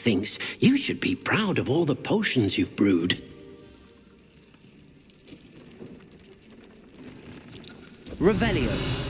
thinks you should be proud of all the potions you've brewed. Revelio.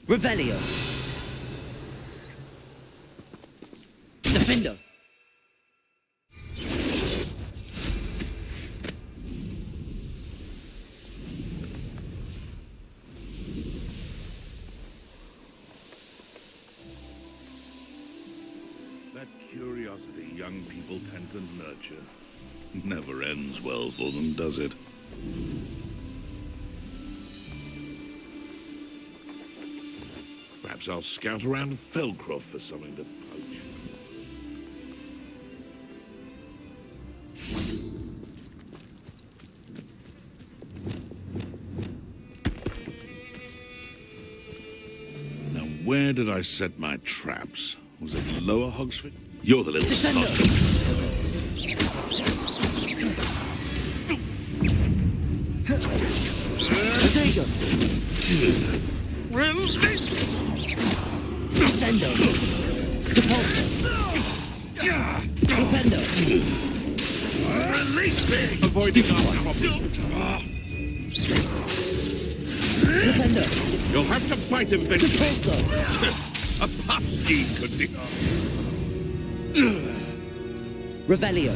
Revelio. Defendo. That curiosity young people tend to nurture never ends well for them, does it? Perhaps I'll scout around Felcroft for something to poach. Now, where did I set my traps? Was it Lower Hogsford? You're the little son. Release! Descendo. Depulso. Flipendo. Release me! Avoiding our problem. Flipendo. You'll have to fight eventually. Depulso. A puff ski could do. Revelio.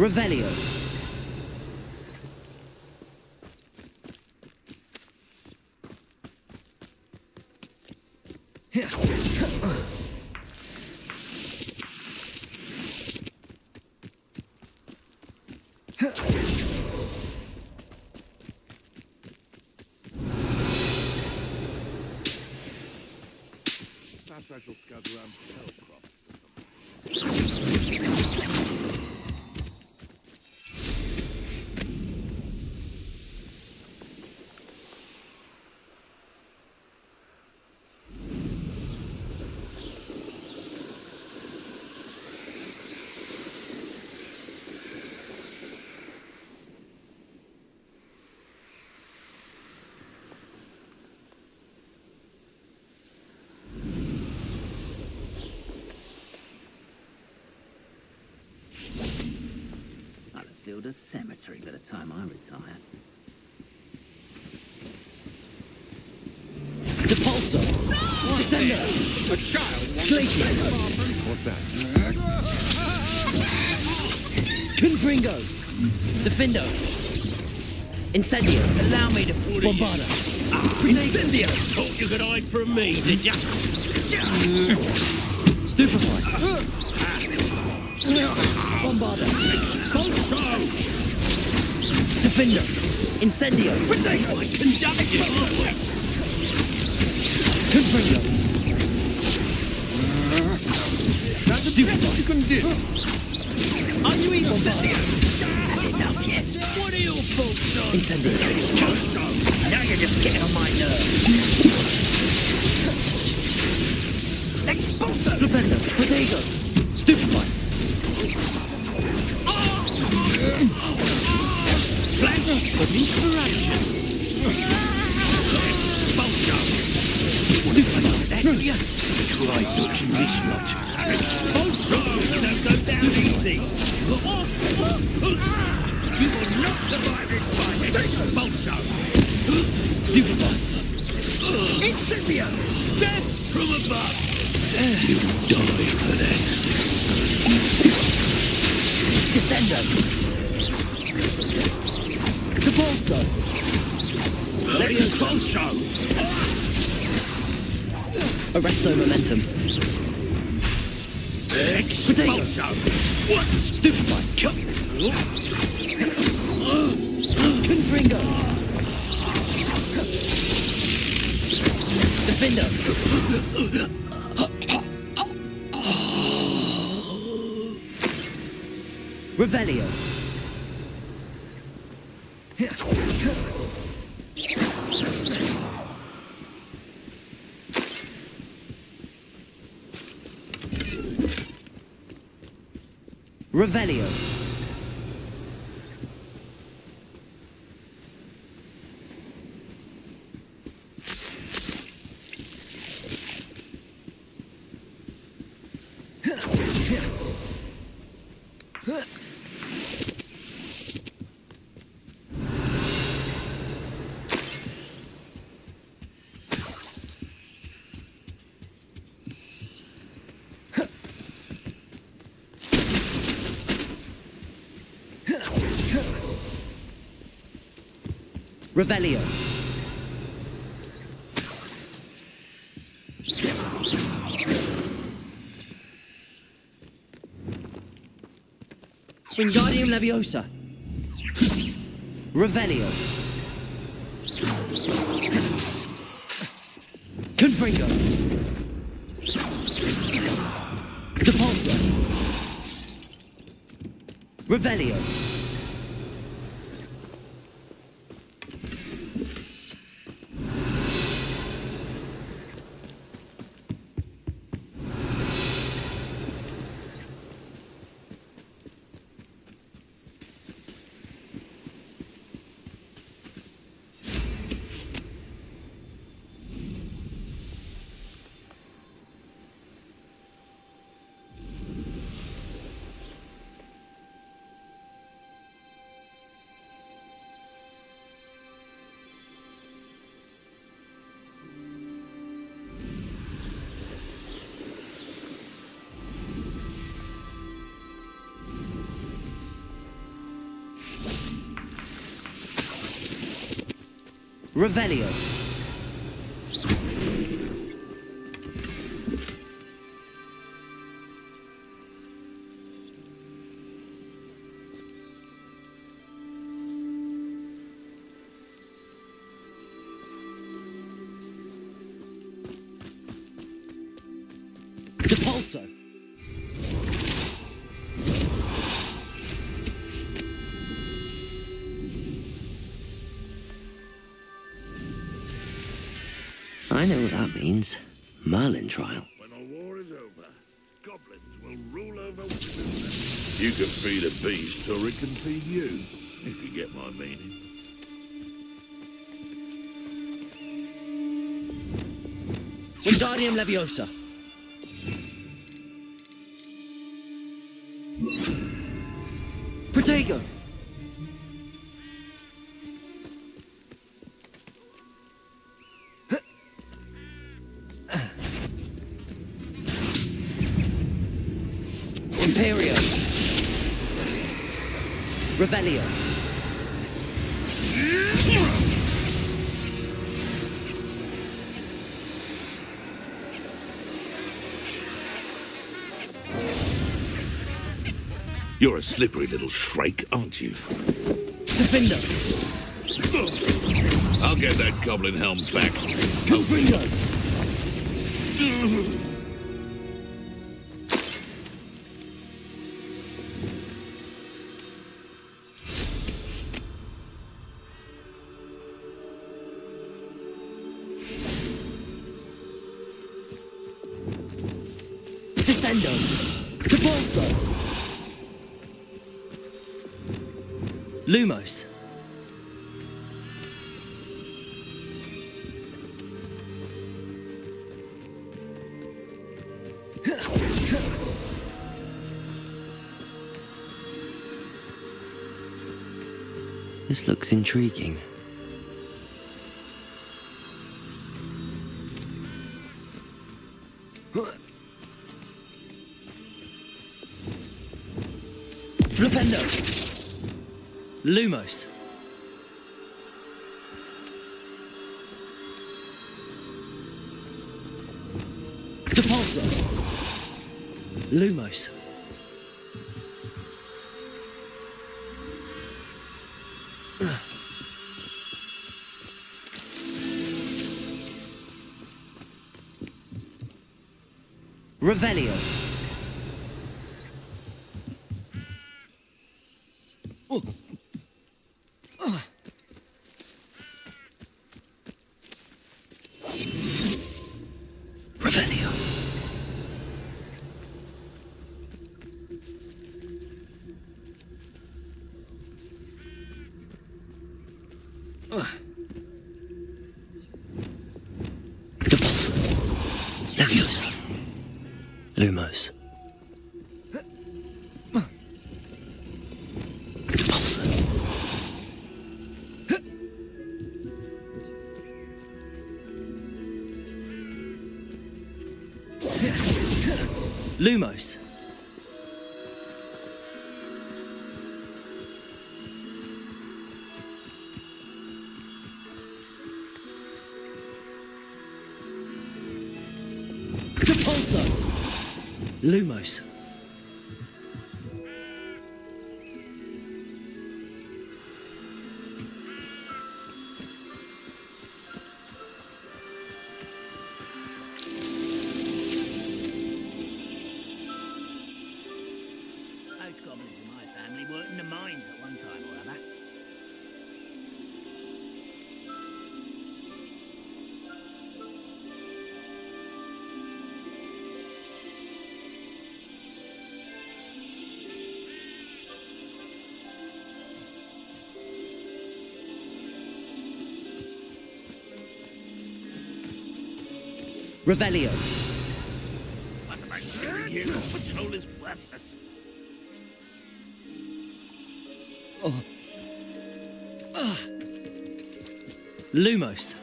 Revelio. Perhaps I shall scout around Felcroft. build a cemetery by the time I retire. Depulso. Descender. A child wants Glacius. What's that? Confringo. Defendo. Incendio. Allow me to put Bombarda. Incendio! Thought you could hide from me, did ya? Stupefy. Bombarda. Expulso! Defendo. Incendio. Potato! I conduct you! Confringo. That's the best you can do. Are you even Incendio? Had enough yet. What are your faults, son? Incendio. Expulso! Now you're just getting on my nerves. Expulso! Flipendo. Protego. Stupefy. Flash of inspiration! Expulso! Stupefy. Try dodging this lot. Expulso! Don't go down easy! You will not survive this fight! Expulso! Stupefy. Incendio! Death from above! You die for that. Descendo. Depulso. Expulso! Arresto momentum. Expulso! What? Stupefy. Confringo. Defendo. Revelio. Revelio. Revelio. Wingardium Leviosa. Revelio. Confringo. Depulso. Revelio. Revelio. Depulso. I know what that means. Merlin trial. When the war is over, goblins will rule over wizards. You can feed a beast or it can feed you, if you get my meaning. Wingardium Leviosa. Protego. Imperio. Revelio. You're a slippery little shrike, aren't you? Defender. I'll get that goblin helm back. Confringo. Descendo. Capulso. Lumos. This looks intriguing. Flipendo. Lumos. Depulso. Lumos. Revelio. Revelio. Depulso. Leviosa. Lumos. Depulso. Lumos. Depulso. Lumos. Those goblins in my family worked in the mines at one time or other. Revelio. What am I doing here? This patrol is worthless. Lumos.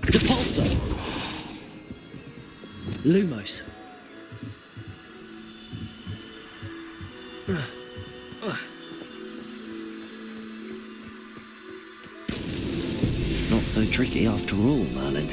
Depulso. Lumos. Not so tricky after all, Merlin.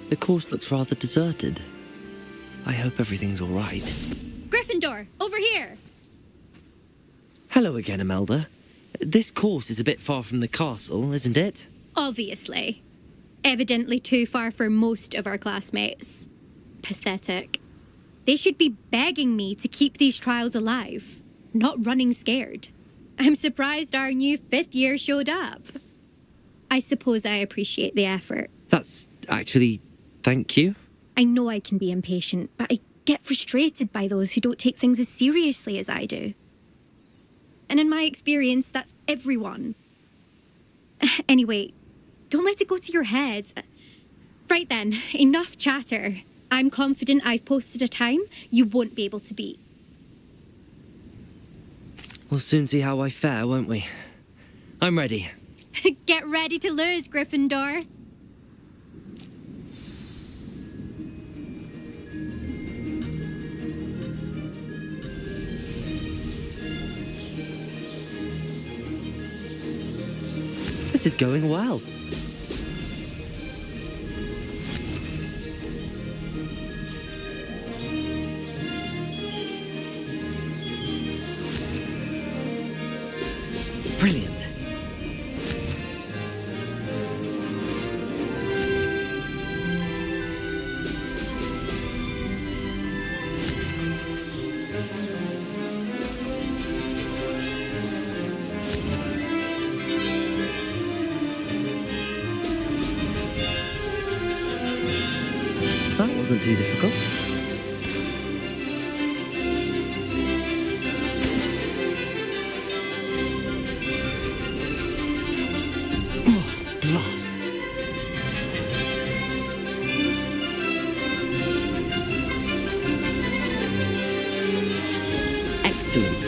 The course looks rather deserted. I hope everything's all right. Gryffindor, over here! Hello again, Imelda. This course is a bit far from the castle, isn't it? Obviously. Evidently too far for most of our classmates. Pathetic. They should be begging me to keep these trials alive, not running scared. I'm surprised our new 5th year showed up. I suppose I appreciate the effort. That's actually... thank you. I know I can be impatient, but I get frustrated by those who don't take things as seriously as I do. And in my experience, that's everyone. Anyway, don't let it go to your head. Right then, enough chatter. I'm confident I've posted a time you won't be able to beat. We'll soon see how I fare, won't we? I'm ready. Get ready to lose, Gryffindor. This is going well. Brilliant. That wasn't too difficult. Oh, blast. Excellent.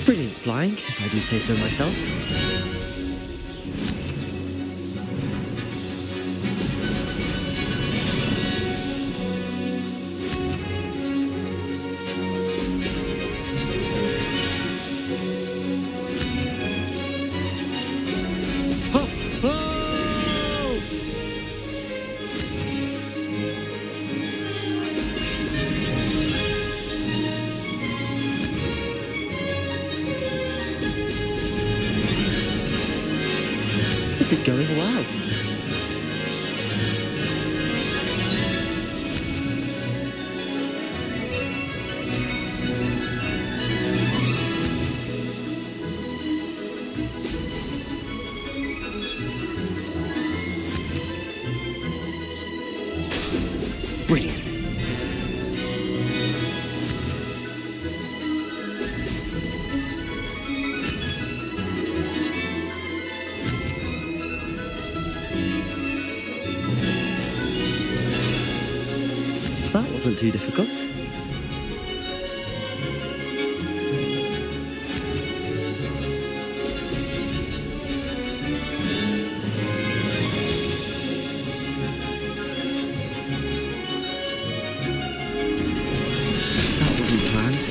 Brilliant flying, if I do say so myself. Ho, ho! This is going well. Brilliant. That wasn't too difficult. That wasn't planned.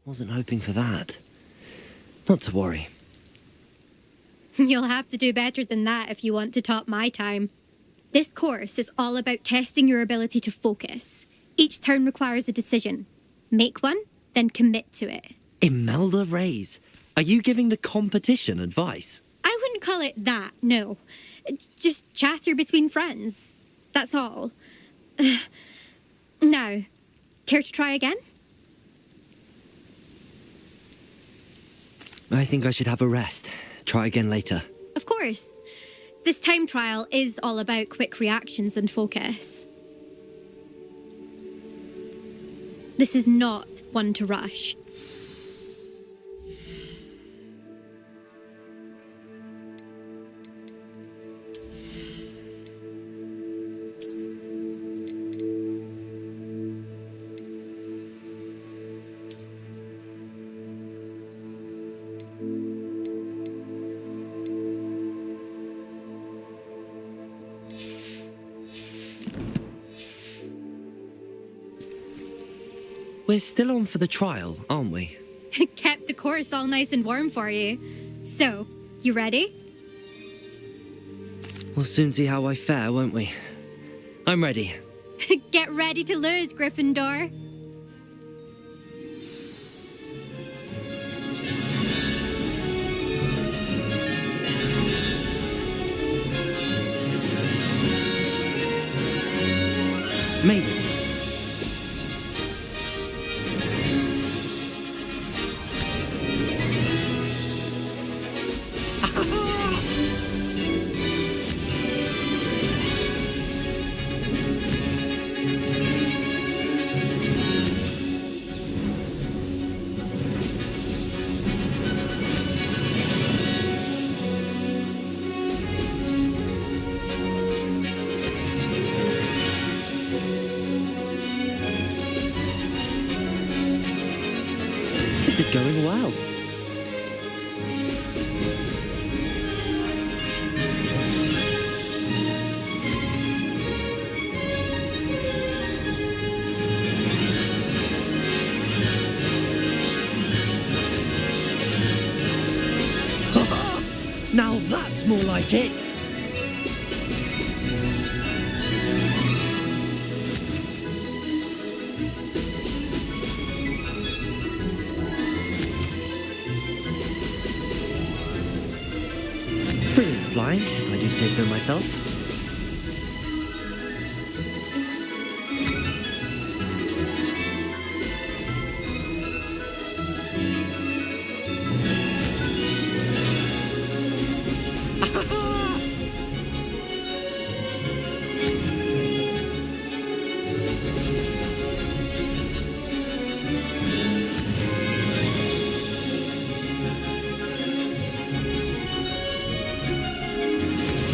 Wasn't hoping for that. Not to worry. You'll have to do better than that if you want to top my time. This course is all about testing your ability to focus. Each turn requires a decision. Make one, then commit to it. Imelda Reyes, are you giving the competition advice? I wouldn't call it that, no. Just chatter between friends. That's all. Now, care to try again? I think I should have a rest. Try again later. Of course. This time trial is all about quick reactions and focus. This is not one to rush. We're still on for the trial, aren't we? Kept the course all nice and warm for you. So, you ready? We'll soon see how I fare, won't we? I'm ready. Get ready to lose, Gryffindor. Made it. This is going well. Now that's more like it. Brilliant flying, if I do say so myself.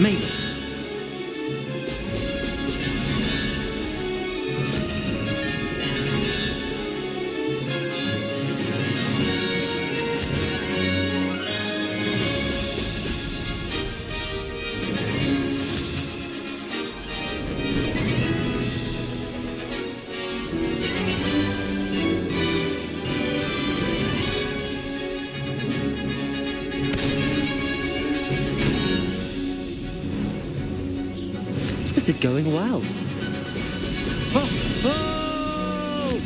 Made it. This is going well. Oh, oh!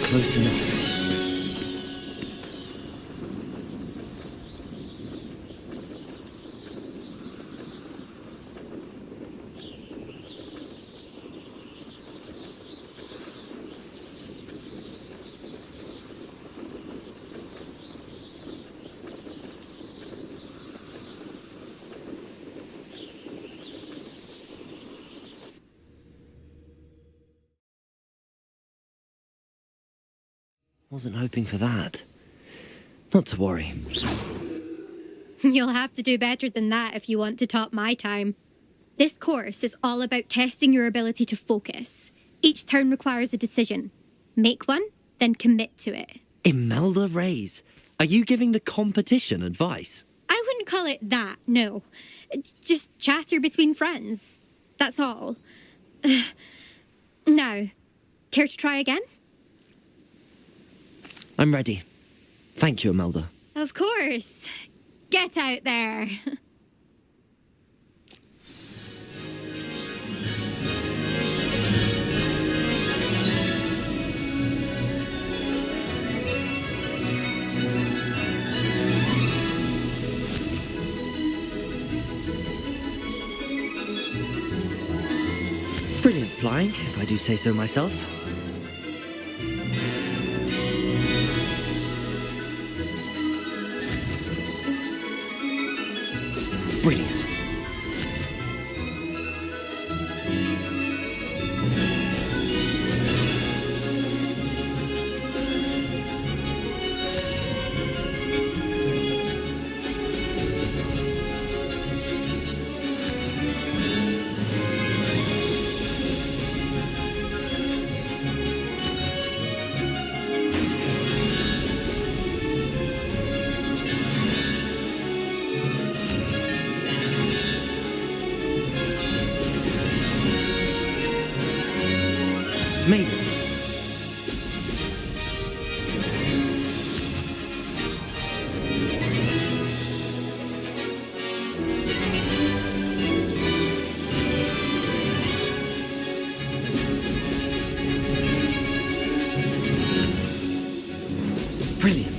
Close enough. Wasn't hoping for that. Not to worry. You'll have to do better than that if you want to top my time. This course is all about testing your ability to focus. Each turn requires a decision. Make one, then commit to it. Imelda Reyes, are you giving the competition advice? I wouldn't call it that, no. Just chatter between friends. That's all. Now, care to try again? I'm ready. Thank you, Imelda. Of course. Get out there. Brilliant flying, if I do say so myself. Brilliant. Made it. Brilliant.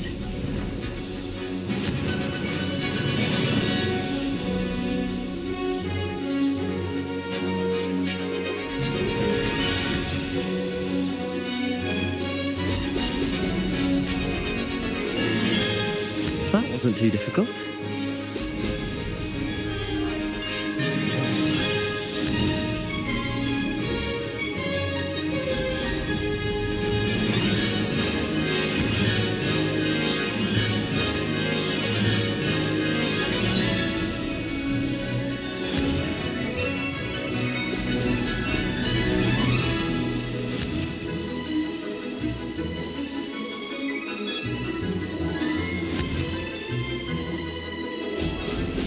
That wasn't too difficult.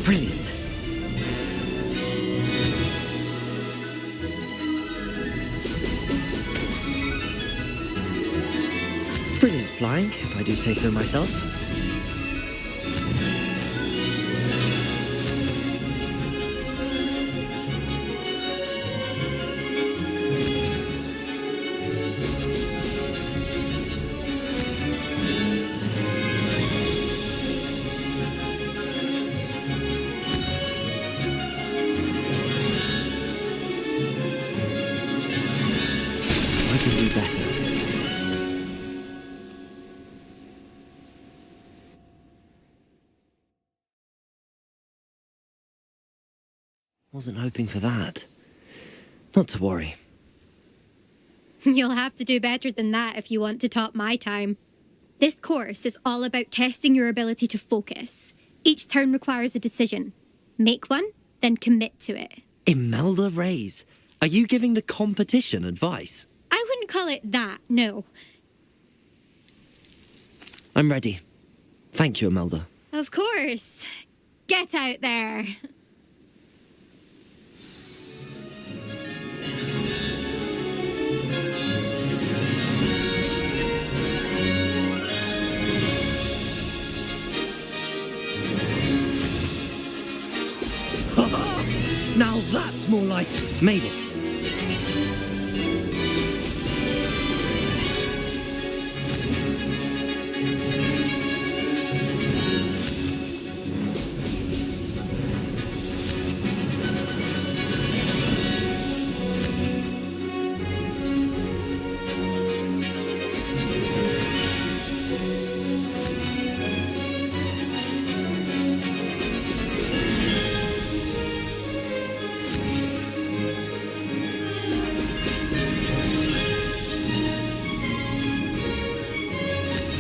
Brilliant. Brilliant flying, if I do say so myself. I can do better. Wasn't hoping for that. Not to worry. You'll have to do better than that if you want to top my time. This course is all about testing your ability to focus. Each turn requires a decision. Make one, then commit to it. Imelda Reyes, are you giving the competition advice? I wouldn't call it that, no. I'm ready. Thank you, Imelda. Of course. Get out there. Now that's more like... Made it.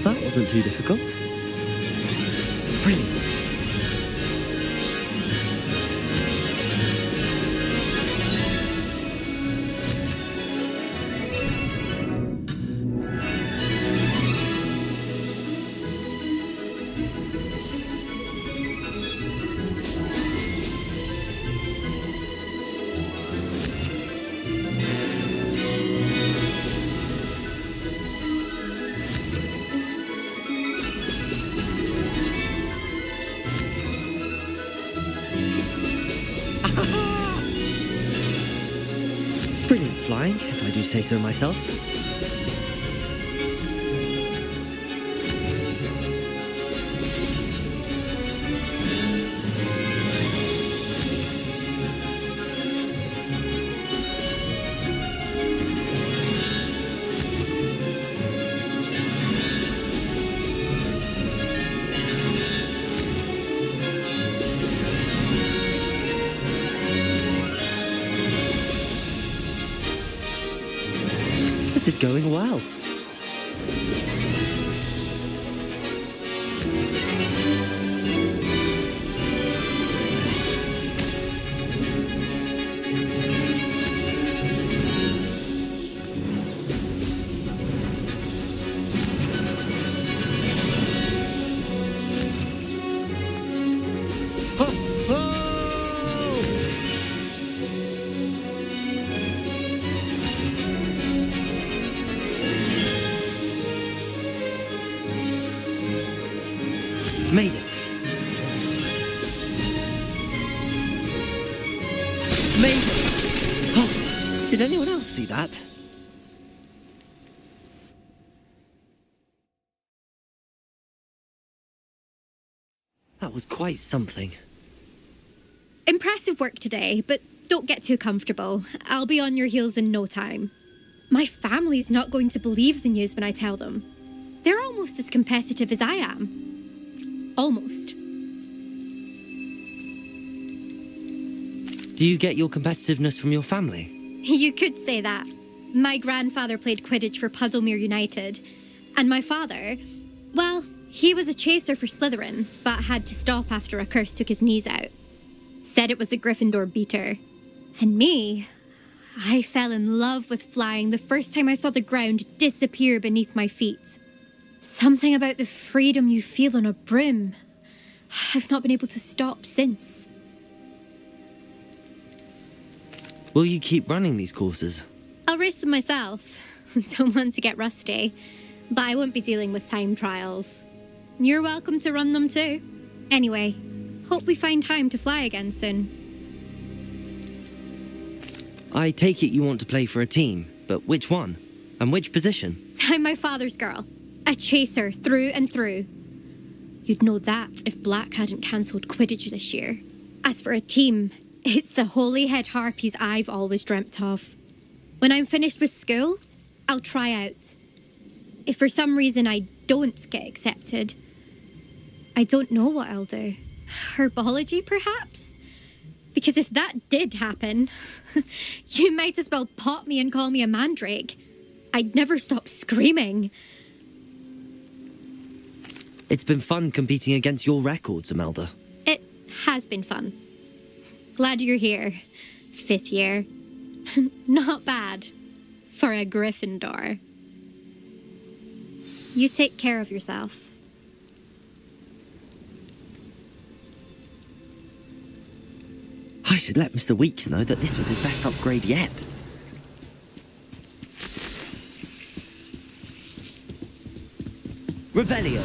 That wasn't too difficult. Brilliant. Brilliant flying, if I do say so myself. This is going well. Maybe. Oh, did anyone else see that? That was quite something. Impressive work today, but don't get too comfortable. I'll be on your heels in no time. My family's not going to believe the news when I tell them. They're almost as competitive as I am. Almost. Do you get your competitiveness from your family? You could say that. My grandfather played Quidditch for Puddlemere United. And my father, well, he was a chaser for Slytherin, but had to stop after a curse took his knees out. Said it was the Gryffindor beater. And me, I fell in love with flying the first time I saw the ground disappear beneath my feet. Something about the freedom you feel on a broom. I've not been able to stop since. Will you keep running these courses? I'll race them myself. Don't want to get rusty. But I won't be dealing with time trials. You're welcome to run them too. Anyway, hope we find time to fly again soon. I take it you want to play for a team, but which one? And which position? I'm my father's girl. A chaser through and through. You'd know that if Black hadn't cancelled Quidditch this year. As for a team, it's the Holyhead Harpies I've always dreamt of. When I'm finished with school, I'll try out. If for some reason I don't get accepted, I don't know what I'll do. Herbology, perhaps? Because if that did happen, you might as well pop me and call me a mandrake. I'd never stop screaming. It's been fun competing against your records, Imelda. It has been fun. Glad you're here. 5th year. Not bad. For a Gryffindor. You take care of yourself. I should let Mr. Weeks know that this was his best upgrade yet. Revelio.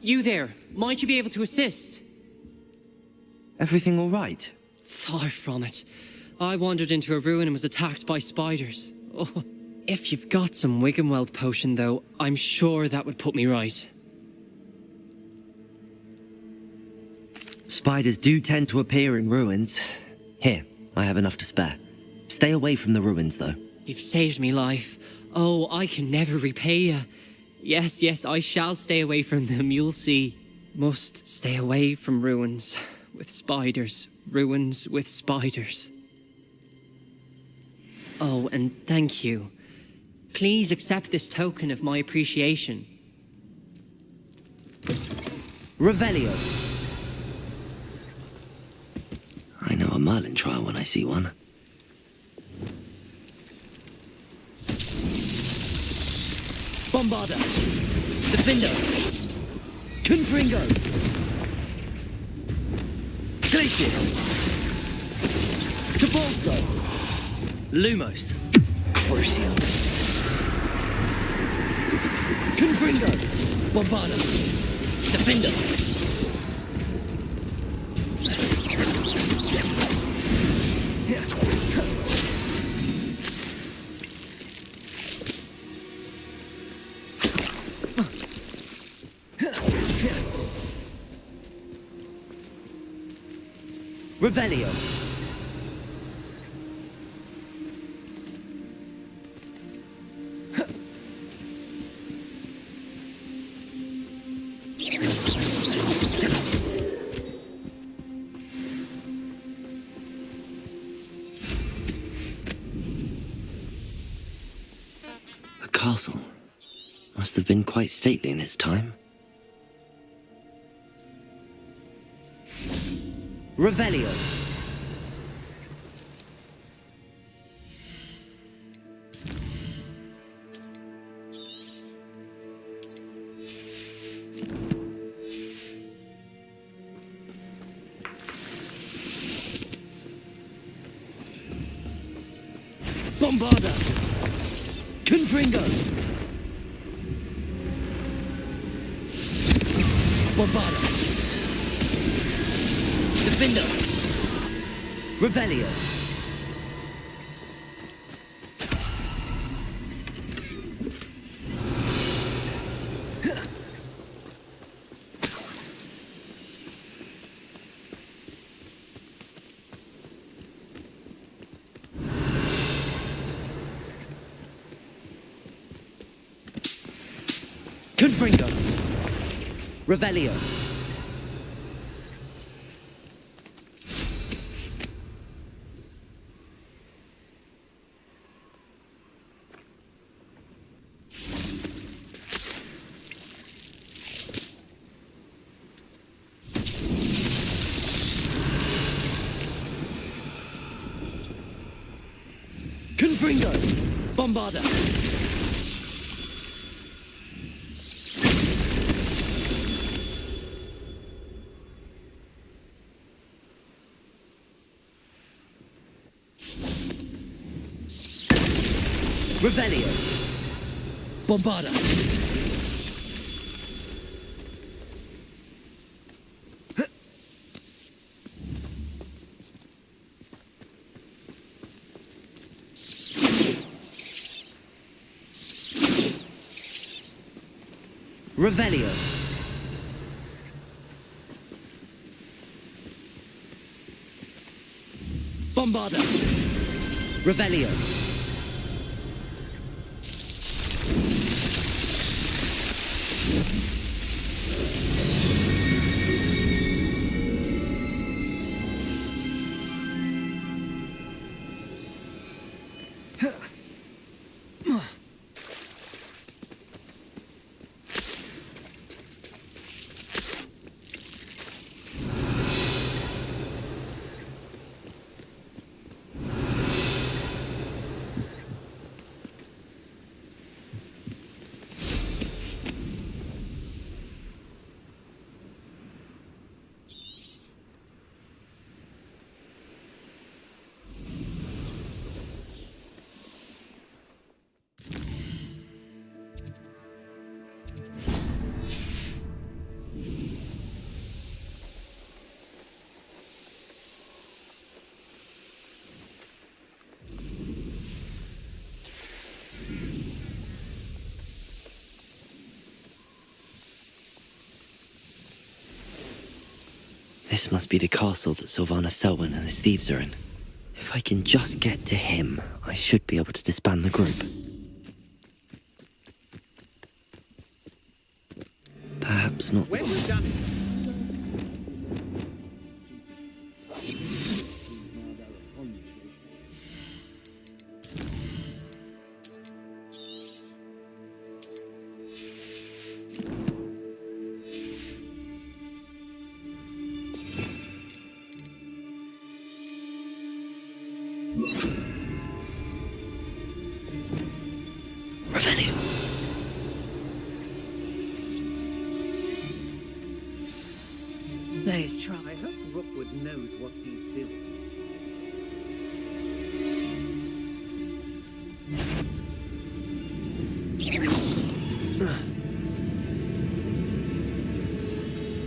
You there, might you be able to assist? Everything all right? Far from it. I wandered into a ruin and was attacked by spiders. Oh, if you've got some Wiggenweld potion, though, I'm sure that would put me right. Spiders do tend to appear in ruins. Here, I have enough to spare. Stay away from the ruins, though. You've saved me life. Oh, I can never repay you. Yes, yes, I shall stay away from them, you'll see. Must stay away from ruins with spiders. Ruins with spiders. Oh, and thank you. Please accept this token of my appreciation. Revelio. I know a Merlin trial when I see one. Bombarda. Defender. Confringo. Glacius. Cabalso. Lumos. Crucio. Confringo. Bombarda. Defender. Revelio. A castle. Must have been quite stately in its time. Revelio. Bombarda. Confringo. Bombarda. Defender. Revelio. Confringo. Revelio. Confringo. Bombarda. Revelio. Bombarda. Revelio. Bombarda. Revelio. This must be the castle that Sylvanas Selwyn and his thieves are in. If I can just get to him, I should be able to disband the group. Perhaps not. When we've done it. Revelio. Let's try. I hope Rookwood knows what he's doing.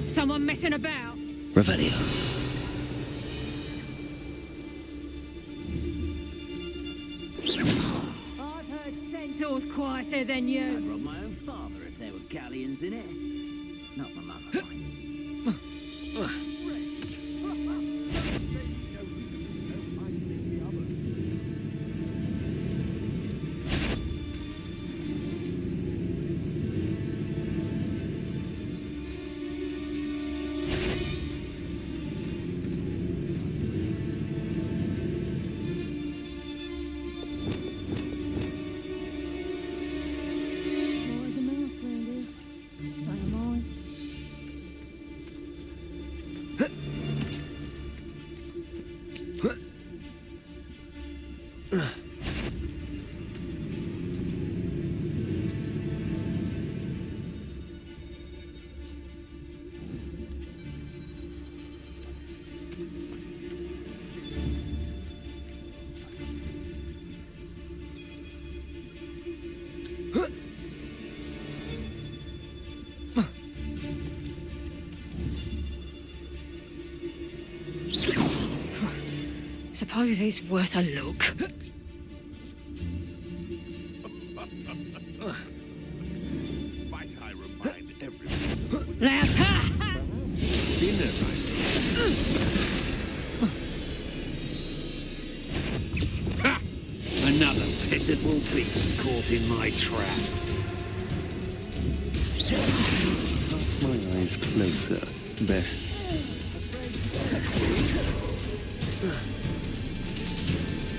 Someone messing about? Revelio. I've heard Centaur's quieter than you. I'd rob my own father if there were galleons in it. Not my mother, mind. suppose it's worth a look. Might I remind everyone? Now, Been there, right? Ha! Another pitiful beast caught in my trap. My eyes closer, Beth.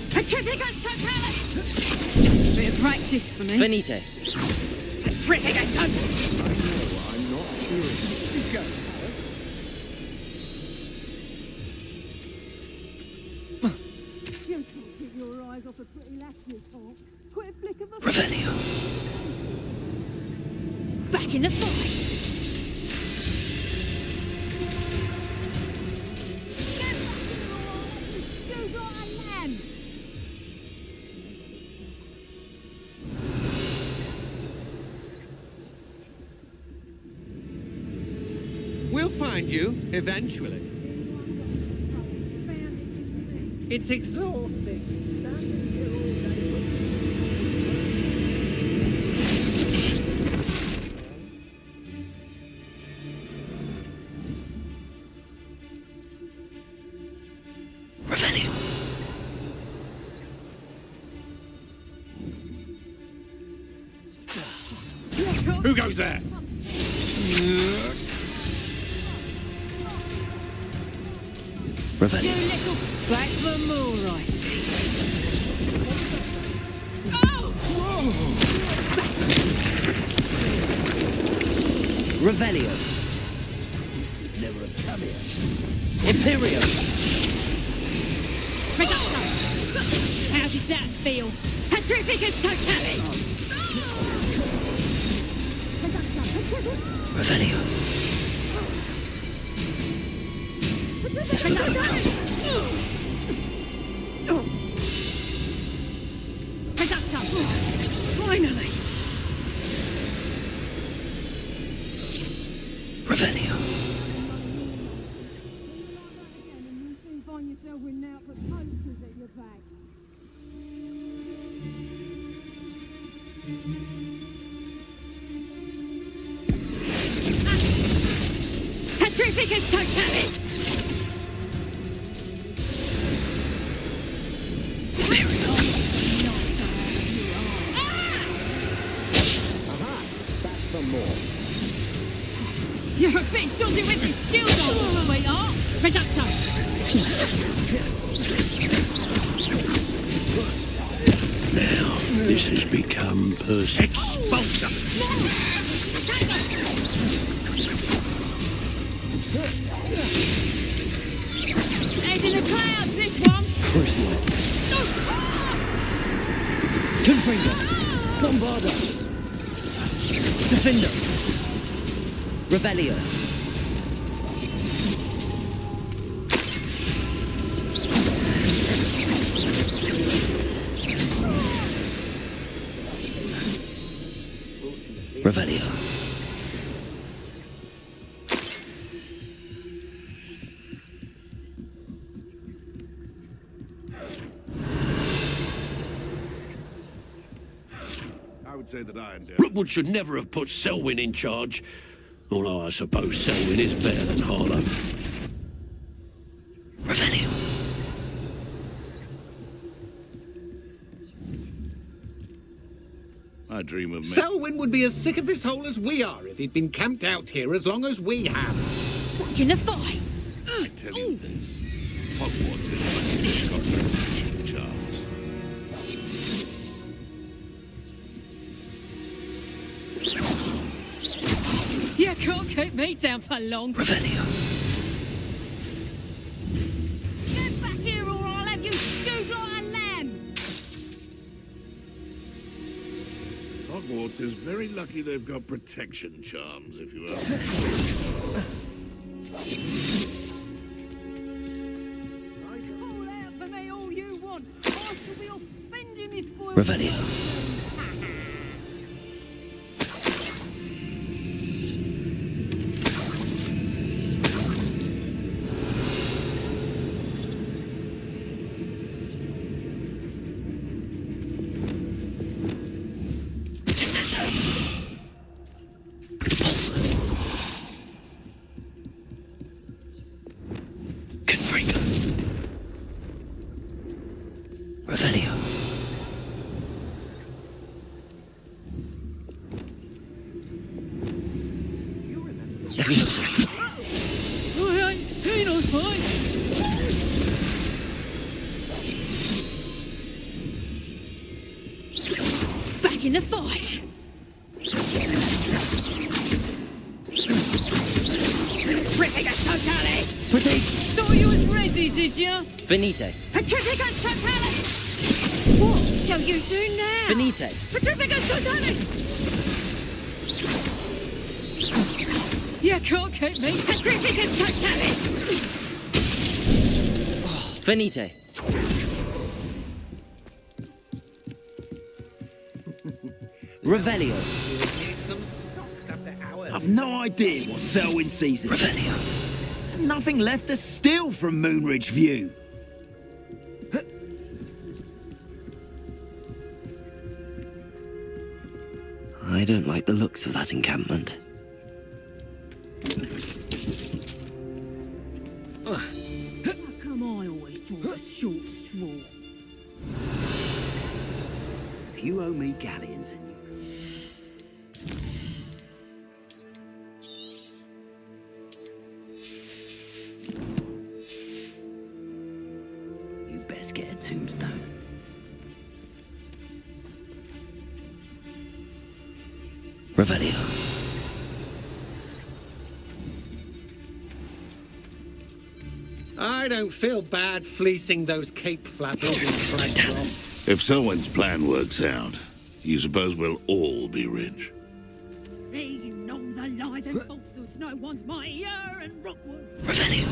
Petrificus totalis! Just a bit of practice for me. Finite. Petrificus totalis! I know, I'm not serious. You go. You can't keep your eyes off a pretty lass, you can't. Quit a flick of a... Revelio. Back in the fight! Get back in the wall, you do like a lamb! We'll find you, eventually. It's exhausting. Standing here all day. Revelio. Who goes there? You Revelio. little black vermoor, I see. Oh! Revelio. Never have come here. Imperio. Reducto! How did that feel? Petrificus totalis! Revelio. This looks like trouble. Reducto! Finally! Revelio. You soon find yourself with now for posters at your back. Petrificus totalis! You're a bit dodgy with your skills on, sweetheart. Reducto! Now, this has become personal. Expulsum! Head in the clouds, this one! Crucio. Confringo. Bombarda. Defender. Revelio. Revelio. I would say that I endeavour. Rookwood should never have put Selwyn in charge. Although I suppose Selwyn is better than Harlow. Revelio. I dream of Selwyn would be as sick of this hole as we are if he'd been camped out here as long as we have. Back in the fight! I tell you this. Hogwarts is like got charms. You can't keep me down for long. Revelio. Get back here or I'll have you stewed like a lamb! Hogwarts is very lucky they've got protection charms, if you ask me. Call out for me all you want. I shall be offending this boy. Revelio. Revelio. Leviosa. Back in the fight. Petrificus Totalis! Thought you was ready, did you? Venite. Petrificus Totalis! What shall you do now? Venite. Petrificus Totalis! You can't keep me. Petrificus Totalis! Venite. Revelio. I've no idea what Selwyn sees in Revelios. Nothing left to steal from Moonridge View. I don't like the looks of that encampment. How come I always draw the short straw? You owe me galleons and you best get a tombstone. Revelio. I don't feel bad fleecing those cape flappers. If Selwyn's plan works out, you suppose we'll all be rich? You know the lies and falsehoods no one's mightier and Rookwood. Revelio.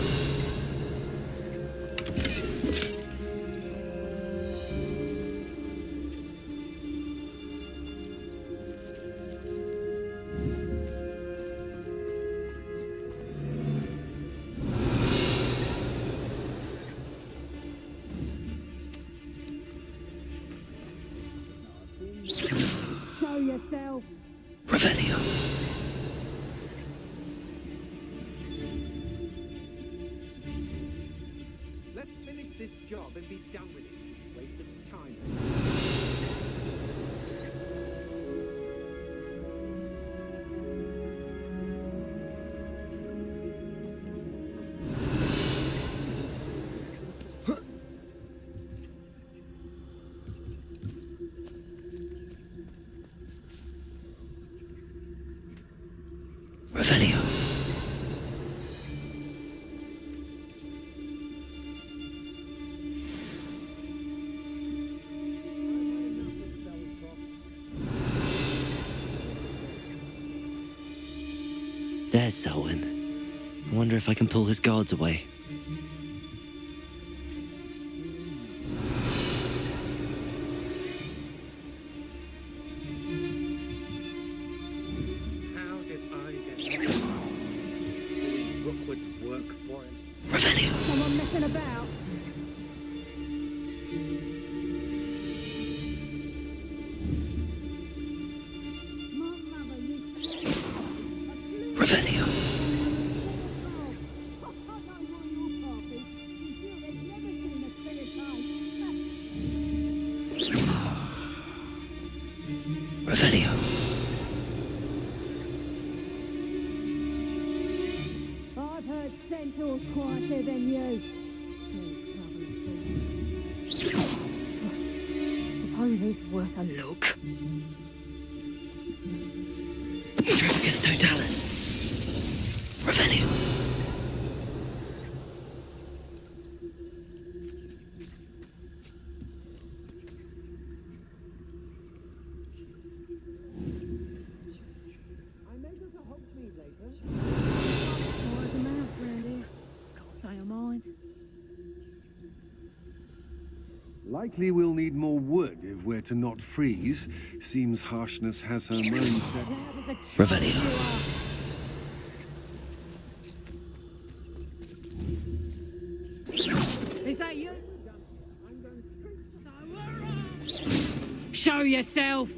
Show yourself. Revelio. Let's finish this job and be done with it. Waste of time. Revelio. There's Selwyn. I wonder if I can pull his guards away. How did I get doing Rookwood's work for him? Revelio. Someone messing about. Revelio. Revelio. I've heard centaurs quieter than you. Suppose it's worth a look. Triplicus Totalis. Revelio. I'm able to help me later. Wise a mouse round here. Can't say I mind. Likely we'll need more wood if we're to not freeze. Seems harshness has her mindset. Revelio. Is that you? Show yourself!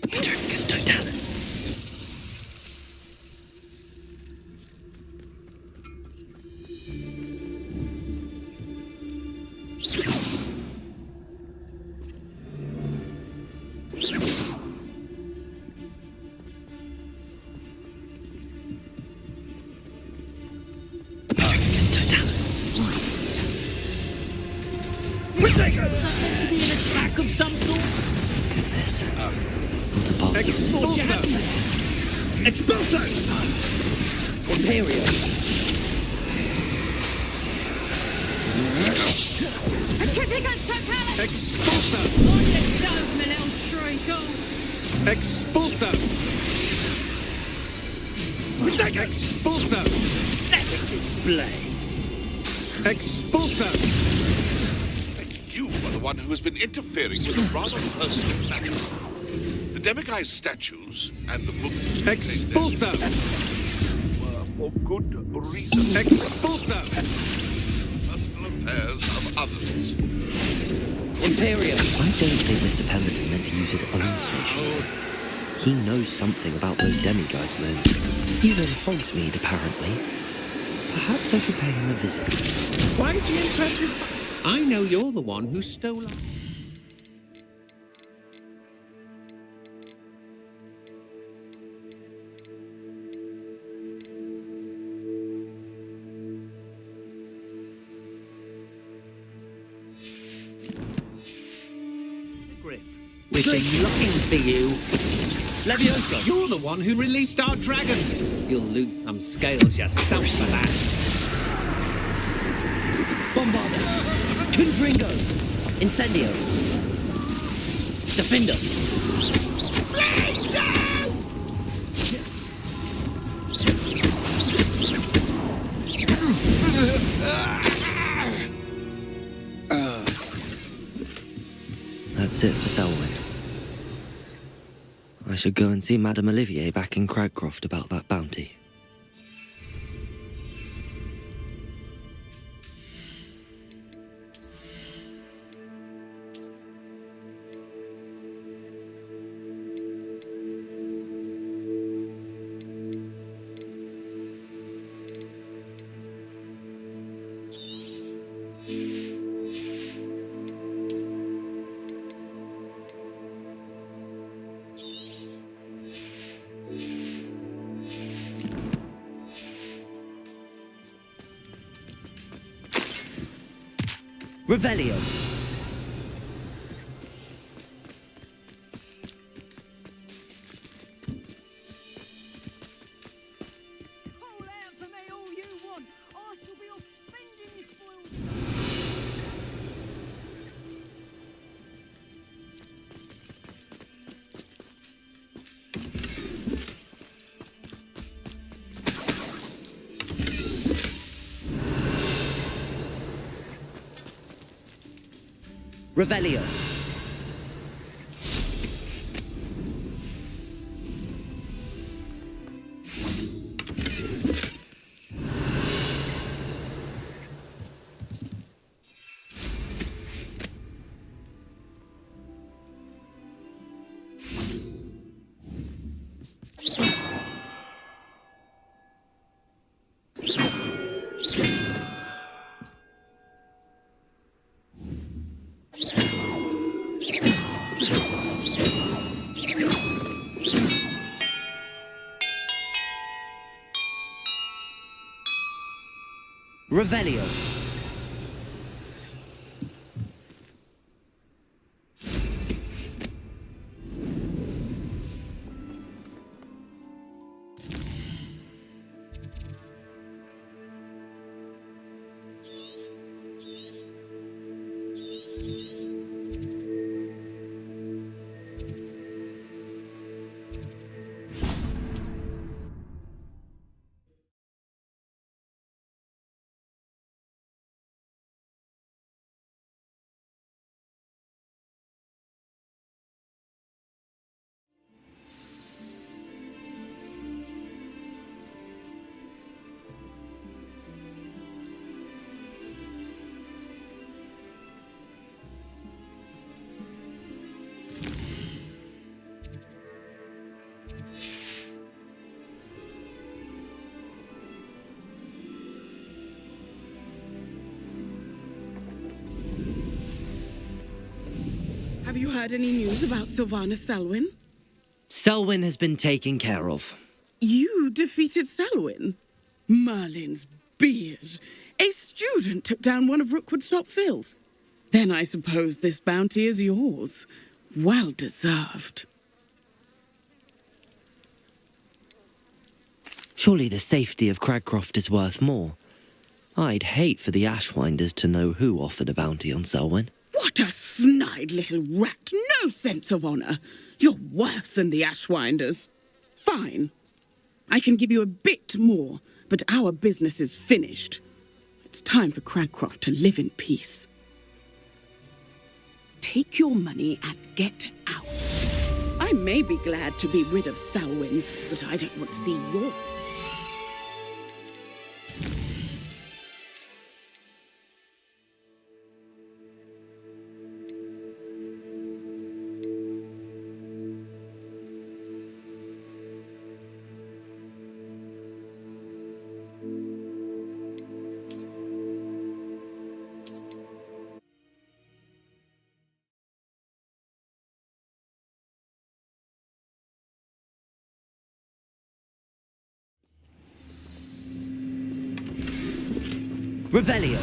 Triplicus Totalis. It's Totalis. Was that meant to be an attack of some sort? Goodness. All the bombs. Expulso! Imperio! A typical totality! Expulso! On yourself, my little treacle! Expulso! Expulso! Let it display! Expulso! You are the one who has been interfering with a rather personal matter. The Demiguise statues and the books Expulso! Were for good reason. Expulso! personal affairs of others. Imperio! I don't think Mr. Pemberton meant to use his own station. He knows something about those Demiguise moons. He's in Hogsmeade, apparently. Perhaps I should pay him a visit. Quite an impressive... I know you're the one who stole our... We've been looking for you. Leviosa, you're the one who released our dragon. You'll loot some scales, you salsa lad. Bombarda! Confringo! Incendio! Defender! That's it for Selwyn. I should go and see Madame Olivier back in Cragcroft about that bounty. Revelio! Call out for me all you want. I shall be off spending spoils. Revelio! Revelio! you heard any news about Sylvana Selwyn? Selwyn has been taken care of. You defeated Selwyn? Merlin's beard. A student took down one of Rookwood's top filth. Then I suppose this bounty is yours. Well deserved. Surely the safety of Cragcroft is worth more. I'd hate for the Ashwinders to know who offered a bounty on Selwyn. What a snide little rat! No sense of honor! You're worse than the Ashwinders. Fine. I can give you a bit more, but our business is finished. It's time for Cragcroft to live in peace. Take your money and get out. I may be glad to be rid of Selwyn, but I don't want to see your... Revelio.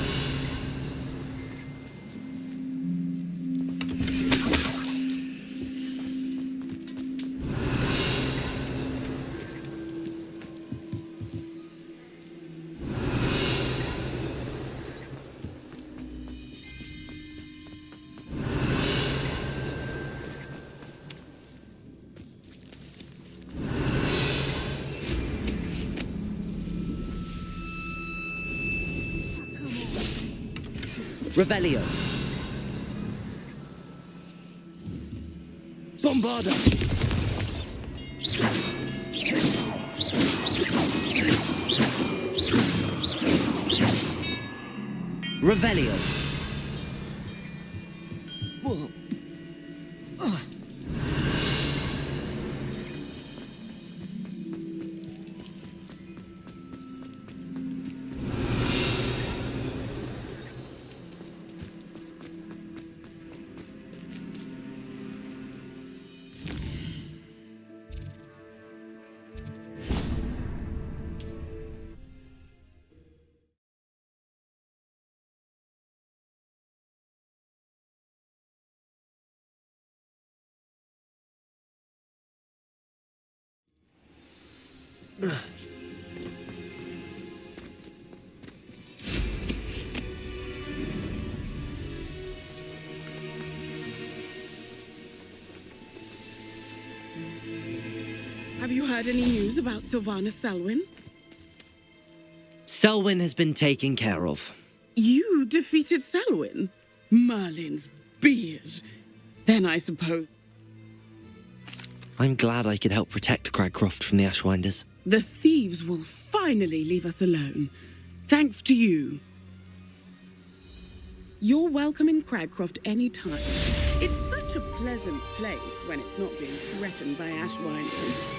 Revelio. Bombarda. Revelio. Whoa. Have you heard any news about Sylvana Selwyn? Selwyn has been taken care of. You defeated Selwyn? Merlin's beard. Then I suppose... I'm glad I could help protect Cragcroft from the Ashwinders. The thieves will finally leave us alone. Thanks to you. You're welcome in Cragcroft any time. It's such a pleasant place when it's not being threatened by Ashwinders.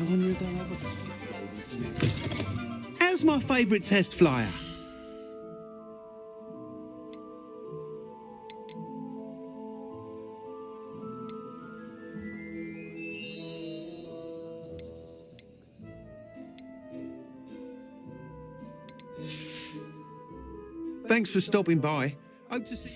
I wonder if they'll ever... How's my favourite test flyer? Thanks for stopping by. Hope to see...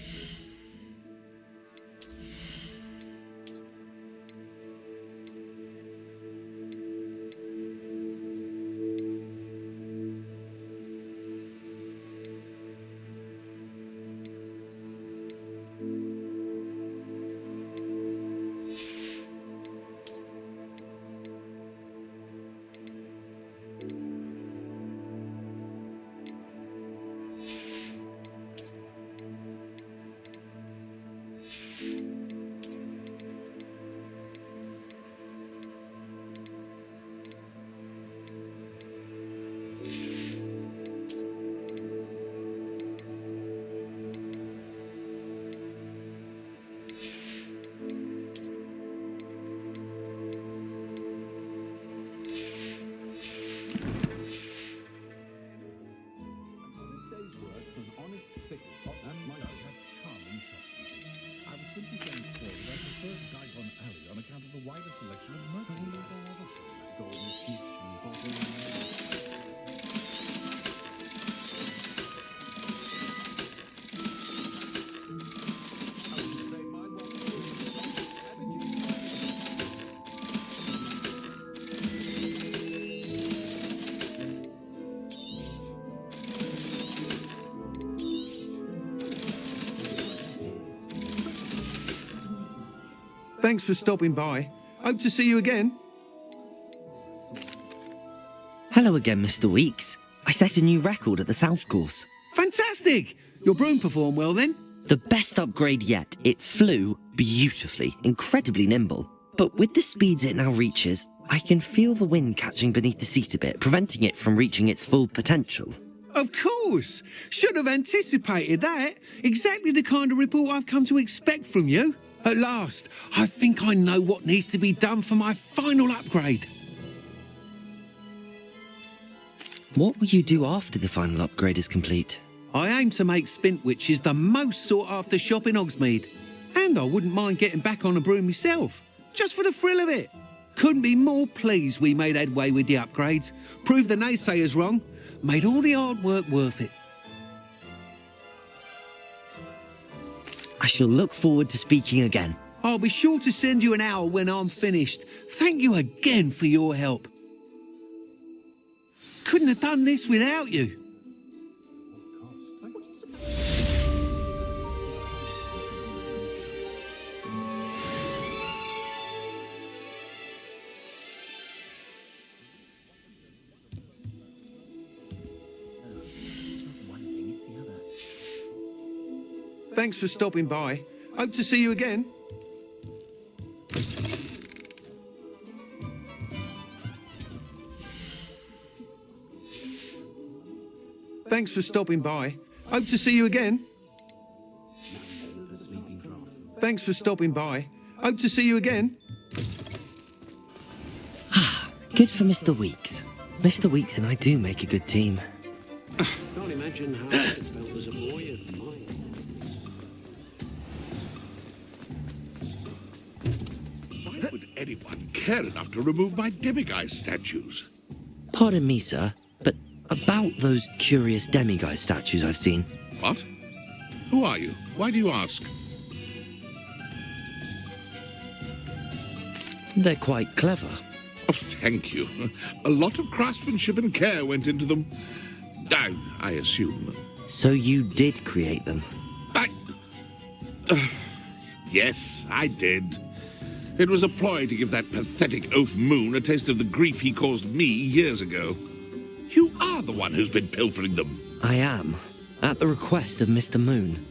Thanks for stopping by. Hope to see you again. Hello again, Mr. Weeks. I set a new record at the South Course. Fantastic! Your broom performed well then? The best upgrade yet. It flew beautifully, incredibly nimble. But with the speeds it now reaches, I can feel the wind catching beneath the seat a bit, preventing it from reaching its full potential. Of course! Should have anticipated that. Exactly the kind of report I've come to expect from you. At last, I think I know what needs to be done for my final upgrade. What will you do after the final upgrade is complete? I aim to make Spintwitches the most sought-after shop in Hogsmeade. And I wouldn't mind getting back on a broom myself, just for the thrill of it. Couldn't be more pleased we made headway with the upgrades, proved the naysayers wrong, made all the hard work worth it. I shall look forward to speaking again. I'll be sure to send you an owl when I'm finished. Thank you again for your help. Couldn't have done this without you. Thanks for stopping by. Hope to see you again. Thanks for stopping by. Hope to see you again. Thanks for stopping by. Hope to see you again. Good for Mr. Weeks. Mr. Weeks and I do make a good team. Can't imagine how it felt as a boy of mine. Why would anyone care enough to remove my demiguise statues? Pardon me, sir, but about those curious demiguise statues I've seen. What? Who are you? Why do you ask? They're quite clever. Oh, thank you. A lot of craftsmanship and care went into them. I assume. So you did create them? Yes, I did. It was a ploy to give that pathetic oaf Moon a taste of the grief he caused me years ago. You are the one who's been pilfering them. I am, at the request of Mr. Moon.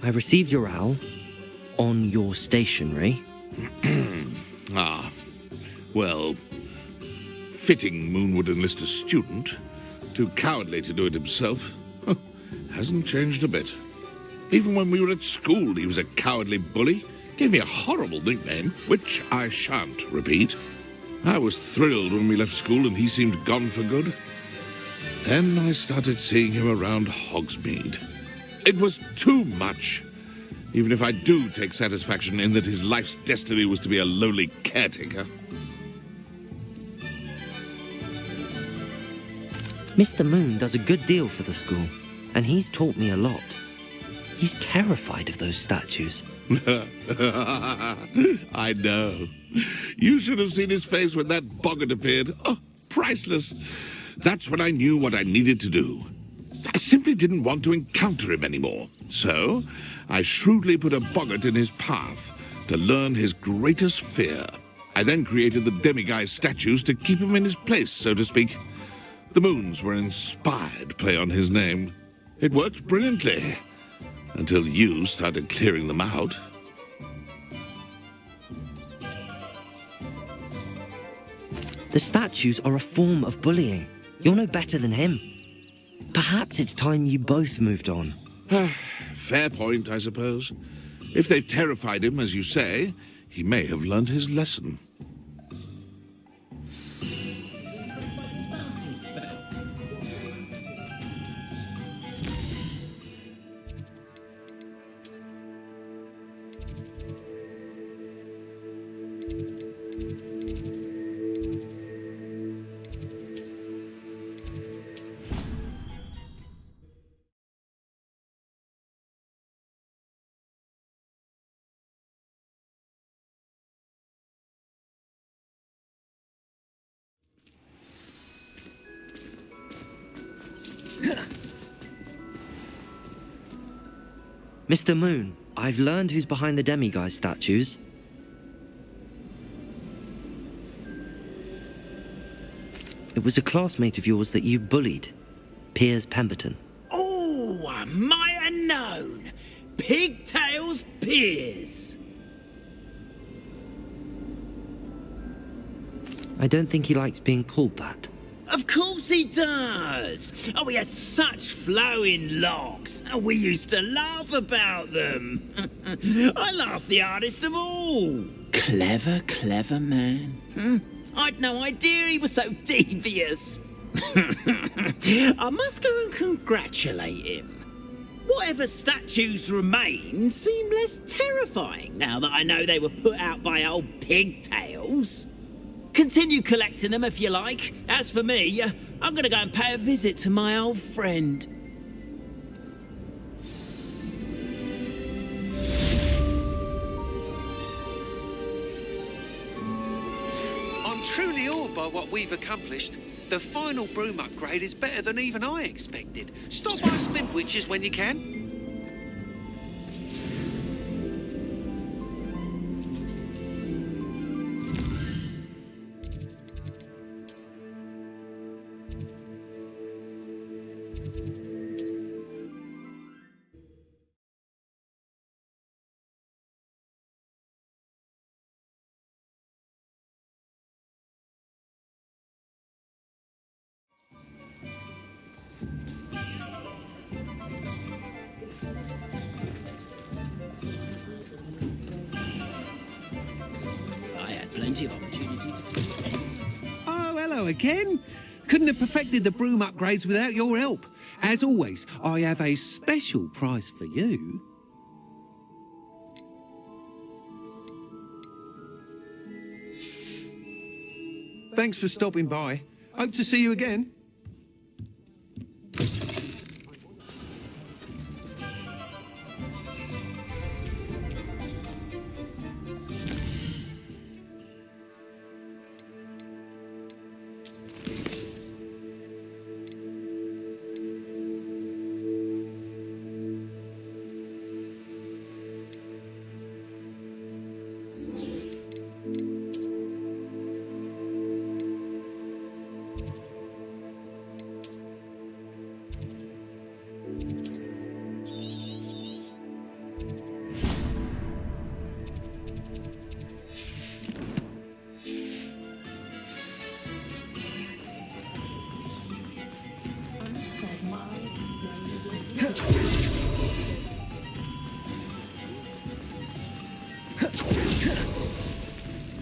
I received your owl on your stationery. Ah, well, fitting Moon would enlist a student. Too cowardly to do it himself. Hasn't changed a bit. Even when we were at school, he was a cowardly bully. Gave me a horrible nickname, which I shan't repeat. I was thrilled when we left school and he seemed gone for good. Then I started seeing him around Hogsmeade. It was too much. Even if I do take satisfaction in that his life's destiny was to be a lowly caretaker. Mr. Moon does a good deal for the school, and he's taught me a lot. He's terrified of those statues. I know. You should have seen his face when that boggart appeared. Oh, priceless. That's when I knew what I needed to do. I simply didn't want to encounter him anymore. So, I shrewdly put a boggart in his path to learn his greatest fear. I then created the demiguise statues to keep him in his place, so to speak. The moons were an inspired play on his name. It worked brilliantly. Until you started clearing them out. The statues are a form of bullying. You're no better than him. Perhaps it's time you both moved on. Fair point, I suppose. If they've terrified him, as you say, he may have learned his lesson. Mr. Moon, I've learned who's behind the demiguise statues. It was a classmate of yours that you bullied, Piers Pemberton. Oh, I might have known. Pigtails Piers. I don't think he likes being called that. Of course he does. Oh, he had such flowing locks, and we used to laugh about them. I laughed the hardest of all. Clever, clever man. I'd no idea he was so devious. I must go and congratulate him. Whatever statues remain seem less terrifying now that I know they were put out by old pigtails. Continue collecting them if you like. As for me, I'm going to go and pay a visit to my old friend. I'm truly awed by what we've accomplished. The final broom upgrade is better than even I expected. Stop by Spintwitches when you can. Plenty of opportunity to... Oh, hello again. Couldn't have perfected the broom upgrades without your help. As always, I have a special prize for you. Thanks for stopping by. Hope to see you again.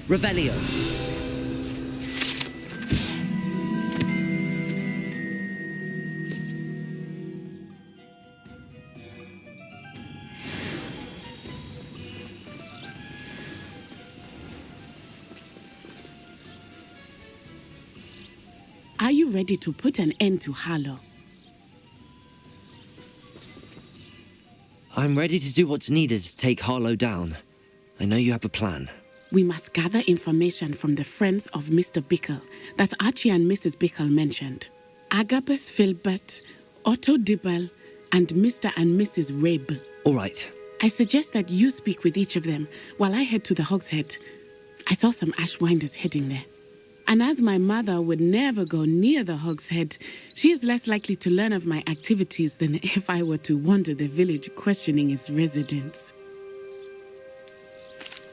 Revelio. Are you ready to put an end to Harlow? I'm ready to do what's needed to take Harlow down. I know you have a plan. We must gather information from the friends of Mr. Bickle that Archie and Mrs. Bickle mentioned. Agabus Filbert, Otto Dibble, and Mr. and Mrs. Rabe. All right. I suggest that you speak with each of them while I head to the Hogshead. I saw some Ashwinders heading there. And as my mother would never go near the Hogshead, she is less likely to learn of my activities than if I were to wander the village questioning its residents.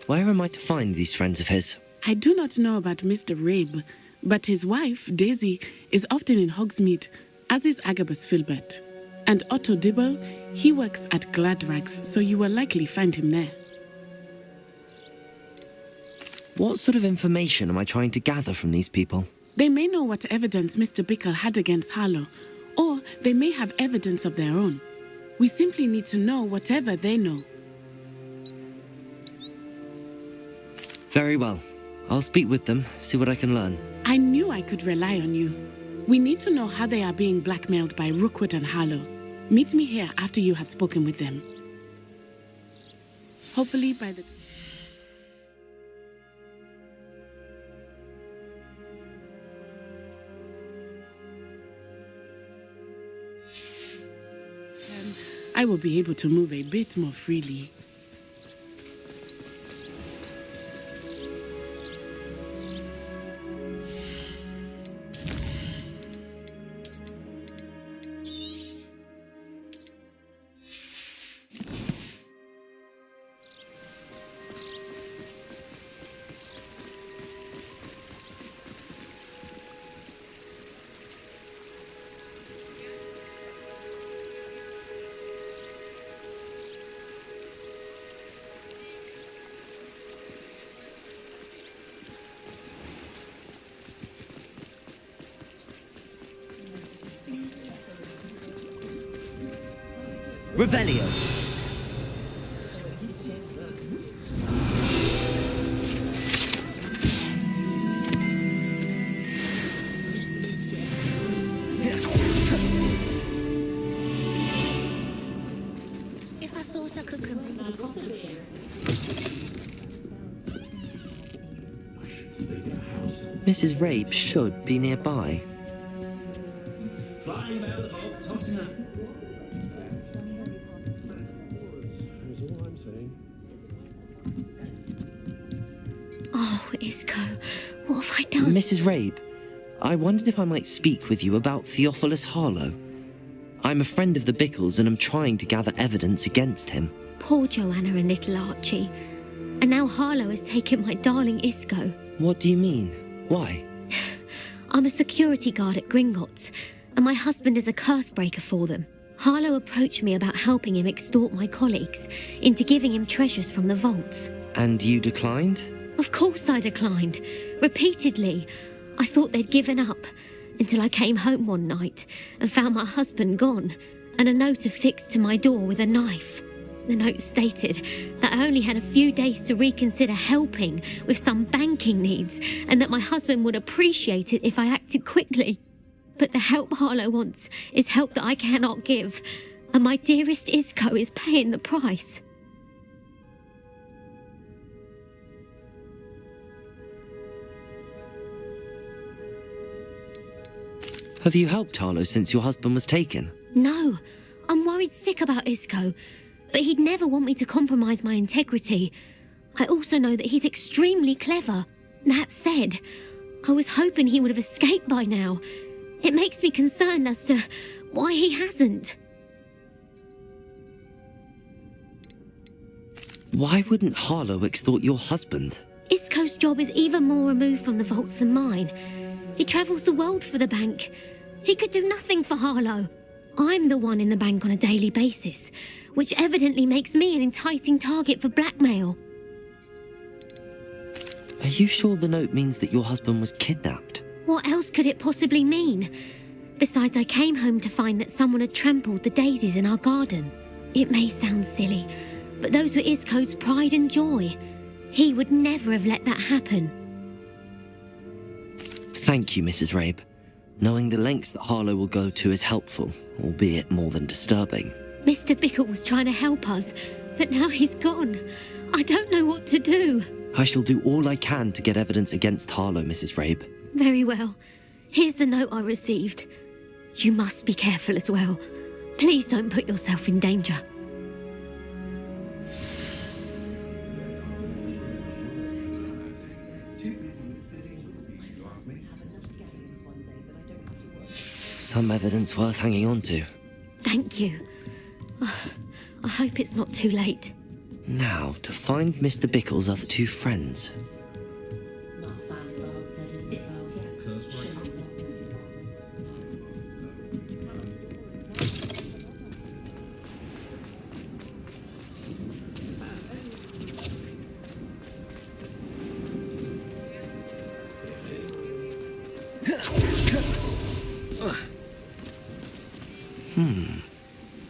Where am I to find these friends of his? I do not know about Mr. Rabe, but his wife, Daisy, is often in Hogsmeade, as is Agabus Filbert. And Otto Dibble, he works at Gladrags, so you will likely find him there. What sort of information am I trying to gather from these people? They may know what evidence Mr. Bickle had against Harlow, or they may have evidence of their own. We simply need to know whatever they know. Very well. I'll speak with them, see what I can learn. I knew I could rely on you. We need to know how they are being blackmailed by Rookwood and Harlow. Meet me here after you have spoken with them. Hopefully by the... I will be able to move a bit more freely. Revelio. If I thought I could complete properly. Mrs. Rabe should be nearby. Oh, Isco, what have I done? Mrs. Rabe, I wondered if I might speak with you about Theophilus Harlow. I'm a friend of the Bickles and I'm trying to gather evidence against him. Poor Joanna and little Archie. And now Harlow has taken my darling Isco. What do you mean? Why? I'm a security guard at Gringotts, and my husband is a curse breaker for them. Harlow approached me about helping him extort my colleagues into giving him treasures from the vaults. And you declined? Of course I declined. Repeatedly. I thought they'd given up, until I came home one night and found my husband gone, and a note affixed to my door with a knife. The note stated that I only had a few days to reconsider helping with some banking needs, and that my husband would appreciate it if I acted quickly. But the help Harlow wants is help that I cannot give, and my dearest Isco is paying the price. Have you helped Harlow since your husband was taken? No, I'm worried sick about Isco, but he'd never want me to compromise my integrity. I also know that he's extremely clever. That said, I was hoping he would have escaped by now. It makes me concerned as to why he hasn't. Why wouldn't Harlow extort your husband? Isco's job is even more removed from the vaults than mine. He travels the world for the bank. He could do nothing for Harlow. I'm the one in the bank on a daily basis, which evidently makes me an enticing target for blackmail. Are you sure the note means that your husband was kidnapped? What else could it possibly mean? Besides, I came home to find that someone had trampled the daisies in our garden. It may sound silly, but those were Isco's pride and joy. He would never have let that happen. Thank you, Mrs. Rabe. Knowing the lengths that Harlow will go to is helpful, albeit more than disturbing. Mr. Bickle was trying to help us, but now he's gone. I don't know what to do. I shall do all I can to get evidence against Harlow, Mrs. Rabe. Very well. Here's the note I received. You must be careful as well. Please don't put yourself in danger. Some evidence worth hanging on to. Thank you. I hope it's not too late. Now, to find Mr. Bickle's other two friends.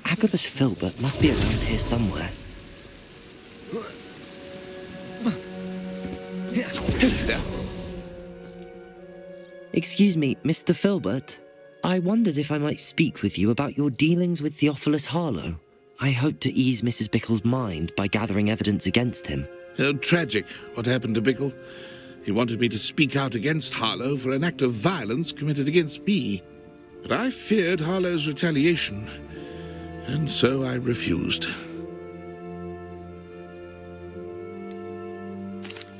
Agabus Filbert must be around here somewhere. Excuse me, Mr. Filbert. I wondered if I might speak with you about your dealings with Theophilus Harlow. I hope to ease Mrs. Bickle's mind by gathering evidence against him. Oh, tragic, what happened to Bickle. He wanted me to speak out against Harlow for an act of violence committed against me. But I feared Harlow's retaliation, and so I refused.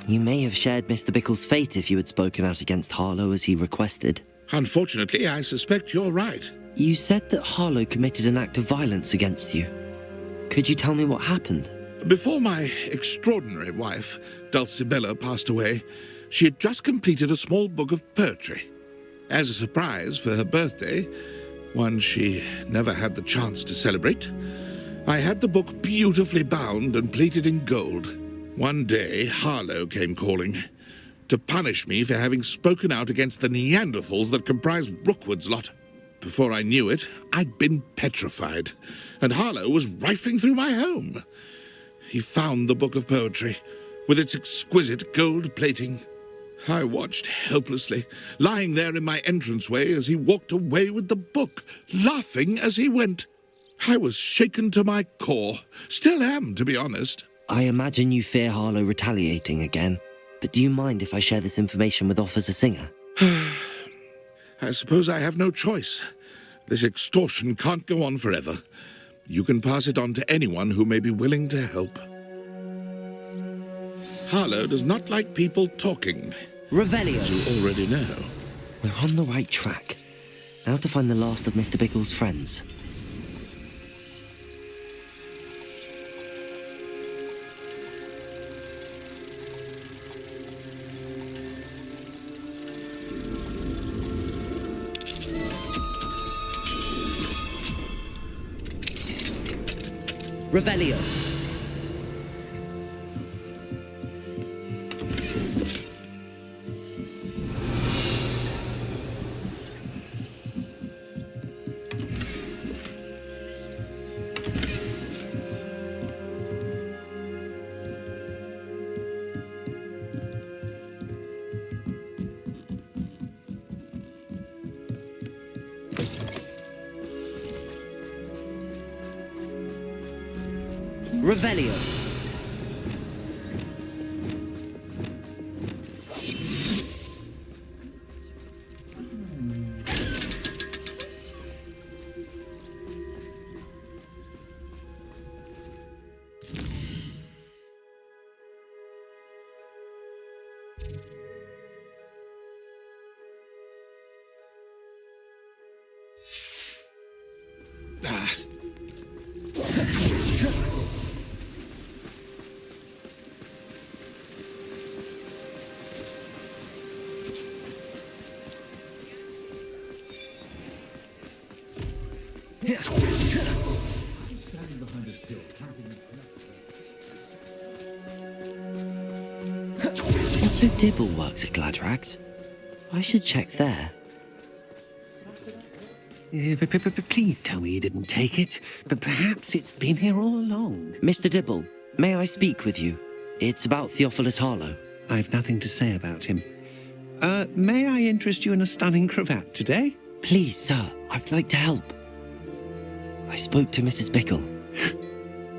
You may have shared Mr. Bickle's fate if you had spoken out against Harlow as he requested. Unfortunately, I suspect you're right. You said that Harlow committed an act of violence against you. Could you tell me what happened? Before my extraordinary wife, Dulcibella, passed away, she had just completed a small book of poetry. As a surprise for her birthday, one she never had the chance to celebrate, I had the book beautifully bound and plated in gold. One day, Harlow came calling to punish me for having spoken out against the Neanderthals that comprise Rookwood's lot. Before I knew it, I'd been petrified, and Harlow was rifling through my home. He found the book of poetry, with its exquisite gold plating. I watched helplessly, lying there in my entranceway as he walked away with the book, laughing as he went. I was shaken to my core, still am, to be honest. I imagine you fear Harlow retaliating again, but do you mind if I share this information with Officer Singer? I suppose I have no choice. This extortion can't go on forever. You can pass it on to anyone who may be willing to help. Harlow does not like people talking. Revelio. As you already know. We're on the right track. Now to find the last of Mr. Bickle's friends. Revelio. Revelio. Otto Dibble works at Gladrags. I should check there. Please tell me you didn't take it, but perhaps it's been here all along. Mr. Dibble, may I speak with you? It's about Theophilus Harlow. I've nothing to say about him. May I interest you in a stunning cravat today? Please, sir, I'd like to help. I spoke to Mrs. Bickle.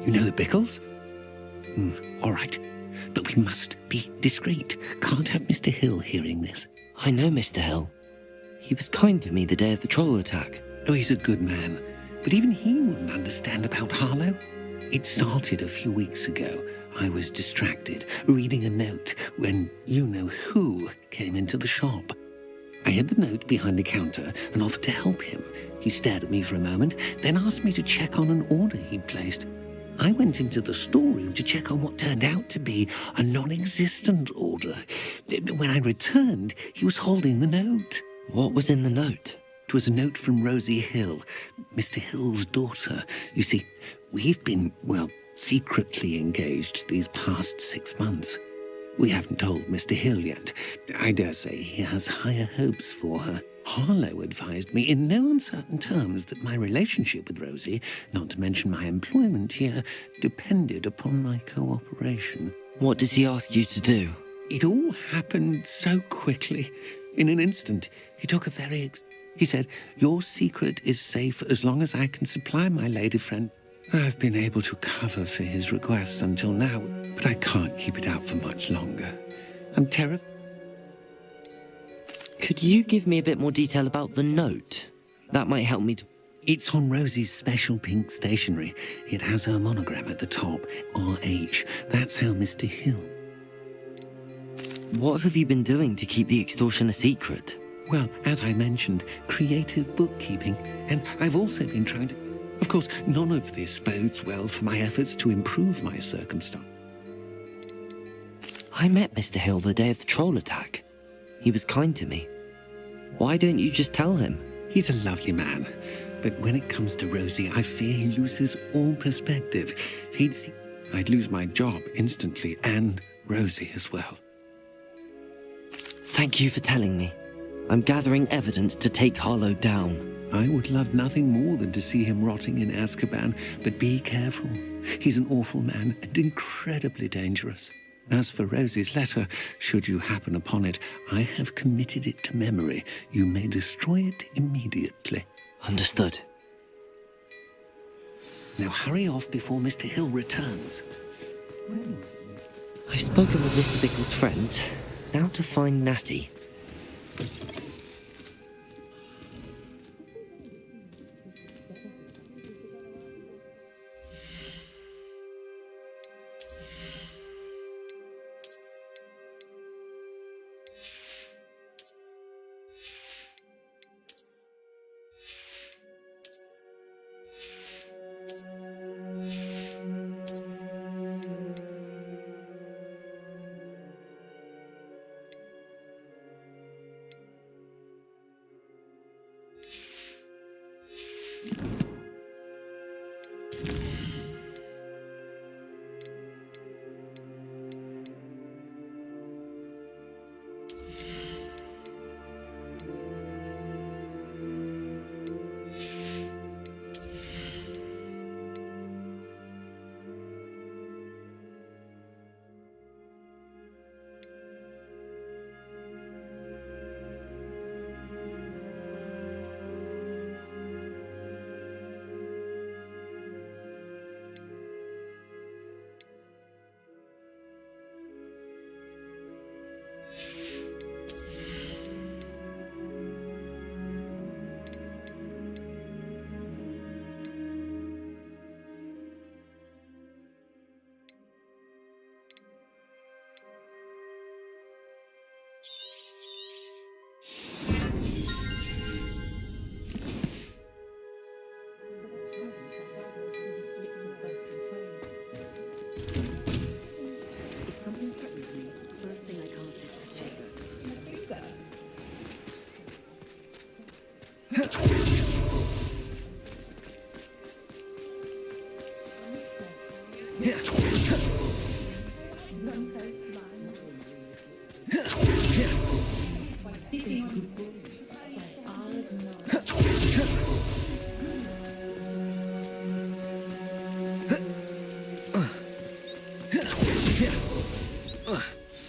You know the Bickles? All right. But we must be discreet. Can't have Mr. Hill hearing this. I know Mr. Hill. He was kind to me the day of the troll attack. Oh, he's a good man. But even he wouldn't understand about Harlow. It started a few weeks ago. I was distracted, reading a note, when you-know-who came into the shop. I hid the note behind the counter and offered to help him. He stared at me for a moment, then asked me to check on an order he'd placed. I went into the storeroom to check on what turned out to be a non-existent order. When I returned, he was holding the note. What was in the note? It was a note from Rosie Hill, Mr. Hill's daughter. You see, we've been, secretly engaged these past 6 months. We haven't told Mr. Hill yet. I dare say he has higher hopes for her. Harlow advised me in no uncertain terms that my relationship with Rosie, not to mention my employment here, depended upon my cooperation. What does he ask you to do? It all happened so quickly. In an instant, he took a He said, "Your secret is safe as long as I can supply my lady friend." I've been able to cover for his requests until now, but I can't keep it out for much longer. I'm terrified. Could you give me a bit more detail about the note? That might help me to... It's on Rosie's special pink stationery. It has her monogram at the top, RH. That's how Mr. Hill... What have you been doing to keep the extortion a secret? Well, as I mentioned, creative bookkeeping. And I've also been trying to... Of course, none of this bodes well for my efforts to improve my circumstance. I met Mr. Hill the day of the troll attack. He was kind to me. Why don't you just tell him? He's a lovely man. But when it comes to Rosie, I fear he loses all perspective. He'd see I'd lose my job instantly, and Rosie as well. Thank you for telling me. I'm gathering evidence to take Harlow down. I would love nothing more than to see him rotting in Azkaban, but be careful. He's an awful man and incredibly dangerous. As for Rosie's letter, should you happen upon it, I have committed it to memory. You may destroy it immediately. Understood. Now hurry off before Mr. Hill returns. I've spoken with Mr. Bickle's friends. Now to find Natty.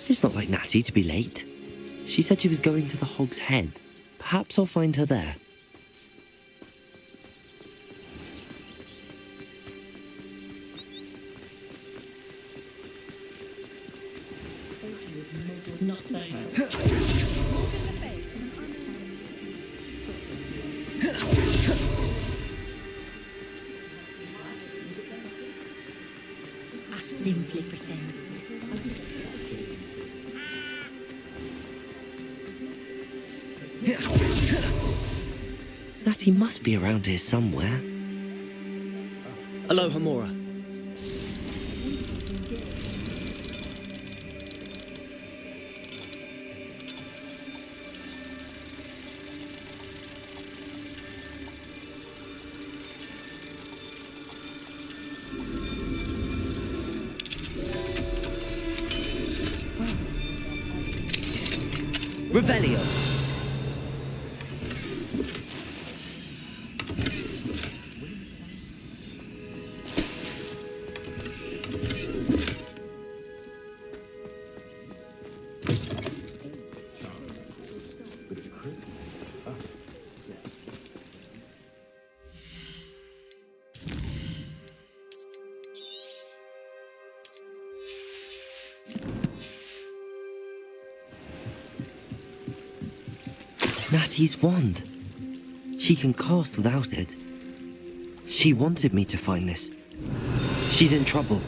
It's not like Natty to be late. She said she was going to the Hog's Head. Perhaps I'll find her there. Natty must be around here somewhere. Aloha, Mora. Revelio. Natty's wand. She can cast without it. She wanted me to find this. She's in trouble.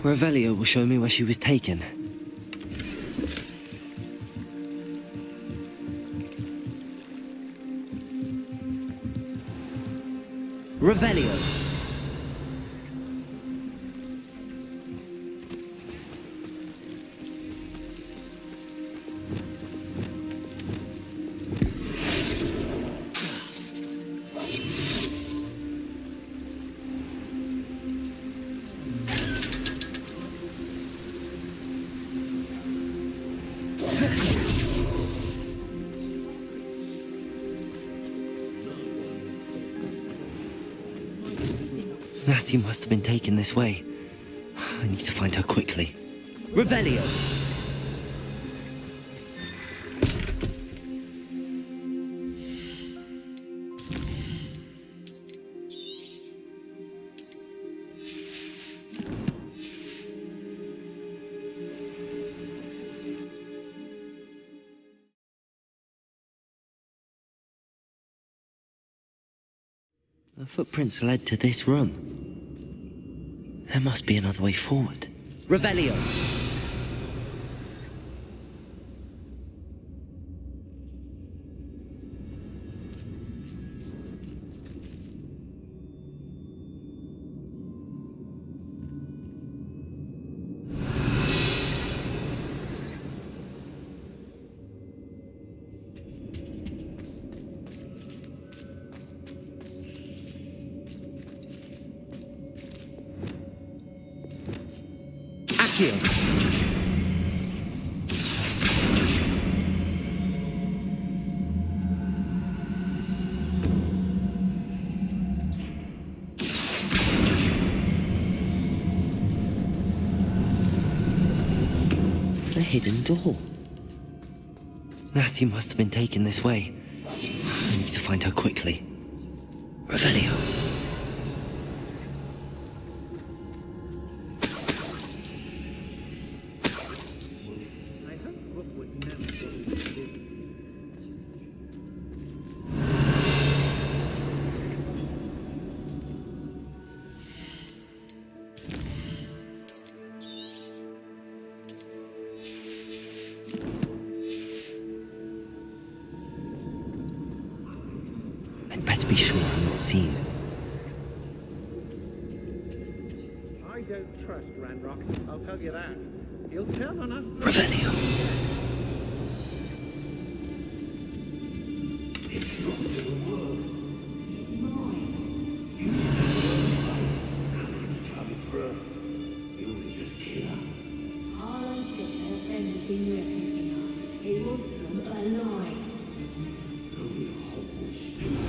Revelio will show me where she was taken. Revelio. Natty must have been taken this way. I need to find her quickly. Revelio! The footprints led to this room. There must be another way forward. Revelio! A hidden door. Natty must have been taken this way. I need to find her quickly. Revelio. I'd better be sure I'm not seen. I don't trust Ranrock, I'll tell you that. He'll turn on us. Revelio. It's not to the world. Mine. You it's coming for her. You'll just kill her. Carlos just her friend had been referencing. He wants them alive. Only a Hogwarts student.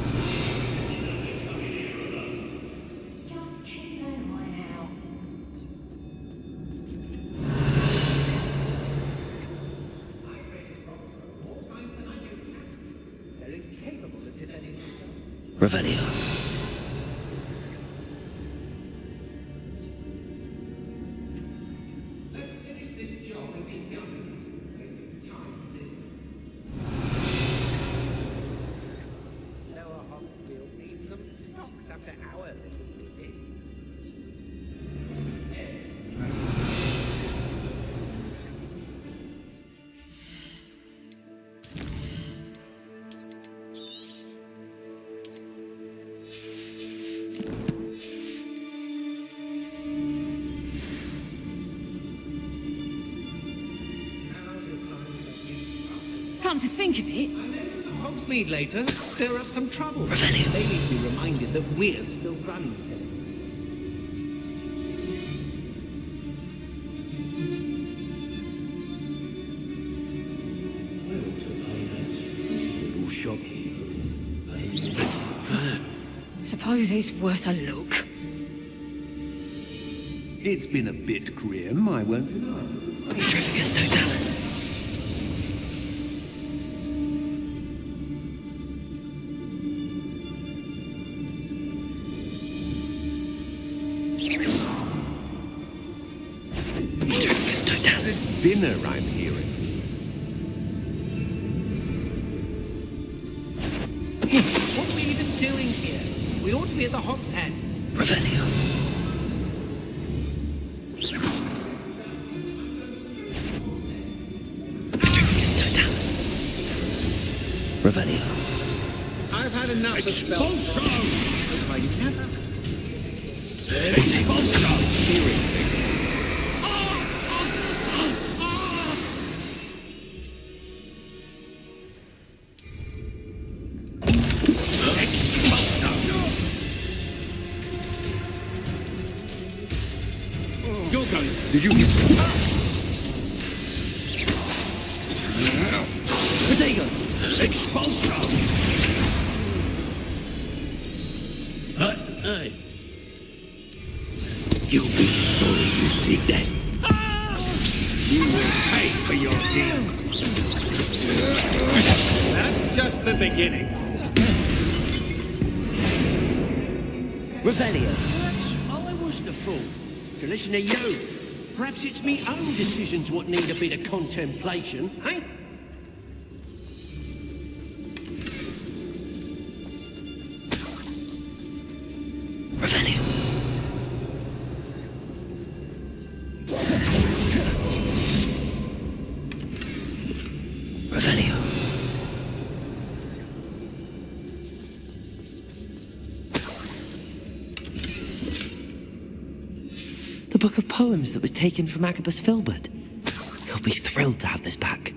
Just keep an eye out. They're incapable of defending themselves. Revelio. Let's finish this job and be done with it. Wasting time, sister. Lower Hogsfield needs some stocks after our little meeting. Come to think of it, Hogsmeade later, stir up some trouble. Revelio. They need to be reminded that we're still running things. suppose it's worth a look. It's been a bit grim, I won't deny. Petrificus totalis. Petrificus totalis. Dinner, I'm hearing. What are we even doing here? We ought to be at the Hog's Head. Revelio. Petrificus totalis. Revelio. I've had enough of spells. I never... Expulso! Hearing You're going. Did you get it? Potato. Expulso! Hey. You'll be sorry you did that. You will pay for your deed. That's just the beginning. Revelio. Perhaps I was the fool. To listen to you. Perhaps it's me own decisions what need a bit of contemplation, eh? Revelio. Revelio. The book of poems that was taken from Agabus Filbert. He'll be thrilled to have this back.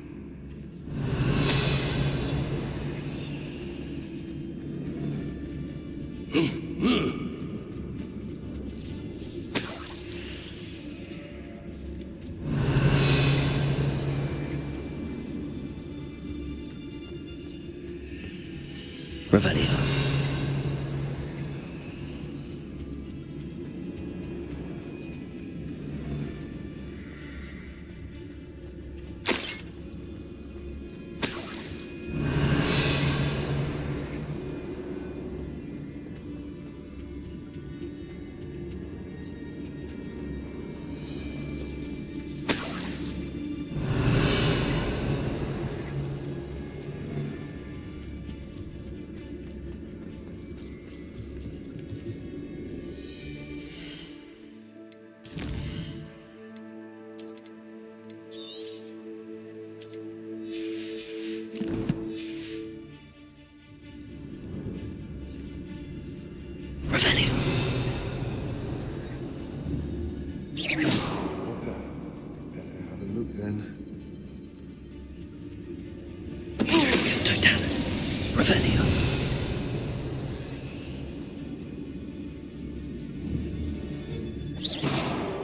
Revelio. Revelio. Better have a look then. Petrificus totalis. Revelio.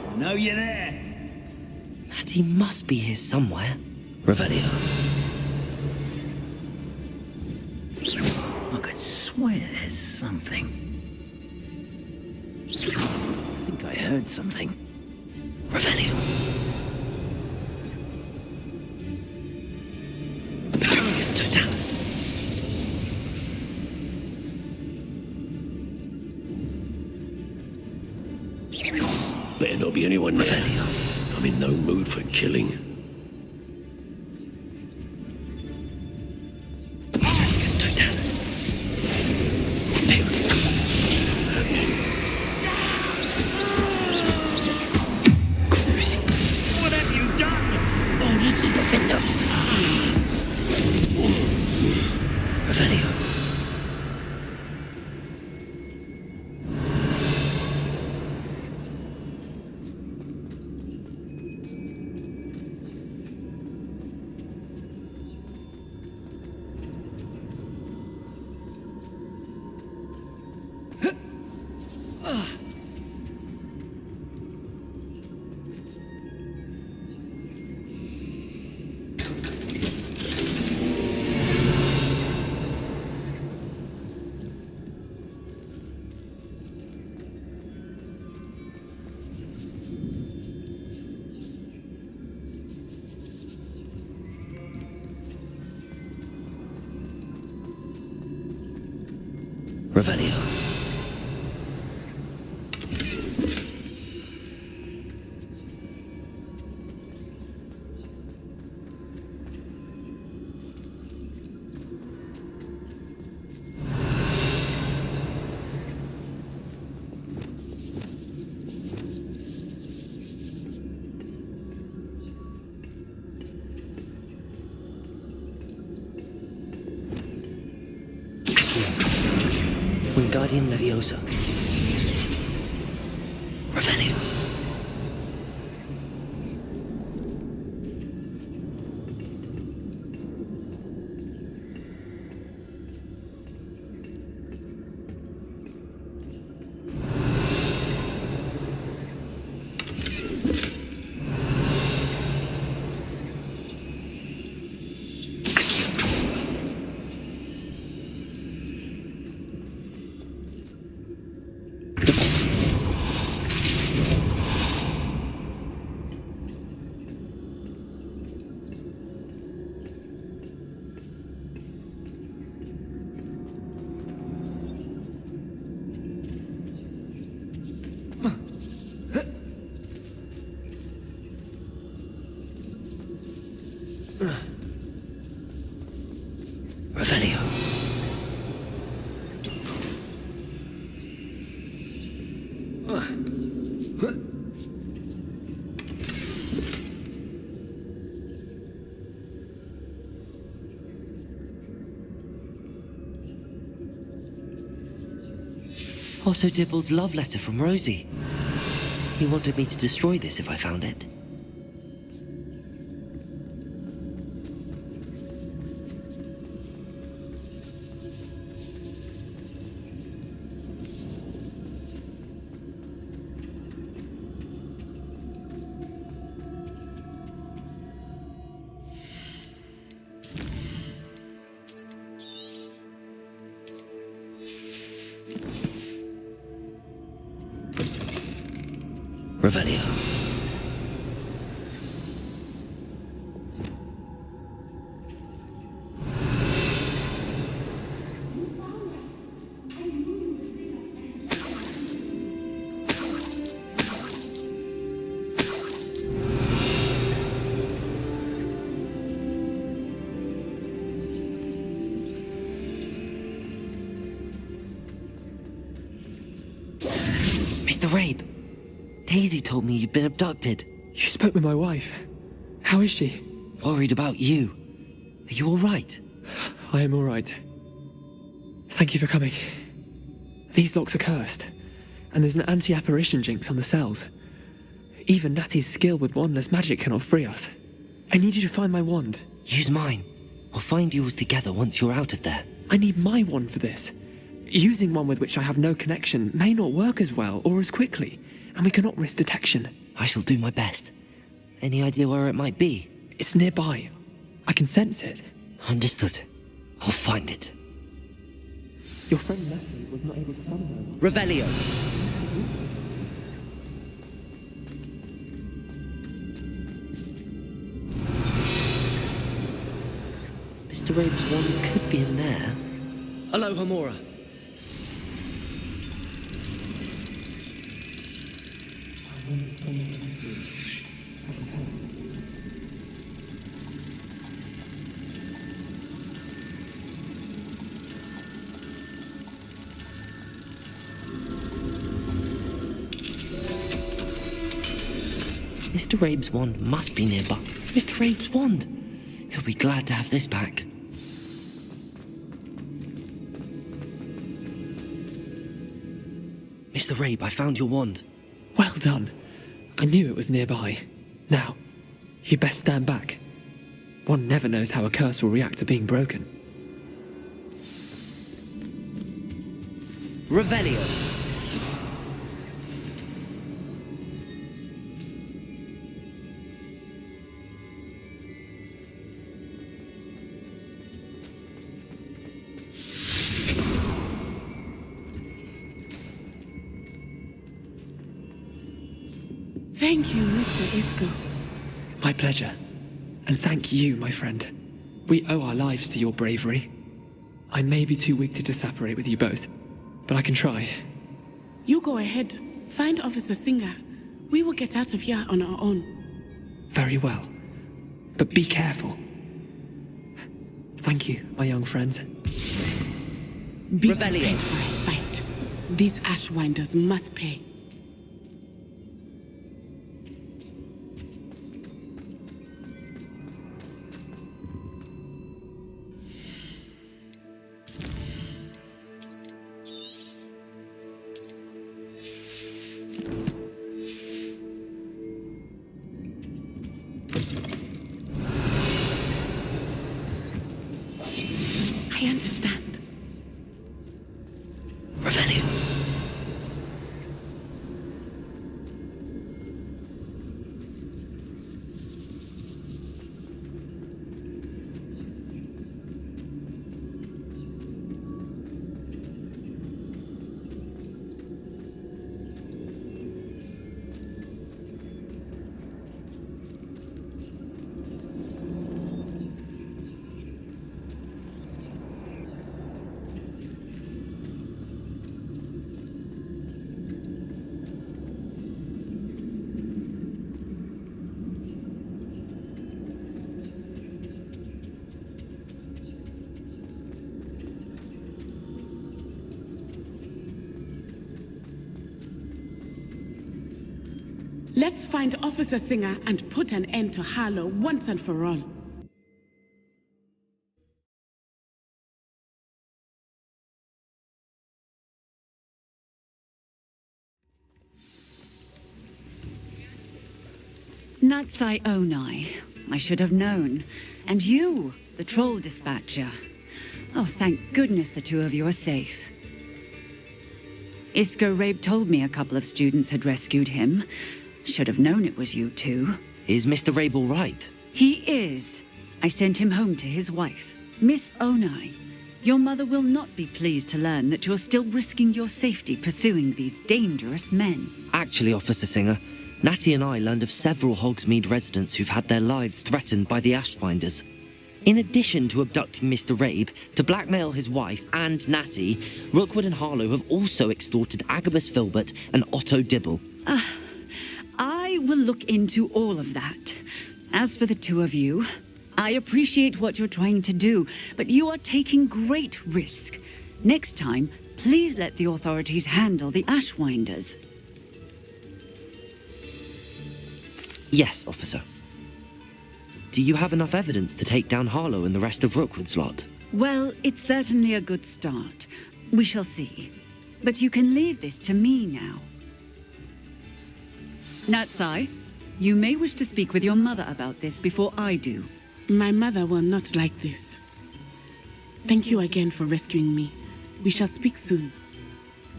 I know you're there. That he must be here somewhere. Revelio. I could swear there's something. I think I heard something. Revelio. Petrificus totalis. Better not be anyone there. Revelio. I'm in no mood for killing. Petrificus totalis. Cruci. What have you done? Oh, this is Defender. Revelio. Revelio. Wingardium Leviosa. Revelio. Revelio. Otto Dibble's love letter from Rosie. He wanted me to destroy this if I found it. Revelio. Mr. Rabe. Daisy told me you'd been abducted. You spoke with my wife. How is she? Worried about you. Are you all right? I am all right. Thank you for coming. These locks are cursed, and there's an anti-apparition jinx on the cells. Even Natty's skill with wandless magic cannot free us. I need you to find my wand. Use mine. We'll find yours together once you're out of there. I need my wand for this. Using one with which I have no connection may not work as well or as quickly, and we cannot risk detection. I shall do my best. Any idea where it might be? It's nearby. I can sense it. Understood. I'll find it. Your friend Leslie was not able to summon her. Revelio. Mr. Rabe's wand could be in there. Hello, Hamora. Mr. Rabe's wand must be nearby. Mr. Rabe's wand! He'll be glad to have this back. Mr. Rabe, I found your wand. Well done. I knew it was nearby. Now, you best stand back. One never knows how a curse will react to being broken. Revelio. Thank you, Mr. Isco. My pleasure. And thank you, my friend. We owe our lives to your bravery. I may be too weak to disapparate with you both, but I can try. You go ahead. Find Officer Singer. We will get out of here on our own. Very well. But be careful. Thank you, my young friends. Be prepared for a fight. These Ashwinders must pay. I understand. Revelio. Let's find Officer Singer and put an end to Harlow once and for all. Natsai Onai. I should have known. And you, the troll dispatcher. Oh, thank goodness the two of you are safe. Isco Rabe told me a couple of students had rescued him. Should have known it was you two. Is Mr. Rabe all right? He is. I sent him home to his wife. Miss Onai, your mother will not be pleased to learn that you're still risking your safety pursuing these dangerous men. Actually, Officer Singer, Natty and I learned of several Hogsmeade residents who've had their lives threatened by the Ashbinders. In addition to abducting Mr. Rabe to blackmail his wife and Natty, Rookwood and Harlow have also extorted Agabus Filbert and Otto Dibble. I will look into all of that. As for the two of you, I appreciate what you're trying to do, but you are taking great risk. Next time, please let the authorities handle the Ashwinders. Yes, officer. Do you have enough evidence to take down Harlow and the rest of Rookwood's lot? Well, it's certainly a good start. We shall see. But you can leave this to me now. Natsai, you may wish to speak with your mother about this before I do. My mother will not like this. Thank you again for rescuing me. We shall speak soon.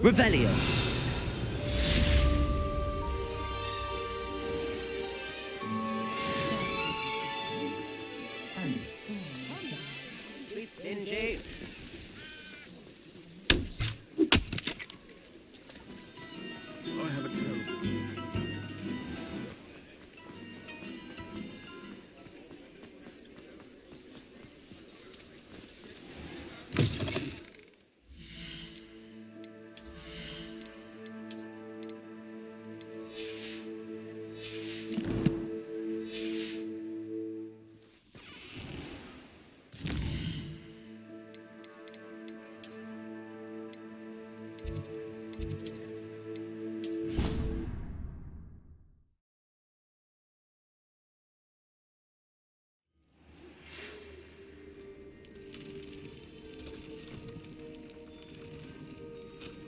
Revelio. Dingy. I have a terrible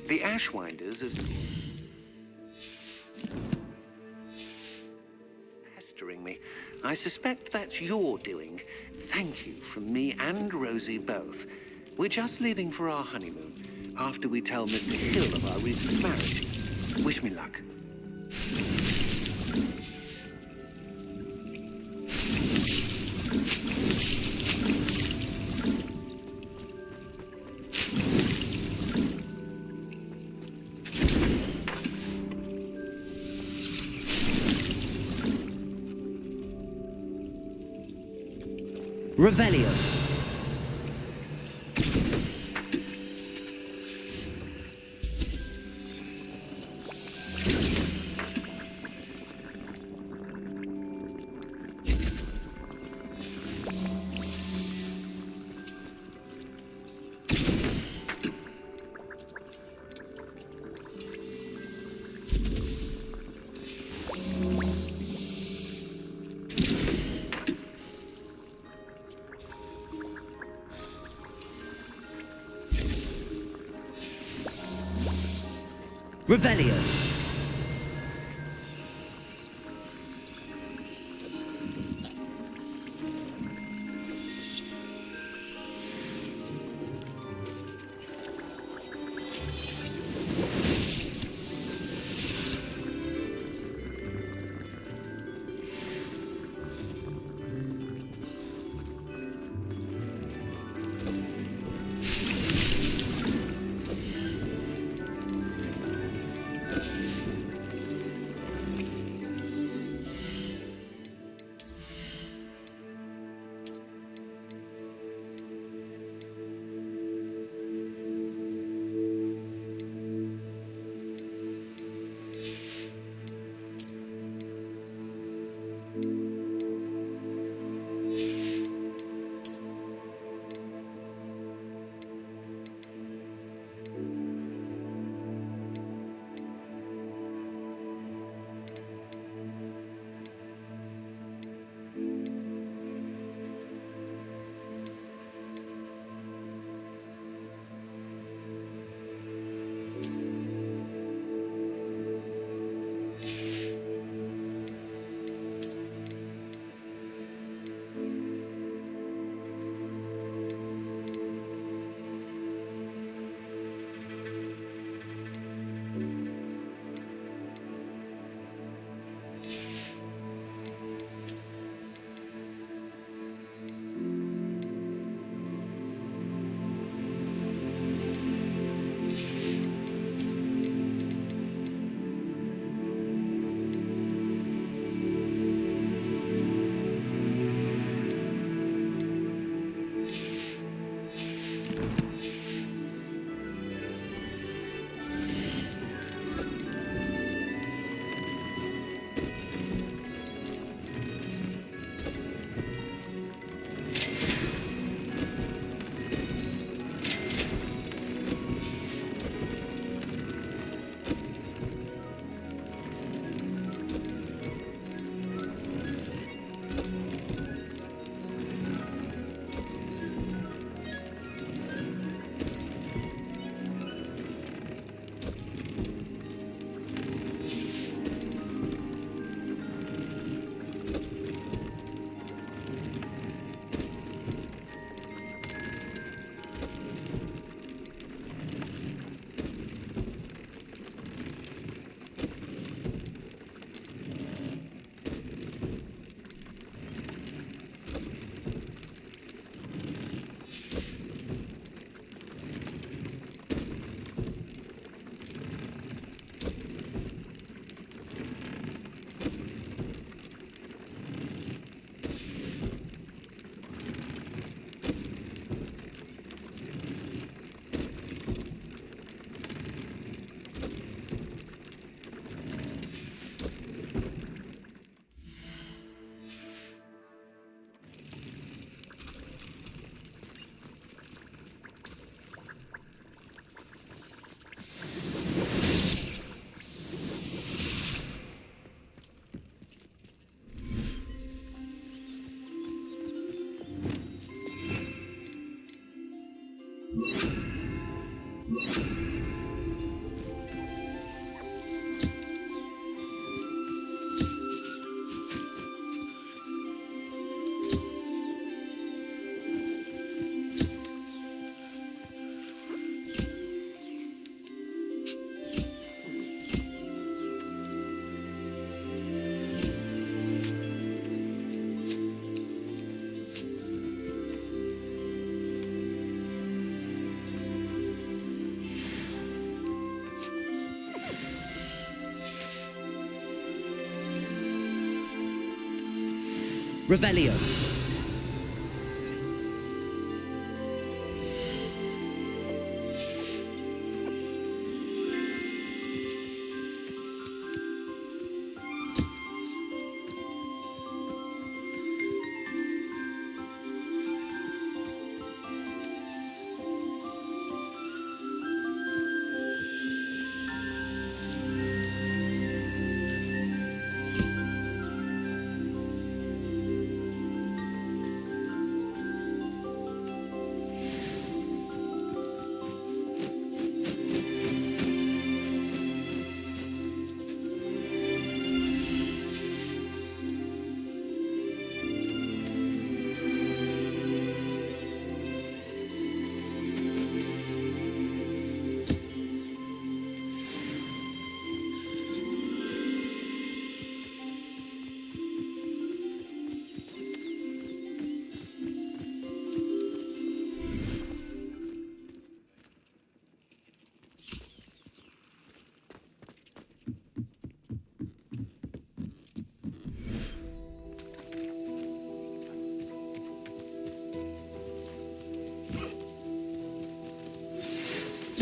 The Ashwinders are pestering me. I suspect that's your doing. Thank you from me and Rosie both. We're just leaving for our honeymoon after we tell Mr. Hill of our recent marriage. Wish me luck. Revelio. Revelio. Revelio.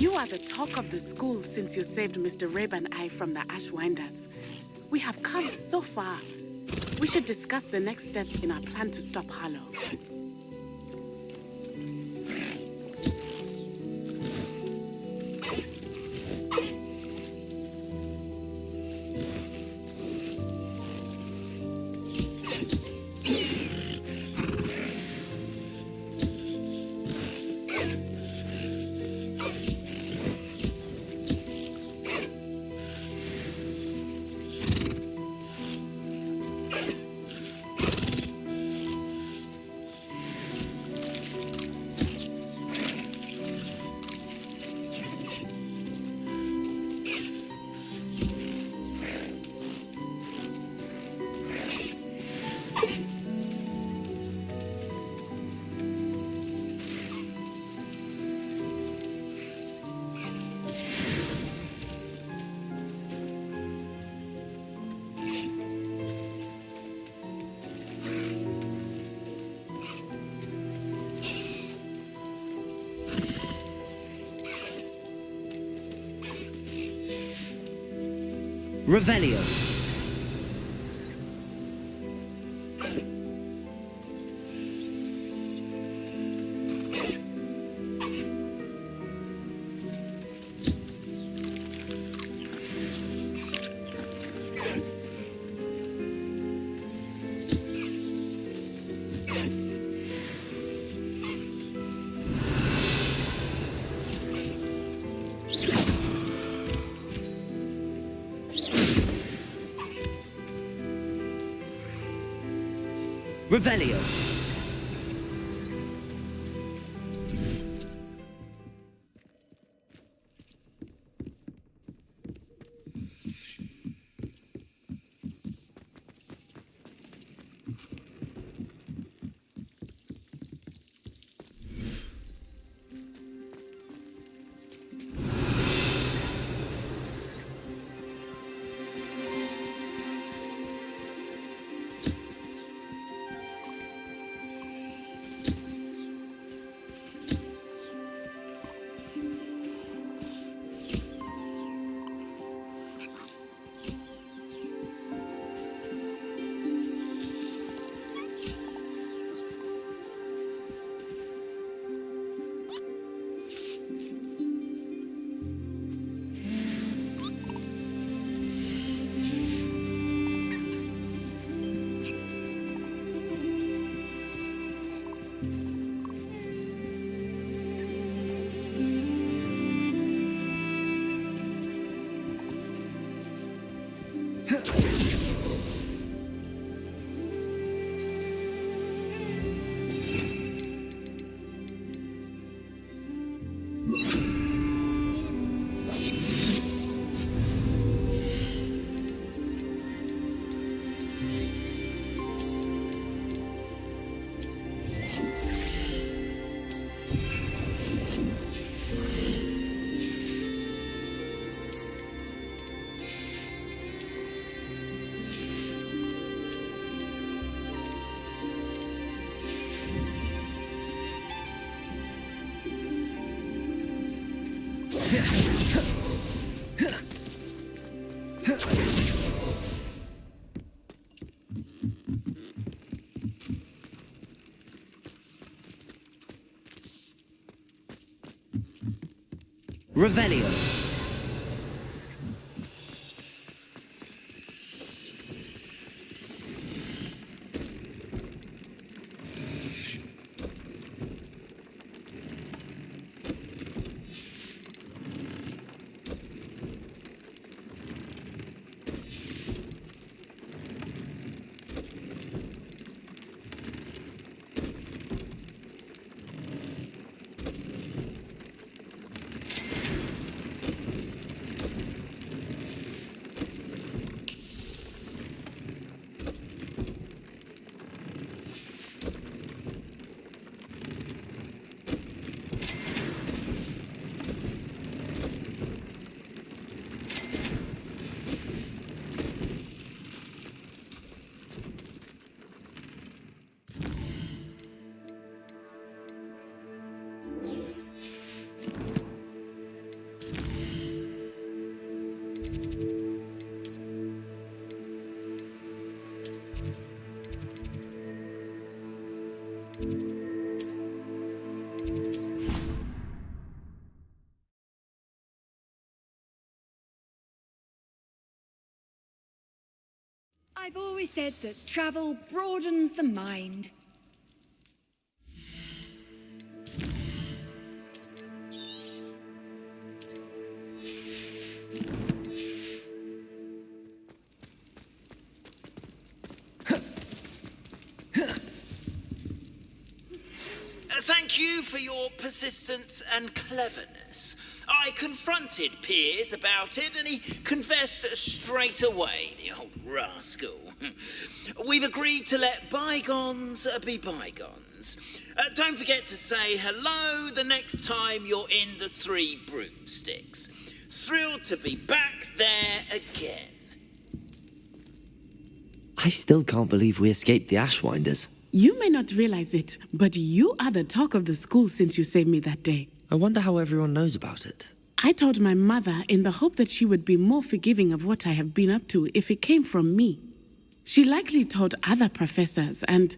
You are the talk of the school since you saved Mr. Rabe and I from the Ashwinders. We have come so far. We should discuss the next steps in our plan to stop Harlow. Revelio. Revelio. Revelio. I've always said that travel broadens the mind. Thank you for your persistence and cleverness. I confronted Piers about it, and he confessed straight away, the old rascal. We've agreed to let bygones be bygones. Don't forget to say hello the next time you're in the Three Broomsticks. Thrilled to be back there again. I still can't believe we escaped the Ashwinders. You may not realize it, but you are the talk of the school since you saved me that day. I wonder how everyone knows about it. I told my mother in the hope that she would be more forgiving of what I have been up to if it came from me. She likely told other professors, and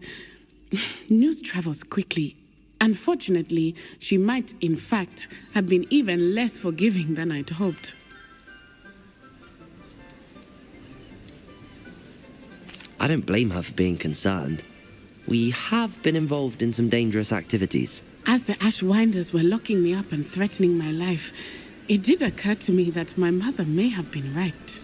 news travels quickly. Unfortunately, she might, in fact, have been even less forgiving than I'd hoped. I don't blame her for being concerned. We have been involved in some dangerous activities. As the Ashwinders were locking me up and threatening my life, it did occur to me that my mother may have been right.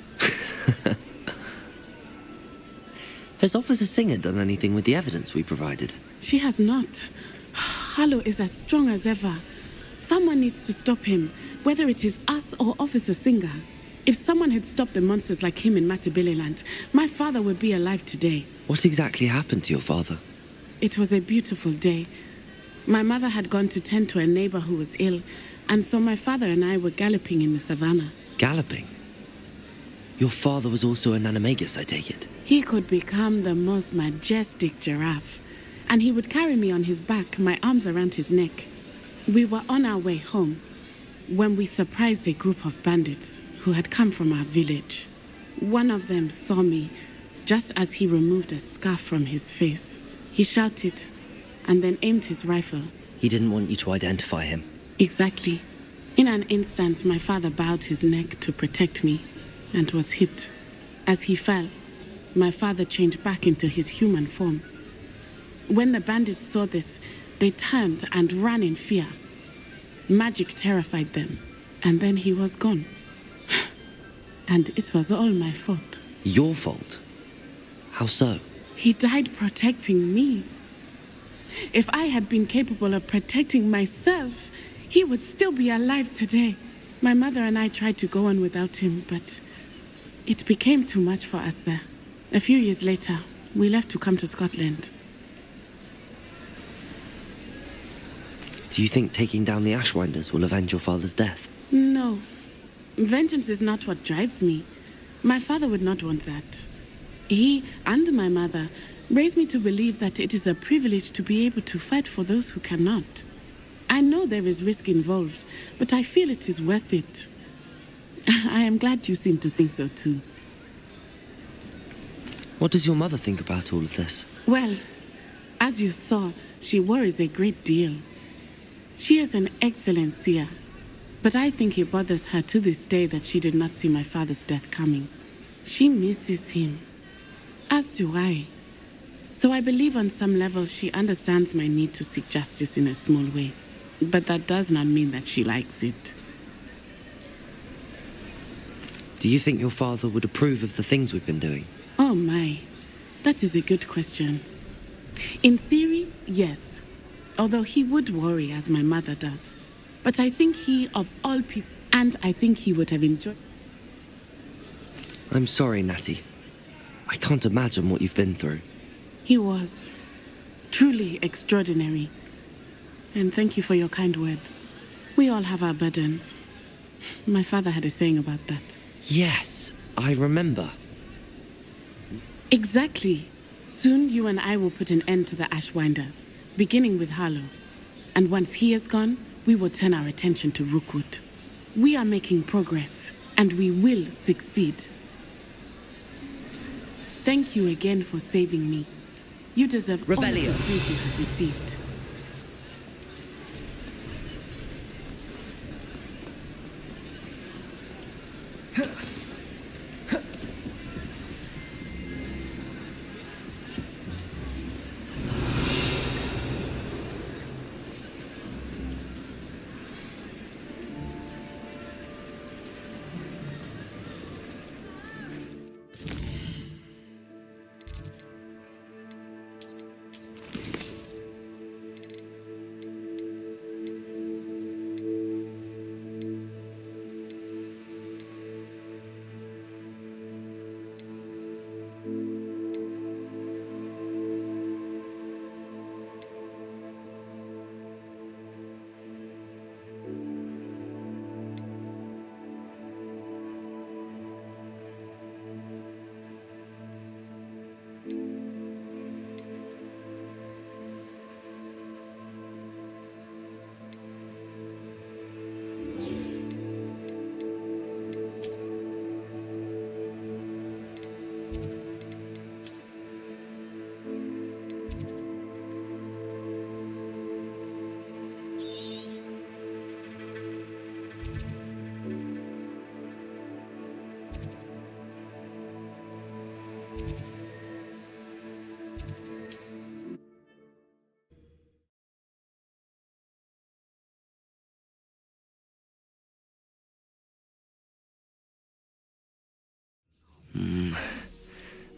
Has Officer Singer done anything with the evidence we provided? She has not. Harlow is as strong as ever. Someone needs to stop him, whether it is us or Officer Singer. If someone had stopped the monsters like him in Matabeleland, my father would be alive today. What exactly happened to your father? It was a beautiful day. My mother had gone to tend to a neighbor who was ill, and so my father and I were galloping in the savannah. Galloping? Your father was also an animagus, I take it? He could become the most majestic giraffe, and he would carry me on his back, my arms around his neck. We were on our way home when we surprised a group of bandits who had come from our village. One of them saw me just as he removed a scarf from his face. He shouted and then aimed his rifle. He didn't want you to identify him. Exactly. In an instant, my father bowed his neck to protect me and was hit. As he fell, my father changed back into his human form. When the bandits saw this, they turned and ran in fear. Magic terrified them, and then he was gone. And it was all my fault. Your fault? How so? He died protecting me. If I had been capable of protecting myself, he would still be alive today. My mother and I tried to go on without him, but it became too much for us there. A few years later, we left to come to Scotland. Do you think taking down the Ashwinders will avenge your father's death? No. Vengeance is not what drives me. My father would not want that. He and my mother raised me to believe that it is a privilege to be able to fight for those who cannot. I know there is risk involved, but I feel it is worth it. I am glad you seem to think so too. What does your mother think about all of this? Well, as you saw, she worries a great deal. She is an excellent seer, but I think it bothers her to this day that she did not see my father's death coming. She misses him, as do I. So I believe on some level she understands my need to seek justice in a small way. But that does not mean that she likes it. Do you think your father would approve of the things we've been doing? Oh my, that is a good question. In theory, yes. Although he would worry as my mother does. But I think he, of all people, and I think he would have enjoyed... I'm sorry, Natty. I can't imagine what you've been through. He was truly extraordinary. And thank you for your kind words. We all have our burdens. My father had a saying about that. Yes, I remember. Exactly. Soon you and I will put an end to the Ashwinders, beginning with Harlow. And once he is gone, we will turn our attention to Rookwood. We are making progress, and we will succeed. Thank you again for saving me. You deserve all of the praise you have received.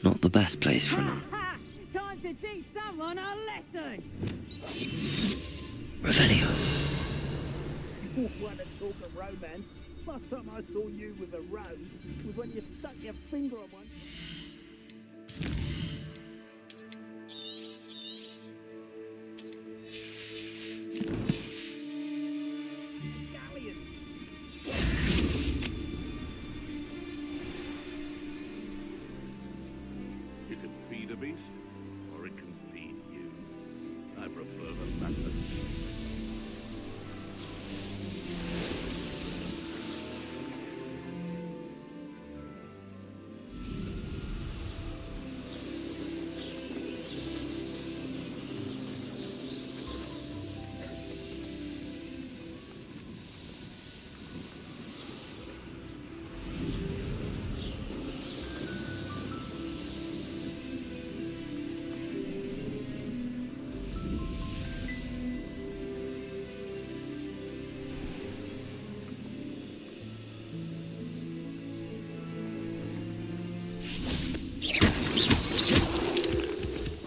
Not the best place for an Time to teach someone a lesson! Revelio. Want to talk of romance? Last time I saw you with a rose was when you stuck your finger on one. You can feed a beast, or it can feed you. I prefer the latter.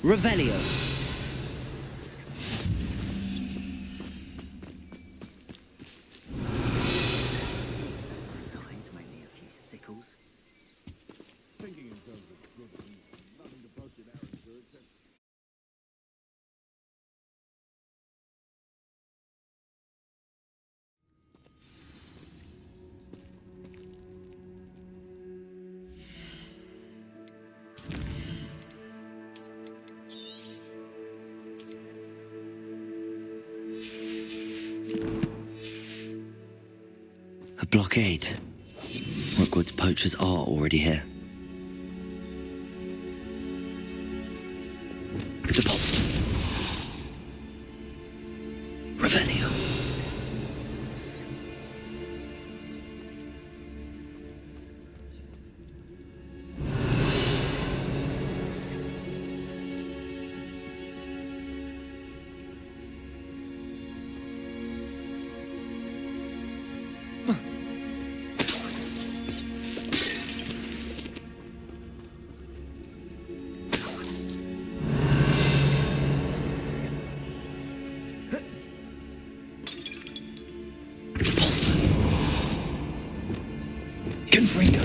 Revelio. Thinking in terms of good and evil, nothing to boast in arrogance except... A blockade. Hogwarts poachers are already here. Deposit. Revelio. Confringo.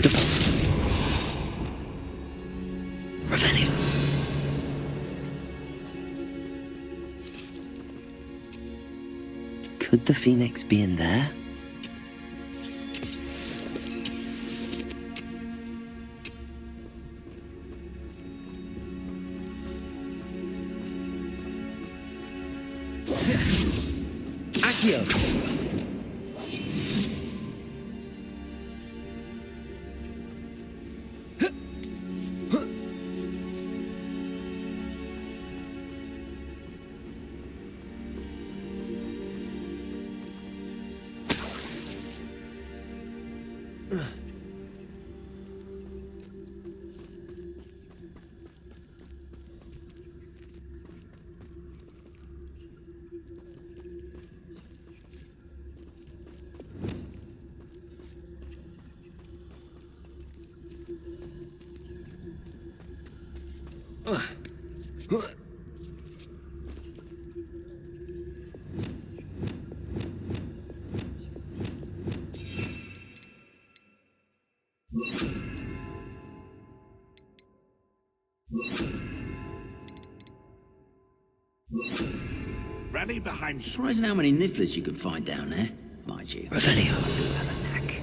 Deposit. Revelio. Could the Phoenix be in there? Accio. Rally behind. Surprising how many nifflers you can find down there, mind you. Revelio. I do have a knack.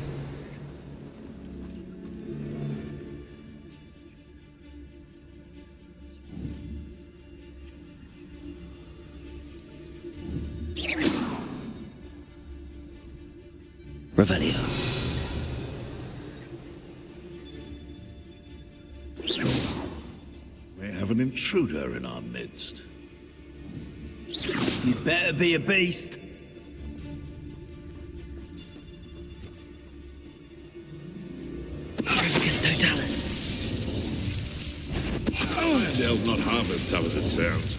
Revelio. We have an intruder in our midst. You'd better be a beast. Trevicus Totalis. Irondel's not half as tough as it sounds.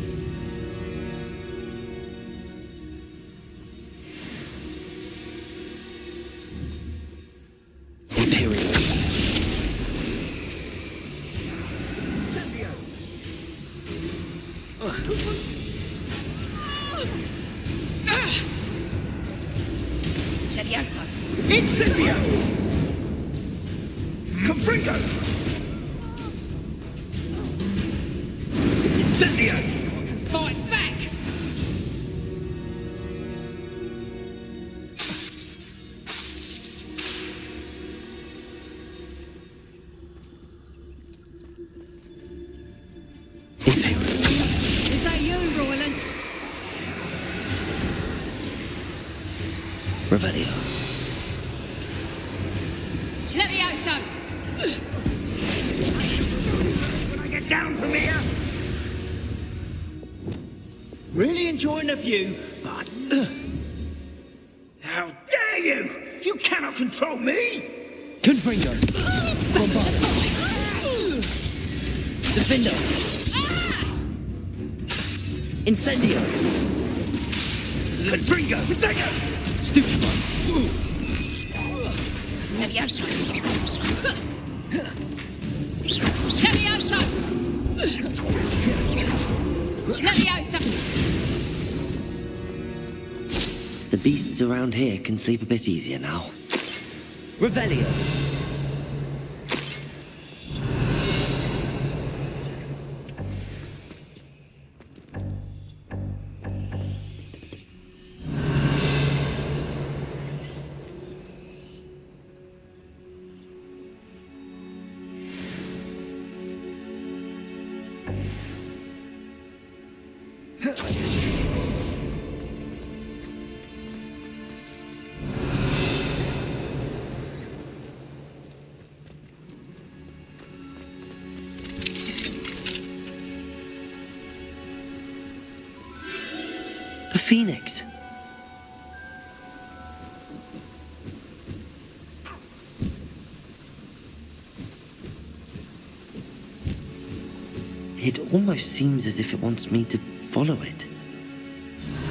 Levioso! Incendio! Confringo! Incendio! Fight back! Is that you, Roylance? Revelio. Levioso! Can I get down from here? Really enjoying the view, but... How dare you! You cannot control me! Confringo. Bombardo. Defendo. Incendio. Confringo! Protego! Stupefy. Levioso! Levioso! Levioso! The beasts around here can sleep a bit easier now. Revelio. The Phoenix. It almost seems as if it wants me to follow it.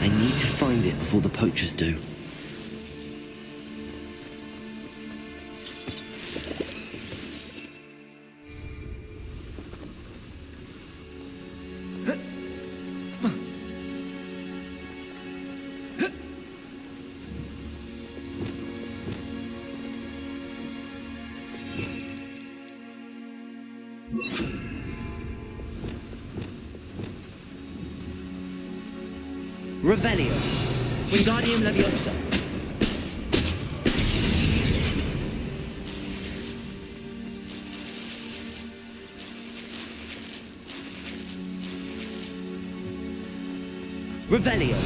I need to find it before the poachers do. Revelio. Wingardium Leviosa. Revelio.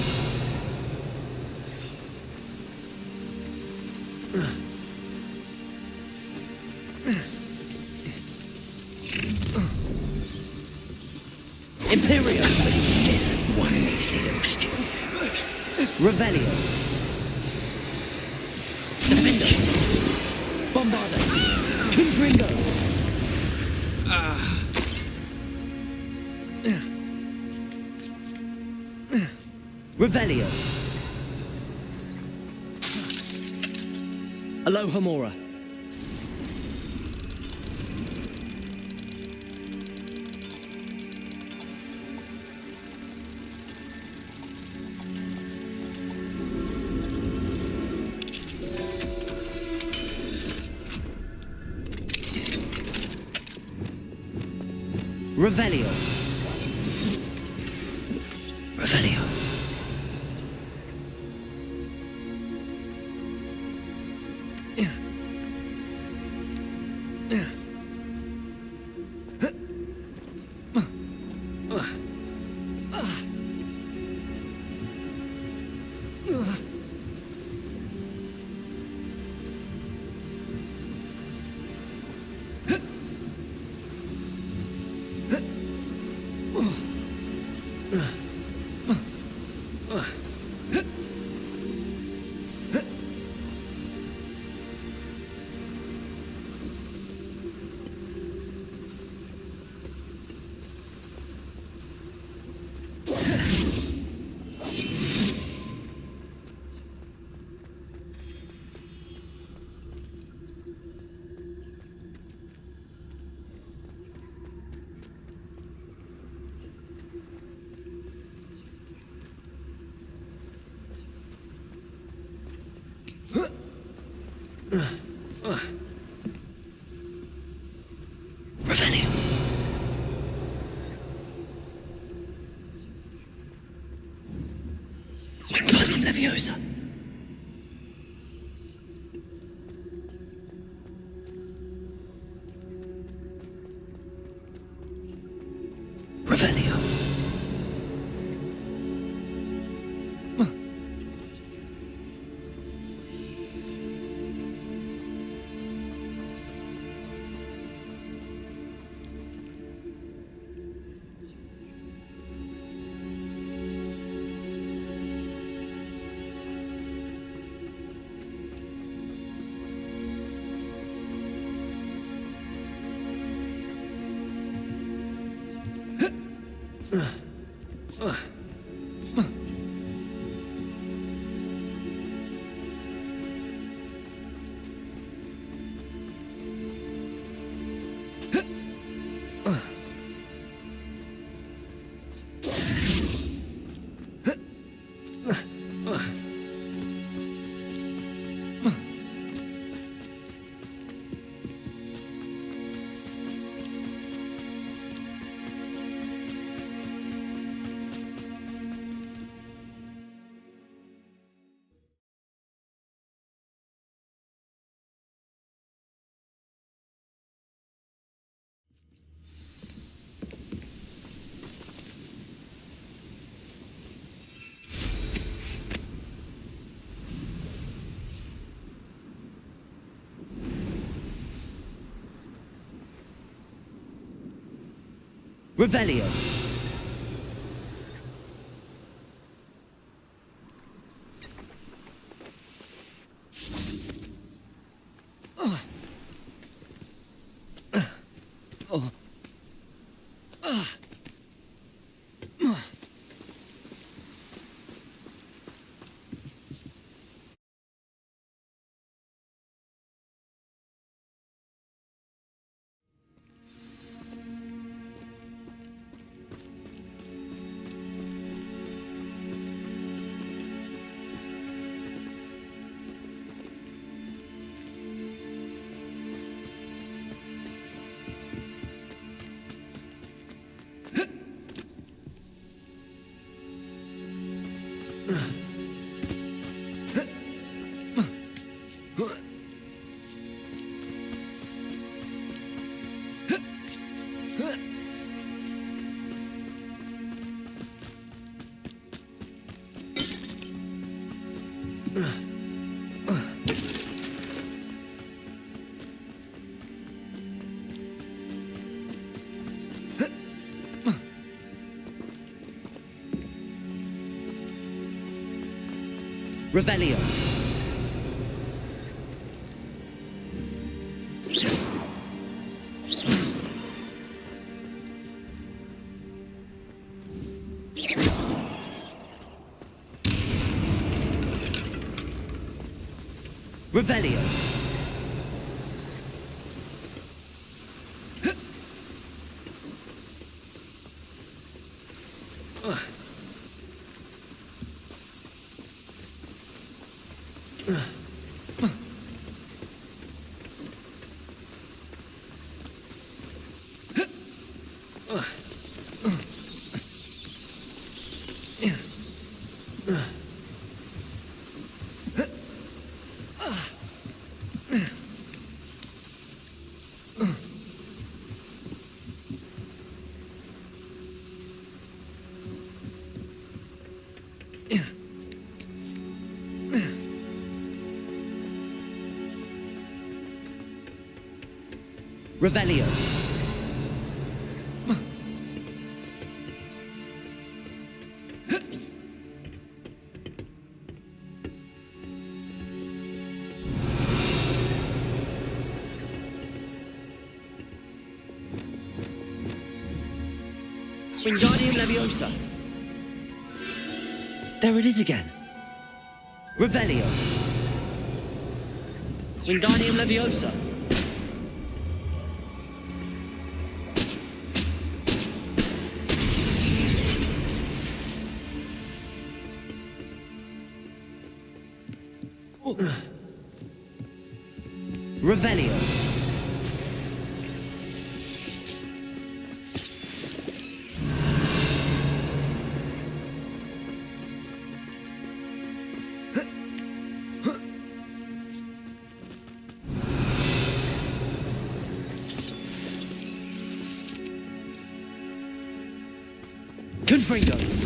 Imperio. This one measly little stew. Revelio. Defendo. Bombardo. Confringo. Revelio. Alohomora. Revelio. Revelio. Revelio. Wingardium Leviosa. Revelio. Revelio. Revelio. Revelio. Revelio. Wingardium Leviosa. There it is again. Revelio. Wingardium Leviosa. Revelio. Confringo.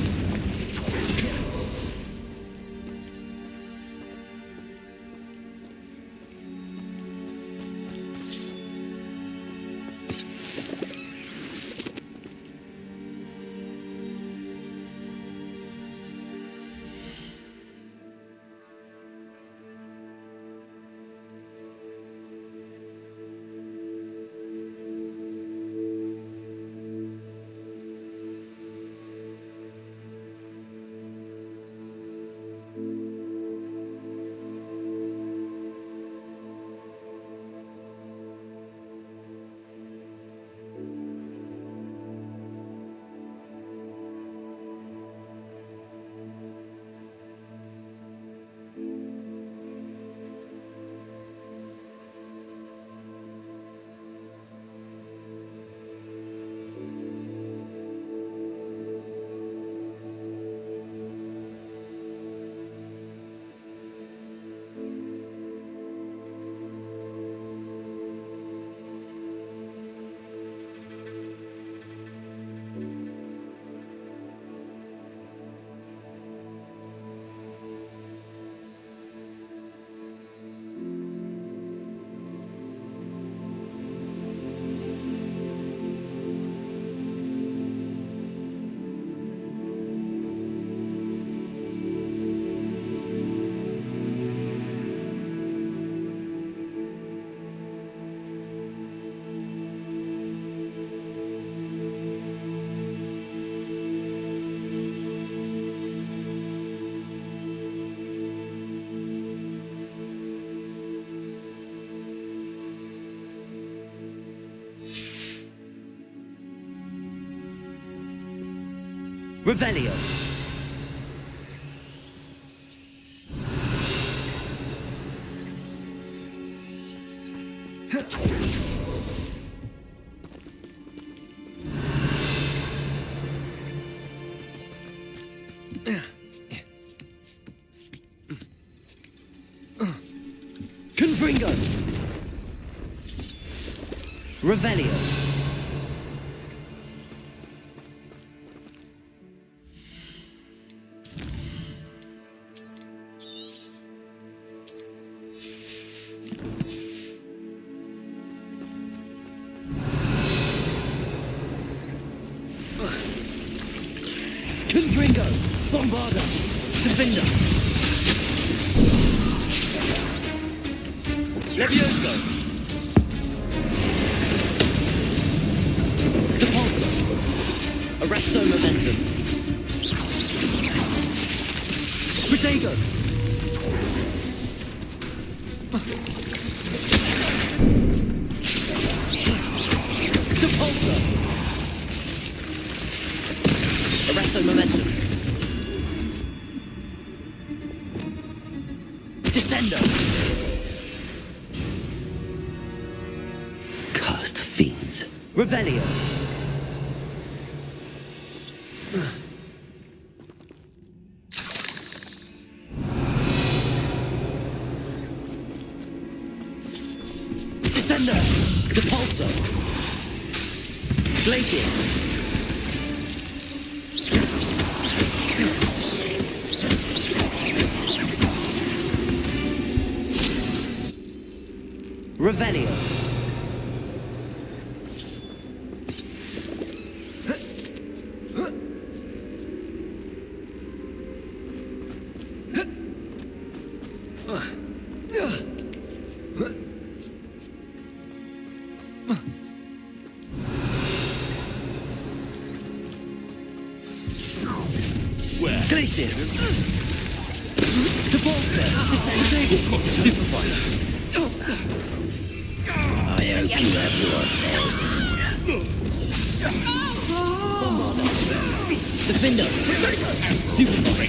Revelio. Confringo. Revelio. Confringo. Bombarda. Defender. Levioso. Depulso. Arresto Momentum. Protego. Depulso. Arresto Momentum. Descendo. Cursed fiends. Revelio. Descendo. Depulso. Glacius. Revelio. Glacius. Depulso. Descend. Stupefy. I hope you have your affairs in order. Defender. Stupefy.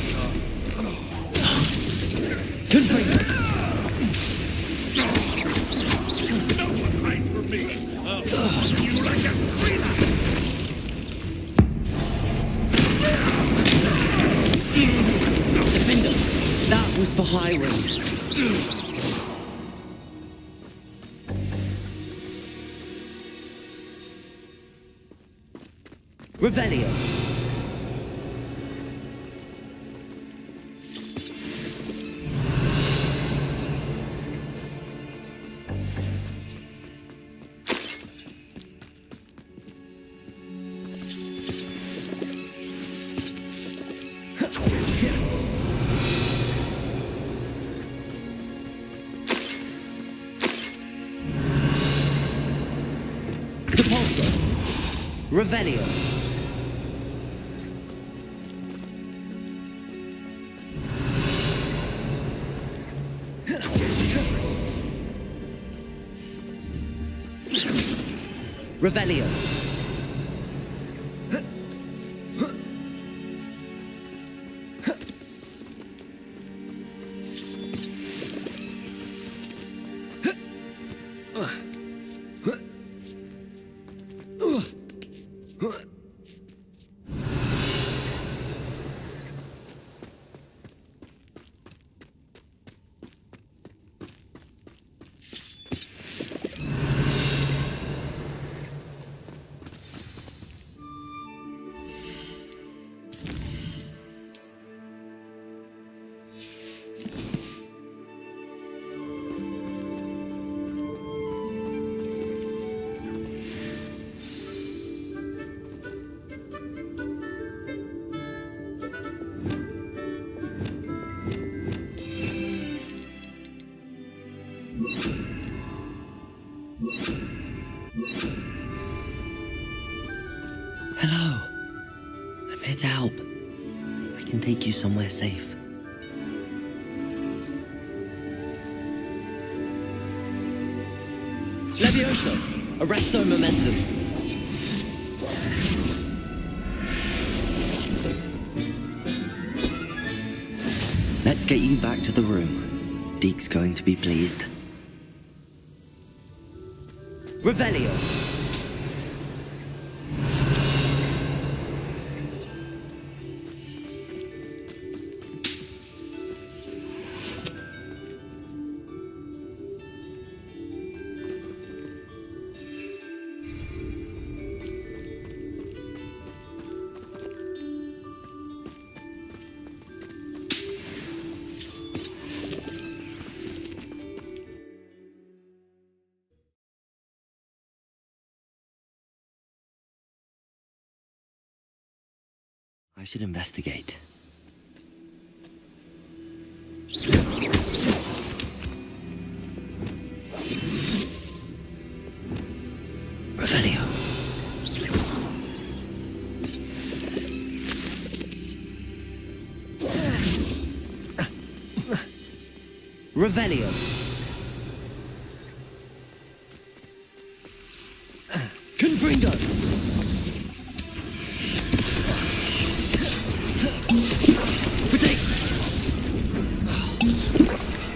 Confringo. high wind. Revelio. Depulso. Revelio. Revelio. Hello. I'm here to help. I can take you somewhere safe. Levioso! Arresto momentum. Let's get you back to the room. Deke's going to be pleased. Revelio. I should investigate. Revelio. Revelio. Confringo.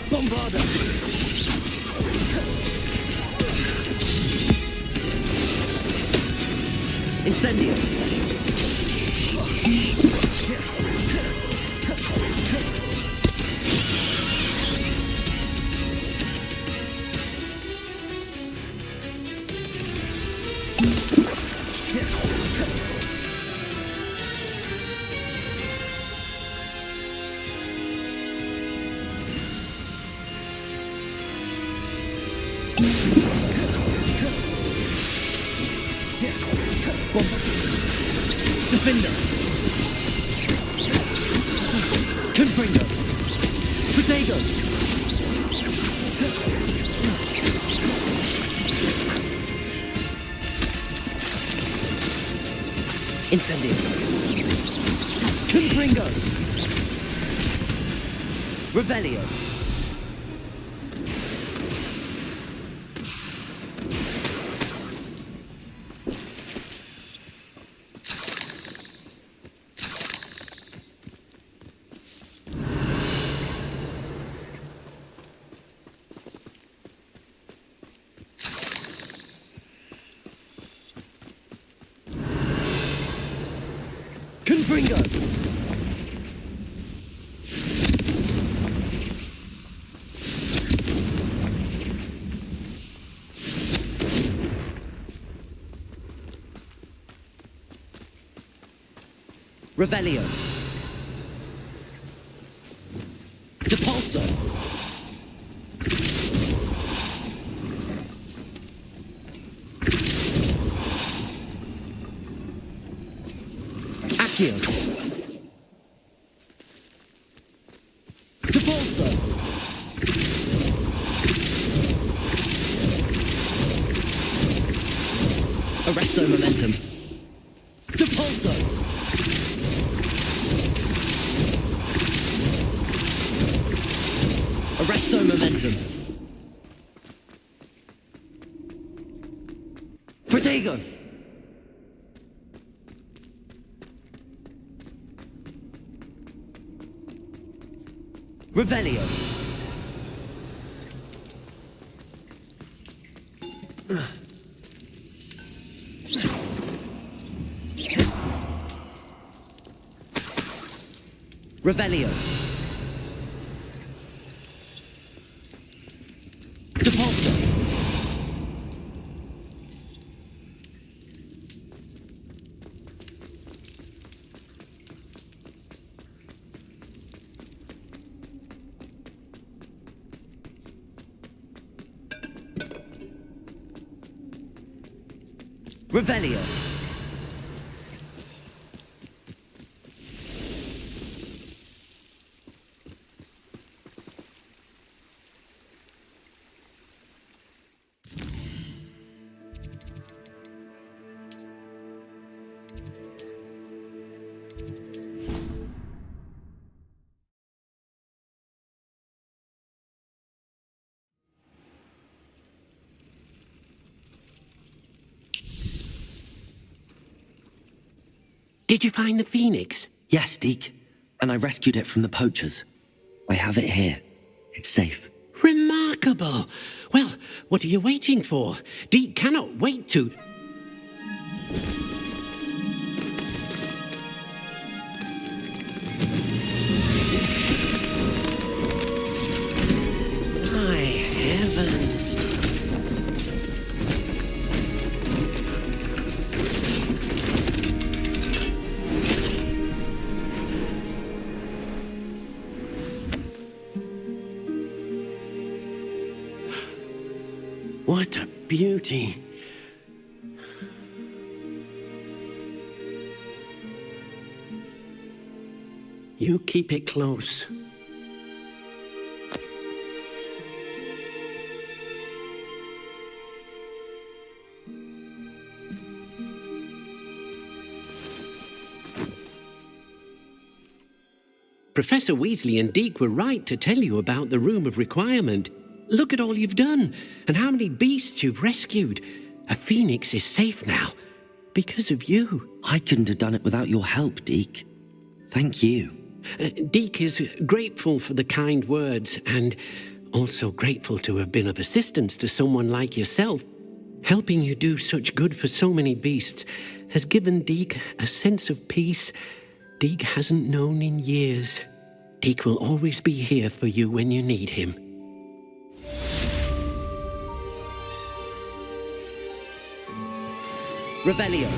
Bombarda! Incendio! Defender! Confringo! Protego! Incendio! Confringo! Revelio! Confringo! Revelio. Depulso. Accio. Depulso. Arresto momentum. Depulso. Arresto momentum. Protego. Revelio. Revelio. Depulso. Revelio. Did you find the phoenix? Yes, Deke. And I rescued it from the poachers. I have it here. It's safe. Remarkable. Well, what are you waiting for? Deke cannot wait to... My heavens. What a beauty. You keep it close. Professor Weasley and Deke were right to tell you about the Room of Requirement. Look at all you've done, and how many beasts you've rescued. A phoenix is safe now, because of you. I couldn't have done it without your help, Deke. Thank you. Deke is grateful for the kind words, and also grateful to have been of assistance to someone like yourself. Helping you do such good for so many beasts has given Deke a sense of peace Deke hasn't known in years. Deke will always be here for you when you need him. Revelio.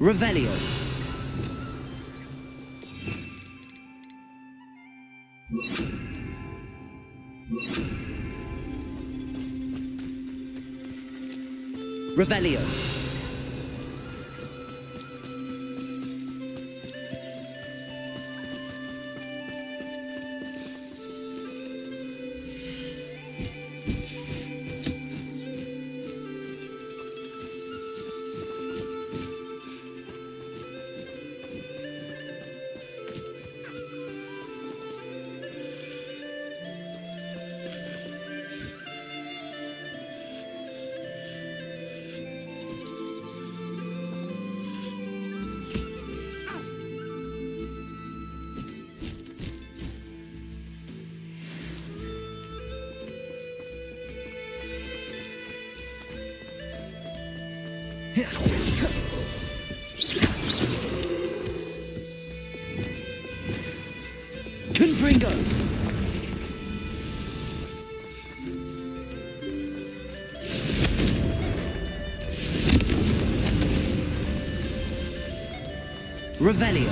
Revelio. Revelio. Confringo! Revelio.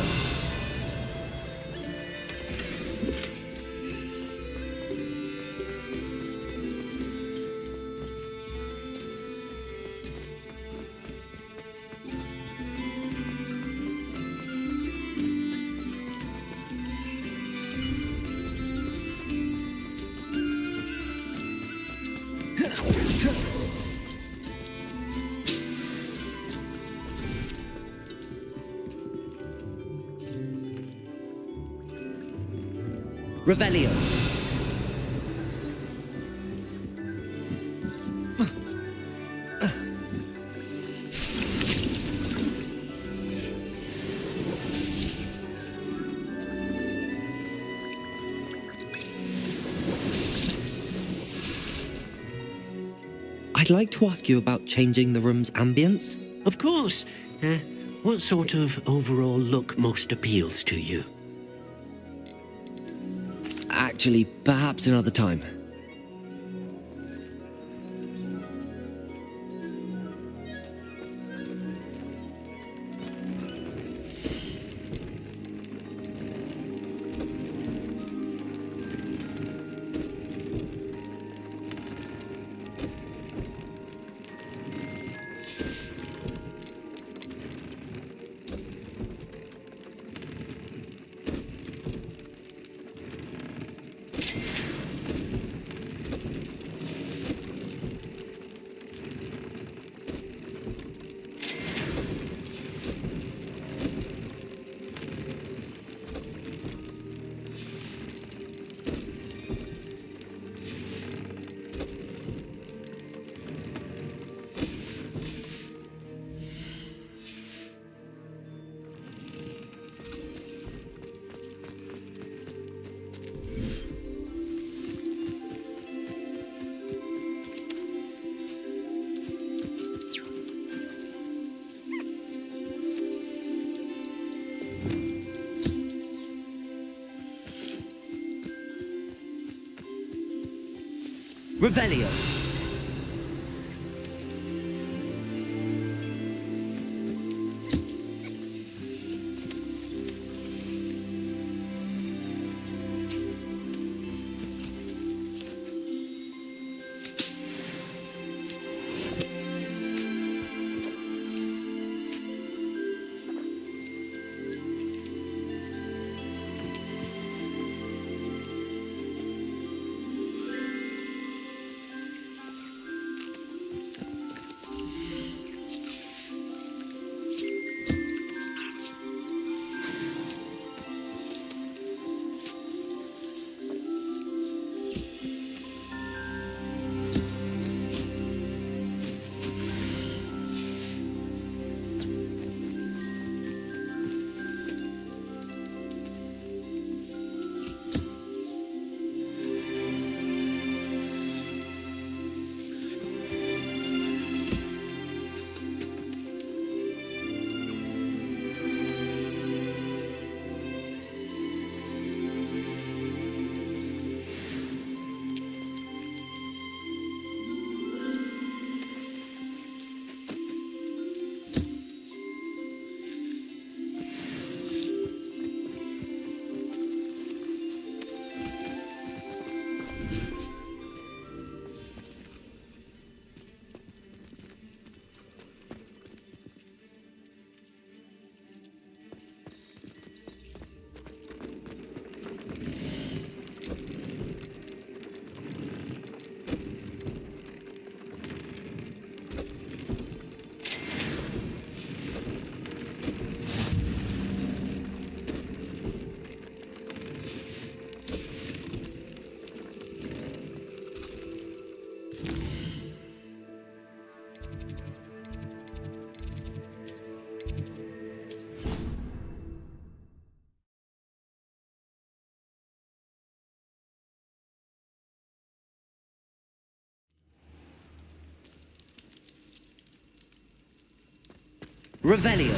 Revelio. I'd like to ask you about changing the room's ambience. Of course. What sort of overall look most appeals to you? Actually, perhaps another time. Revelio. Revelio.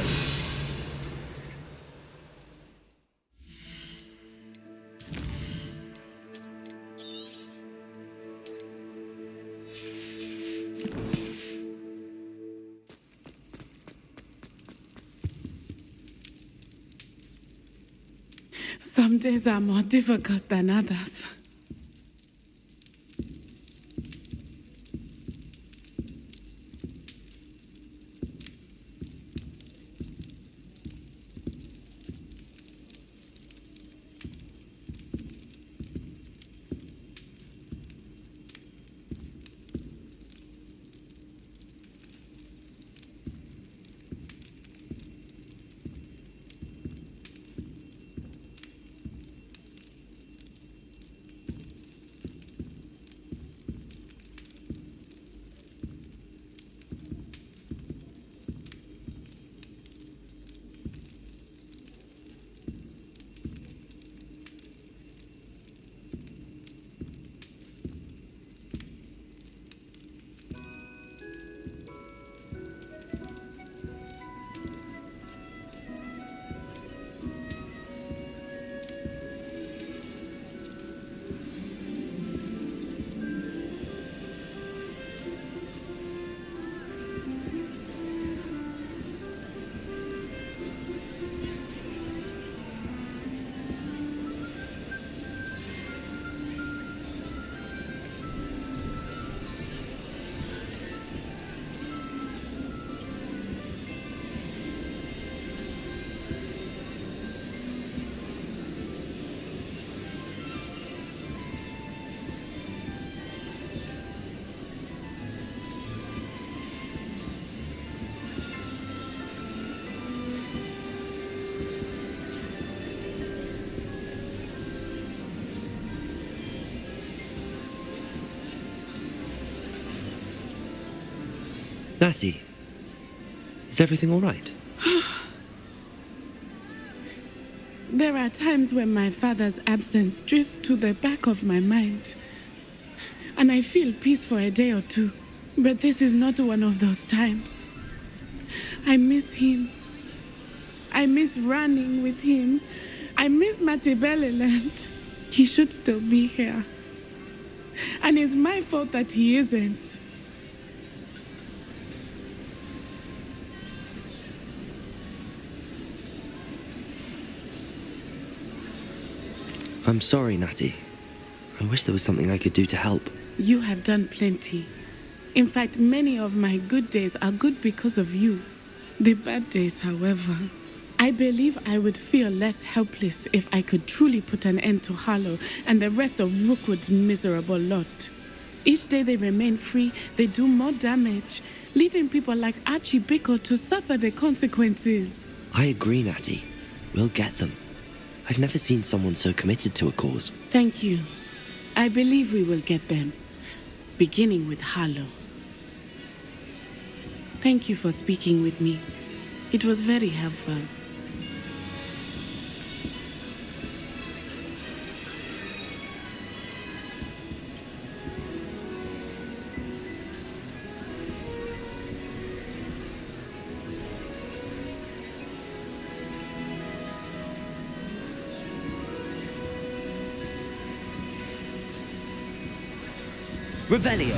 Some days are more difficult than others. Natty, is everything all right? There are times when my father's absence drifts to the back of my mind, and I feel peace for a day or two. But this is not one of those times. I miss him. I miss running with him. I miss Matibeleland. He should still be here. And it's my fault that he isn't. I'm sorry, Natty. I wish there was something I could do to help. You have done plenty. In fact, many of my good days are good because of you. The bad days, however, I believe I would feel less helpless if I could truly put an end to Harlow and the rest of Rookwood's miserable lot. Each day they remain free, they do more damage, leaving people like Archie Bickle to suffer the consequences. I agree, Natty. We'll get them. I've never seen someone so committed to a cause. Thank you. I believe we will get them, beginning with Harlow. Thank you for speaking with me. It was very helpful. Revelio.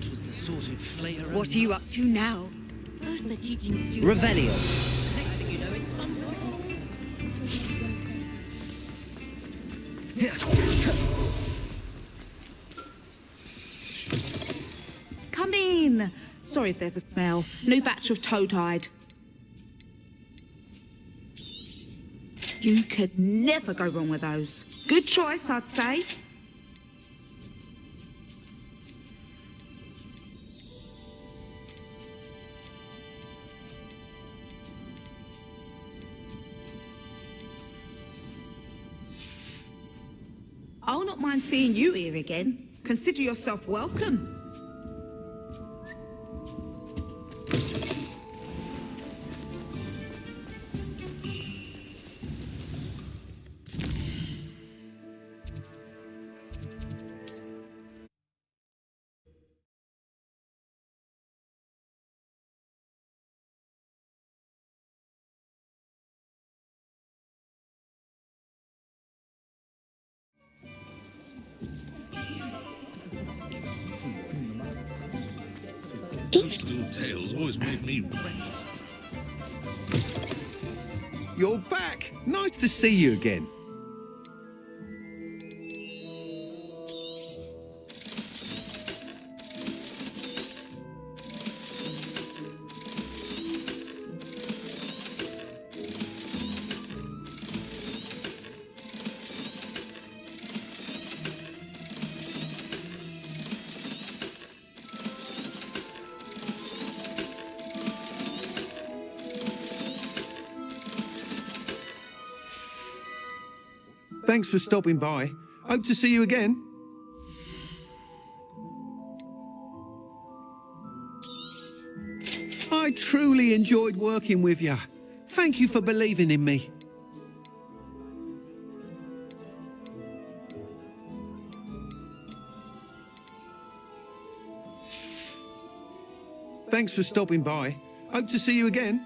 around. What are you up to now? First they're teaching students. Revelio. Next thing you know, it's fun. Come in. Sorry if there's a smell. New batch of toad-hide. You could never go wrong with those. Good choice, I'd say. I'll not mind seeing you here again. Consider yourself welcome. Toadstool tales always made me wreck. You're back. Nice to see you again. Thanks for stopping by. Hope to see you again. I truly enjoyed working with you. Thank you for believing in me. Thanks for stopping by. Hope to see you again.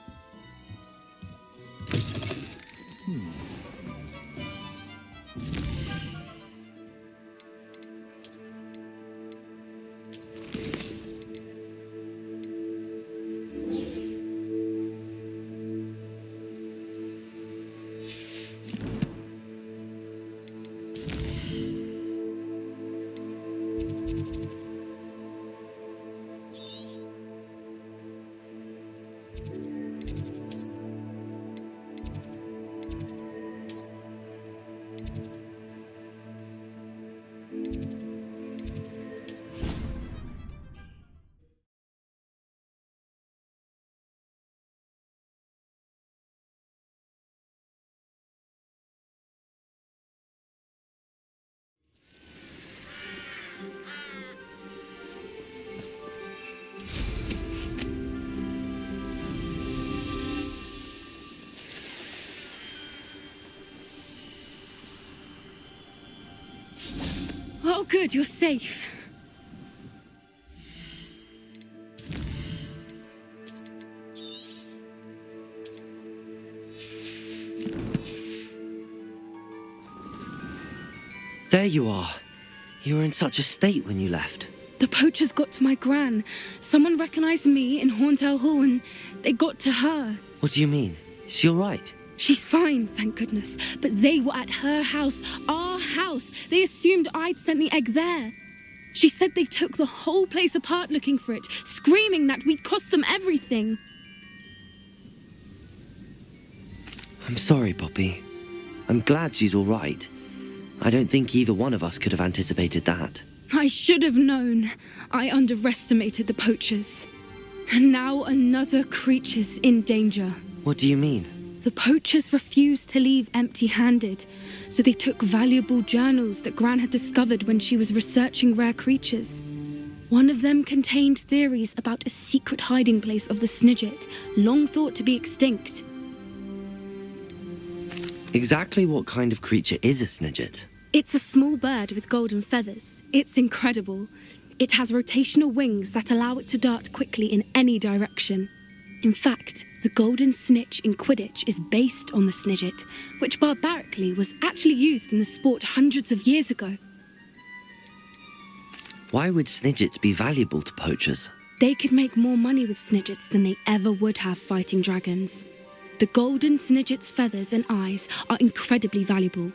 Oh, good, you're safe. There you are. You were in such a state when you left. The poachers got to my gran. Someone recognized me in Horntail Hall and they got to her. What do you mean? Is she all right? She's fine, thank goodness. But they were at her house, our house. They assumed I'd sent the egg there. She said they took the whole place apart looking for it, screaming that we'd cost them everything. I'm sorry, Poppy. I'm glad she's all right. I don't think either one of us could have anticipated that. I should have known. I underestimated the poachers. And now another creature's in danger. What do you mean? The poachers refused to leave empty-handed, so they took valuable journals that Gran had discovered when she was researching rare creatures. One of them contained theories about a secret hiding place of the Snidget, long thought to be extinct. Exactly what kind of creature is a Snidget? It's a small bird with golden feathers. It's incredible. It has rotational wings that allow it to dart quickly in any direction. In fact, the golden snitch in Quidditch is based on the Snidget, which barbarically was actually used in the sport hundreds of years ago. Why would snidgets be valuable to poachers? They could make more money with snidgets than they ever would have fighting dragons. The golden snidget's feathers and eyes are incredibly valuable.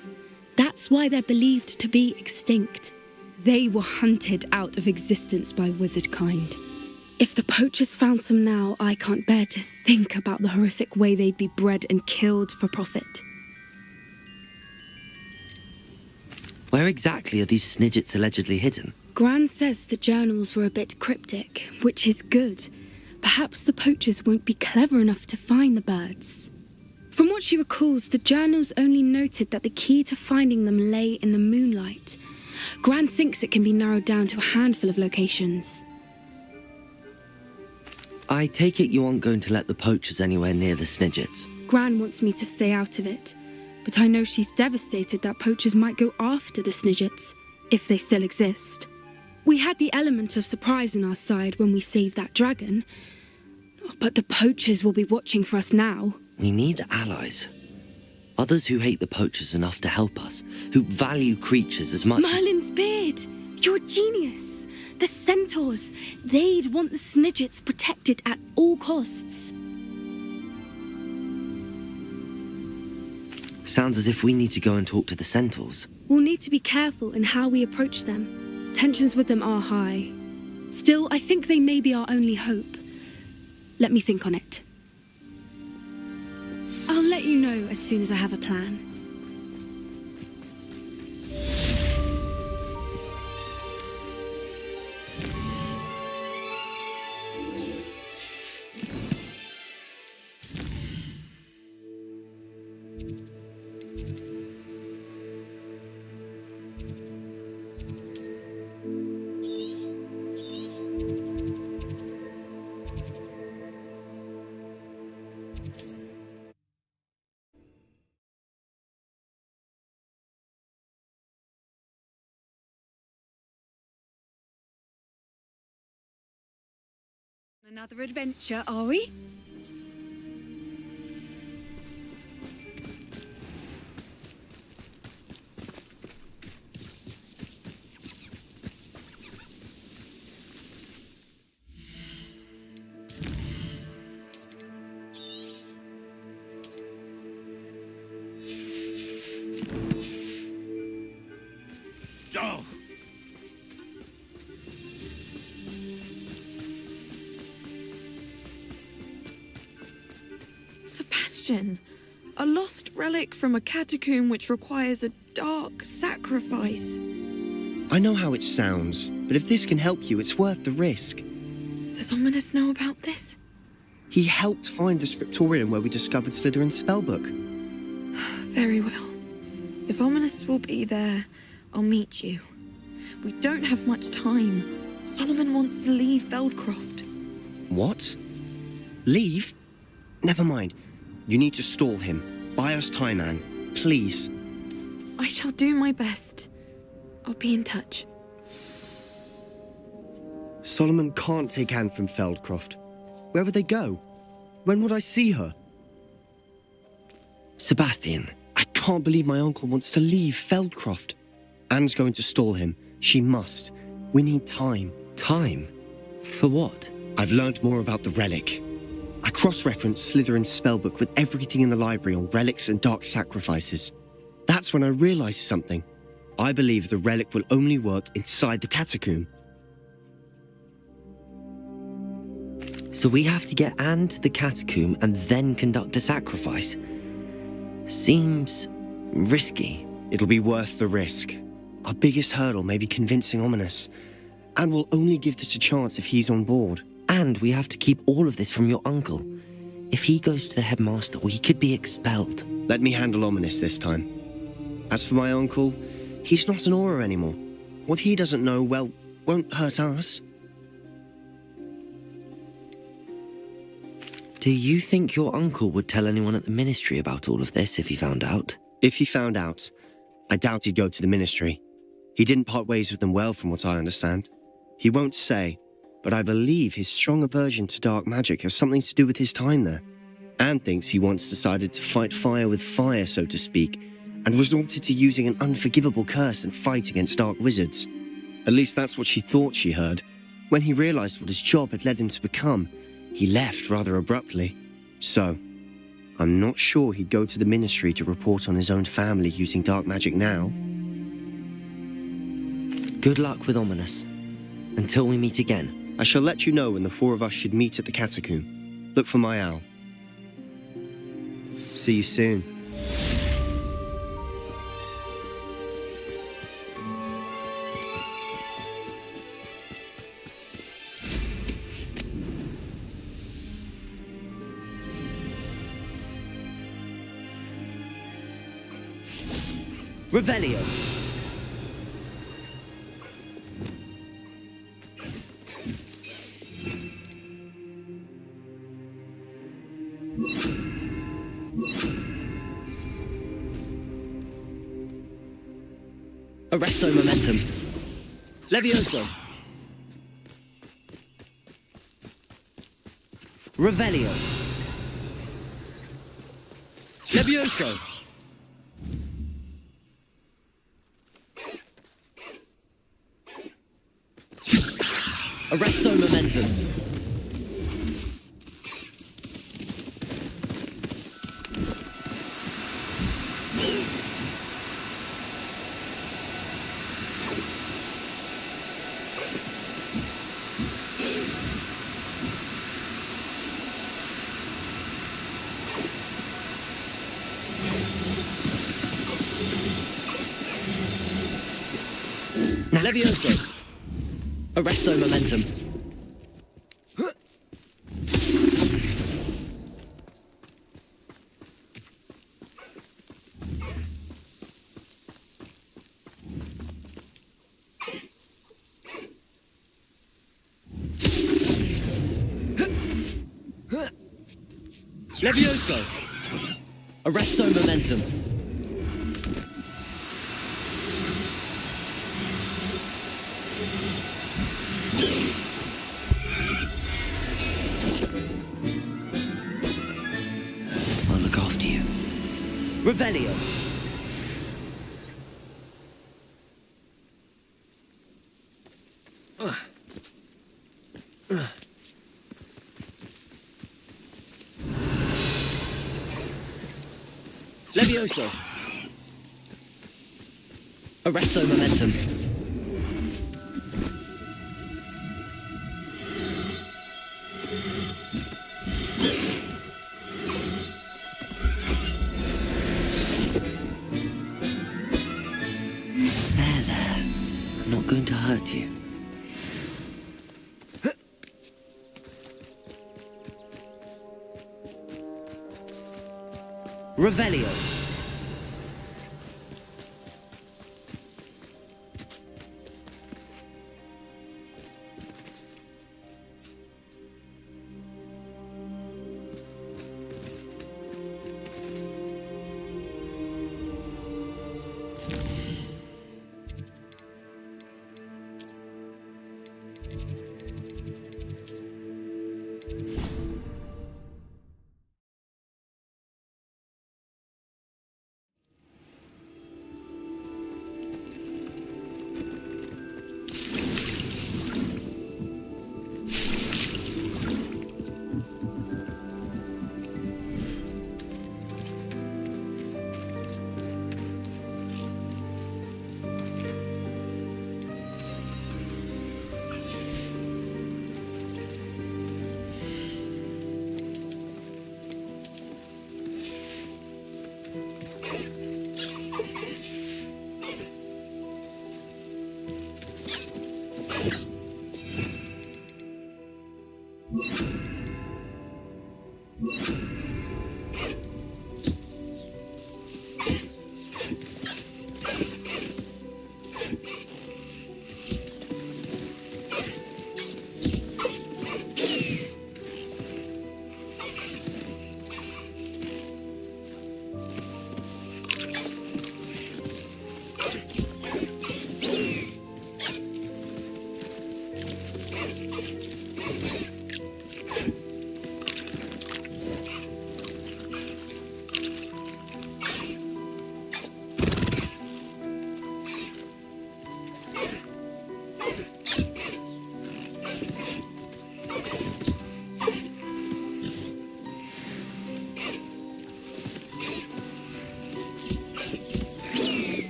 That's why they're believed to be extinct. They were hunted out of existence by wizard kind. If the poachers found some now, I can't bear to think about the horrific way they'd be bred and killed for profit. Where exactly are these snidgets allegedly hidden? Gran says the journals were a bit cryptic, which is good. Perhaps the poachers won't be clever enough to find the birds. From what she recalls, the journals only noted that the key to finding them lay in the moonlight. Gran thinks it can be narrowed down to a handful of locations. I take it you aren't going to let the poachers anywhere near the snidgets. Gran wants me to stay out of it, but I know she's devastated that poachers might go after the snidgets, if they still exist. We had the element of surprise on our side when we saved that dragon, but the poachers will be watching for us now. We need allies. Others who hate the poachers enough to help us, who value creatures as much Merlin's beard! You're a genius! The centaurs! They'd want the snidgets protected at all costs. Sounds as if we need to go and talk to the centaurs. We'll need to be careful in how we approach them. Tensions with them are high. Still, I think they may be our only hope. Let me think on it. I'll let you know as soon as I have a plan. Another adventure, are we? Oh. Sebastian, a lost relic from a catacomb which requires a dark sacrifice. I know how it sounds, but if this can help you, it's worth the risk. Does Ominous know about this? He helped find the scriptorium where we discovered Slytherin's spellbook. Very well. If Ominous will be there, I'll meet you. We don't have much time. Solomon wants to leave Feldcroft. What? Leave? Never mind. You need to stall him. Buy us time, Anne. Please. I shall do my best. I'll be in touch. Solomon can't take Anne from Feldcroft. Where would they go? When would I see her? Sebastian. I can't believe my uncle wants to leave Feldcroft. Anne's going to stall him. She must. We need time. Time? For what? I've learned more about the relic. I cross-referenced Slytherin's spellbook with everything in the library on relics and dark sacrifices. That's when I realized something. I believe the relic will only work inside the catacomb. So we have to get Anne to the catacomb and then conduct a sacrifice. Seems risky. It'll be worth the risk. Our biggest hurdle may be convincing Ominous. And we'll only give this a chance if he's on board. And we have to keep all of this from your uncle. If he goes to the headmaster, we could be expelled. Let me handle Ominous this time. As for my uncle, he's not an Auror anymore. What he doesn't know, well, won't hurt us. Do you think your uncle would tell anyone at the ministry about all of this if he found out? If he found out, I doubt he'd go to the ministry. He didn't part ways with them well, from what I understand. He won't say, but I believe his strong aversion to dark magic has something to do with his time there. Anne thinks he once decided to fight fire with fire, so to speak, and resorted to using an unforgivable curse and fight against dark wizards. At least that's what she thought she heard. When he realized what his job had led him to become, he left rather abruptly. So, I'm not sure he'd go to the Ministry to report on his own family using dark magic now. Good luck with Ominous. Until we meet again. I shall let you know when the four of us should meet at the catacomb. Look for my owl. See you soon. Revelio. Arresto momentum. Levioso. Revelio. Levioso. Arresto momentum. Levioso. Arresto momentum. Levioso. Arresto momentum. I'll look after you. Revelio. Levioso. Arresto momentum. There. I'm not going to hurt you. Revelio.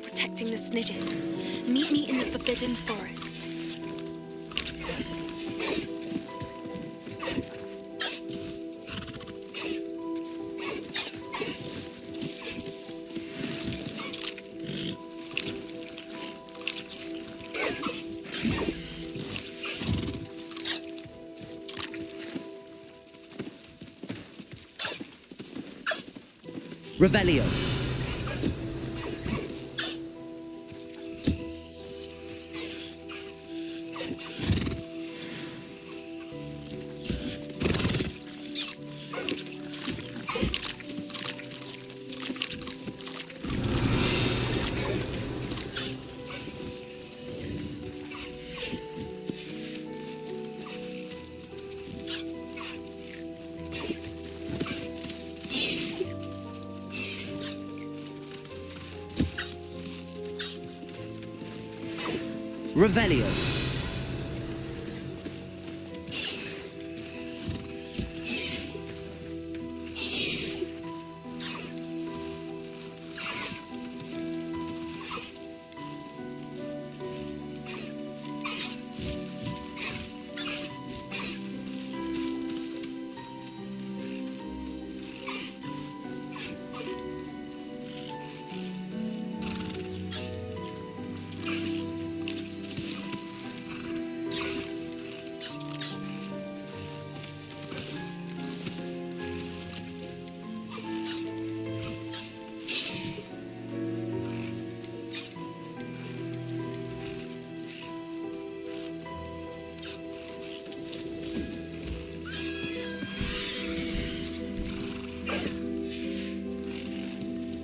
protecting the Snidgets. Meet me in the Forbidden Forest. Revelio. Revelio.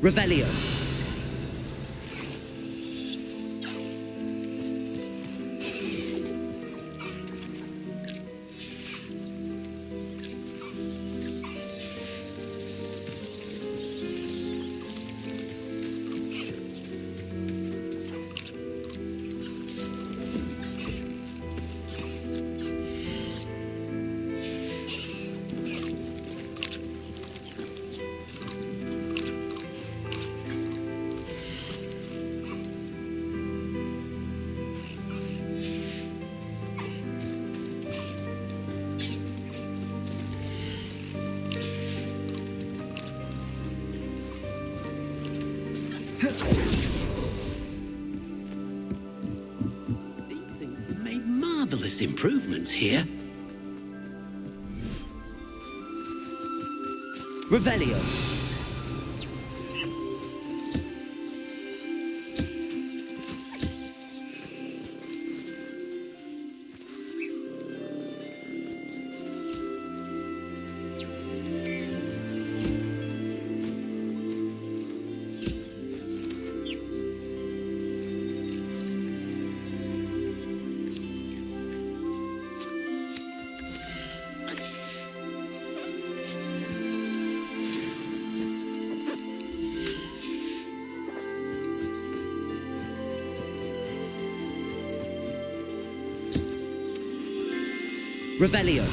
Revelio. Made marvelous improvements here. Revelio. Revelio.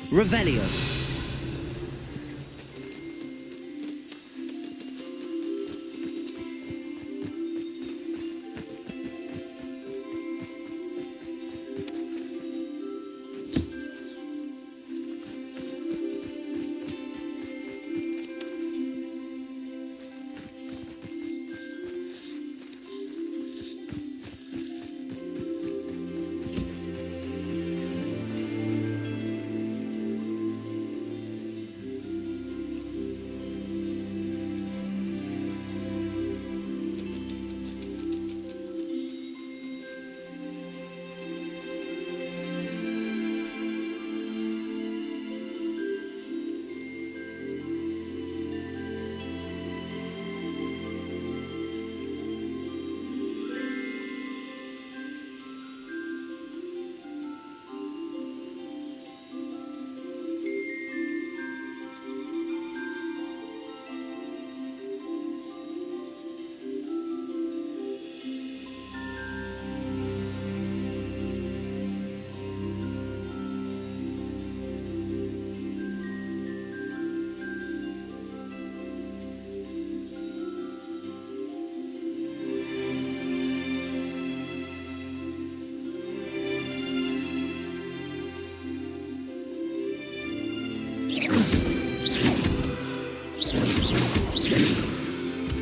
Revelio.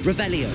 Revelio.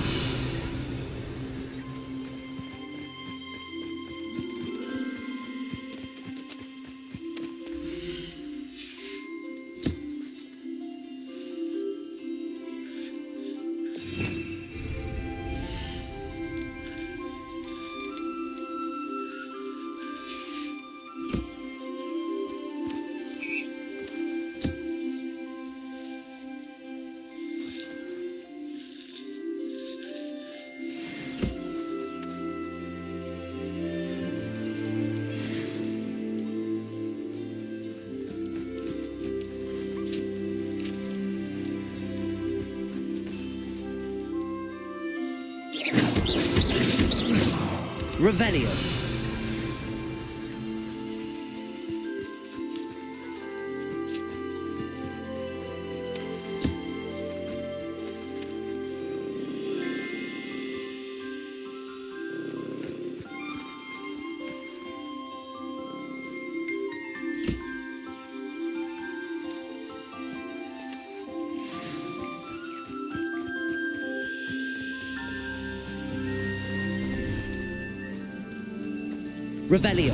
Revelio. Revelio.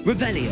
Revelio.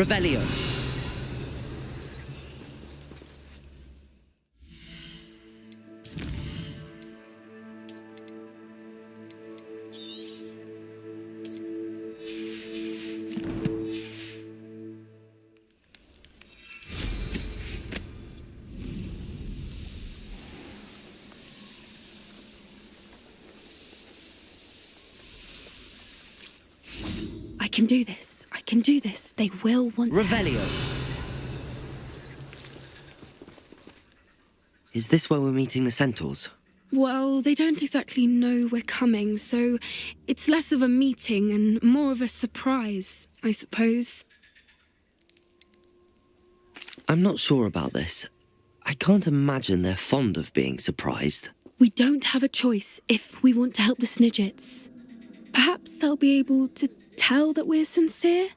Revelio. I can do this. I can do this. They will want to. Revelio. Is this where we're meeting the centaurs? Well, they don't exactly know we're coming, so it's less of a meeting and more of a surprise, I suppose. I'm not sure about this. I can't imagine they're fond of being surprised. We don't have a choice if we want to help the Snidgets. Perhaps they'll be able to tell that we're sincere.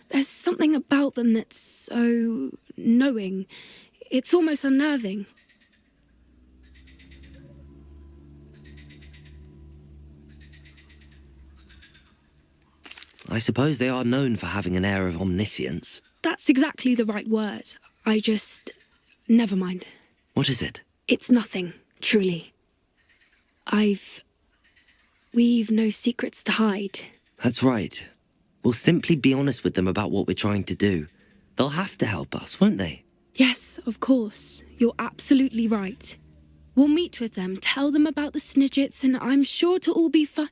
There's something about them that's so knowing. It's almost unnerving. I suppose they are known for having an air of omniscience. That's exactly the right word. I just... Never mind. What is it? It's nothing, truly. We've no secrets to hide. That's right. We'll simply be honest with them about what we're trying to do. They'll have to help us, won't they? Yes, of course. You're absolutely right. We'll meet with them, tell them about the Snidgets, and I'm sure to all be fine.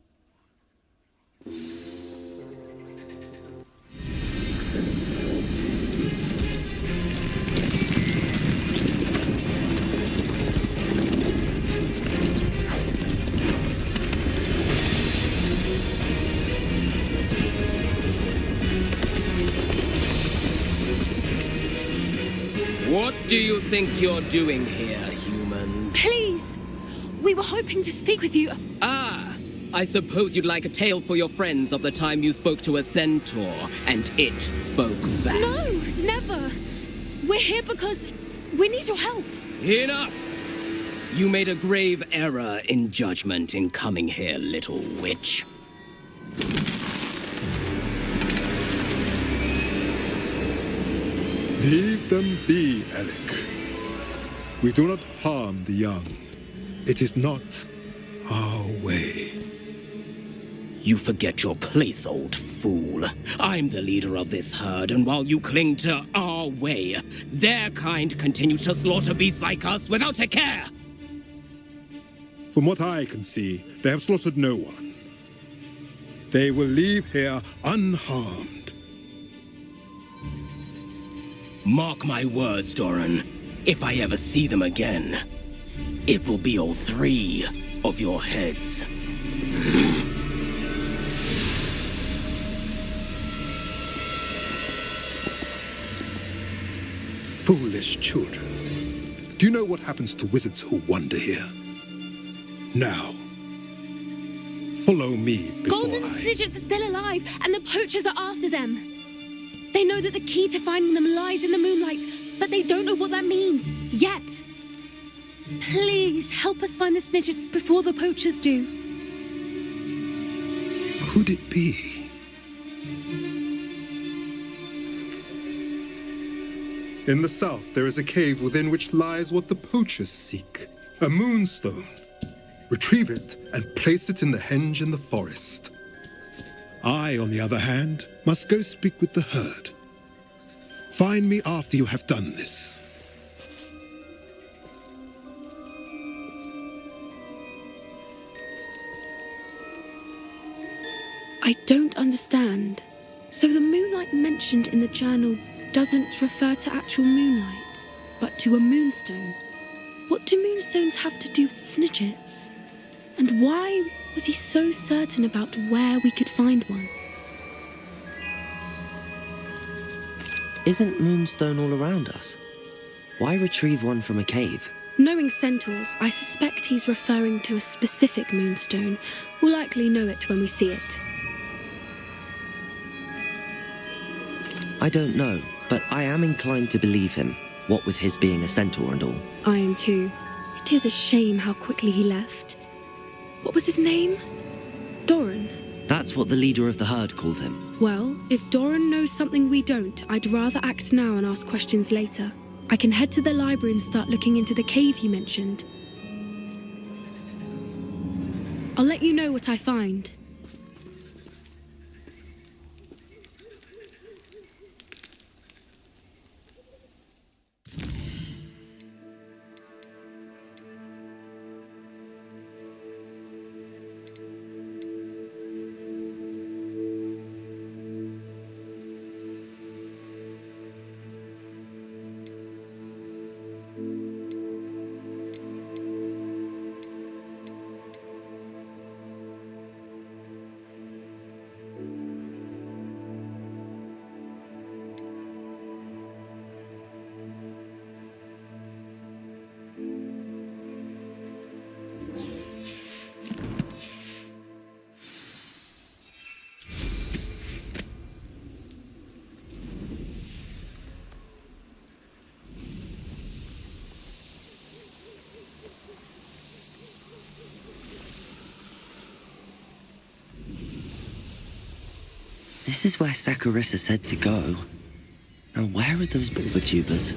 What do you think you're doing here, humans? Please! We were hoping to speak with you. Ah! I suppose you'd like a tale for your friends of the time you spoke to a centaur, and it spoke back. No, never! We're here because we need your help. Enough! You made a grave error in judgment in coming here, little witch. Leave them be, Alec. We do not harm the young. It is not our way. You forget your place, old fool. I'm the leader of this herd, and while you cling to our way, their kind continue to slaughter beasts like us without a care. From what I can see, they have slaughtered no one. They will leave here unharmed. Mark my words, Doran. If I ever see them again, it will be all 3 of your heads. Foolish children. Do you know what happens to wizards who wander here? Now, follow me before Golden Snidgets are still alive, and the poachers are after them. They know that the key to finding them lies in the moonlight, but they don't know what that means, yet. Please, help us find the Snidgets before the poachers do. Could it be? In the south, there is a cave within which lies what the poachers seek. A moonstone. Retrieve it and place it in the henge in the forest. I, on the other hand, must go speak with the herd. Find me after you have done this. I don't understand. So the moonlight mentioned in the journal doesn't refer to actual moonlight, but to a moonstone. What do moonstones have to do with Snidgets? And why was he so certain about where we could find one? Isn't Moonstone all around us? Why retrieve one from a cave? Knowing centaurs, I suspect he's referring to a specific moonstone. We'll likely know it when we see it. I don't know, but I am inclined to believe him, what with his being a centaur and all. I am too. It is a shame how quickly he left. What was his name? Doran. That's what the leader of the herd called him. Well, if Doran knows something we don't, I'd rather act now and ask questions later. I can head to the library and start looking into the cave he mentioned. I'll let you know what I find. This is where Saccharissa said to go. Now, where are those bulba tubers?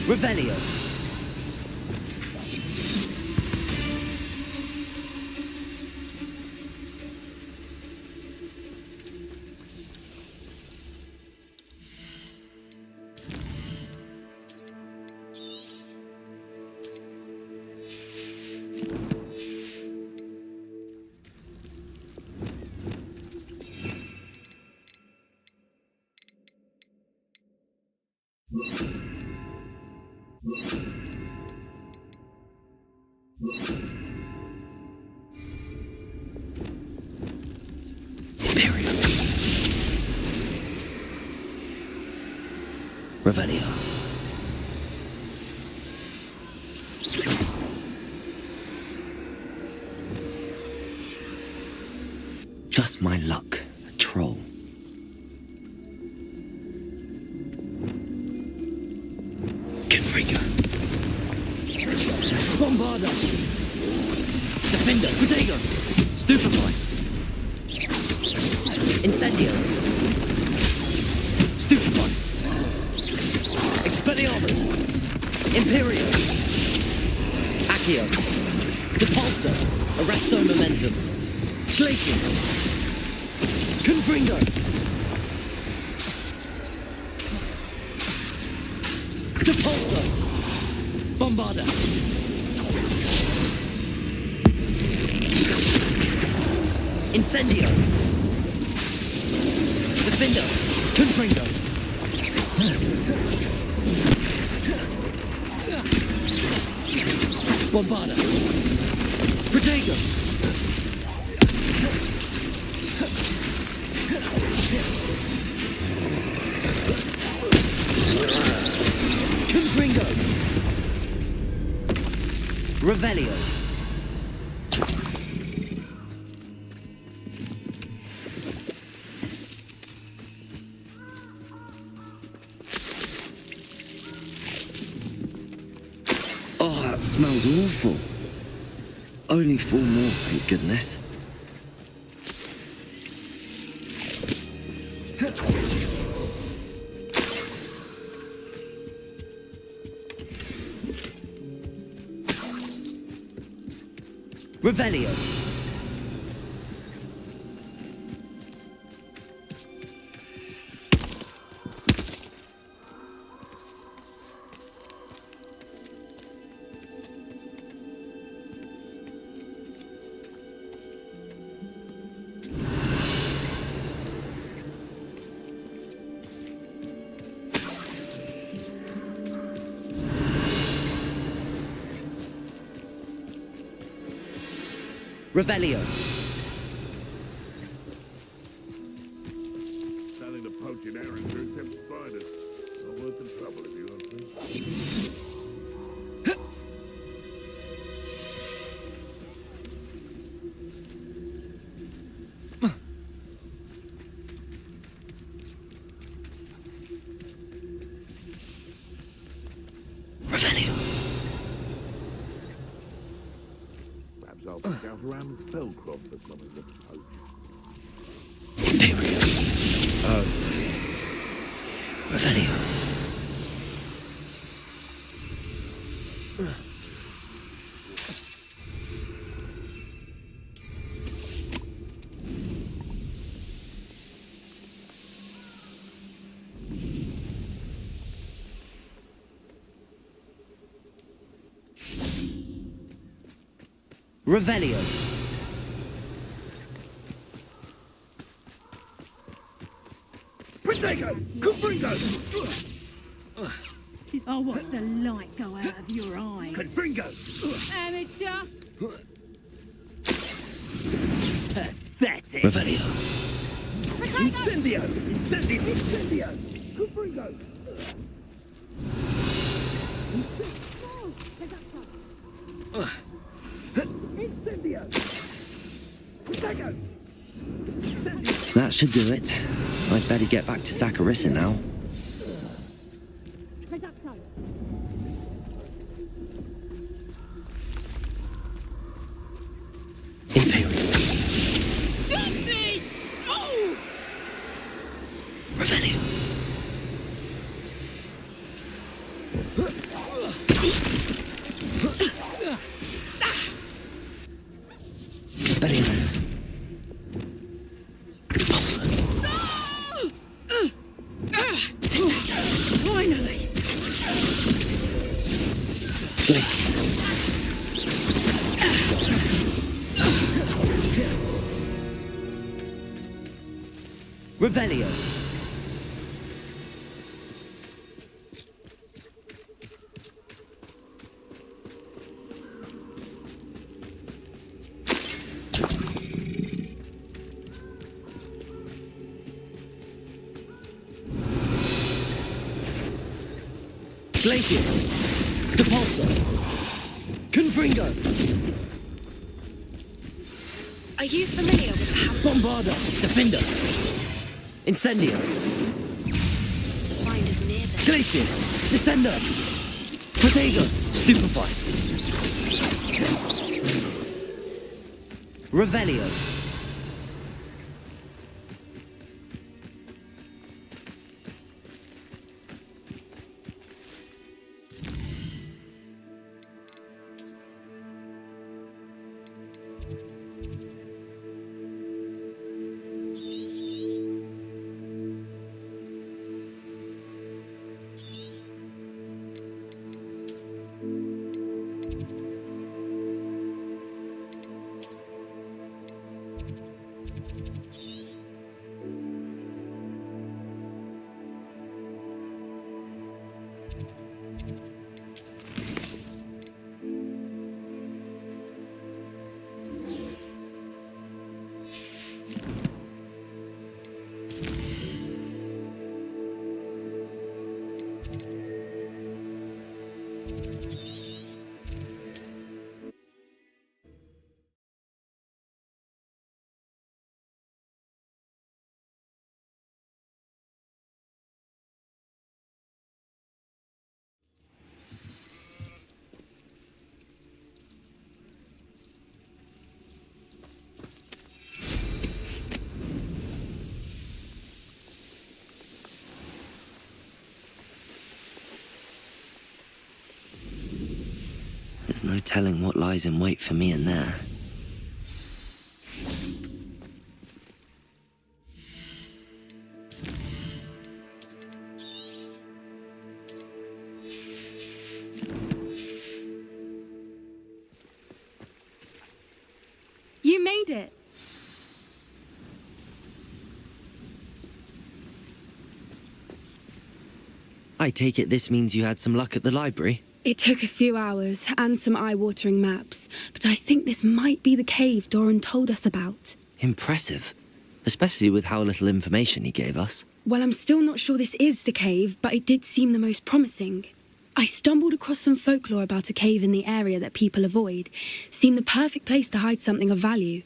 Revelio. Revelio. Just my luck, a troll. Confringo. Bombarda. Defender. Protego. Stupefy. Incendio. Stupefy. Expelliarmus! Imperio! Accio! Depulso! Arresto Momentum! Glacius! Confringo! Depulso! Bombarda! Incendio! Defender! Confringo! Bombarda! Protego! Confringo! Revelio! Oh, that smells awful. Only 4 more, thank goodness. Revelio. Revelio. Selling the poaching errands are attempt spiders. Not worth the trouble if you ask me. I'll scout around Spellcroft for something to poach. Revelio. Revelio. Protego! Confringo! Oh, what's the light go out of your eye? Confringo! Amateur! That's it! Revelio. Incendio! Incendio! Incendio! Confringo! Incendio! Protego! That should do it. I'd better get back to Saccharissa now. Revelio. Expelliarmus. Repulsor. Finally! Glacius. Revelio. Glacius. Depulsor. Confringo. Are you familiar with the hammer? Bombarda. Defender. Incendio. To find us near them. Glacius. Descender. Protego. Stupefy. Revelio. There's no telling what lies in wait for me in there. You made it. I take it this means you had some luck at the library? It took a few hours and some eye-watering maps, but I think this might be the cave Doran told us about. Impressive. Especially with how little information he gave us. Well, I'm still not sure this is the cave, but it did seem the most promising. I stumbled across some folklore about a cave in the area that people avoid. Seemed the perfect place to hide something of value.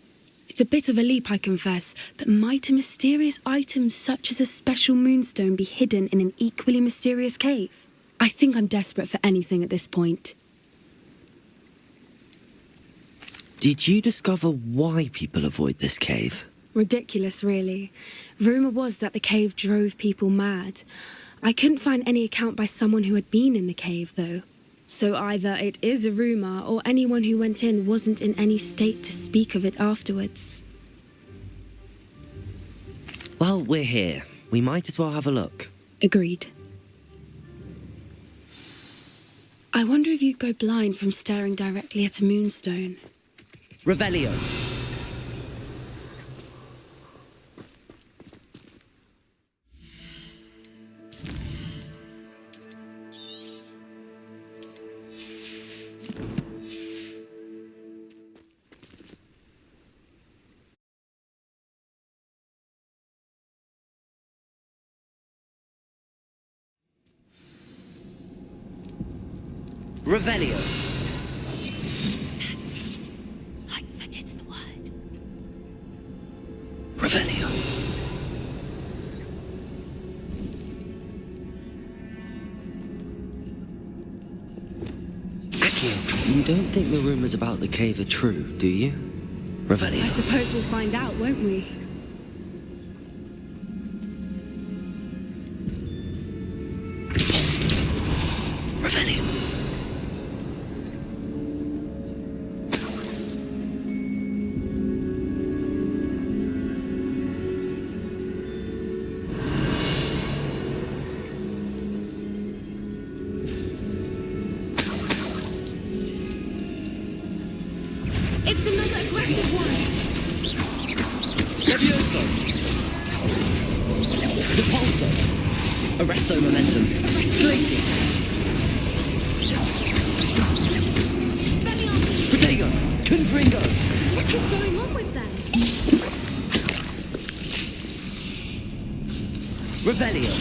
It's a bit of a leap, I confess, but might a mysterious item such as a special moonstone be hidden in an equally mysterious cave? I think I'm desperate for anything at this point. Did you discover why people avoid this cave? Ridiculous, really. Rumour was that the cave drove people mad. I couldn't find any account by someone who had been in the cave, though. So either it is a rumour, or anyone who went in wasn't in any state to speak of it afterwards. Well, we're here. We might as well have a look. Agreed. I wonder if you'd go blind from staring directly at a moonstone. Revelio. Revelio. That's it. Like that it's the word. Revelio. Accio, you don't think the rumors about the cave are true, do you? Revelio. I suppose we'll find out, won't we? Revelio. It's another aggressive one. Levioso. Depulso. Arresto momentum. Glacius. Protego. Confringo. What is going on with them? Revelio.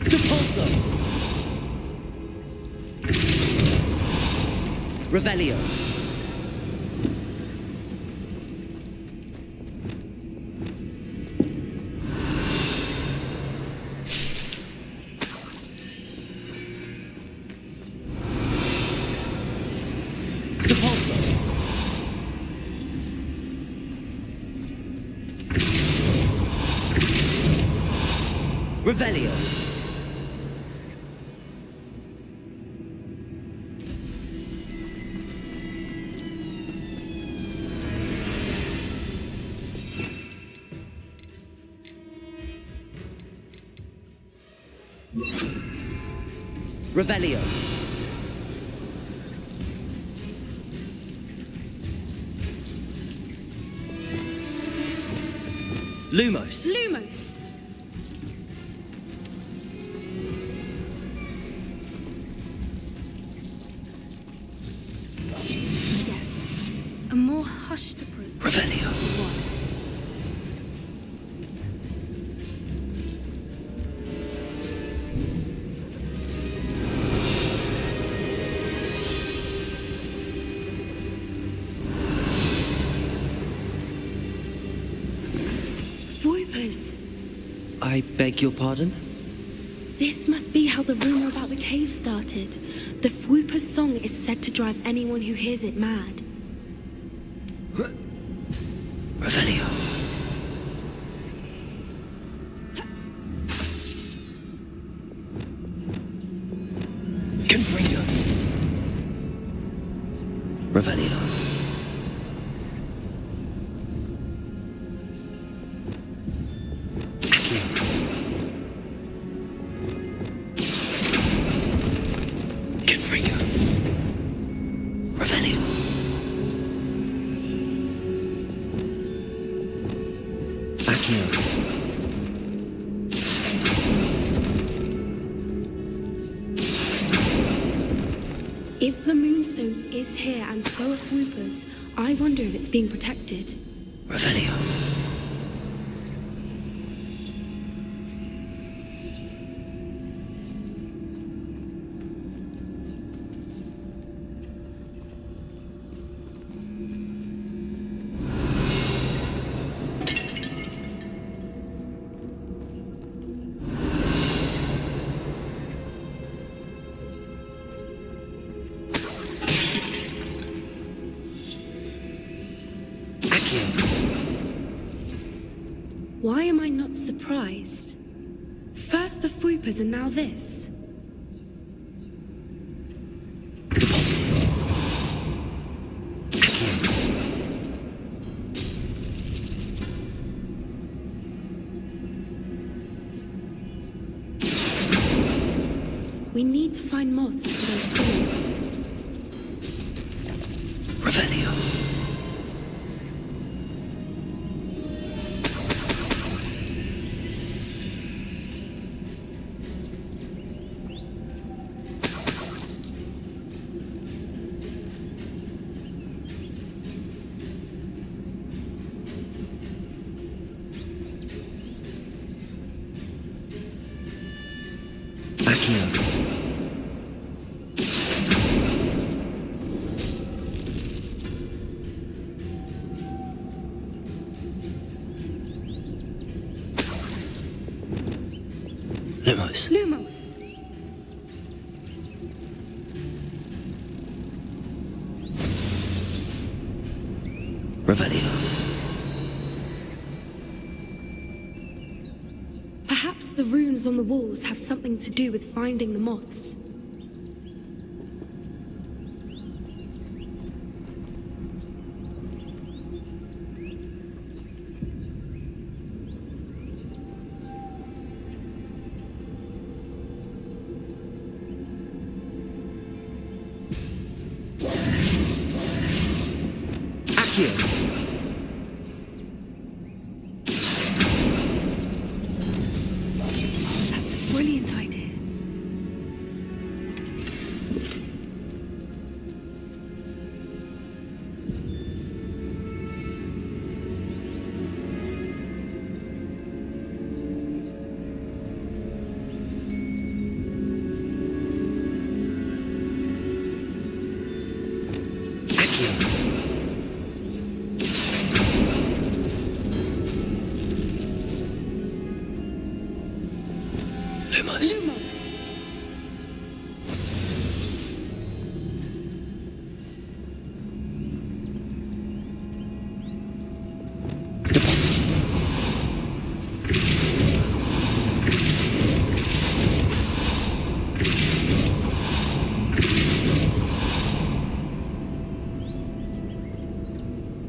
Depulso. Revelio. Depulso. Revelio. Revelio. Lumos. Lumos. Yes. A more hushed approach. Revelio. Was. Voipers. I beg your pardon? This must be how the rumor about the cave started. The Fwooper's song is said to drive anyone who hears it mad. Revelio. Confringo. Revelio. Confringo. Revelio. Accio. If the Moonstone is here and so are Fwoopers, I wonder if it's being protected. Revelio. Why am I not surprised? First the Fwoopers and now this. We need to find moths for those spirits. Revelio. Accio. Lumos. Lumos. Revelio. Perhaps the runes on the walls have something to do with finding the moths. That's a brilliant idea. Lumos.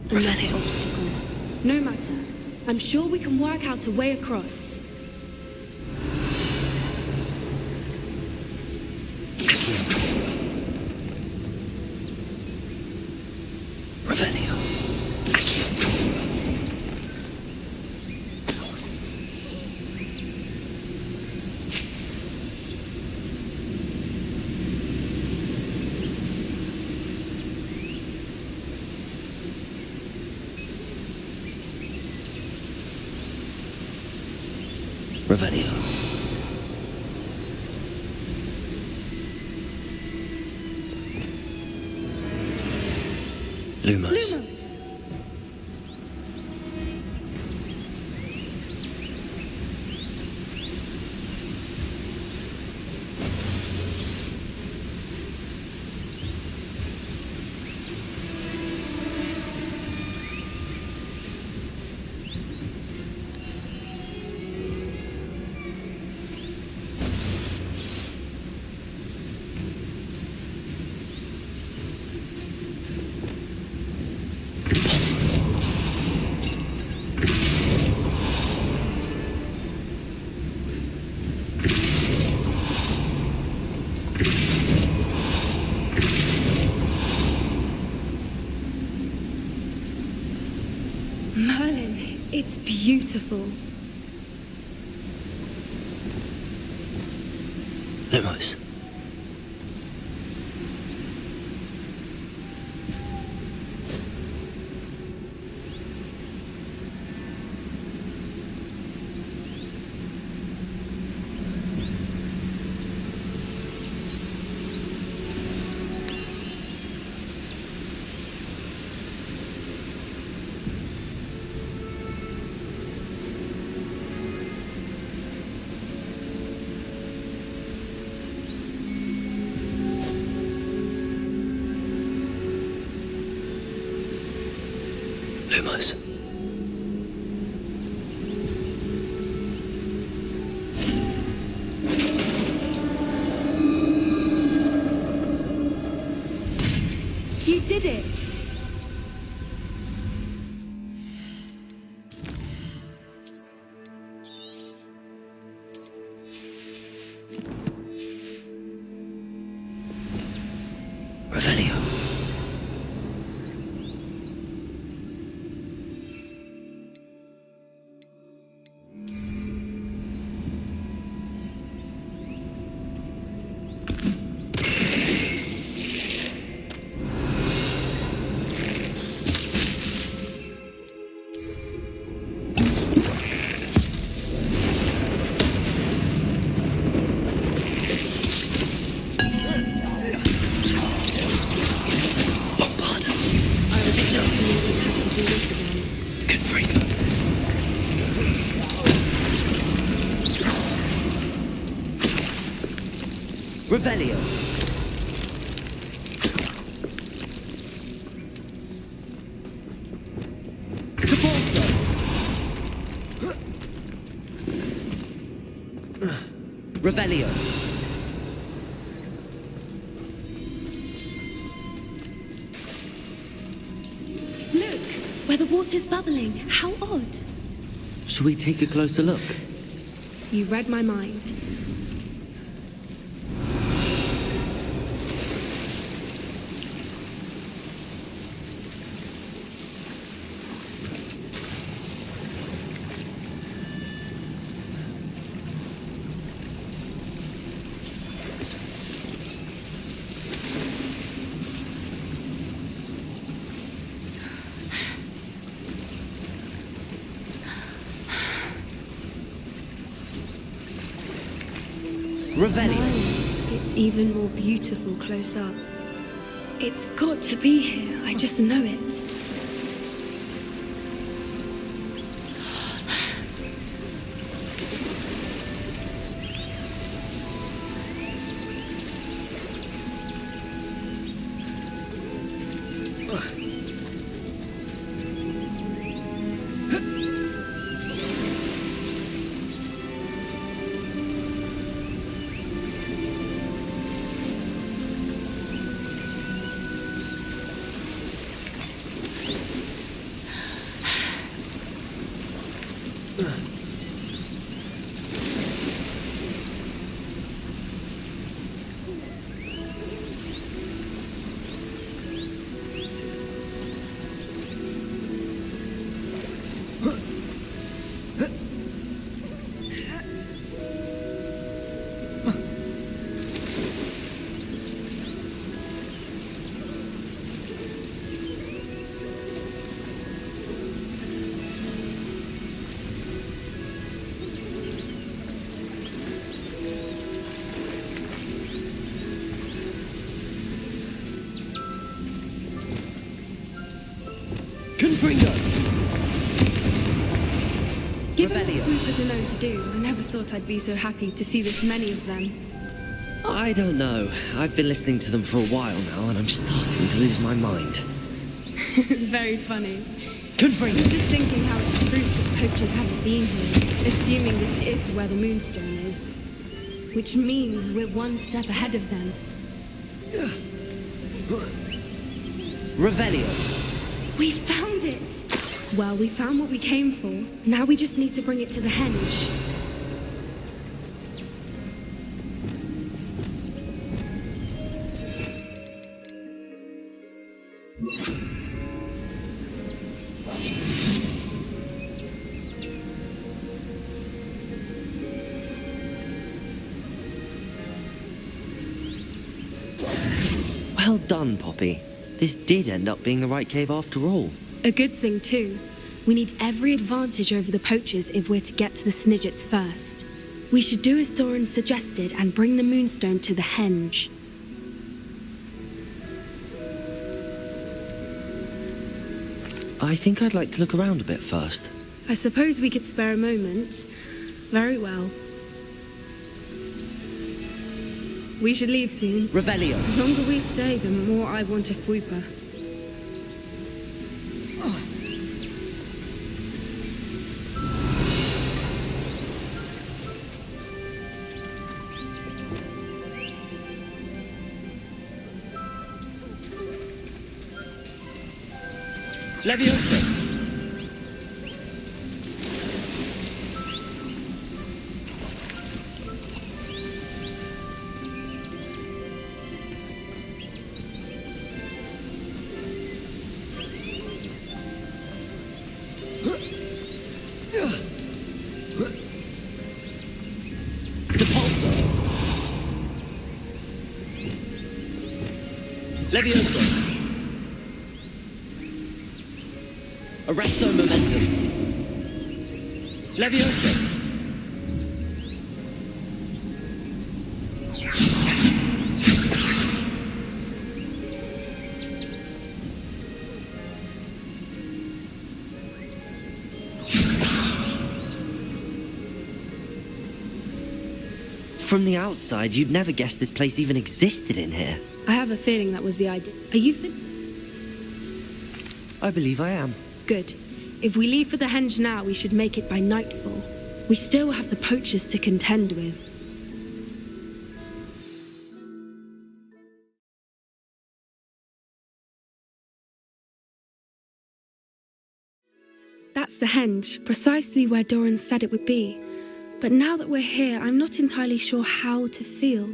Another obstacle. No matter. I'm sure we can work out a way across. Revelio. Revelio. Lumos. Merlin, it's beautiful. Lumos. Lumos. You did it! Revelio. Revelio. Repulso. Revelio. Look, where the water's bubbling. How odd. Shall we take a closer look? You read my mind. Revelio. It's even more beautiful close up. It's got to be here. I just know it. Confringo. Given what swoopers are known to do, I never thought I'd be so happy to see this many of them. I don't know. I've been listening to them for a while now, and I'm starting to lose my mind. Very funny. Confringo. I was just thinking how it's proof that poachers haven't been here, assuming this is where the Moonstone is. Which means we're one step ahead of them. Revelio. We found it! Well, we found what we came for. Now we just need to bring it to the henge. Well done, Poppy. This did end up being the right cave after all. A good thing, too. We need every advantage over the poachers if we're to get to the Snidgets first. We should do as Doran suggested and bring the Moonstone to the henge. I think I'd like to look around a bit first. I suppose we could spare a moment. Very well. We should leave soon. Revelio. The longer we stay, the more I want a Fwooper. Leviosa. Leviosa. Arresto momentum. Leviosa. From the outside, you'd never guess this place even existed in here. I have a feeling that was the idea. Are you fit? I believe I am. Good. If we leave for the henge now, we should make it by nightfall. We still have the poachers to contend with. That's the henge, precisely where Doran said it would be. But now that we're here, I'm not entirely sure how to feel.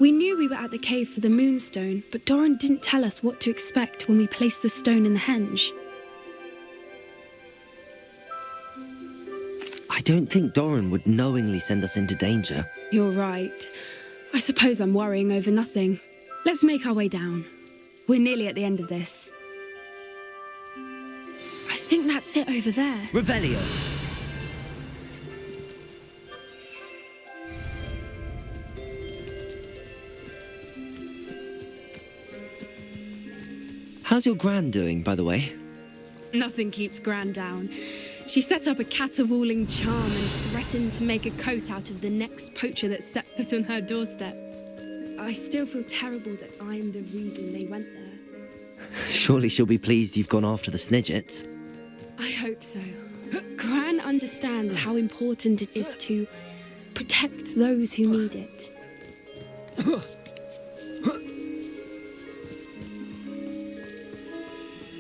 We knew we were at the cave for the moonstone, but Doran didn't tell us what to expect when we placed the stone in the henge. I don't think Doran would knowingly send us into danger. You're right. I suppose I'm worrying over nothing. Let's make our way down. We're nearly at the end of this. I think that's it over there. Revelio! How's your Gran doing, by the way? Nothing keeps Gran down. She set up a caterwauling charm and threatened to make a coat out of the next poacher that set foot on her doorstep. I still feel terrible that I'm the reason they went there. Surely she'll be pleased you've gone after the Snidgets. I hope so. Gran understands how important it is to protect those who need it.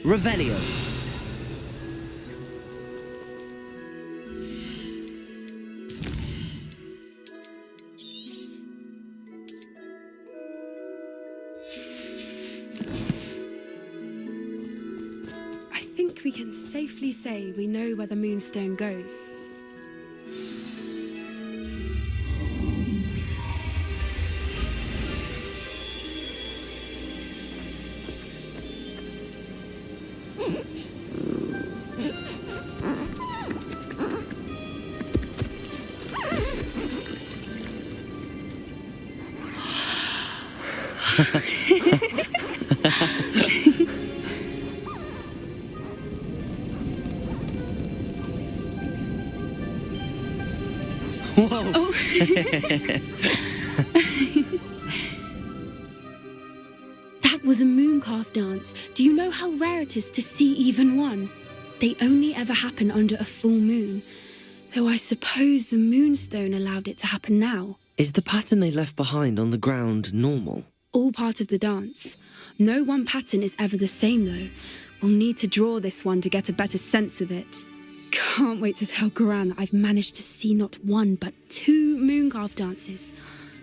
Revelio! I think we can safely say we know where the moonstone goes. Whoa! Oh. That was a mooncalf dance. Do you know how rare it is to see even one? They only ever happen under a full moon. Though I suppose the moonstone allowed it to happen now. Is the pattern they left behind on the ground normal? All part of the dance. No one pattern is ever the same, though. We'll need to draw this one to get a better sense of it. Can't wait to tell Gran that I've managed to see not one, but 2 mooncalf dances.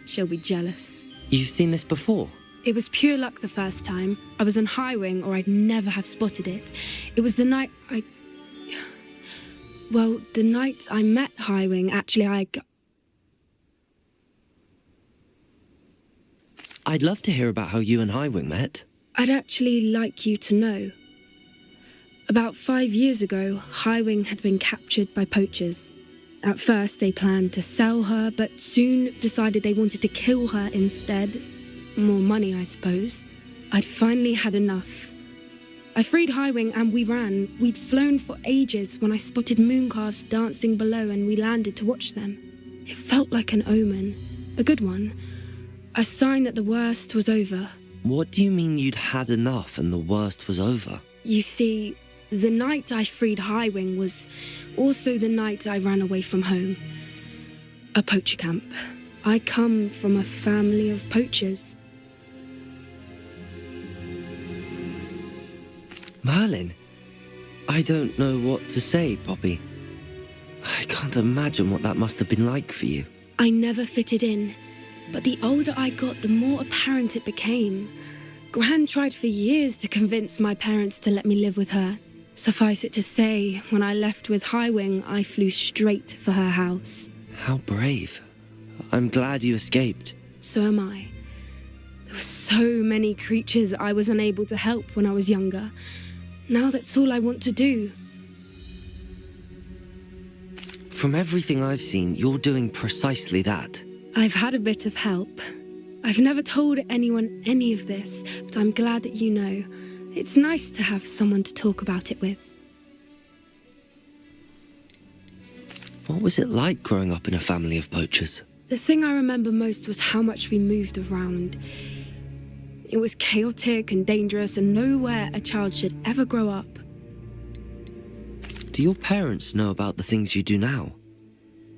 She'll be jealous. You've seen this before? It was pure luck the first time. I was on Highwing, or I'd never have spotted it. It was the night the night I met Highwing, actually, I'd love to hear about how you and Highwing met. I'd actually like you to know. About 5 years ago, Highwing had been captured by poachers. At first, they planned to sell her, but soon decided they wanted to kill her instead. More money, I suppose. I'd finally had enough. I freed Highwing and we ran. We'd flown for ages when I spotted mooncalves dancing below and we landed to watch them. It felt like an omen. A good one. A sign that the worst was over. What do you mean you'd had enough and the worst was over? You see, the night I freed Highwing was also the night I ran away from home. A poacher camp. I come from a family of poachers. Merlin? I don't know what to say, Poppy. I can't imagine what that must have been like for you. I never fitted in, but the older I got, the more apparent it became. Gran tried for years to convince my parents to let me live with her. Suffice it to say, when I left with Highwing, I flew straight for her house. How brave. I'm glad you escaped. So am I. There were so many creatures I was unable to help when I was younger. Now that's all I want to do. From everything I've seen, you're doing precisely that. I've had a bit of help. I've never told anyone any of this, but I'm glad that you know. It's nice to have someone to talk about it with. What was it like growing up in a family of poachers? The thing I remember most was how much we moved around. It was chaotic and dangerous and nowhere a child should ever grow up. Do your parents know about the things you do now?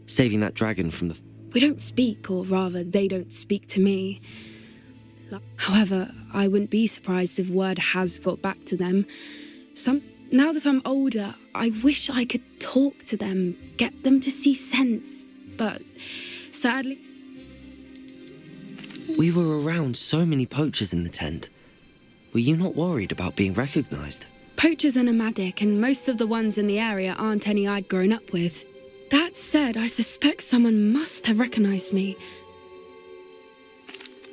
Saving that dragon from the... We don't speak, or rather, they don't speak to me. However, I wouldn't be surprised if word has got back to them. Now that I'm older, I wish I could talk to them, get them to see sense. But sadly... We were around so many poachers in the tent. Were you not worried about being recognized? Poachers are nomadic, and most of the ones in the area aren't any I'd grown up with. That said, I suspect someone must have recognized me.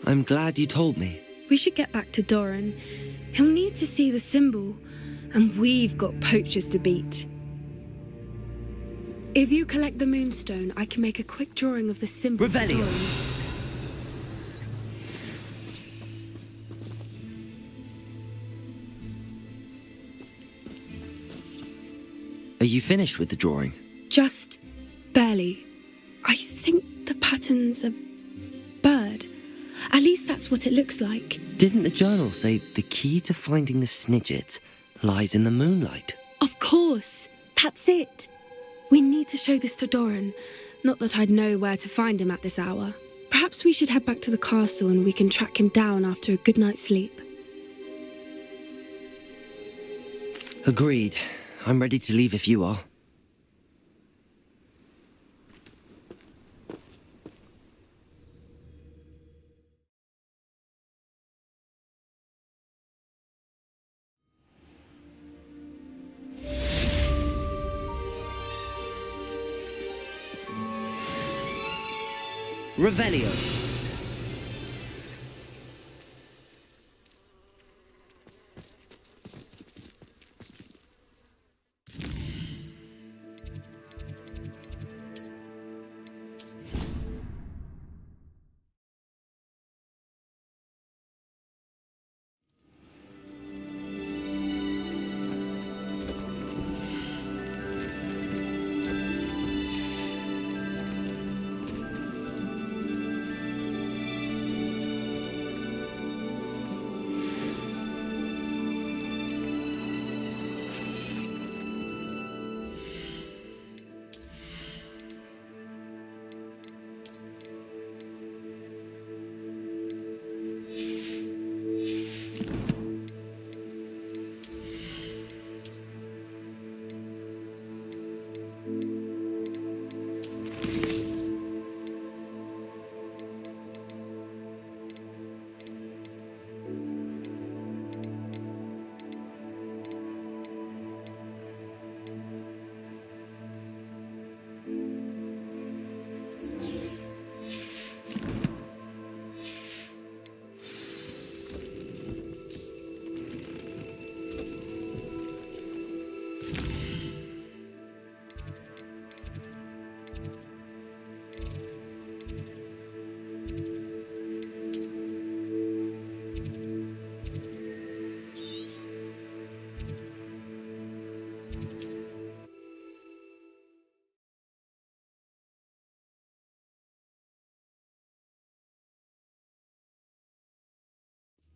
I'm glad you told me. We should get back to Doran. He'll need to see the symbol, and we've got poachers to beat. If you collect the moonstone, I can make a quick drawing of the symbol. Revelio. Are you finished with the drawing? Just barely. I think the pattern's a bird. At least that's what it looks like. Didn't the journal say the key to finding the Snidget lies in the moonlight? Of course. That's it. We need to show this to Doran. Not that I'd know where to find him at this hour. Perhaps we should head back to the castle and we can track him down after a good night's sleep. Agreed. I'm ready to leave if you are. Revelio.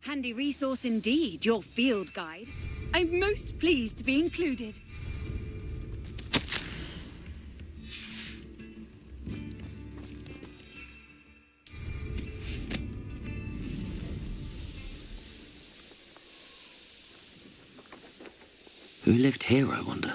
Handy resource indeed, your field guide. I'm most pleased to be included. Who lived here, I wonder?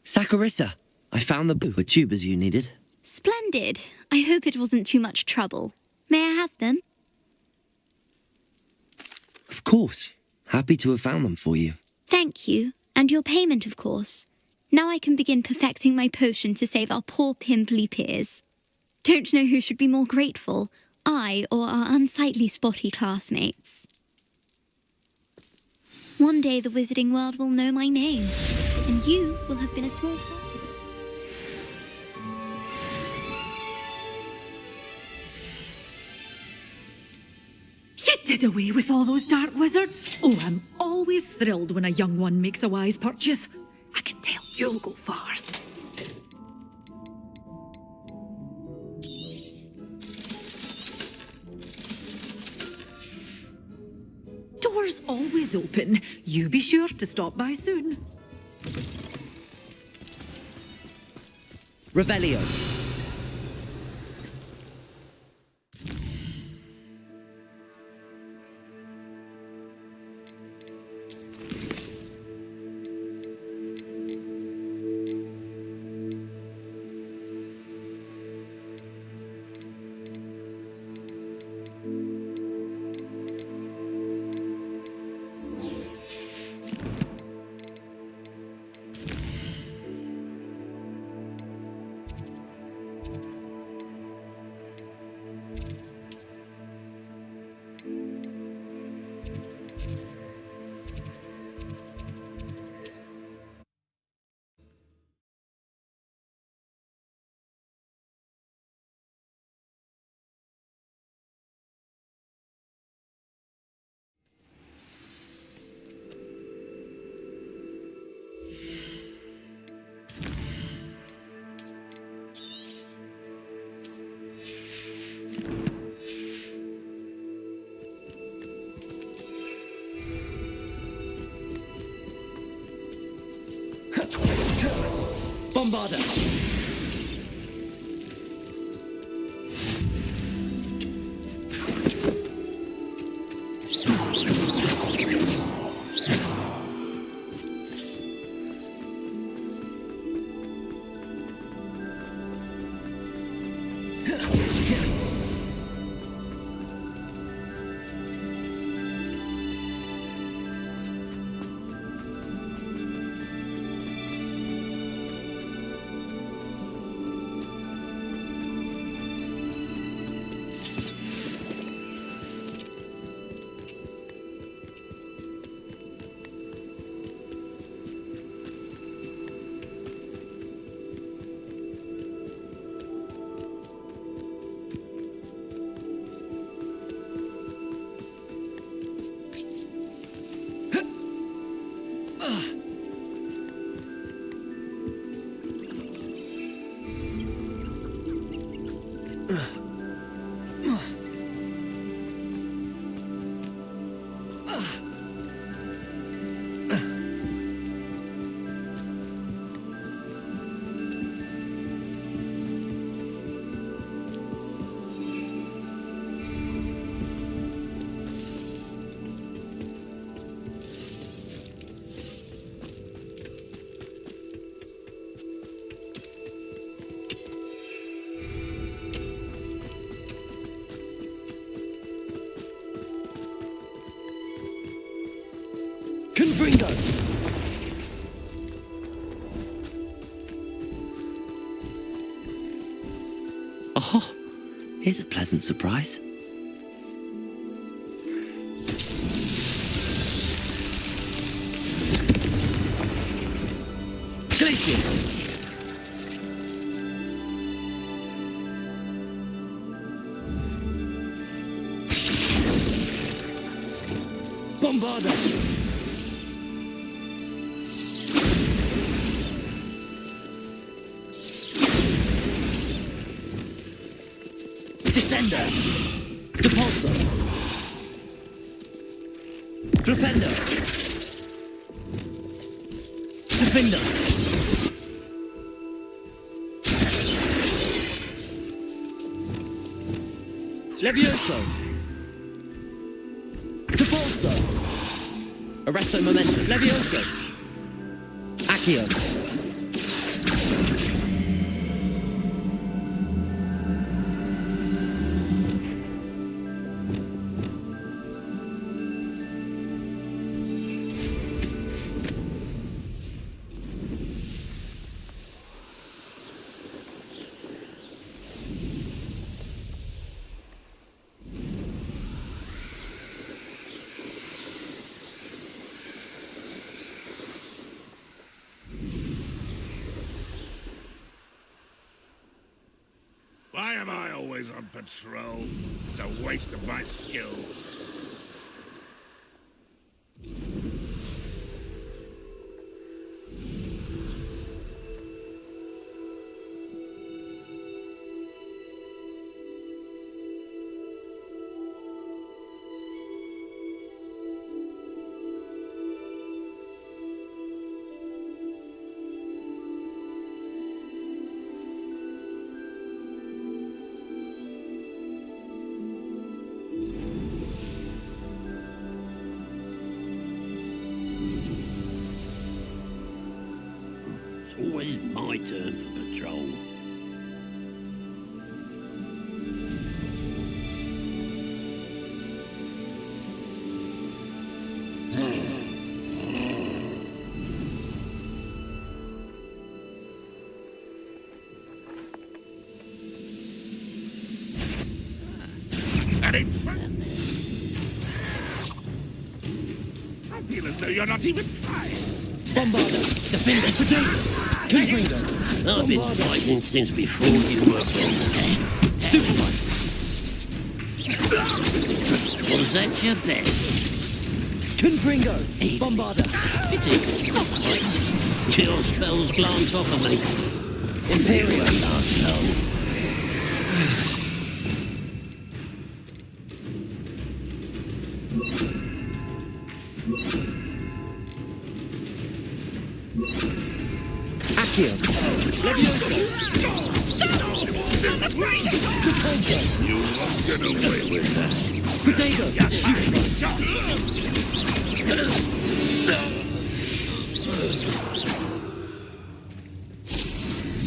Saccharissa, I found the tubers you needed. Splendid. I hope it wasn't too much trouble. May I have them? Of course. Happy to have found them for you. Thank you. And your payment, of course. Now I can begin perfecting my potion to save our poor pimply peers. Don't know who should be more grateful, I or our unsightly spotty classmates. One day the wizarding world will know my name, and you will have been a small part. You did away with all those dark wizards? Oh, I'm always thrilled when a young one makes a wise purchase. I can tell you'll go far. Doors always open. You be sure to stop by soon. Revelio. Bombarda. Confringo! Oh, here's a pleasant surprise. Glacius! Bombarda! Descender! Depulso! Flipendo! Defender! Levioso! Depulso! Arresto Momentum! Levioso! Accio! Why am I always on patrol? It's a waste of my skills. Always my turn for patrol. And it's... I feel as though you're not even trying. Bombarder! Defender! Potato! Confringo! I've been fighting since before you were born. Stupefy! Was that your best? Confringo! Bombarder! Pity. Your spells glance off of me. Imperial! Won't last long. Accio! Leviosa! You won't get away with that. Potato!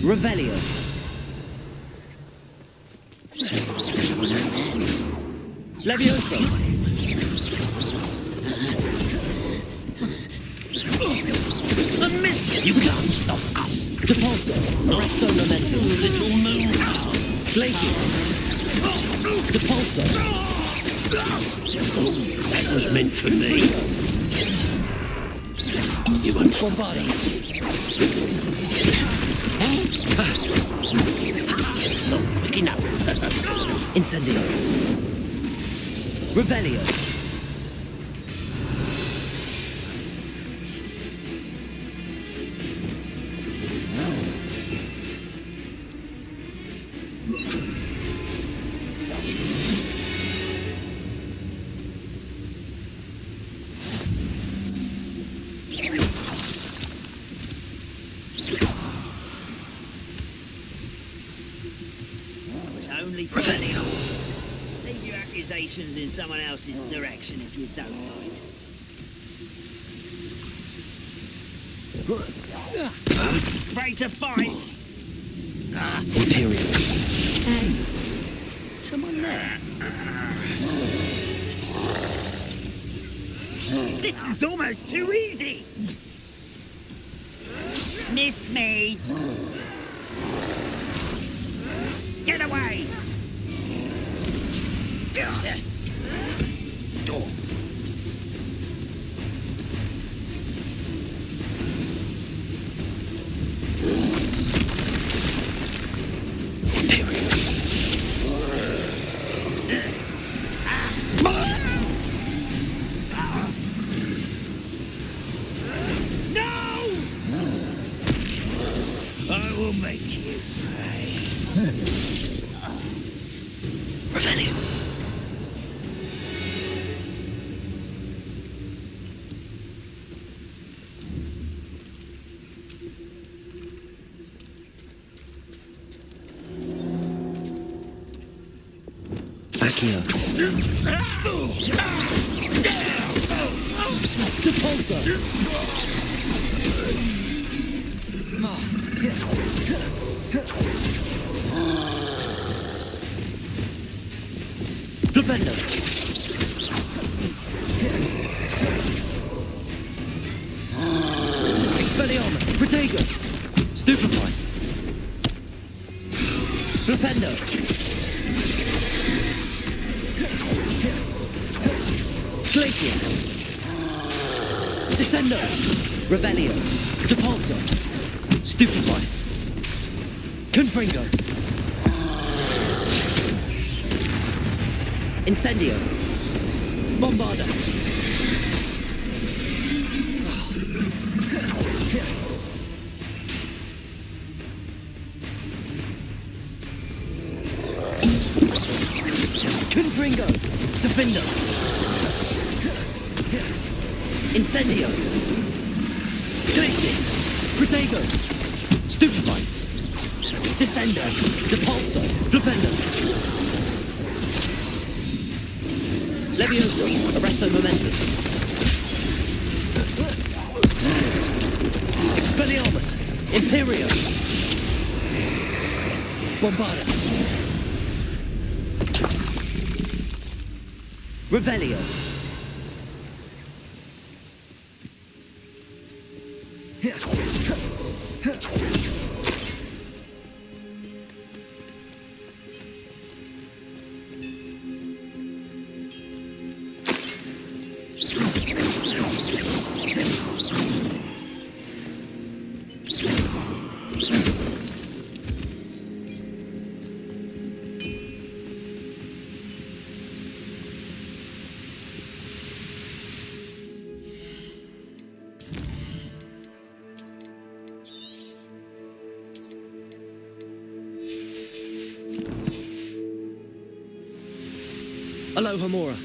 Revelio! Leviosa! You can't stop us. Depulso! Resto Momentum! Little moon power. Glacius! Depulso! Oh, that was meant for me. You won't Bombard! Not quick enough. Incendio! Revelio! Revelio. Leave your accusations in someone else's direction if you don't mind. Ready to fight? Imperial. Hey, someone there? This is almost too easy. Missed me. Get away! I will make you pay. Revelio. Accio. Depulso. Flipendo. Expelliarmus. Protego. Stupefy. Flipendo. Glacius. Descendo. Revelio. Depulso. Stupefy. Confringo. Incendio. Bombarda. Confringo. Defender. Incendio. Glacius. Protego. Stupefy. Descender. Depulso. Flipendo. Levioso. Arresto Momentum. Expelliarmus. Imperio. Bombarda. Revelio. Aloha Mora.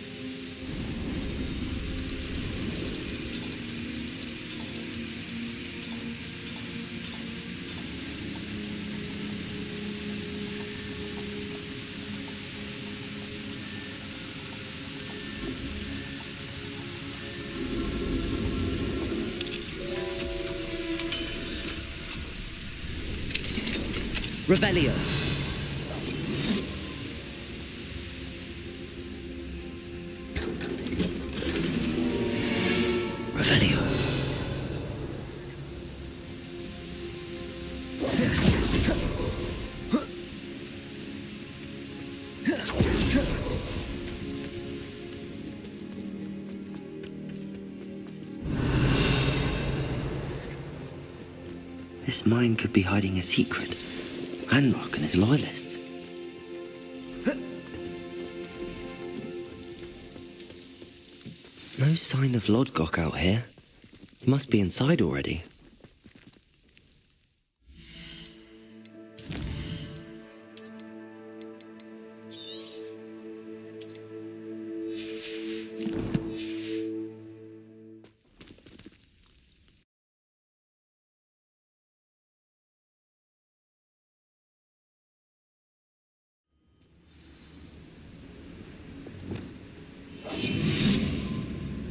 Revelio. Revelio. This mine could be hiding a secret. Ranrock and his loyalists. No sign of Lodgok out here. He must be inside already.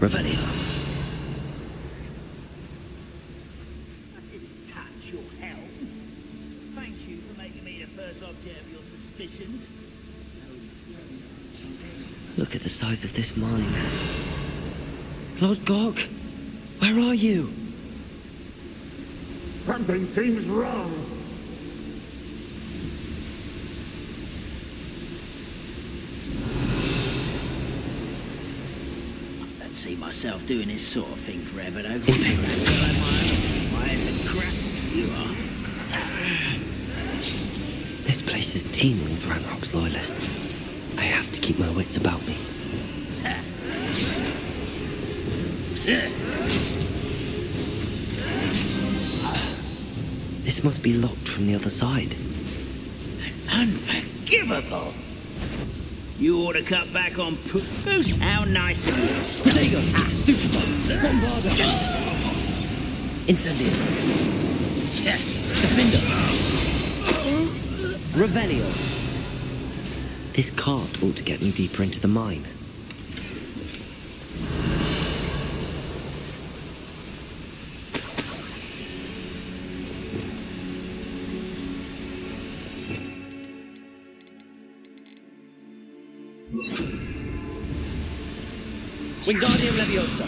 Revelio. I didn't touch your help. Thank you for making me the first object of your suspicions. Look at the size of this mine. Lodgok, where are you? Something seems wrong. See myself doing this sort of thing forever, though. Why is a crap you are? This place is teeming with Ranrock's loyalists. I have to keep my wits about me. This must be locked from the other side. Unforgivable! You ought to cut back on poos. How nice of you. Protego! Stupefy! Bombarda! Incendio! Defender! Revelio! This cart ought to get me deeper into the mine. Wingardium Leviosa.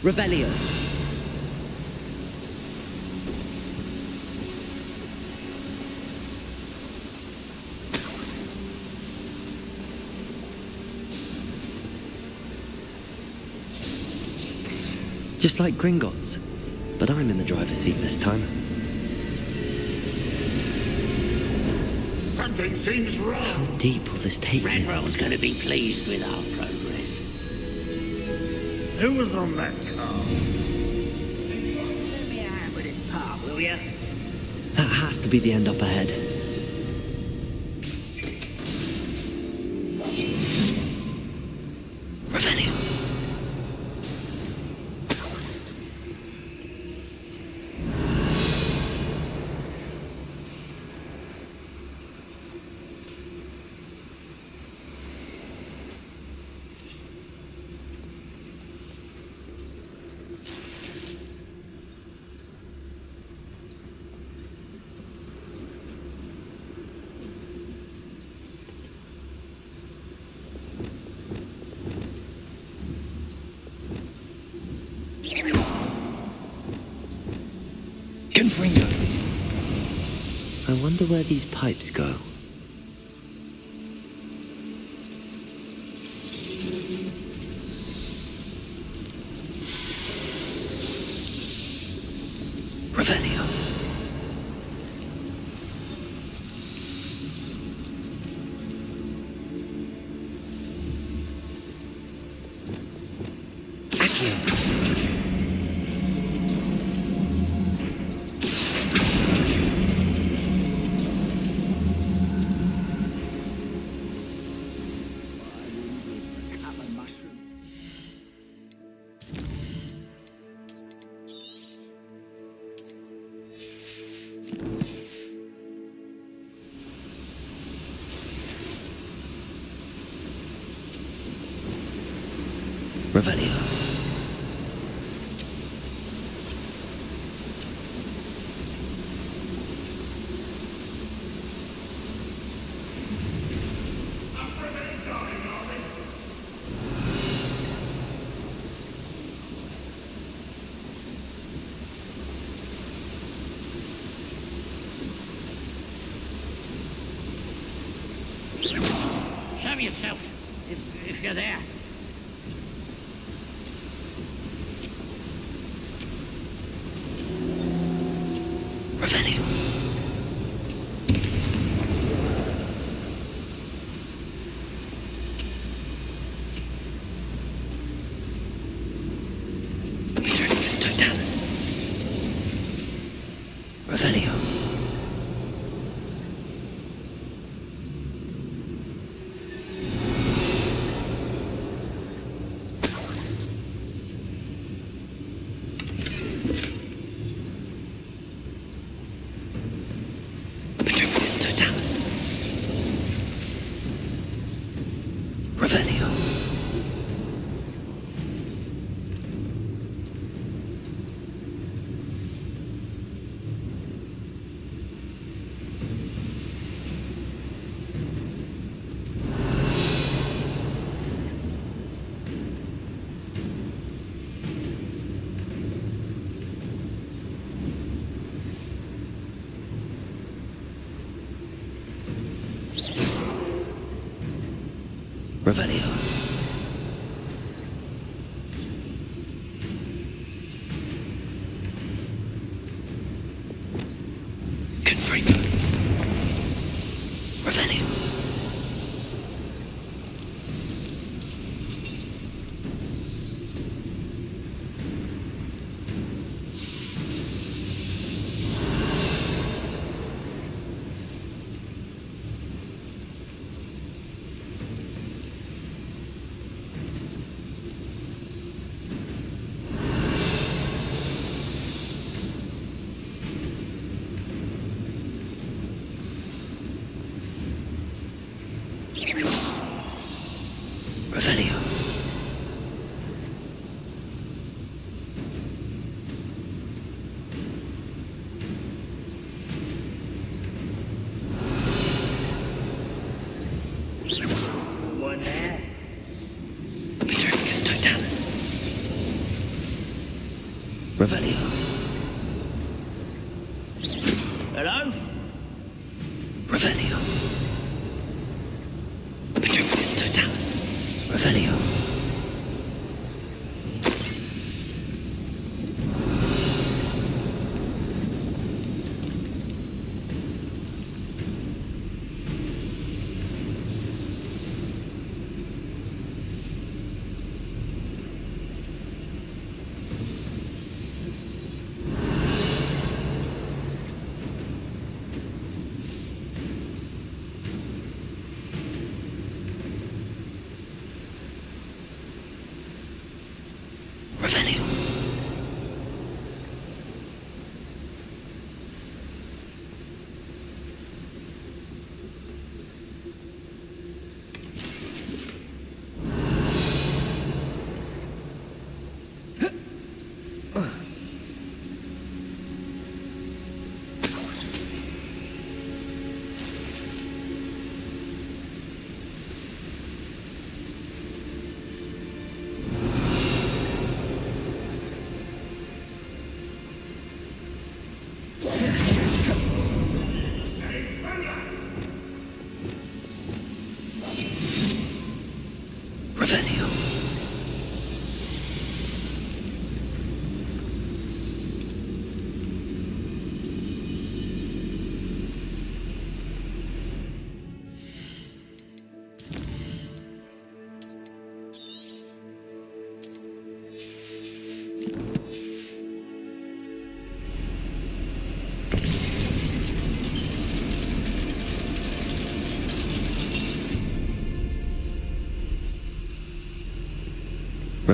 Revelio. Just like Gringotts. But I'm in the driver's seat this time. Something seems wrong. How deep will this take me? Redwell's going to be pleased with our progress. Who was on that car? Let me a hand with this part, will you? That has to be the end up ahead. Revenue. Confringo. I wonder where these pipes go. Revelio. Accio. Revelio. Show yourself, if you're there. Revenue. Returnicus totalis. Revelio. Returnicus totalis. Revelio. Revelio. Confringo. Revelio. Revelio. One there. Returnicus totalis. Revelio. Hello? Revelio. Returnicus totalis. Revelio.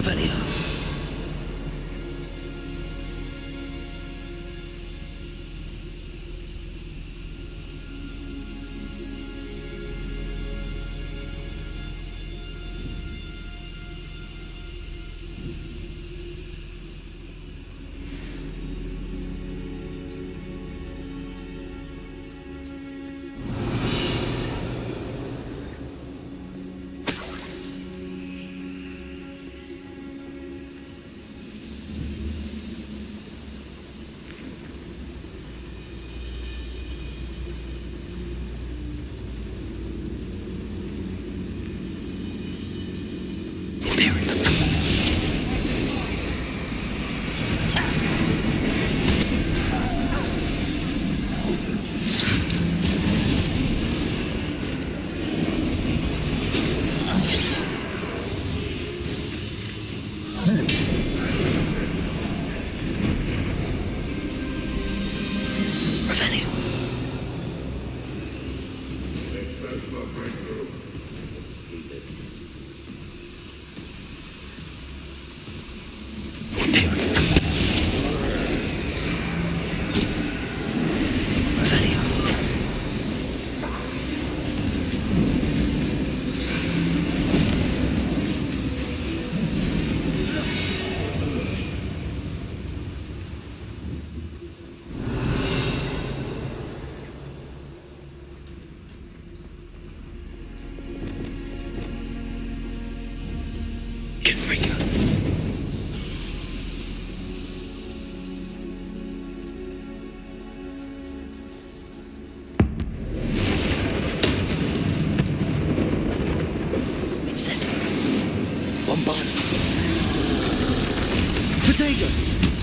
Revelio.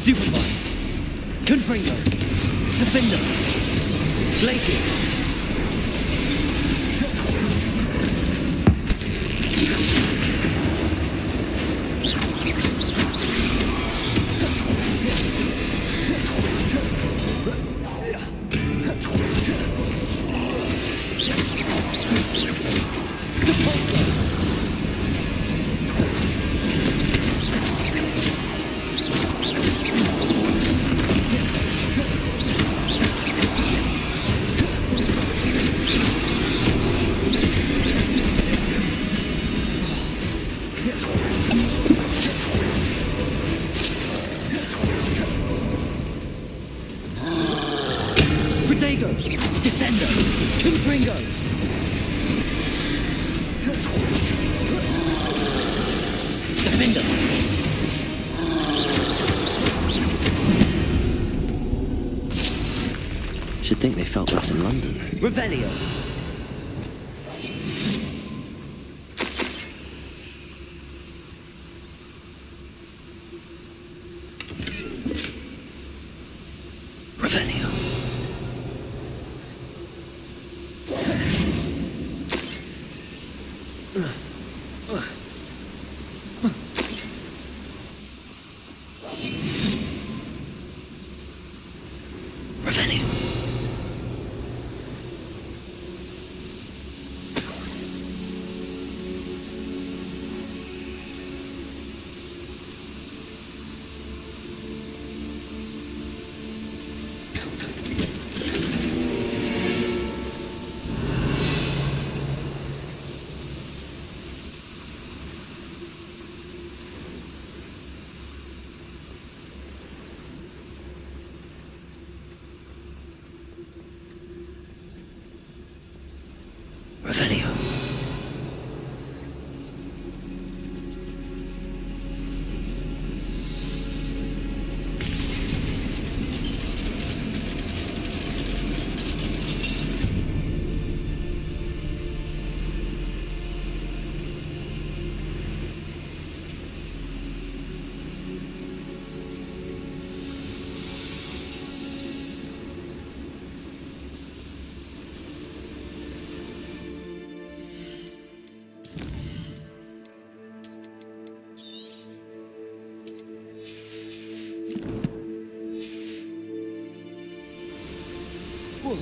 Stupefy, Confringo, Defender, Glaciers. Descendo, Confringo. Defender. Should think they felt that in London. Revelio. Revelio. Revelio. Revelio. Whoa.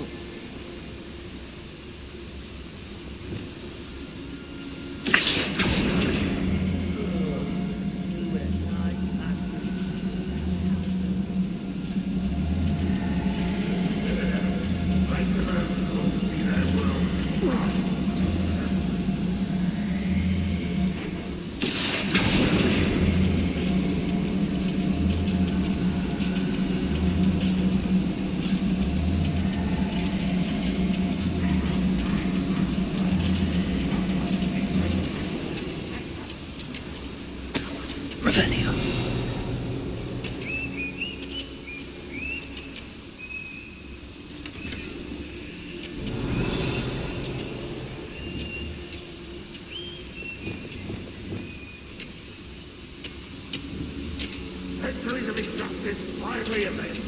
lively event.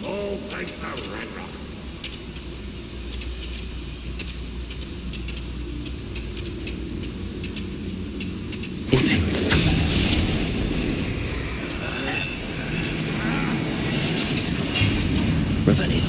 All thanks to Ranrock. Revelio.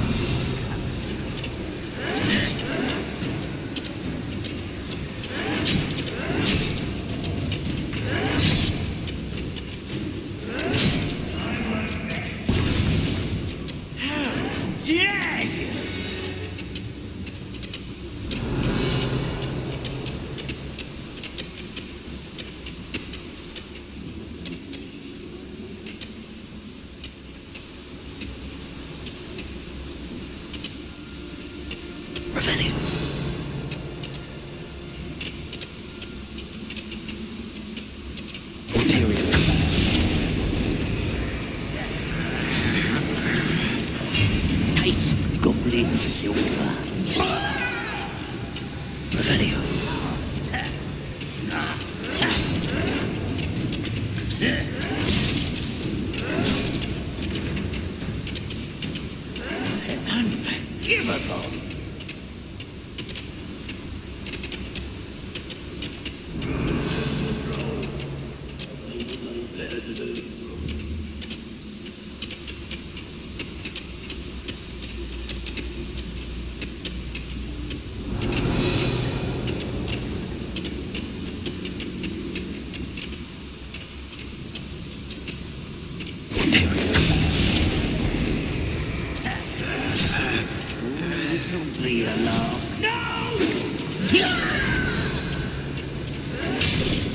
Revelio. Taste goblin silver. Revelio. Unforgivable. Leave it alone. No!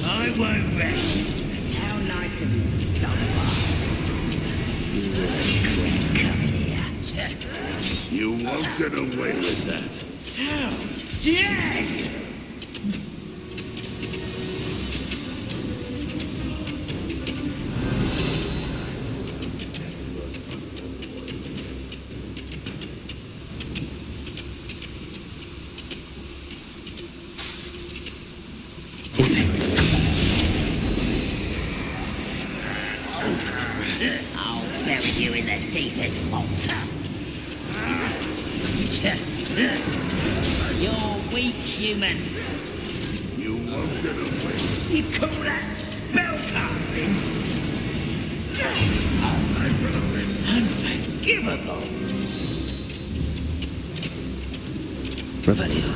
I won't rest until life can be stopped. You will regret coming here. You won't get away with that. How dare you! I'll bury you in the deepest vault. You're weak, human. You won't get away. You call that spellcasting? Unforgivable. Revelio.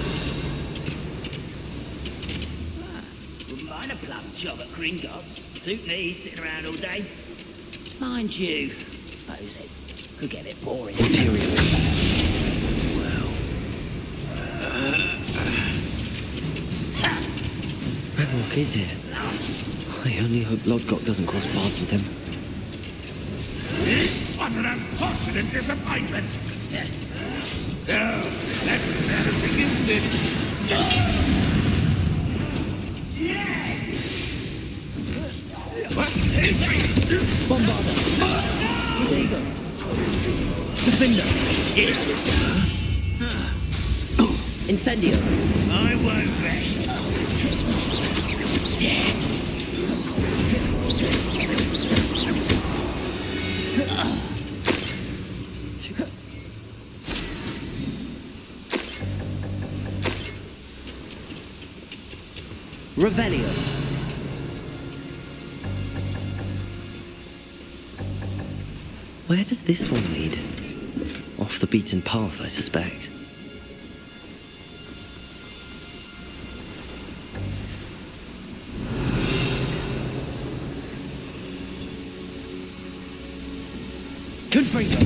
Wouldn't mind a plum job at Gringotts. Suit me, sitting around all day. Mind you, suppose it could get a bit boring. Ranrock is here. I only hope Lodgok doesn't cross paths with him. What an unfortunate disappointment! Oh, that's embarrassing, isn't it? Bombarder! Diego! Defender! Incendio! I won't rest. Revelio! Where does this one lead? Off the beaten path, I suspect. Confringo!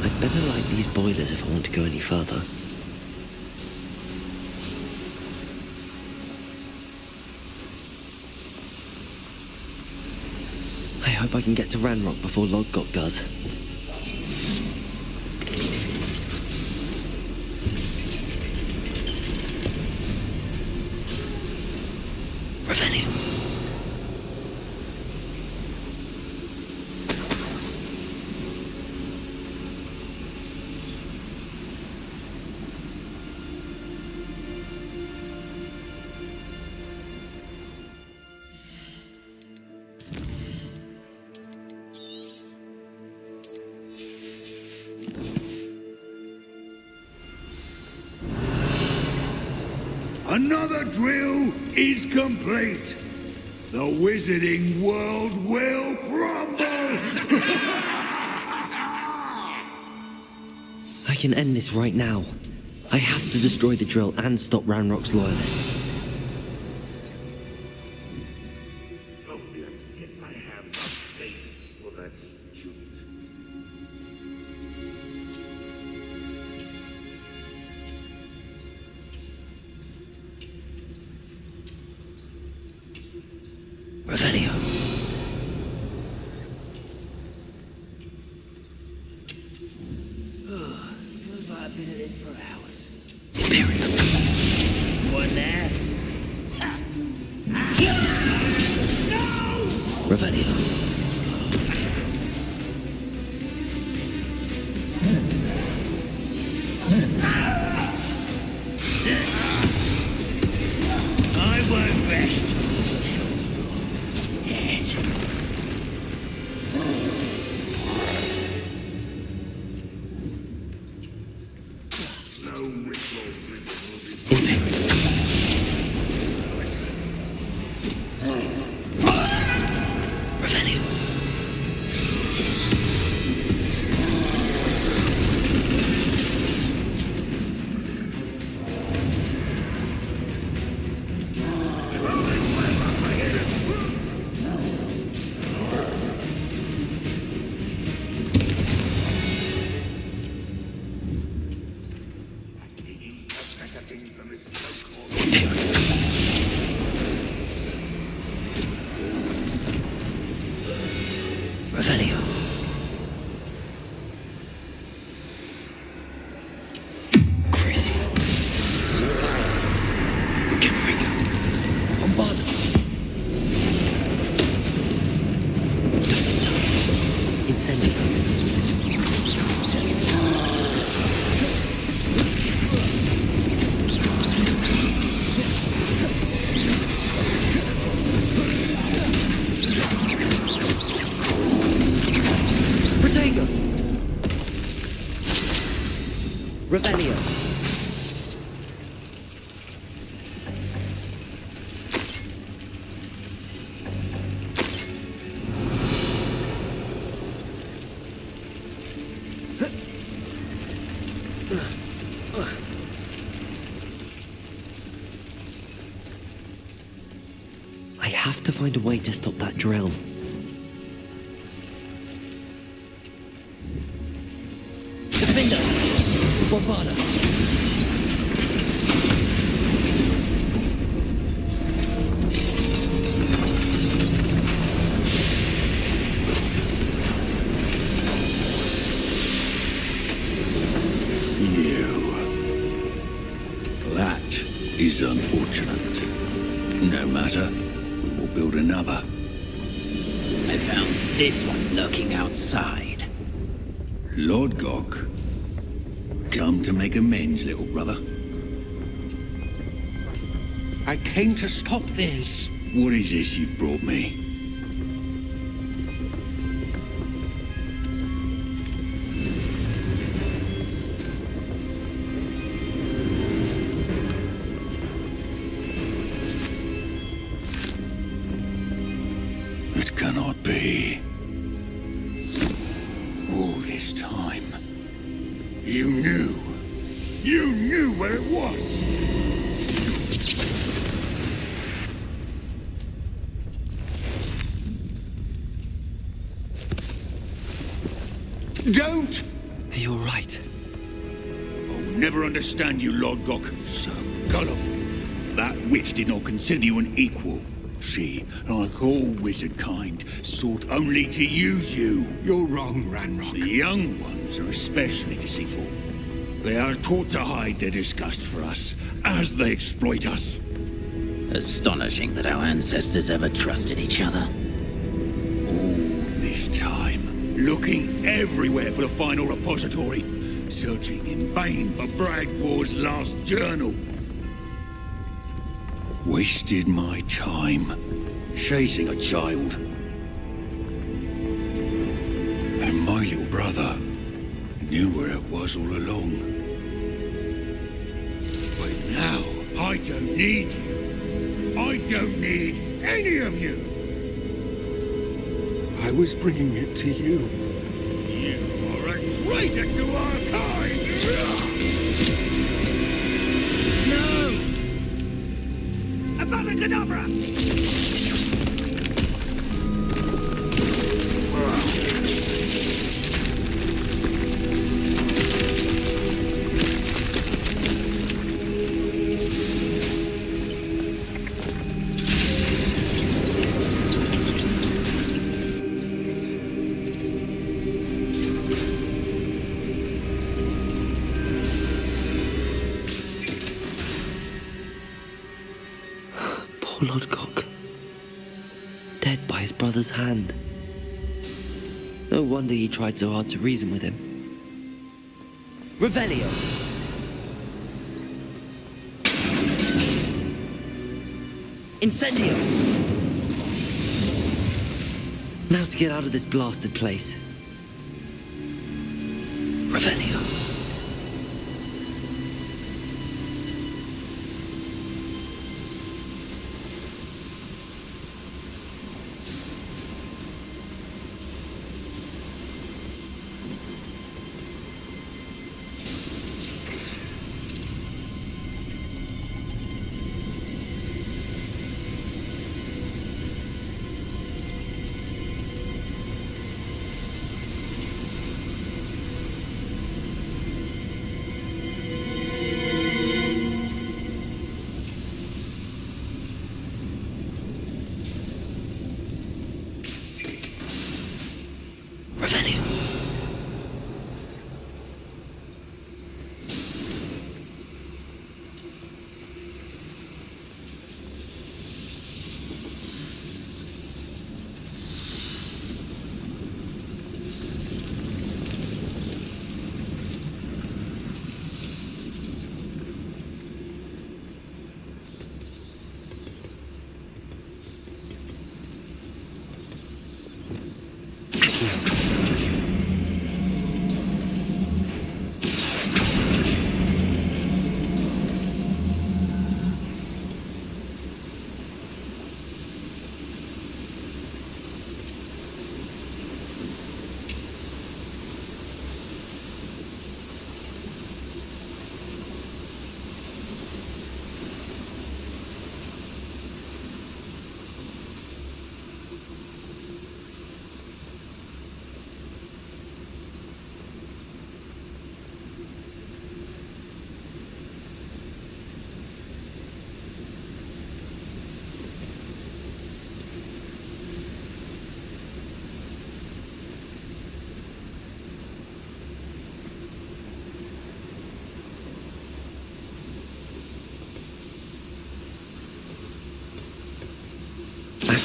I'd better light these boilers if I want to go any further. I hope I can get to Ranrock before Lodgok does. Revelio. Another drill is complete. The wizarding world will crumble! I can end this right now. I have to destroy the drill and stop Ranrock's loyalists. Get my hands on face for that student. Revelio. Feels like I've been at this for hours. Imperium. One there. Revelio. I won't rest till you're dead. Revelio. Revelio. Crazy. Confringo. Bombard. Defender. Incendio. Protego. Revelio. I have to find a way to stop that drill. Defender! Bombarda! That is unfortunate. No matter, we will build another. I found this one lurking outside. Lord Gok, come to make amends, little brother. I came to stop this. What is this you've brought me? It cannot be. All this time, you knew where it was. Don't! You're right. I'll never understand you, Lord Gok. So gullible. That witch did not consider you an equal. She, like all wizard kind, sought only to use you. You're wrong, Ranrock. The young ones are especially deceitful. They are taught to hide their disgust for us, as they exploit us. Astonishing that our ancestors ever trusted each other. All this time, looking everywhere for the final repository, searching in vain for Bragbor's last journal. Wasted my time, chasing a child. And my little brother knew where it was all along. But now, I I don't need you. I don't need any of you. I was bringing it to you. You are a traitor to our kind! No! Avada Kedavra! Poor Lodgok. Dead by his brother's hand. No wonder he tried so hard to reason with him. Revelio! Incendio! Now to get out of this blasted place. Revelio.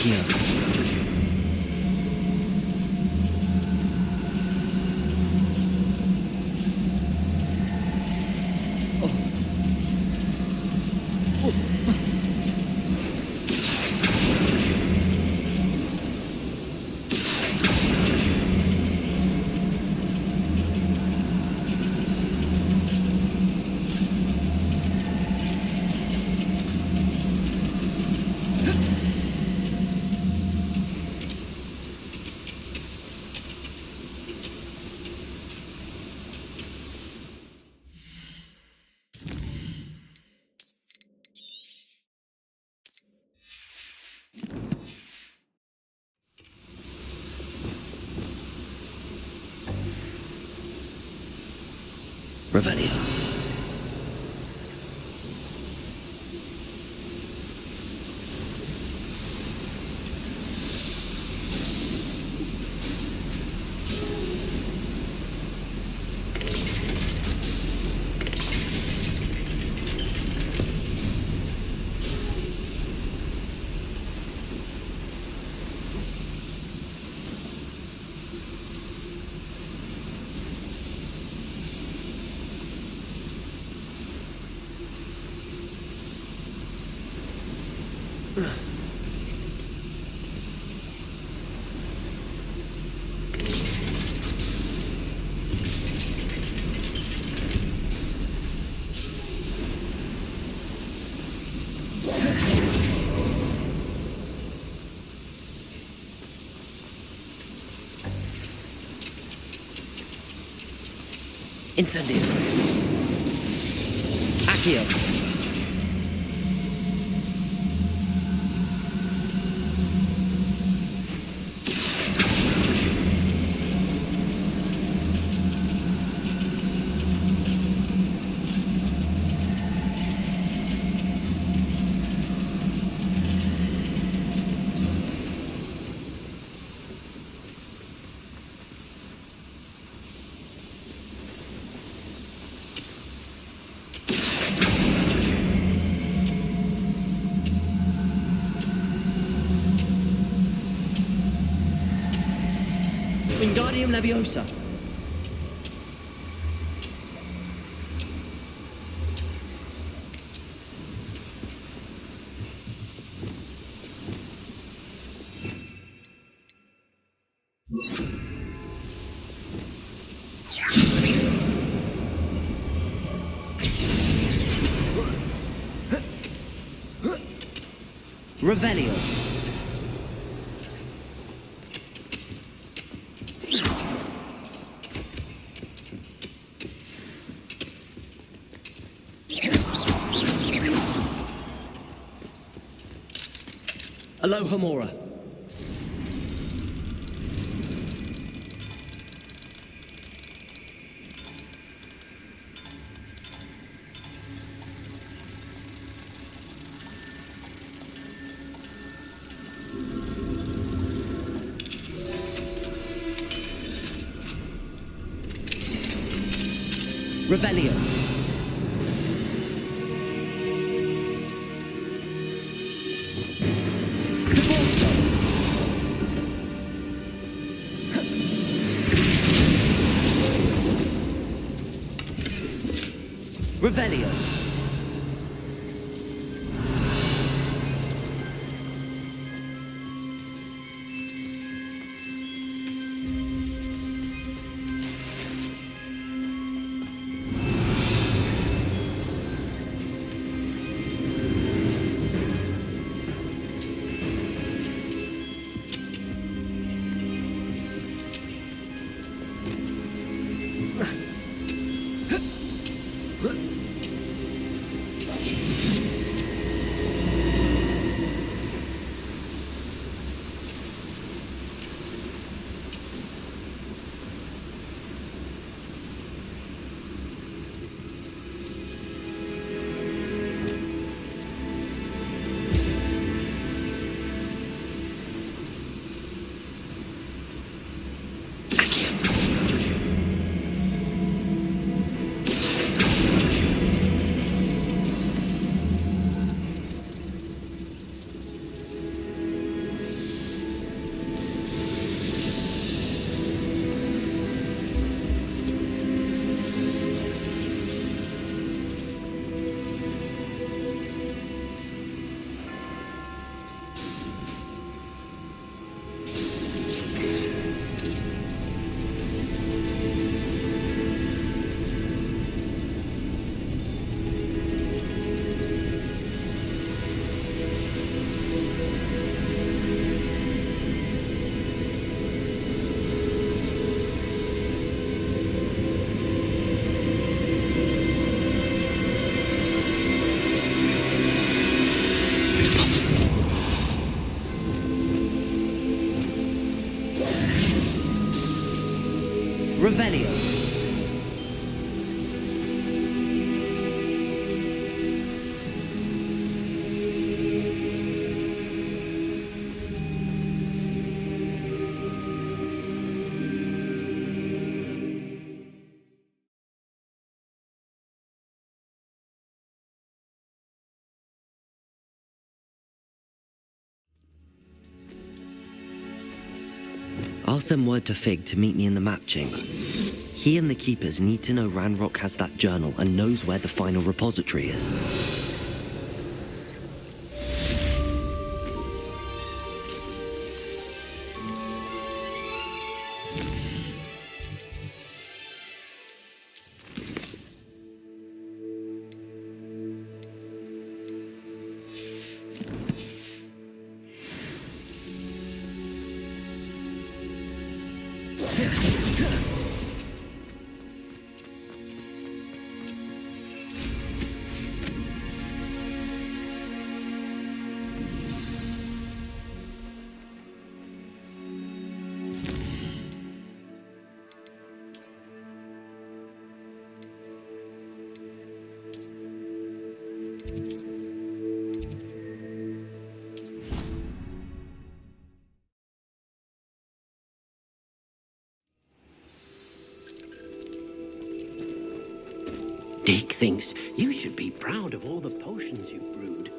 Accio. Revelio. Incendio. Accio. Wingardium Leviosa. Revelio. Alohomora. Revelio. Revelio. Revelio. I'll send word to Fig to meet me in the map chamber. He and the Keepers need to know Ranrock has that journal and knows where the final repository is. Dick thinks you should be proud of all the potions you've brewed.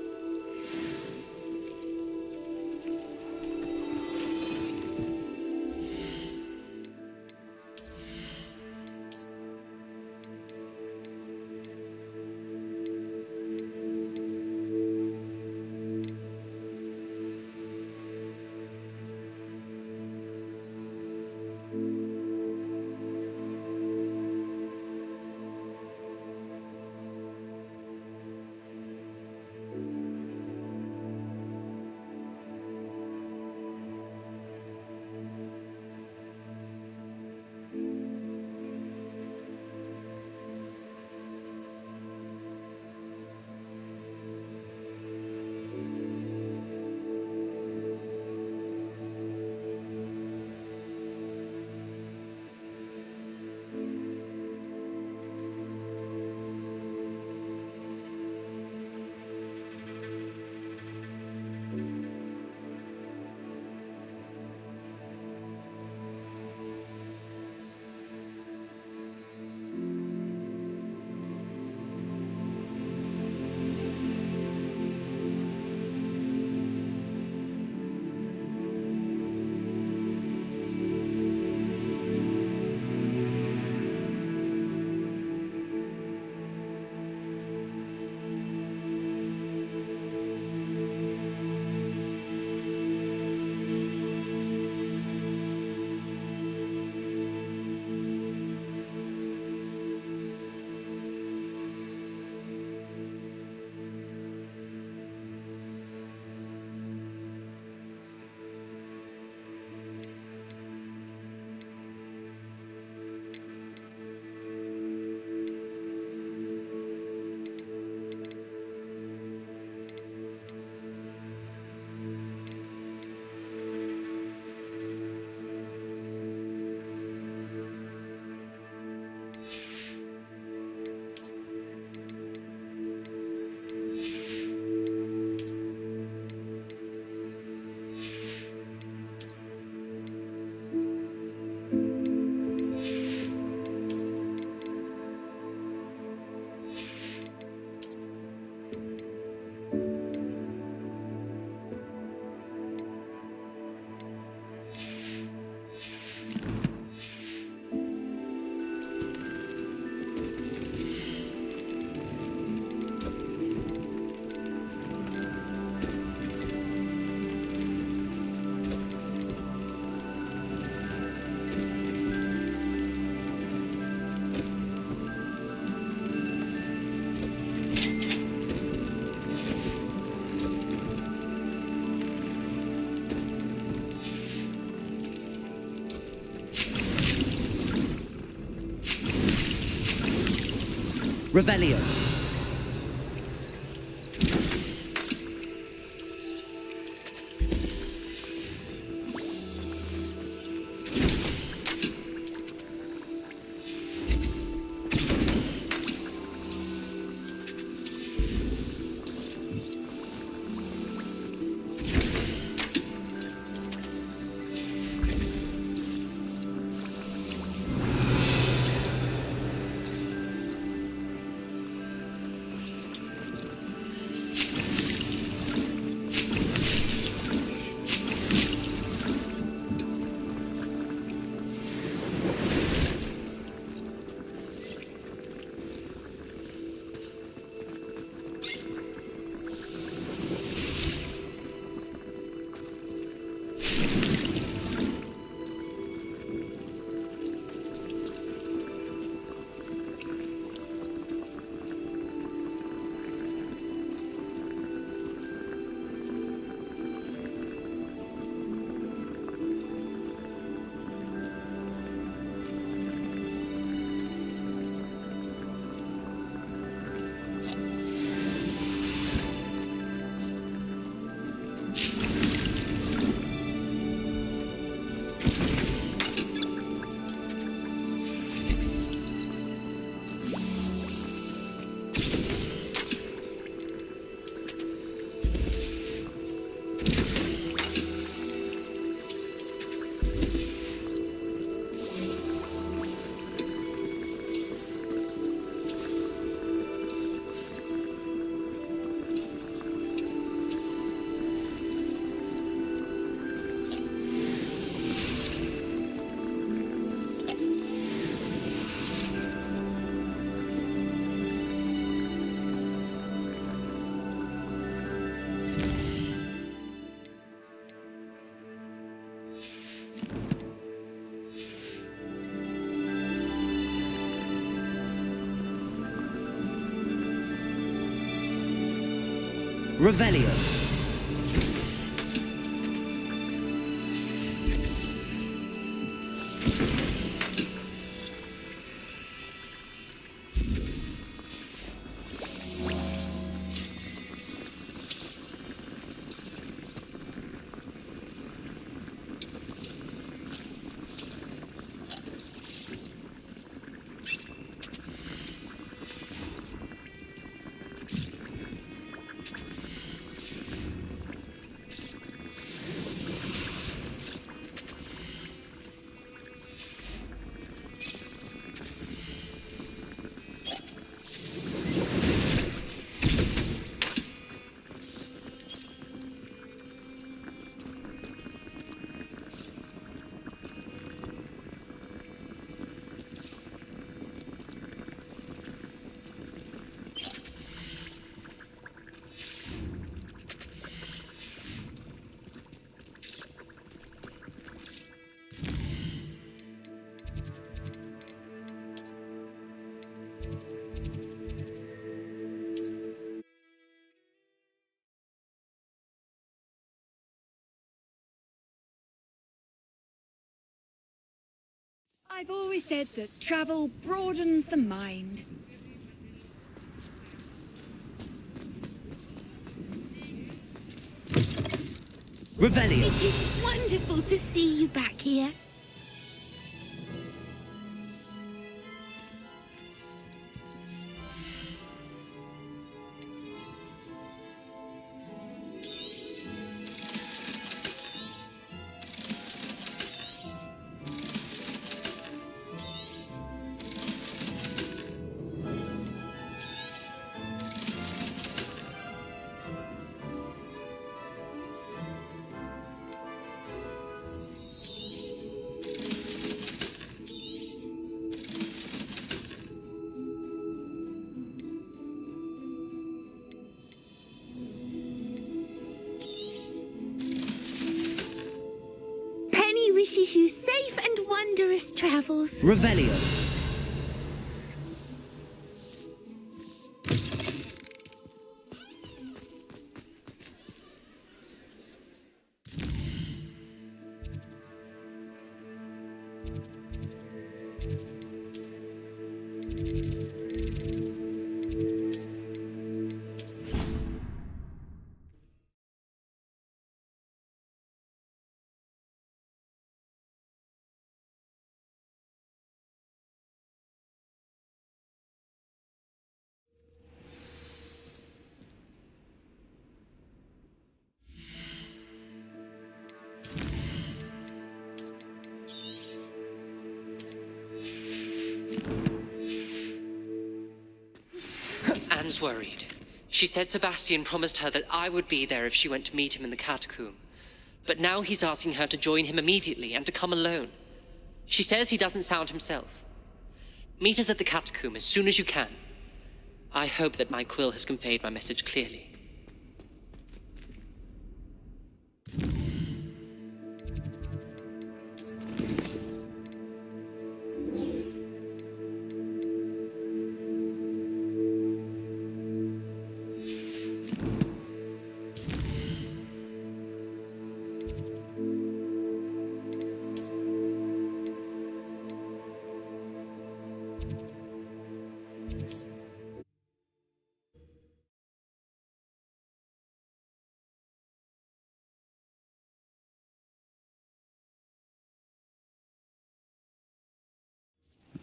Revelio. Revelio. I've always said that travel broadens the mind. Revelio. It is wonderful to see you back here. Wishes you safe and wondrous travels. Revelio. Anne's worried. She said Sebastian promised her that I would be there if she went to meet him in the catacomb. But now he's asking her to join him immediately and to come alone. She says he doesn't sound himself. Meet us at the catacomb as soon as you can. I hope that my quill has conveyed my message clearly.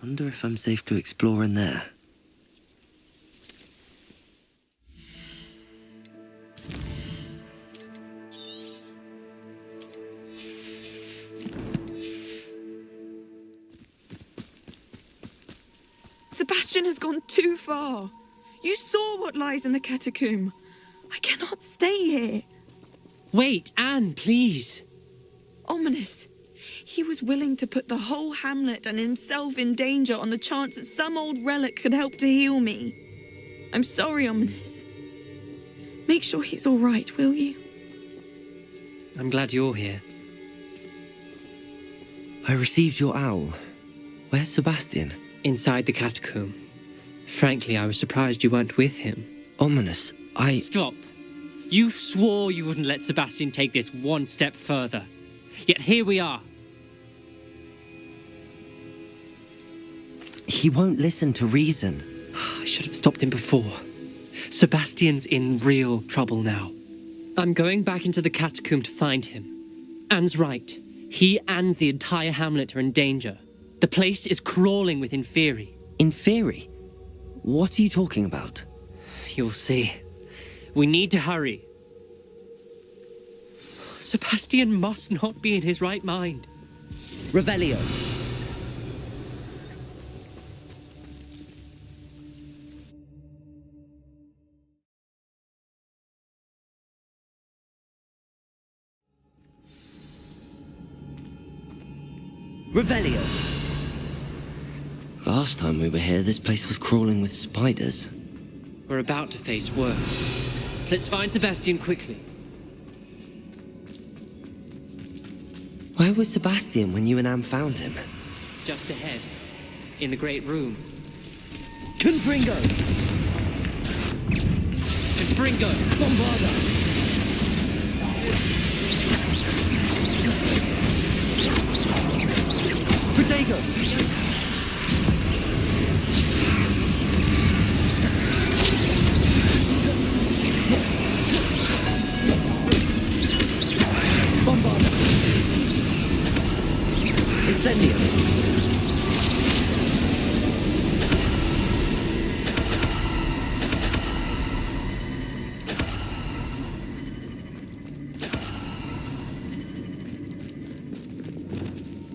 Wonder if I'm safe to explore in there. Sebastian has gone too far. You saw what lies in the catacomb. I cannot stay here. Wait, Anne, please. Ominous. He was willing to put the whole hamlet and himself in danger on the chance that some old relic could help to heal me. I'm sorry, Ominous. Make sure he's all right, will you? I'm glad you're here. I received your owl. Where's Sebastian? Inside the catacomb. Frankly, I was surprised you weren't with him. Ominous, Stop. You swore you wouldn't let Sebastian take this one step further. Yet here we are. He won't listen to reason. I should have stopped him before. Sebastian's in real trouble now. I'm going back into the catacomb to find him. Anne's right. He and the entire hamlet are in danger. The place is crawling with Inferi. Inferi? What are you talking about? You'll see. We need to hurry. Sebastian must not be in his right mind. Revelio. Revelio. Last time we were here, this place was crawling with spiders. We're about to face worse. Let's find Sebastian quickly. Where was Sebastian when you and Anne found him? Just ahead. In the Great Room. Confringo! Confringo! Bombarda! Protego! Bombarda! Incendio!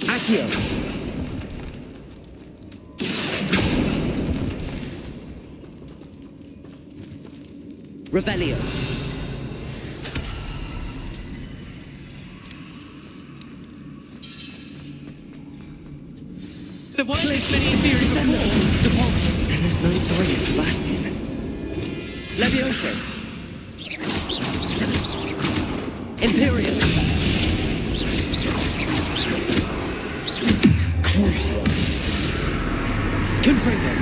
Accio! Revelio. The one place many theories before. And there's no sign of Sebastian. Levioso. Imperial. Crucio. Confringo.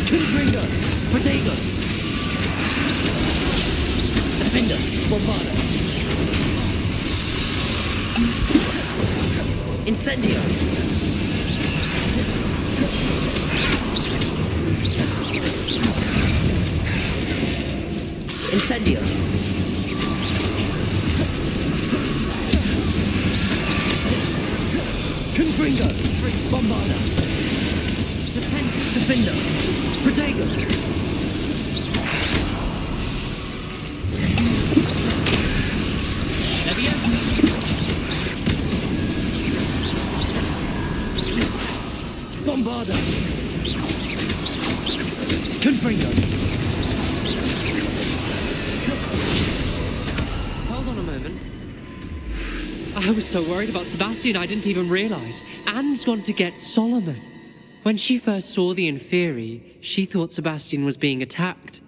Confringo. Protego. Defender. Bombarda. Incendio. Incendio. Confringo. Bombarda. Defender. Protego. Bombarda. Confringo. Hold on a moment. I was so worried about Sebastian I didn't even realize. Anne's gone to get Solomon. When she first saw the Inferi, she thought Sebastian was being attacked.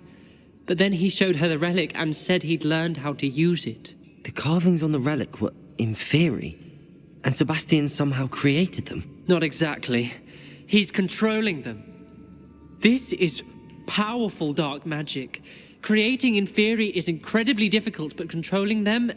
But then he showed her the relic and said he'd learned how to use it. The carvings on the relic were Inferi, and Sebastian somehow created them. Not exactly. He's controlling them. This is powerful dark magic. Creating Inferi is incredibly difficult, but controlling them...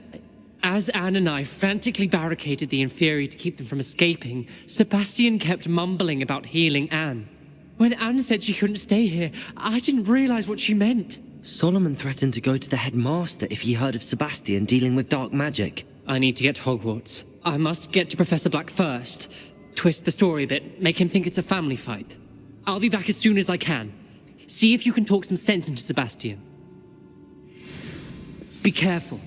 As Anne and I frantically barricaded the Inferi to keep them from escaping, Sebastian kept mumbling about healing Anne. When Anne said she couldn't stay here, I didn't realize what she meant. Solomon threatened to go to the headmaster if he heard of Sebastian dealing with dark magic. I need to get to Hogwarts. I must get to Professor Black first. Twist the story a bit, make him think it's a family fight. I'll be back as soon as I can. See if you can talk some sense into Sebastian. Be careful.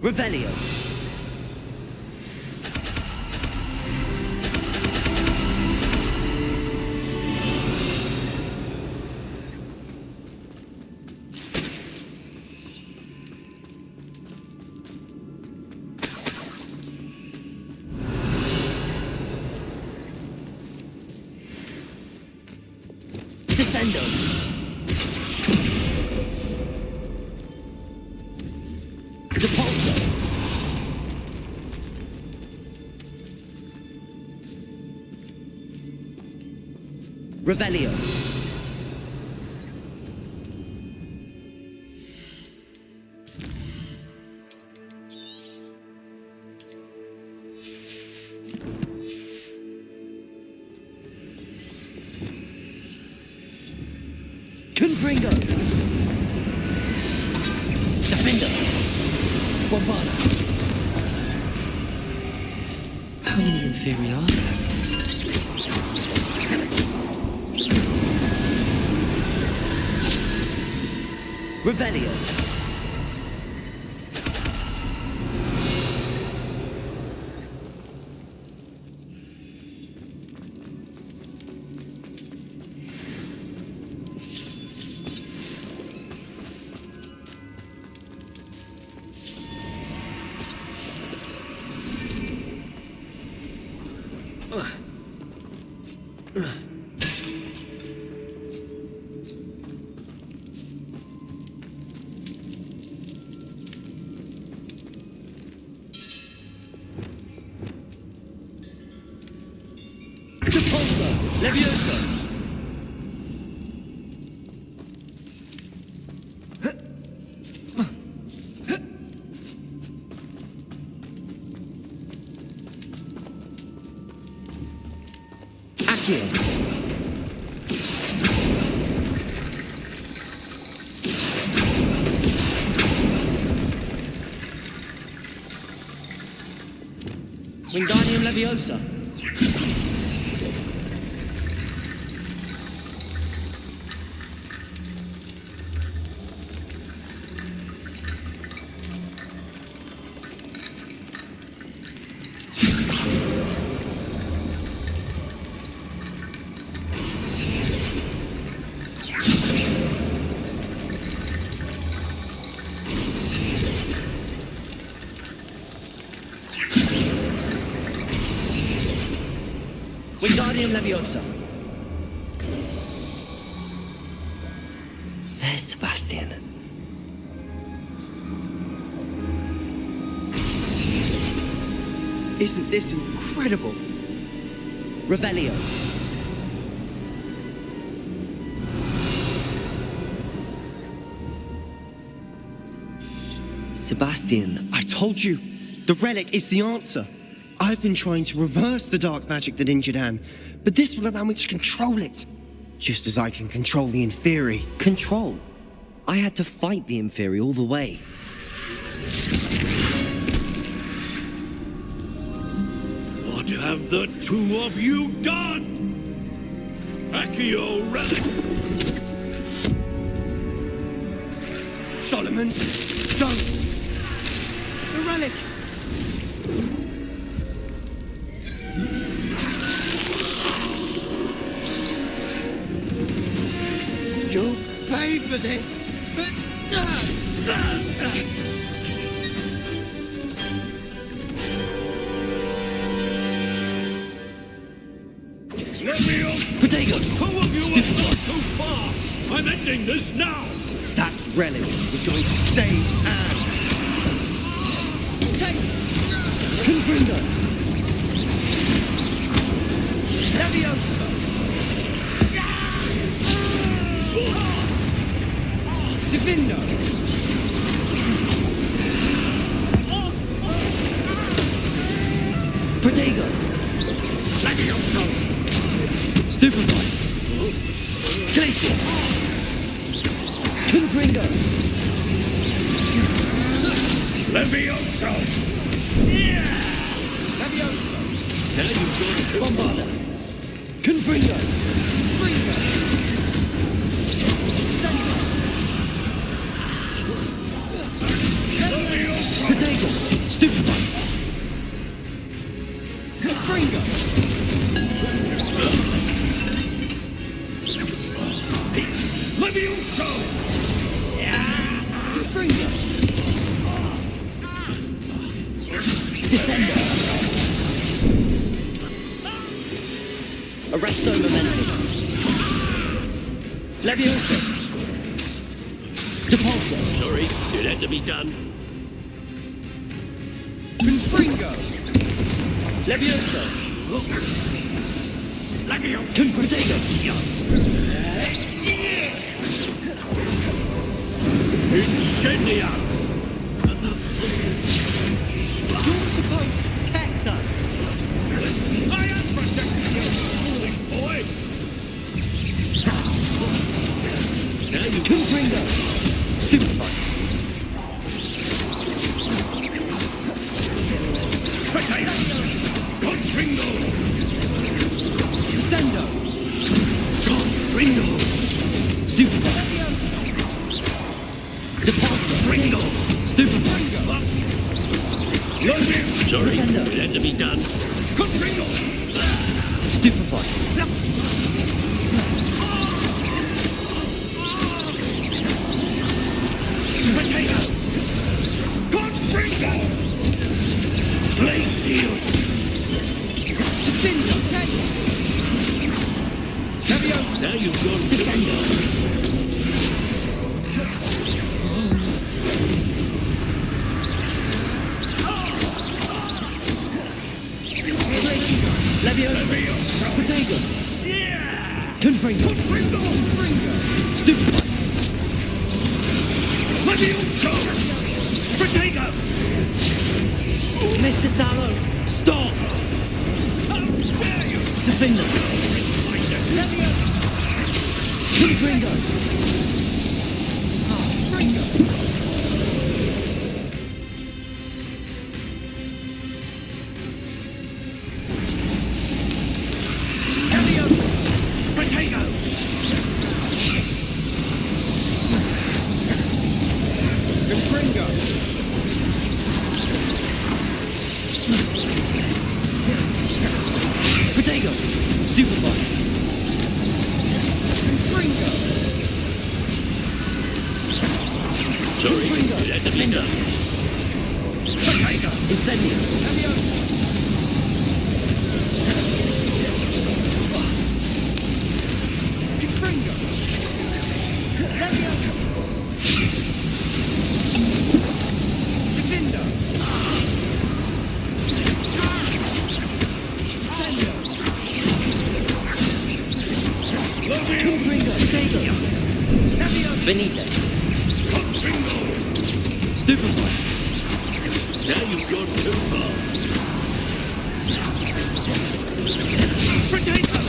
Revelio. Descendo. Depulso. Revelio. Confringo. Defender. Bombarda. How many inferi are there? Revelio. Depulso. Levioso. Accio. Wingardium Leviosa. Wingardium Leviosa. There's Sebastian. Isn't this incredible? Revelio. Sebastian, I told you, the relic is the answer. I've been trying to reverse the dark magic that injured Anne, but this will allow me to control it. Just as I can control the inferi. Control? I had to fight the inferi all the way. What have the two of you done? Accio relic! Solomon, don't! The relic! You'll pay for this! Potato! Two of you have gone too far! I'm ending this now! That relic is going to save Anne! Take! Confringo! Leviosa! Defender! Protego! Leviosa! Stupefy! Glacius! Confringo! Leviosa! Leviosa! Now you've gone too Bombarda! Confringo! Protego! Levioso! Confringo! Descender! Arresto momentum! Levioso! Depulso! Sorry, it had to be done. Confringo! Levioso! Levioso! Confringo! Incendia! You're supposed to protect us! I am protecting you, foolish boy! Now you Confringo! Stupefy! Potato! Confringo! Descendo! Confringo! Stupefy! Depulso! Confringo! Stupefy! Sorry, Defender. it had to be done. Confringo! Stupefy! Potato! Confringo! Glacius! Levioso! Now you've gone Descendo! Levioso! Potato! Confringo! Stupefy! Levioso! Potato! Mr. Sallow! Stop! Defender! Confringo! Potato! Confringo! Potato! Stupefy! Confringo! Sorry, it had to be done. Potato! Incendio! Confringo! Defender! Incendio! Confringo! Potato! Benito! Stupefy! Now you've gone too far. Potato!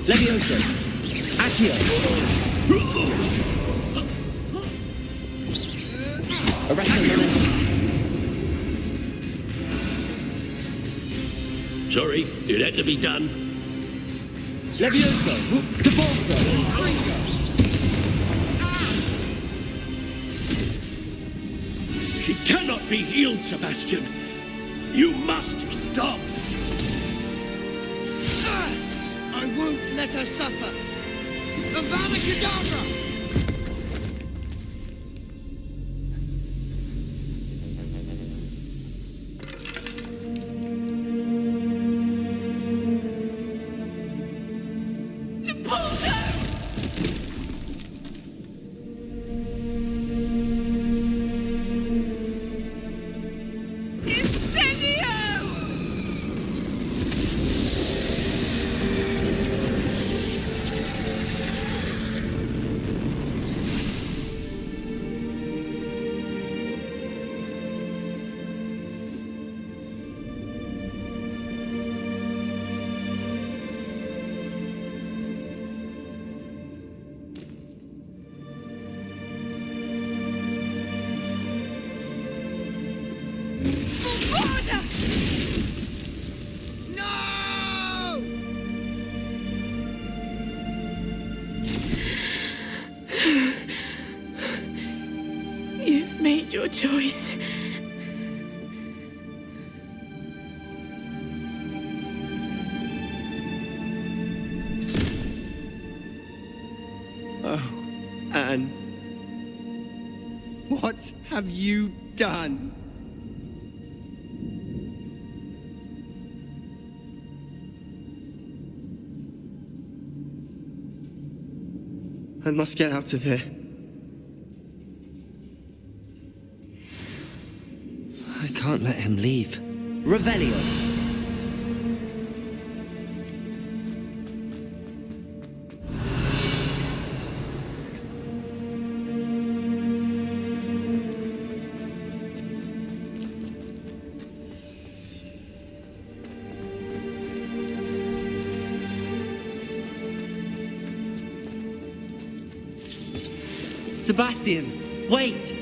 Levioso! Accio! Arresto momentum! Sorry, it had to be done. Levioso! Depulso! She cannot be healed, Sebastian. You must stop. I won't let her suffer! Avada Kedavra! You've made your choice. Anne, what have you done? I must get out of here. I can't let him leave. Revelio! Sebastian, wait!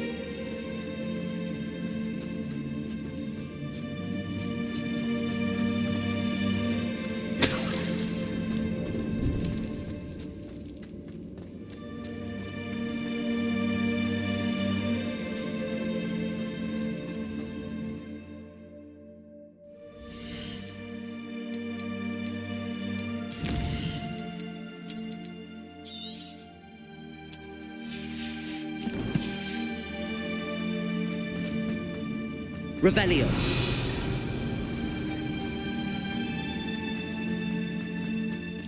Revelio.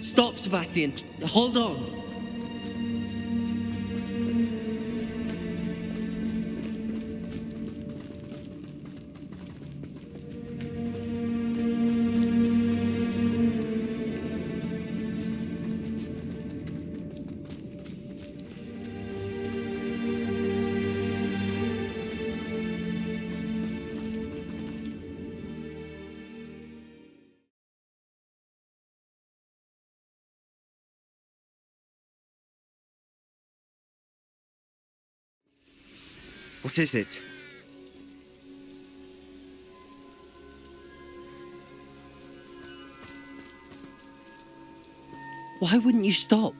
Stop, Sebastian. Hold on. What is it? Why wouldn't you stop?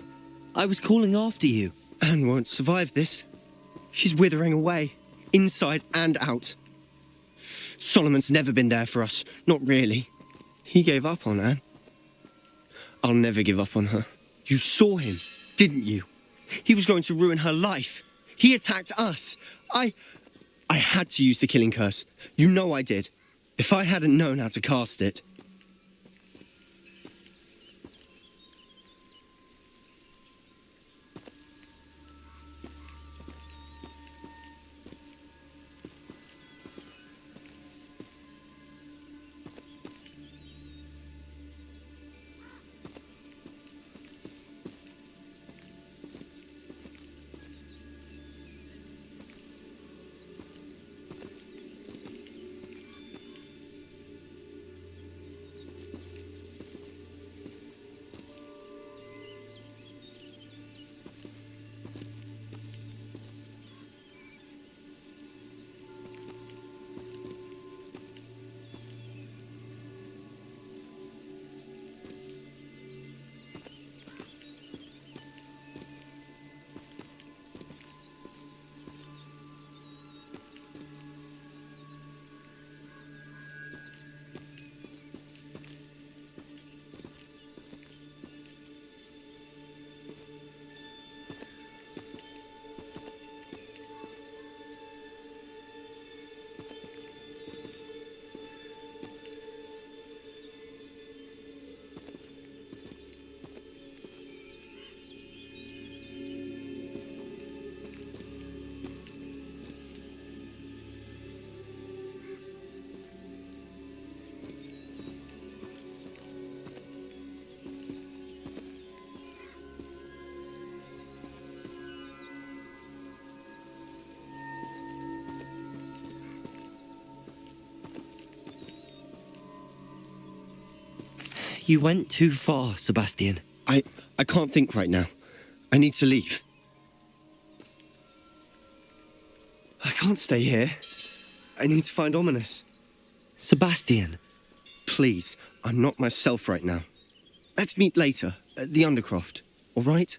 I was calling after you. Anne won't survive this. She's withering away, inside and out. Solomon's never been there for us, not really. He gave up on Anne. I'll never give up on her. You saw him, didn't you? He was going to ruin her life. He attacked us. I had to use the killing curse. You know I did. If I hadn't known how to cast it... You went too far, Sebastian. I can't think right now. I need to leave. I can't stay here. I need to find Ominous. Sebastian. Please, I'm not myself right now. Let's meet later at the Undercroft, all right?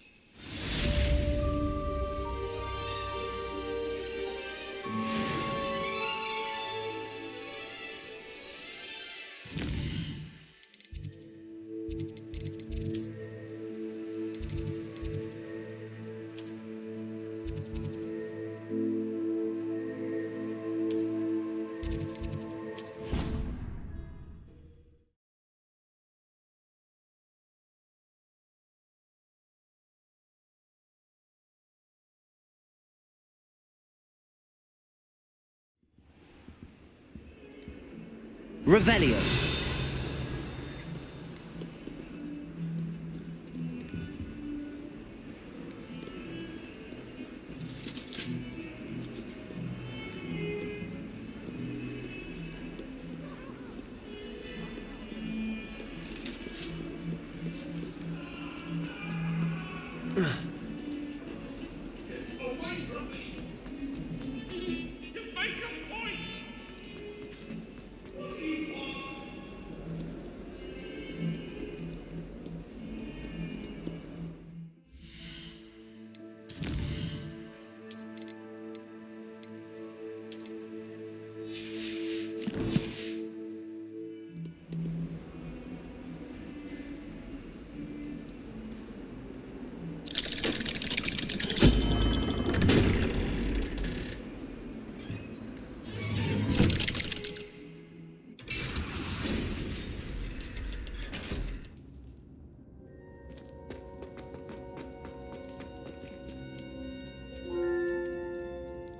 Revelio.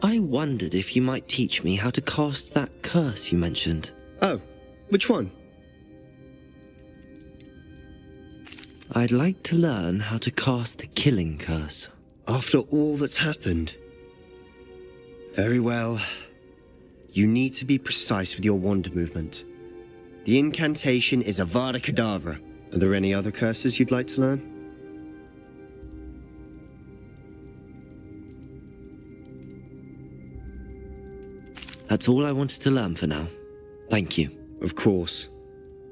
I wondered if you might teach me how to cast that curse you mentioned. Oh, which one? I'd like to learn how to cast the killing curse. After all that's happened? Very well. You need to be precise with your wand movement. The incantation is Avada Kedavra. Are there any other curses you'd like to learn? That's all I wanted to learn for now. Thank you. Of course.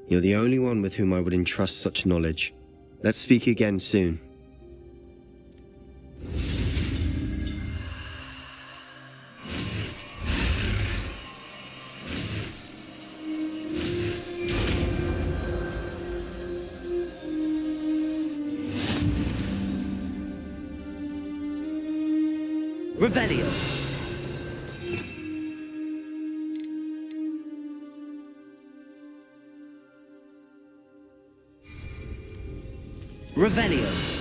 You're the only one with whom I would entrust such knowledge. Let's speak again soon. Revelio. Revelio.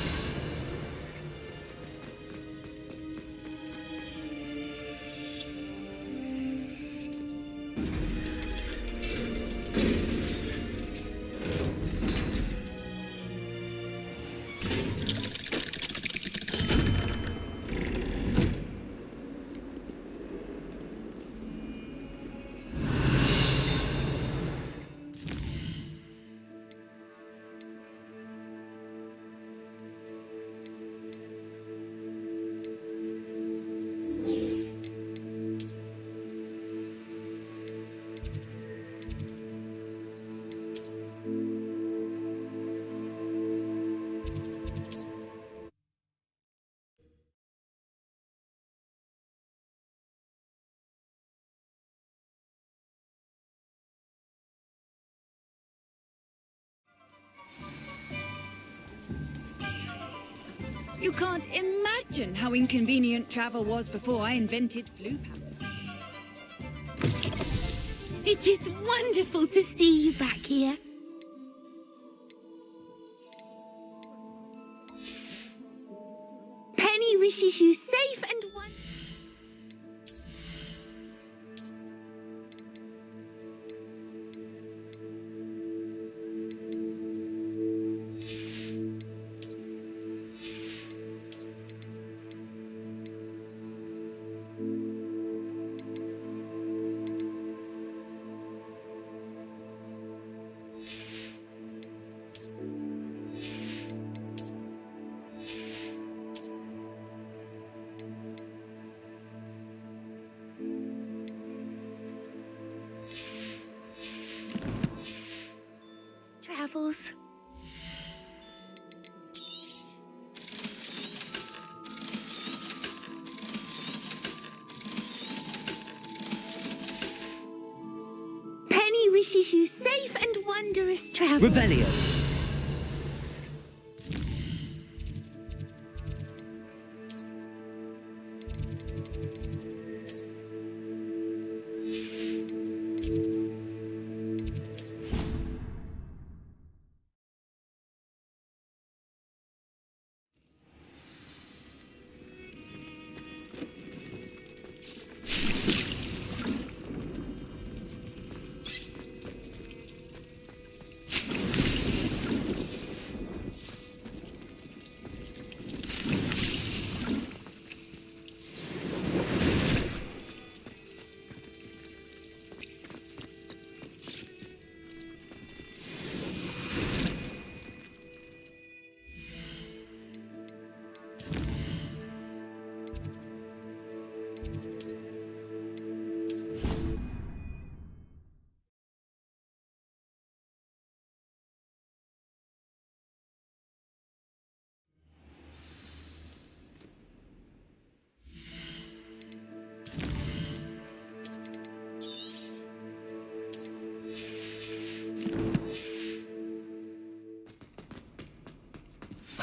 You can't imagine how inconvenient travel was before I invented flu powder. It is wonderful to see you back here. Penny wishes you safe and travels. Penny wishes you safe and wondrous travels. Revelio.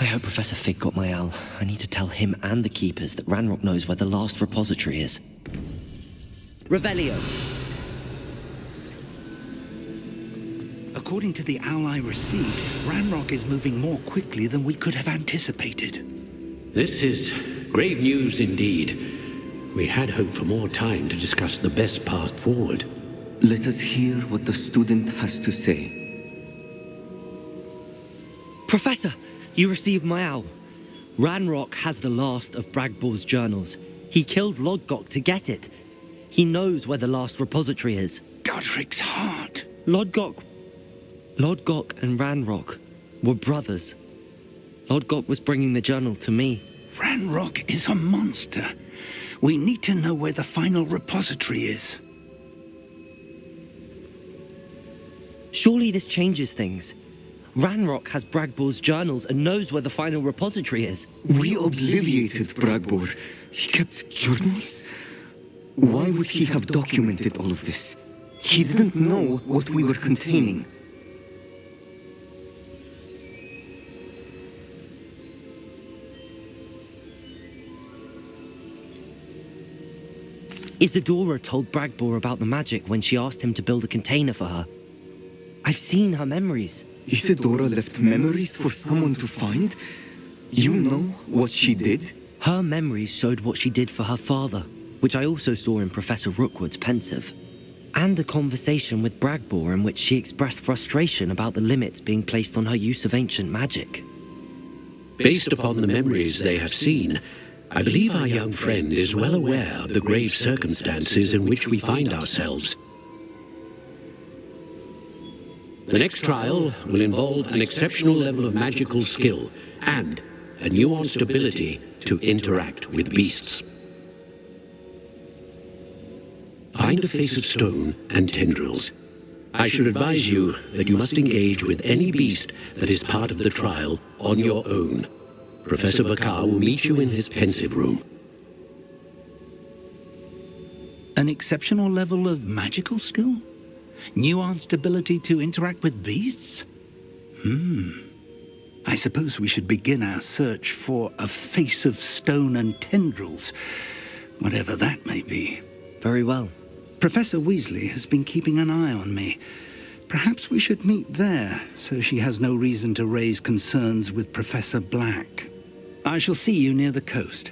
I hope Professor Fig got my owl. I need to tell him and the Keepers that Ranrock knows where the last repository is. Revelio! According to the owl I received, Ranrock is moving more quickly than we could have anticipated. This is grave news indeed. We had hoped for more time to discuss the best path forward. Let us hear what the student has to say. Professor, you received my owl. Ranrock has the last of Bragbor's journals. He killed Lodgok to get it. He knows where the last repository is. Godric's heart. Lodgok and Ranrock were brothers. Lodgok was bringing the journal to me. Ranrock is a monster. We need to know where the final repository is. Surely this changes things. Ranrock has Bragbor's journals and knows where the final repository is. We obliviated Bragbor. He kept journals? Why would he have documented all of this? He didn't know what we were containing. Isadora told Bragbor about the magic when she asked him to build a container for her. I've seen her memories. Isadora left memories for someone to find? You know what she did? Her memories showed what she did for her father, which I also saw in Professor Rookwood's pensive. And a conversation with Bragbor in which she expressed frustration about the limits being placed on her use of ancient magic. Based upon the memories they have seen, I believe our young friend is well aware of the grave circumstances in which we find ourselves. The next trial will involve an exceptional level of magical skill and a nuanced ability to interact with beasts. Find a face of stone and tendrils. I should advise you that you must engage with any beast that is part of the trial on your own. Professor Bakar will meet you in his pensive room. An exceptional level of magical skill? Nuanced ability to interact with beasts? I suppose we should begin our search for a face of stone and tendrils, whatever that may be. Very well. Professor Weasley has been keeping an eye on me. Perhaps we should meet there, so she has no reason to raise concerns with Professor Black. I shall see you near the coast.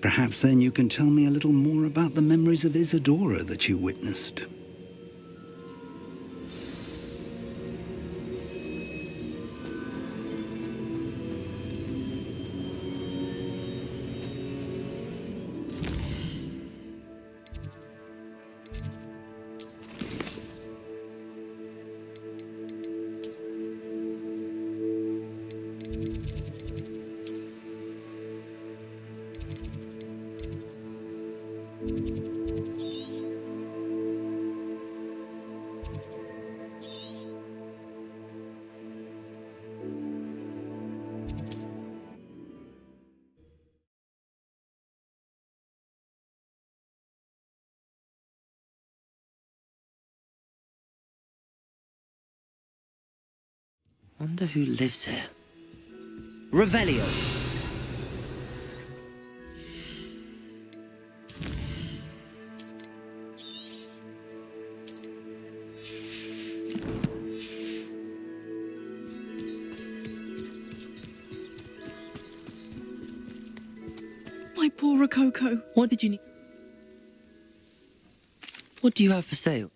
Perhaps then you can tell me a little more about the memories of Isadora that you witnessed. Wonder who lives here. Revelio! My poor Rococo. What did you need? What do you have for sale?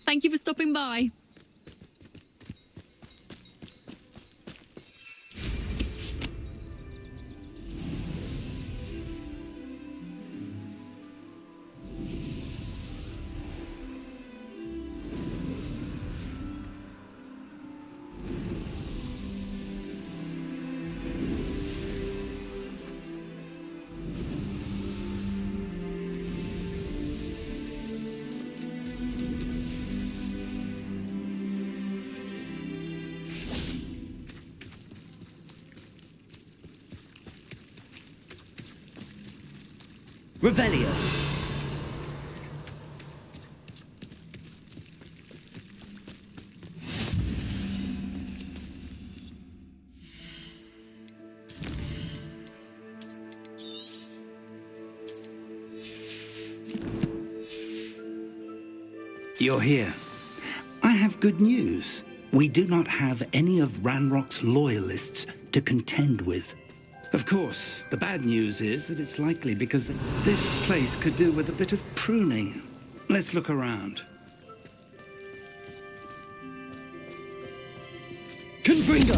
Thank you for stopping by. Revelio. You're here. I have good news. We do not have any of Ranrock's loyalists to contend with. Of course, the bad news is that it's likely because this place could do with a bit of pruning. Let's look around. Confringo!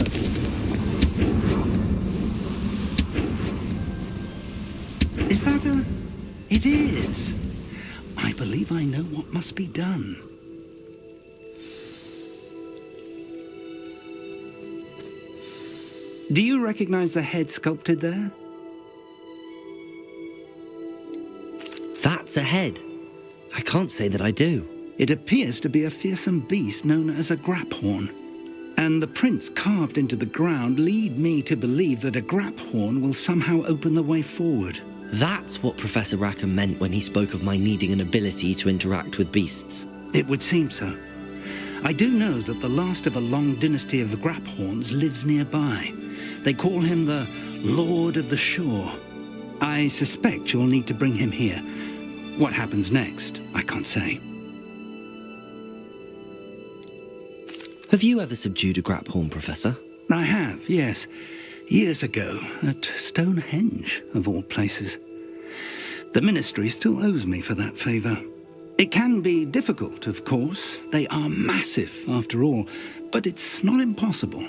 Is that a... It is. I believe I know what must be done. Do you recognize the head sculpted there? That's a head. I can't say that I do. It appears to be a fearsome beast known as a graphorn. And the prints carved into the ground lead me to believe that a graphorn will somehow open the way forward. That's what Professor Rackham meant when he spoke of my needing an ability to interact with beasts. It would seem so. I do know that the last of a long dynasty of graphorns lives nearby. They call him the Lord of the Shore. I suspect you'll need to bring him here. What happens next, I can't say. Have you ever subdued a graphorn, Professor? I have, yes. Years ago, at Stonehenge, of all places. The Ministry still owes me for that favor. It can be difficult, of course. They are massive, after all, but it's not impossible.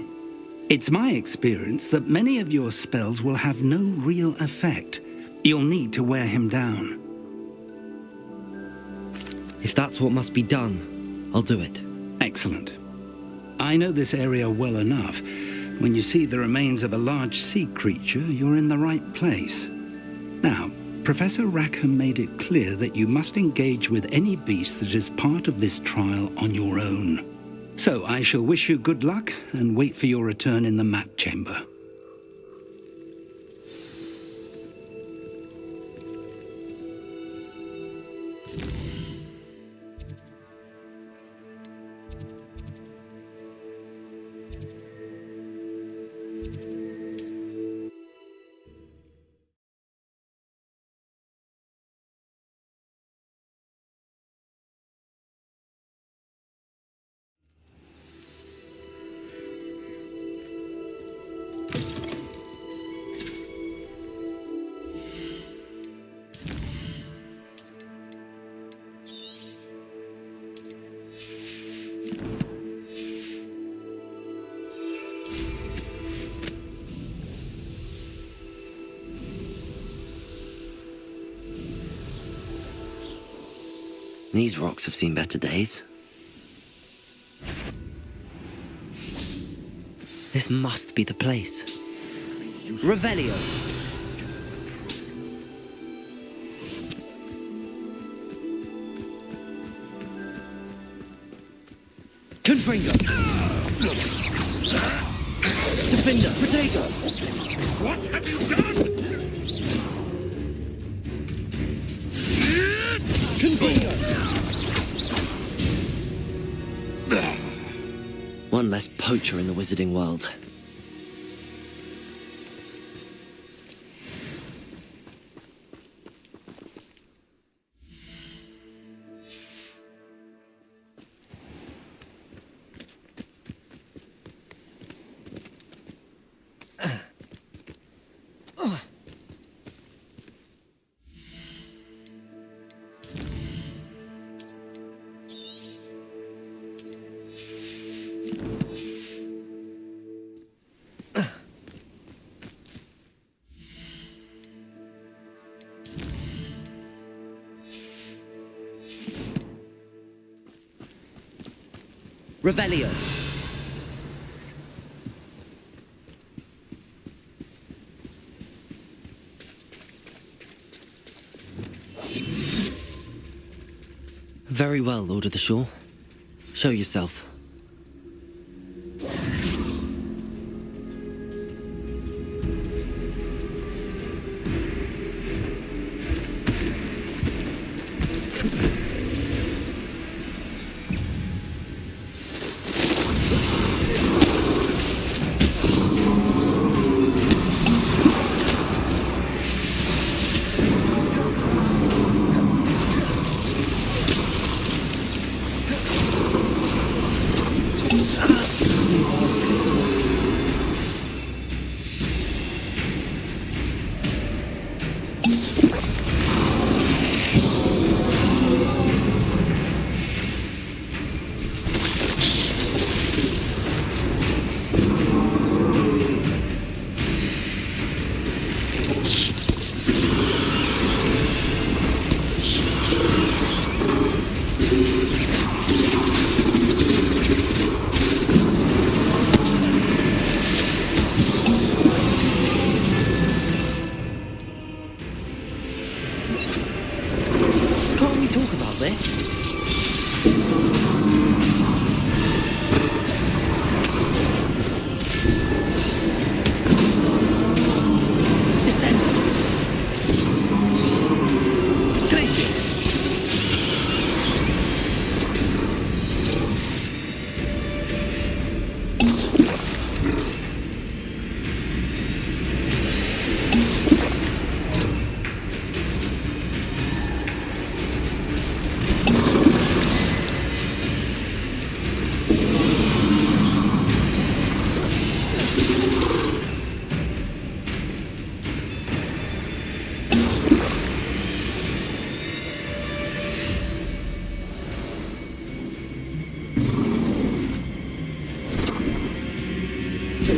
It's my experience that many of your spells will have no real effect. You'll need to wear him down. If that's what must be done, I'll do it. Excellent. I know this area well enough. When you see the remains of a large sea creature, you're in the right place. Now, Professor Rackham made it clear that you must engage with any beast that is part of this trial on your own. So I shall wish you good luck and wait for your return in the map chamber. These rocks have seen better days. This must be the place. Revelio! Confringo! Defender! Potato! What have you done? Confringo! One less poacher in the wizarding world. Revelio. Very well, Lord of the Shore. Show yourself. I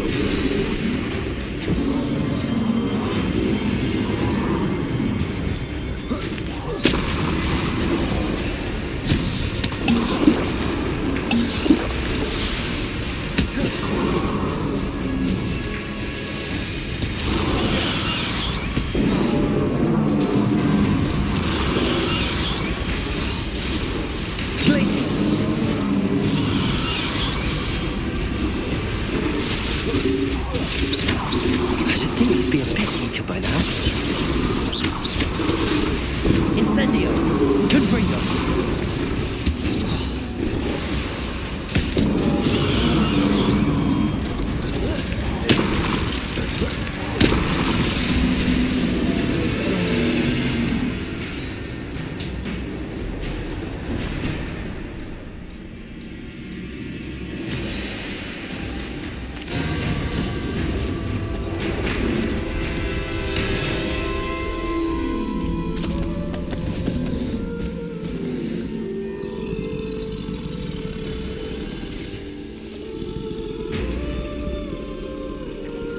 should think you'd be a bit weaker by now. Incendio! Confringo!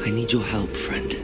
I need your help, friend.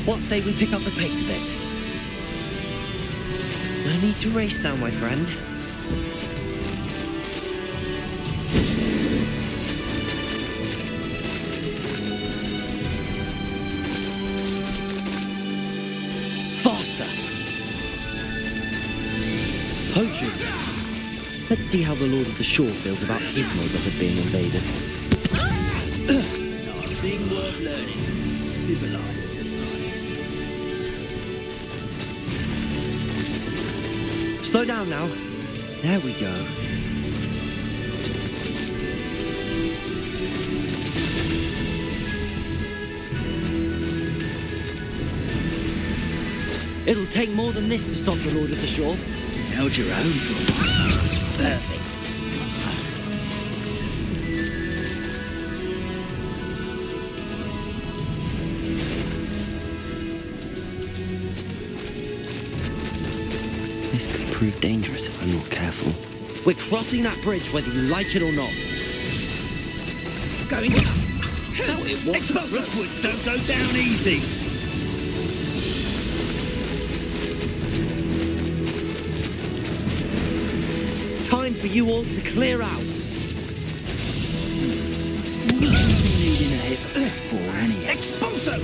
What say we pick up the pace a bit? No need to race now, my friend. Faster! Poachers! Let's see how the Lord of the Shore feels about his neighborhood being invaded. Not a thing worth learning. Civilized. Slow down now. There we go. It'll take more than this to stop the Lord of the Shore. Held your own for a while. It's perfect. This could prove dangerous if I'm not careful. We're crossing that bridge whether you like it or not. Going up. Rookwards don't go down easy. Time for you all to clear out. Needing a hip for any Expulso!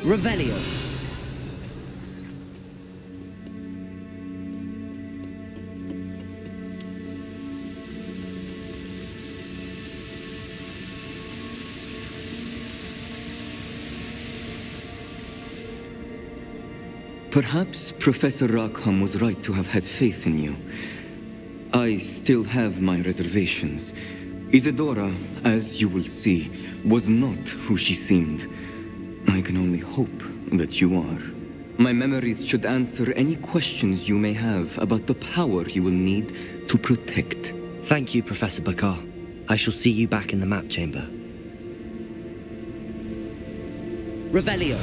Revelio. Perhaps Professor Rackham was right to have had faith in you. I still have my reservations. Isadora, as you will see, was not who she seemed. I can only hope that you are. My memories should answer any questions you may have about the power you will need to protect. Thank you, Professor Bakar. I shall see you back in the map chamber. Revelio.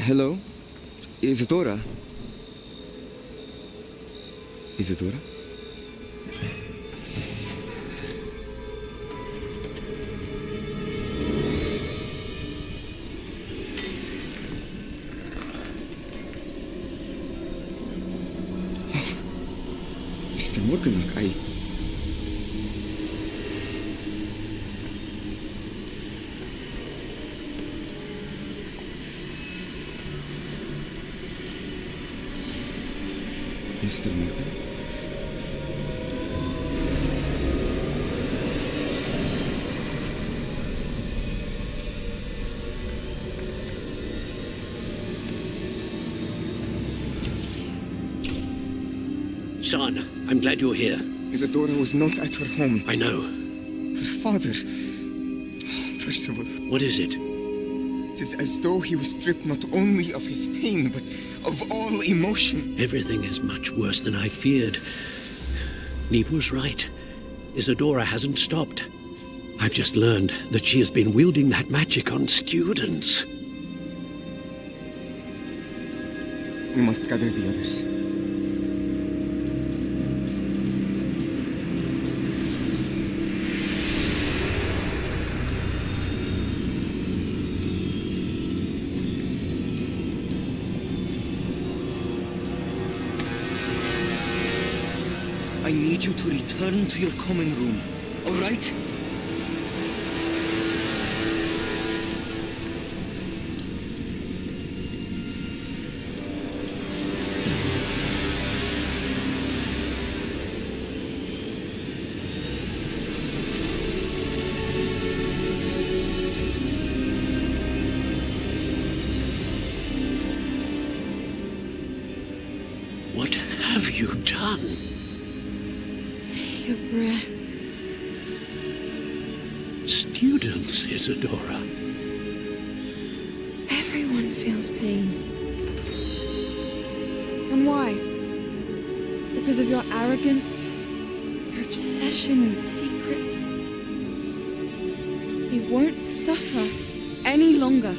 Hello? Isadora? Isadora? Mr. Morganlock, Mr. Morgan? Son, I'm glad you're here. Isadora was not at her home. I know. Her father... Percival. What is it? It is as though he was stripped not only of his pain, but of all emotion. Everything is much worse than I feared. Neve was right. Isadora hasn't stopped. I've just learned that she has been wielding that magic on students. We must gather the others. I need you to return to your common room, all right? What have you done? Take a breath. Students, Isadora. Everyone feels pain. And why? Because of your arrogance? Your obsession with secrets? You won't suffer any longer.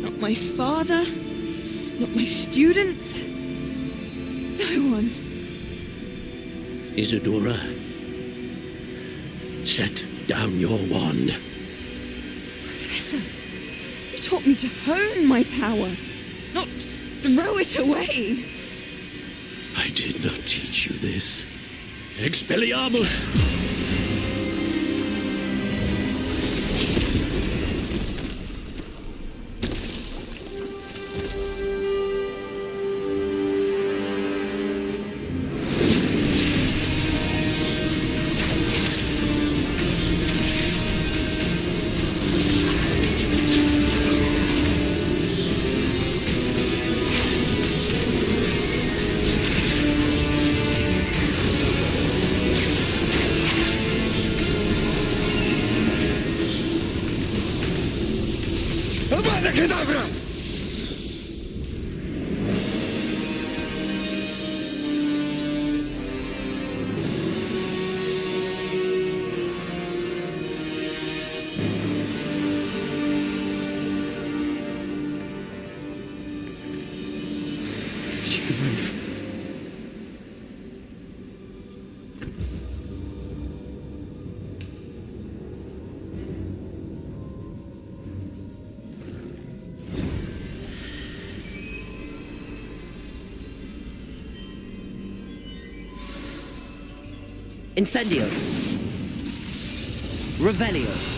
Not my father, not my students, no one. Isadora, set down your wand. Professor, you taught me to hone my power, not throw it away. I did not teach you this. Expelliarmus! Kedavra! She's alive. Incendio. Revelio.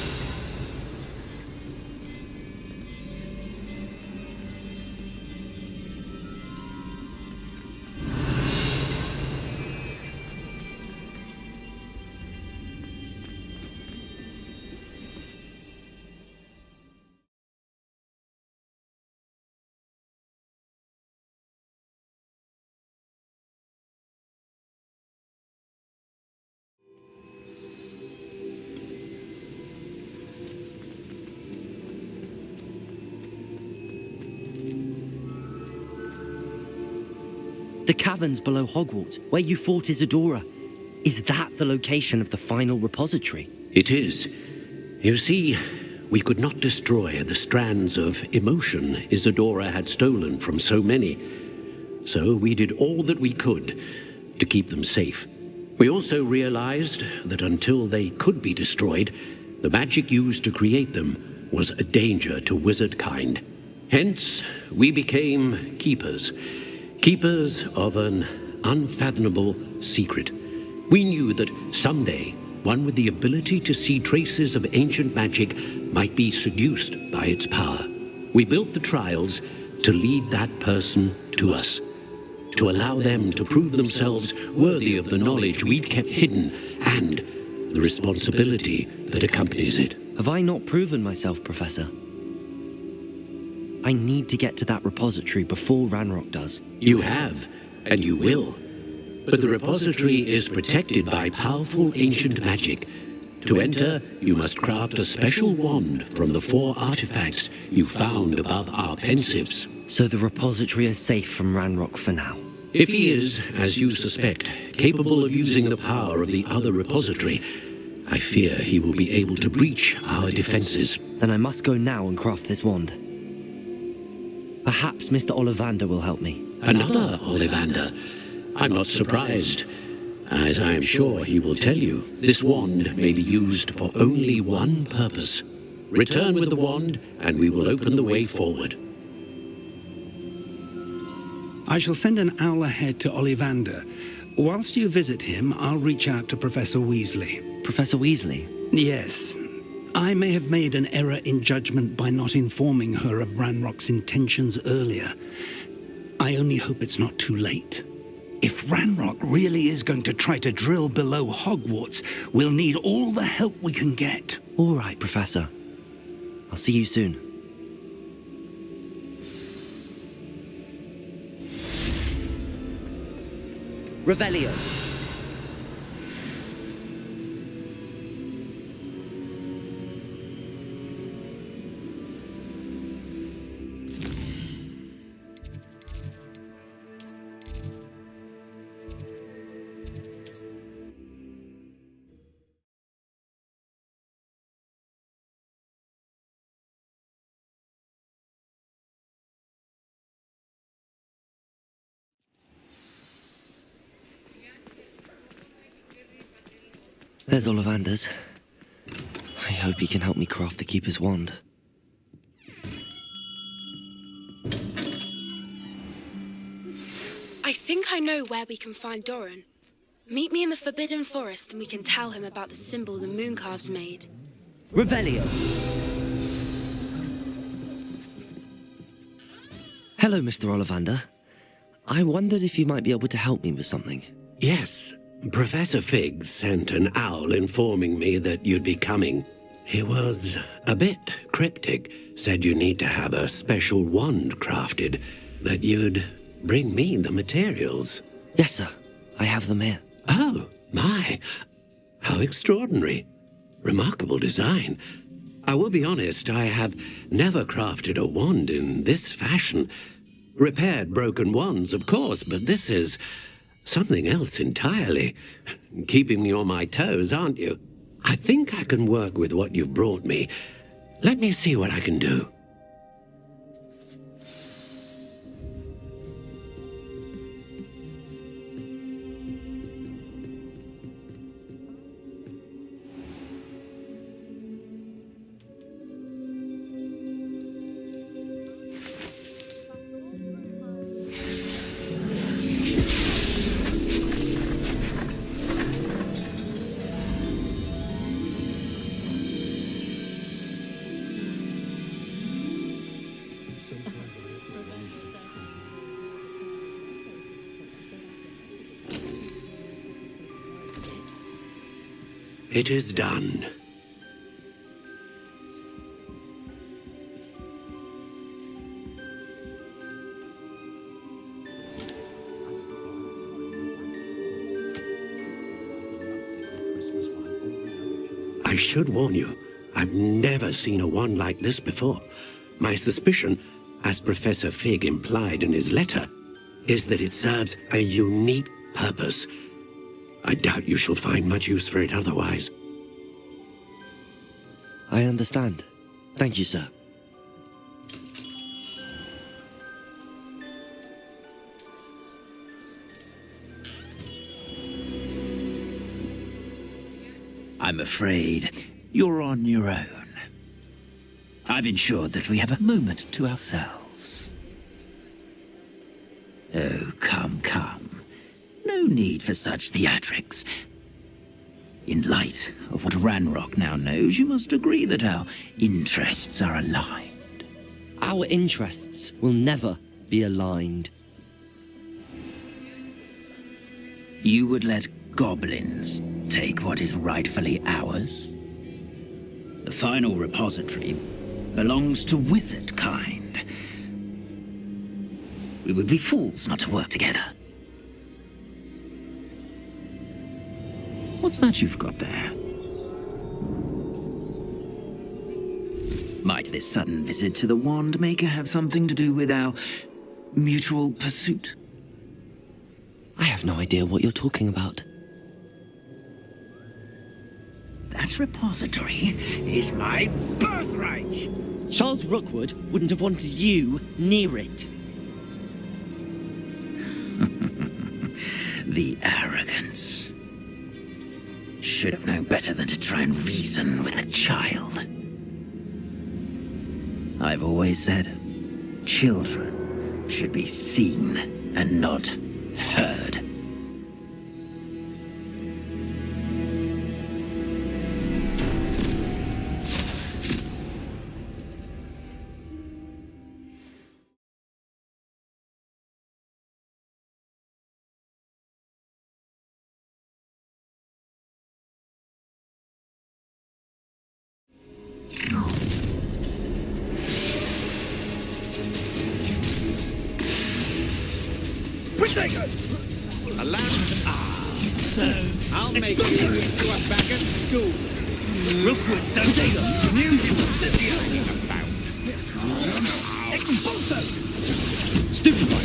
The caverns below Hogwarts, where you fought Isadora. Is that the location of the final repository? It is. You see, we could not destroy the strands of emotion Isadora had stolen from so many. So we did all that we could to keep them safe. We also realized that until they could be destroyed, the magic used to create them was a danger to wizard kind. Hence, we became keepers. Keepers of an unfathomable secret. We knew that someday, one with the ability to see traces of ancient magic might be seduced by its power. We built the trials to lead that person to us, to allow them to prove themselves worthy of the knowledge we'd kept hidden and the responsibility that accompanies it. Have I not proven myself, Professor? I need to get to that repository before Ranrock does. You have, and you will. But the repository is protected by powerful ancient magic. To enter, you must craft a special wand from the 4 artifacts you found above our pensives. So the repository is safe from Ranrock for now? If he is, as you suspect, capable of using the power of the other repository, I fear he will be able to breach our defenses. Then I must go now and craft this wand. Perhaps Mr. Ollivander will help me. Another Ollivander? I'm not surprised. As I am sure he will tell you, this wand may be used for only one purpose. Return with the wand, and we will open the way forward. I shall send an owl ahead to Ollivander. Whilst you visit him, I'll reach out to Professor Weasley. Professor Weasley? Yes. I may have made an error in judgment by not informing her of Ranrock's intentions earlier. I only hope it's not too late. If Ranrock really is going to try to drill below Hogwarts, we'll need all the help we can get. All right, Professor. I'll see you soon. Revelio. There's Ollivander's. I hope he can help me craft the Keeper's wand. I think I know where we can find Doran. Meet me in the Forbidden Forest and we can tell him about the symbol the Mooncalves made. Revelio! Hello, Mr. Ollivander. I wondered if you might be able to help me with something. Yes, Professor Fig sent an owl informing me that you'd be coming. He was a bit cryptic, said you need to have a special wand crafted, that you'd bring me the materials. Yes, sir. I have them here. Oh, my. How extraordinary. Remarkable design. I will be honest, I have never crafted a wand in this fashion. Repaired broken wands, of course, but this is something else entirely. Keeping me on my toes, aren't you? I think I can work with what you've brought me. Let me see what I can do. It is done. I should warn you, I've never seen a wand like this before. My suspicion, as Professor Fig implied in his letter, is that it serves a unique purpose. I doubt you shall find much use for it otherwise. I understand. Thank you, sir. I'm afraid you're on your own. I've ensured that we have a moment to ourselves. Oh, come, come. No need for such theatrics. In light of what Ranrock now knows, you must agree that our interests are aligned. Our interests will never be aligned. You would let goblins take what is rightfully ours? The final repository belongs to wizard kind. We would be fools not to work together. What's that you've got there? Might this sudden visit to the Wand Maker have something to do with our mutual pursuit? I have no idea what you're talking about. That repository is my birthright! Charles Rookwood wouldn't have wanted you near it. The arrogance. Should have known better than to try and reason with a child. I've always said, children should be seen and not heard. A lamb? Ah, so I'll make you into a bag of school. Rookwood's don't take them. You talking about. Expulso! Stupefy!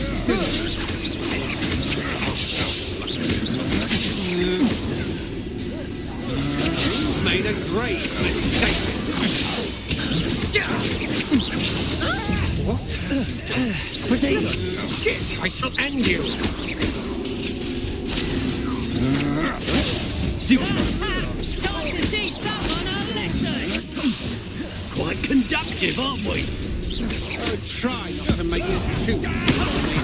You've made a great mistake. What? Potato! Get! I shall end you! Stupid! Time to teach someone a lesson! Quite conductive, aren't we? Try not to make this too easy for me.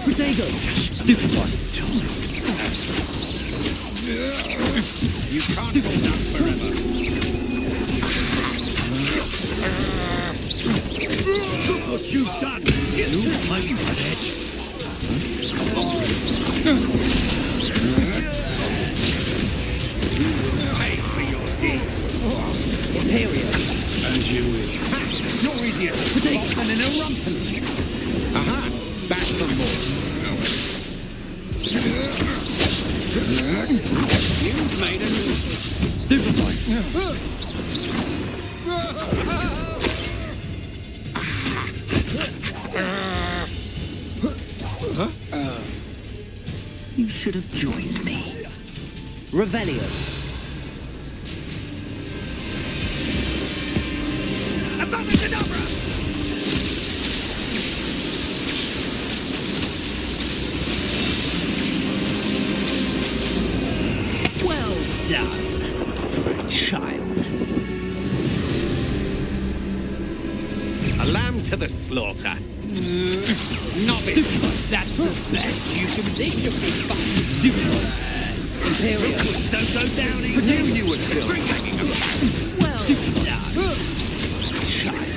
Potato! Stupefy! You can't hold out forever. Look what you've done! You might cut edge. Pay for your deed. Imperial! As you wish. You're easier to spot than an irrumpent. Aha! Back for more. You've made us stupefied. You should have joined me. Revelio. Well done for a child. A lamb to the slaughter. Not stupid. That's the best you can. This should be fun. Stupid. Imperial. Don't go down easy. Pretend you would, Phil. Well stupid done. Child.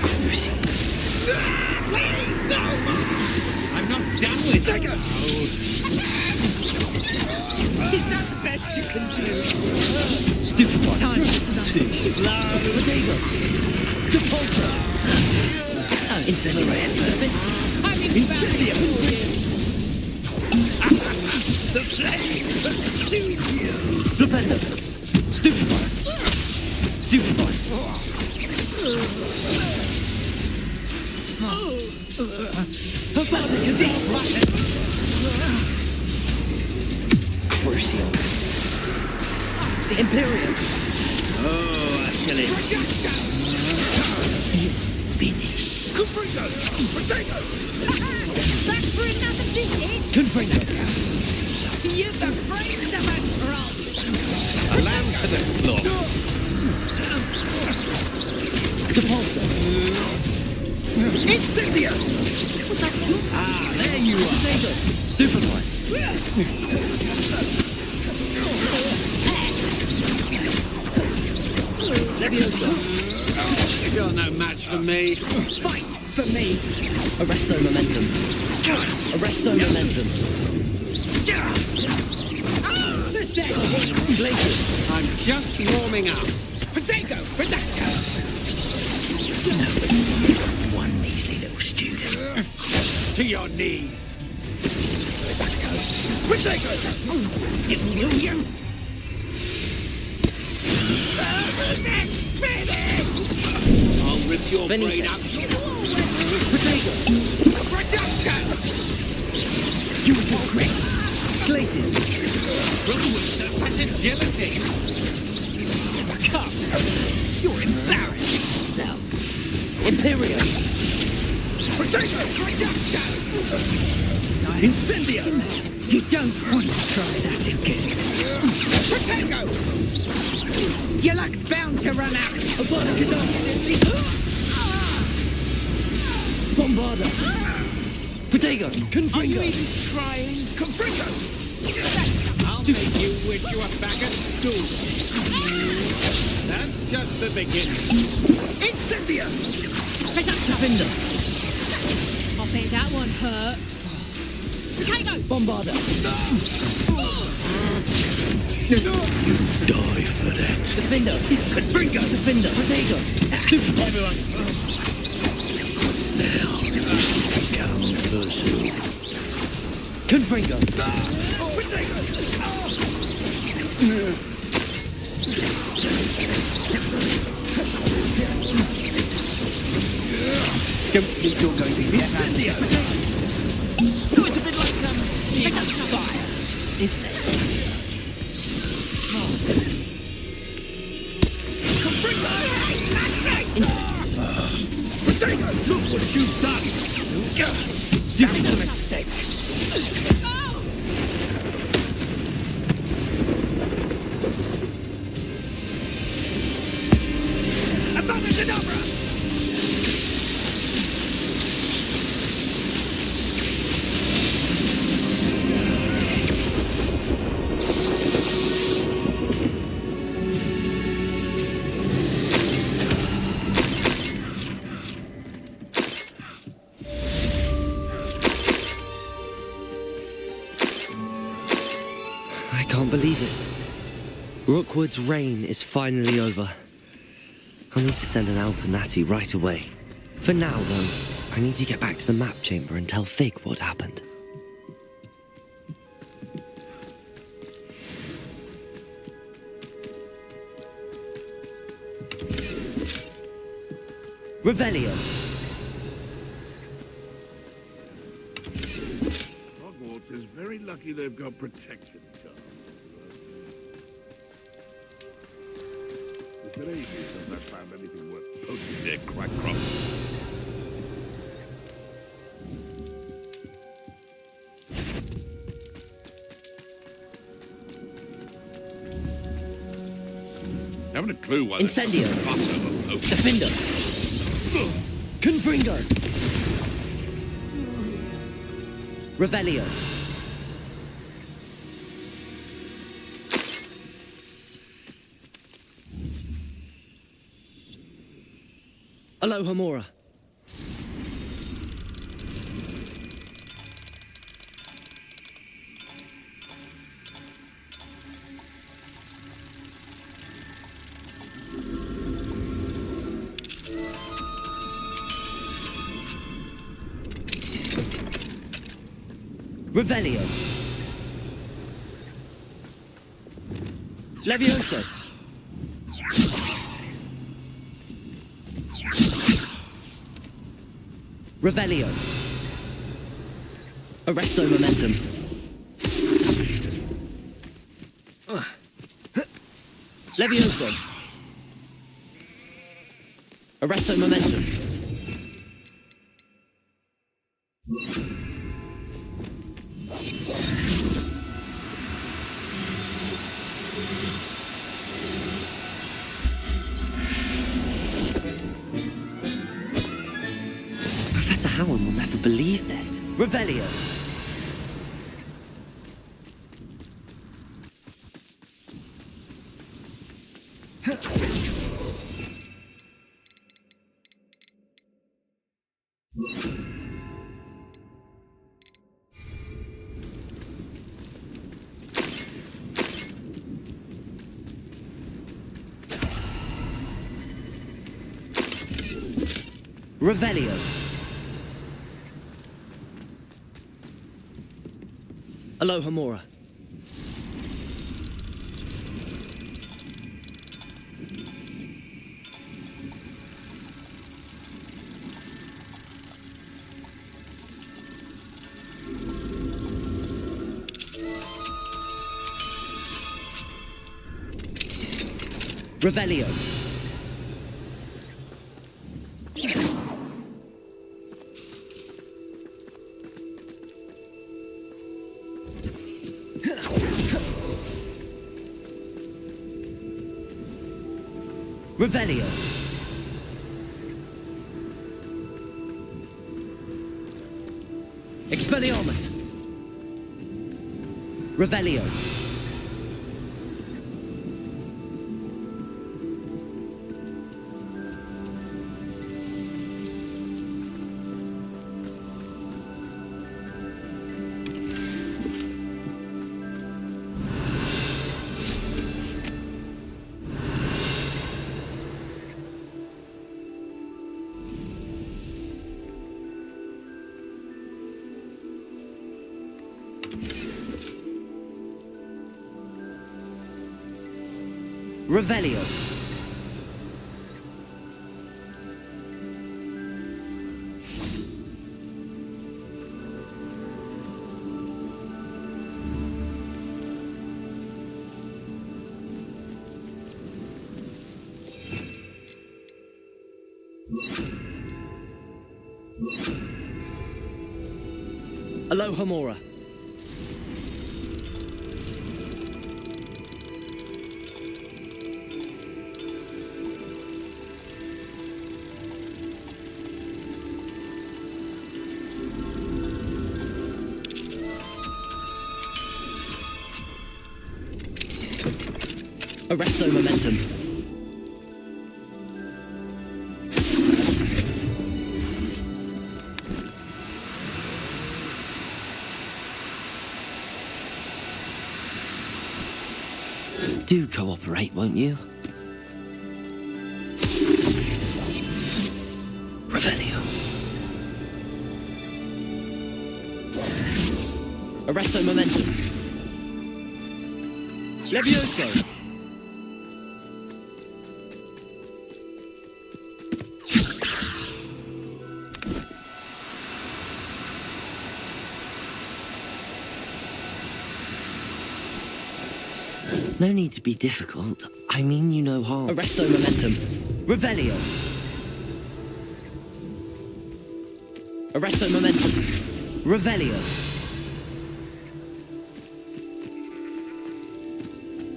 Cruisy. Please, no! I'm not done with it. Is that the best you can do? Stupid one. Time too slow. Potato. Depulso. Incinerate. Incendia. The flame pursues you. Flipendo. Stupefy. Stupefy. Her father can be rotten. Crucial. Imperium. Oh, actually. Finish. Confringo! Potato! Back for another visit? Confringo. You've afraid of a troll. A lamb to the slaughter. Depulso. Incendia! Ah, there you are. Potato. Stupefy. Leviosa. You're no match for me. Fight for me. Arresto momentum. Arresto momentum. Glacius. I'm just warming up. Potato. Potato. Nobody is one measly little student. To your knees. Potato. Didn't you? Next finish. I'll rip your brain out. Potato. Potato. You will do great. Glacius. Such agility. Come. You're embarrassing yourself. Imperium. Potato. Incendia. You don't want to try that again. Potato. Your luck's bound to run out. Bombarda. Potato. Confringo. Are you even trying? Confringo. I'll make you wish you were back at school. That's just the beginning. Incendia. Defender. I'll bet that one hurt. Potato! Bombarda. You die for that. Defender. Confringo. Defender. Potato. Stupid. Everyone. Now, become personal. Confringo. Don't think you're going to get Incendia. No, it's a bit like fire, isn't it? Potato! Look what you've done! Stupid mistake. I can't believe it. Rookwood's reign is finally over. I'll need to send an owl to Natty right away. For now, though, I need to get back to the map chamber and tell Fig what happened. Revelio. Hogwarts is very lucky they've got protection guards. It's been ages since I found anything worth poking their crack crop. Haven't a clue why. Incendio. Defender. Confringo. Revelio. Alohomora. Revelio. Levioso. Revelio. Arresto momentum. Levioso. Arresto momentum. Professor Howard will never believe this. Revelio. Revelio. Alohomora. Revelio. Revelio. Expelliarmus. Revelio. Revelio. Alohomora. Arresto momentum. Do cooperate, won't you? Revelio. Arresto momentum. Levioso. No need to be difficult. I mean you no harm. Arresto momentum. Revelio. Arresto momentum. Revelio.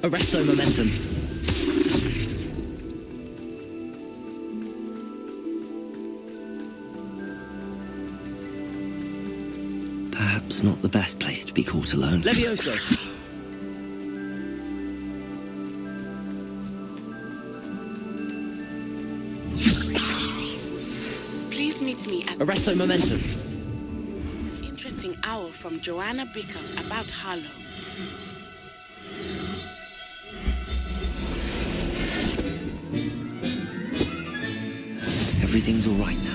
Arresto momentum. Perhaps not the best place to be caught alone. Levioso. Please meet me as Arresto momentum. an interesting owl from Joanna Bicker about Harlow. Everything's all right now.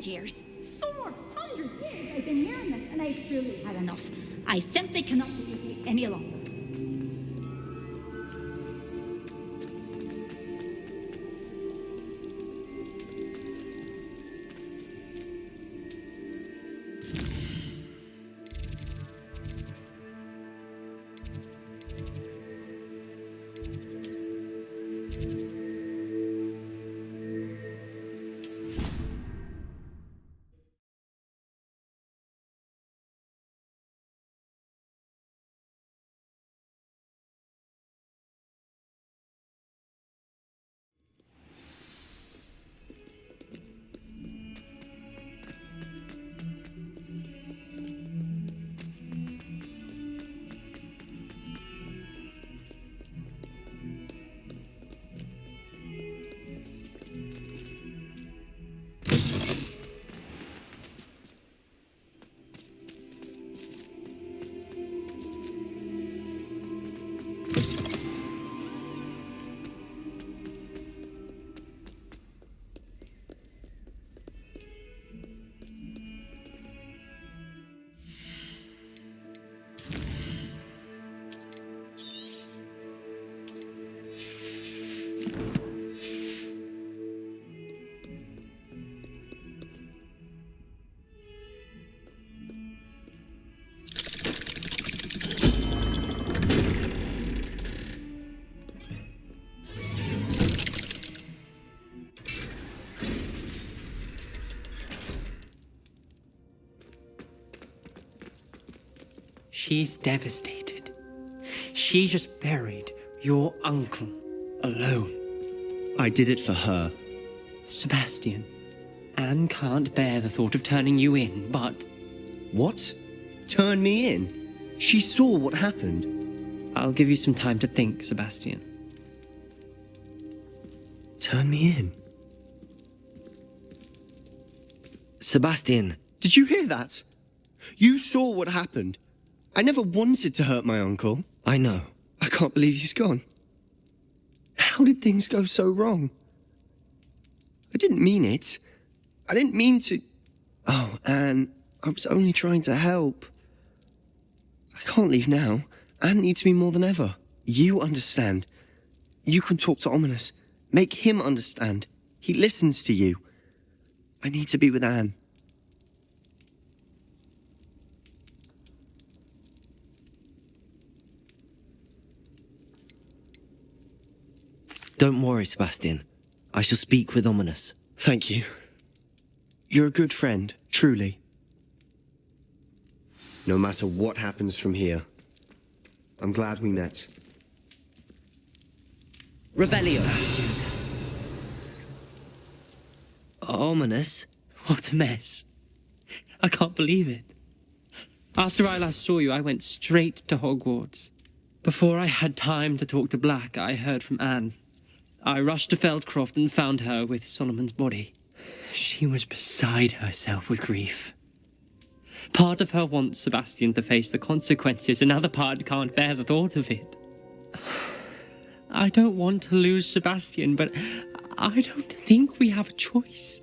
Years. 400 years I've been hearing this, and I've truly had enough. I simply cannot believe you any longer. She's devastated. She just buried your uncle alone. I did it for her. Sebastian, Anne can't bear the thought of turning you in, but... What? Turn me in? She saw what happened. I'll give you some time to think, Sebastian. Turn me in? Sebastian. Did you hear that? You saw what happened. I never wanted to hurt my uncle. I know. I can't believe he's gone. How did things go so wrong? I didn't mean it. I didn't mean to... Oh, Anne, I was only trying to help. I can't leave now. Anne needs me more than ever. You understand. You can talk to Ominous. Make him understand. He listens to you. I need to be with Anne. Don't worry, Sebastian. I shall speak with Ominous. Thank you. You're a good friend, truly. No matter what happens from here, I'm glad we met. Revelio. Ominous? What a mess. I can't believe it. After I last saw you, I went straight to Hogwarts. Before I had time to talk to Black, I heard from Anne. I rushed to Feldcroft and found her with Solomon's body. She was beside herself with grief. Part of her wants Sebastian to face the consequences, another part can't bear the thought of it. I don't want to lose Sebastian, but I don't think we have a choice.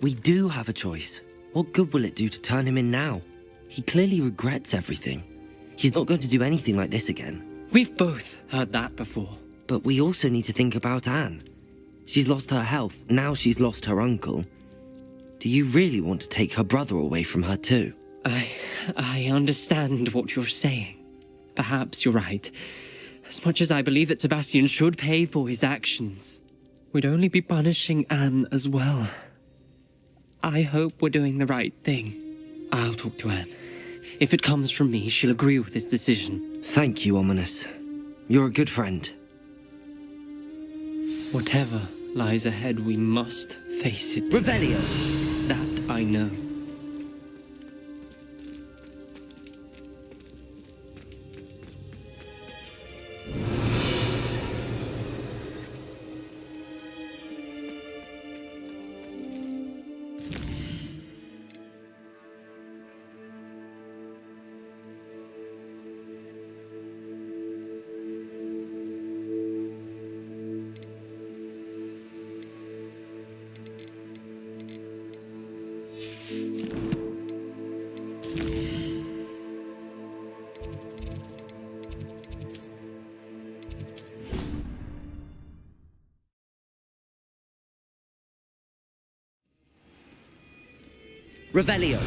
We do have a choice. What good will it do to turn him in now? He clearly regrets everything. He's not going to do anything like this again. We've both heard that before. But we also need to think about Anne. She's lost her health, now she's lost her uncle. Do you really want to take her brother away from her too? I understand what you're saying. Perhaps you're right. As much as I believe that Sebastian should pay for his actions, we'd only be punishing Anne as well. I hope we're doing the right thing. I'll talk to Anne. If it comes from me, she'll agree with this decision. Thank you, Ominous. You're a good friend. Whatever lies ahead, we must face it. Revelio! That I know. Revelio!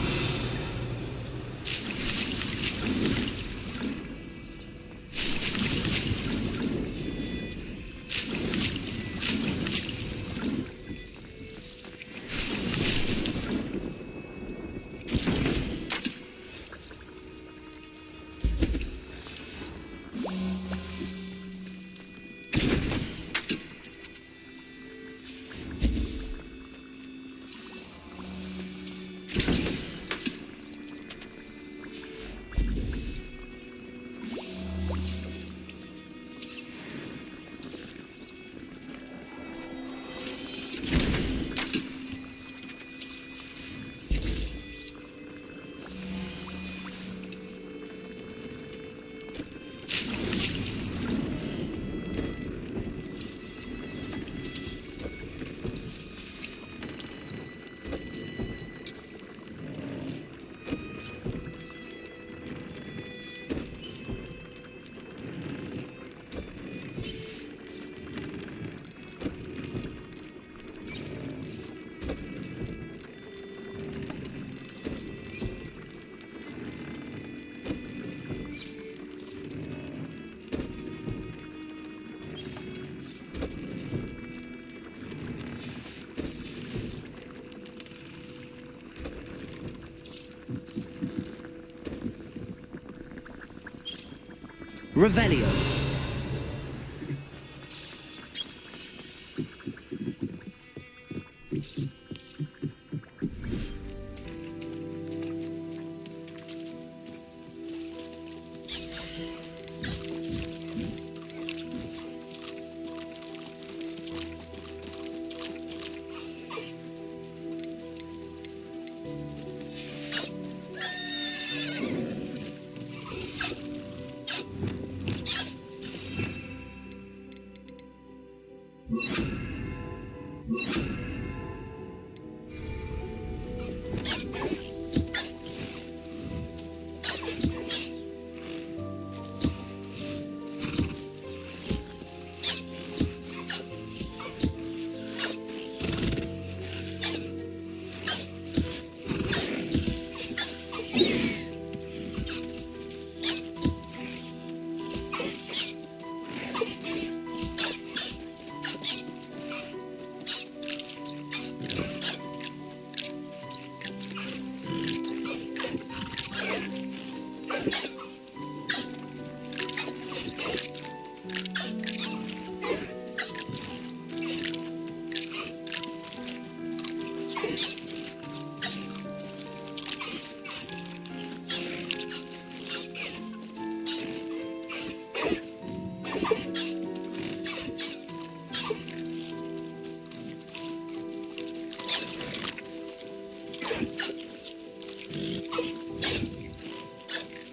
Revelio!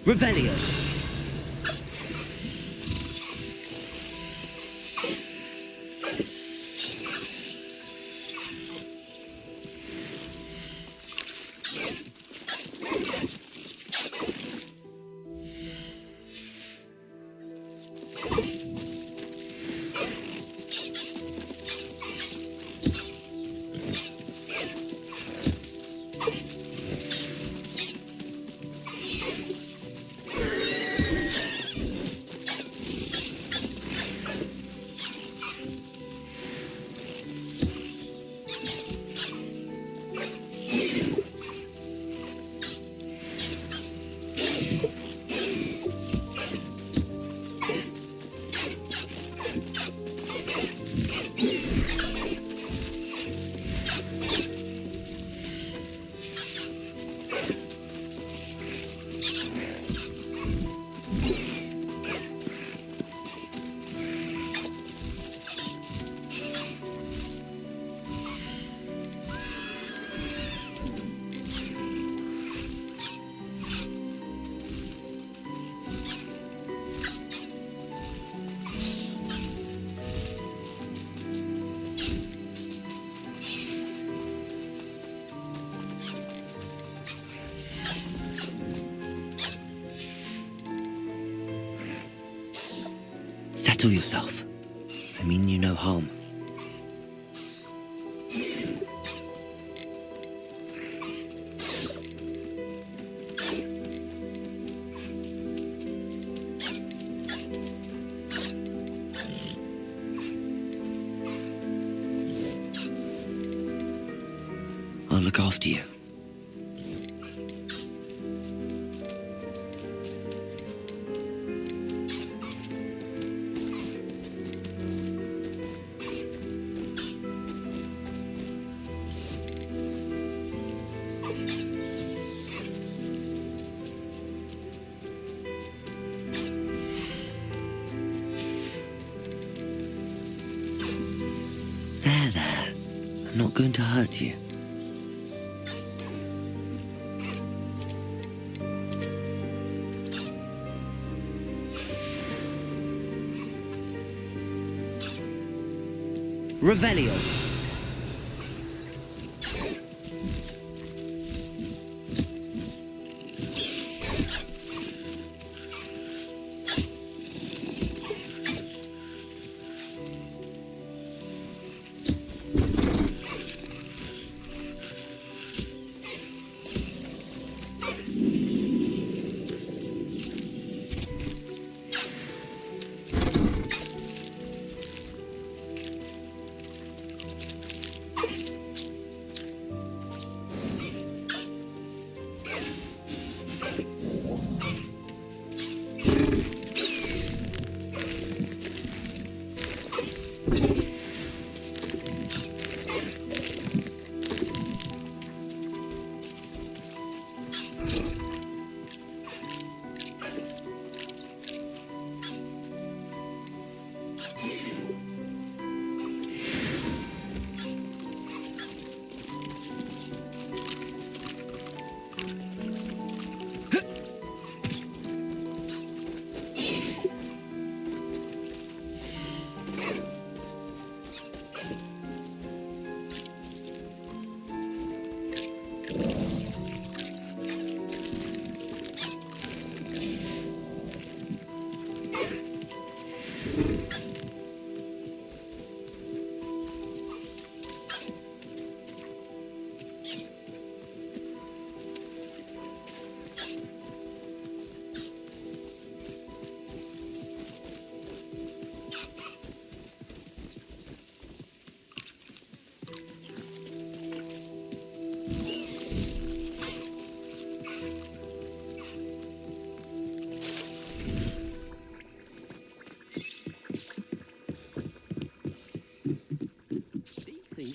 Revelio! Settle yourself. I mean you no harm. I'll look after you. There. I'm not going to hurt you. Revelio.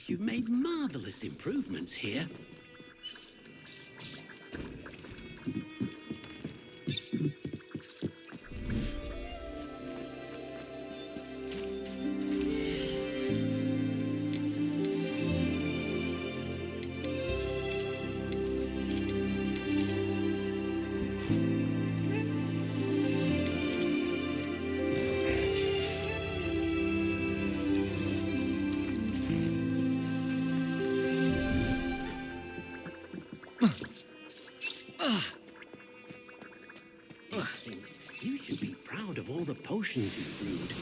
You've made marvelous improvements here. You should be proud of all the potions you brewed.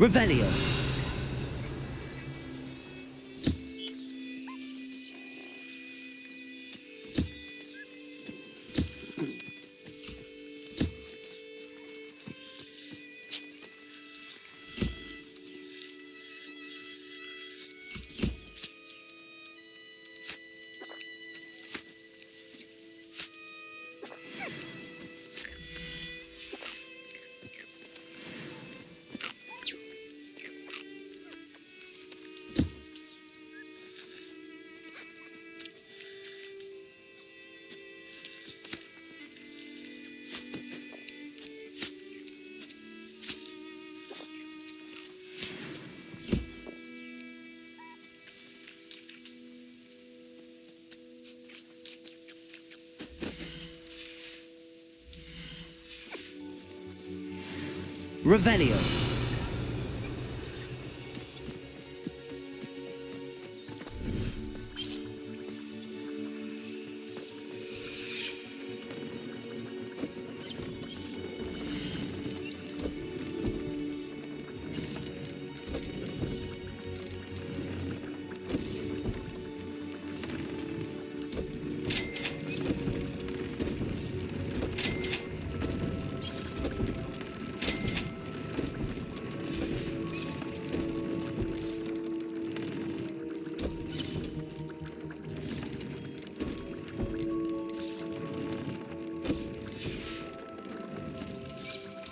Revelio. Revelio.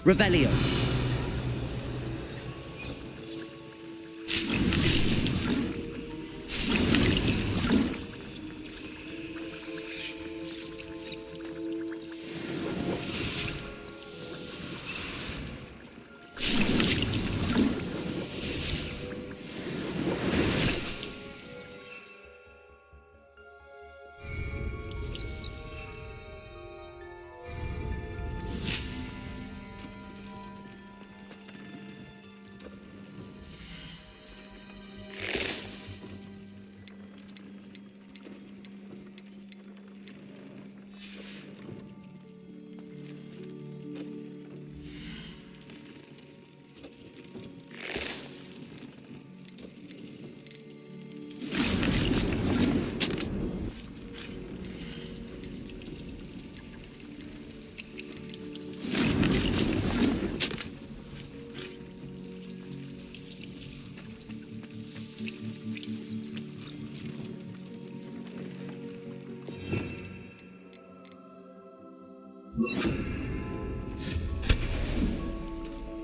Revelio.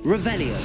Revelio.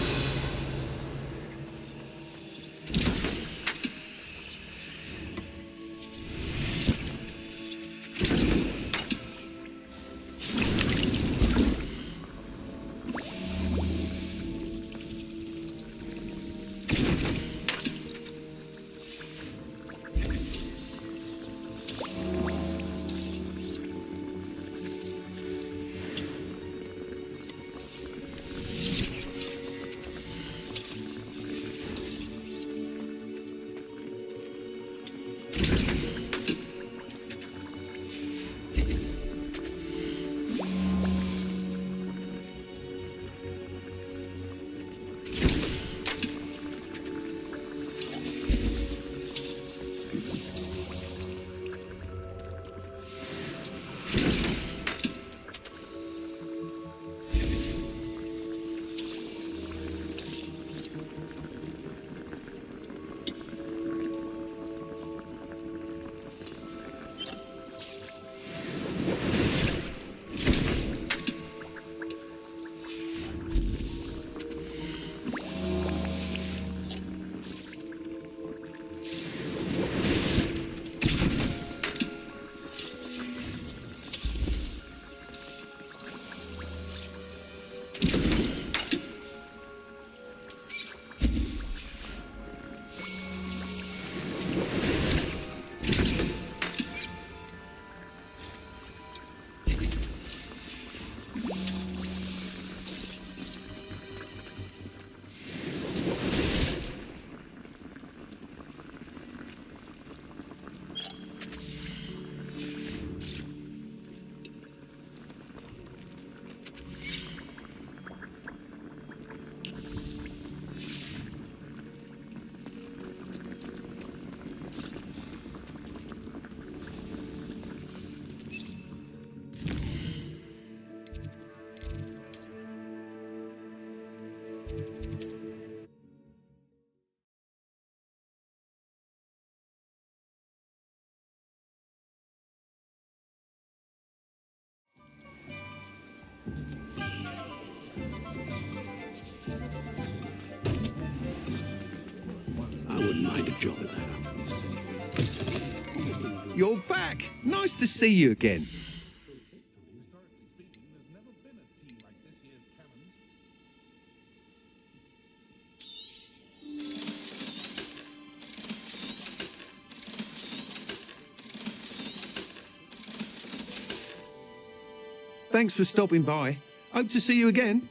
I wouldn't mind a job at that. You're back. Nice to see you again. Thanks for stopping by. Hope to see you again.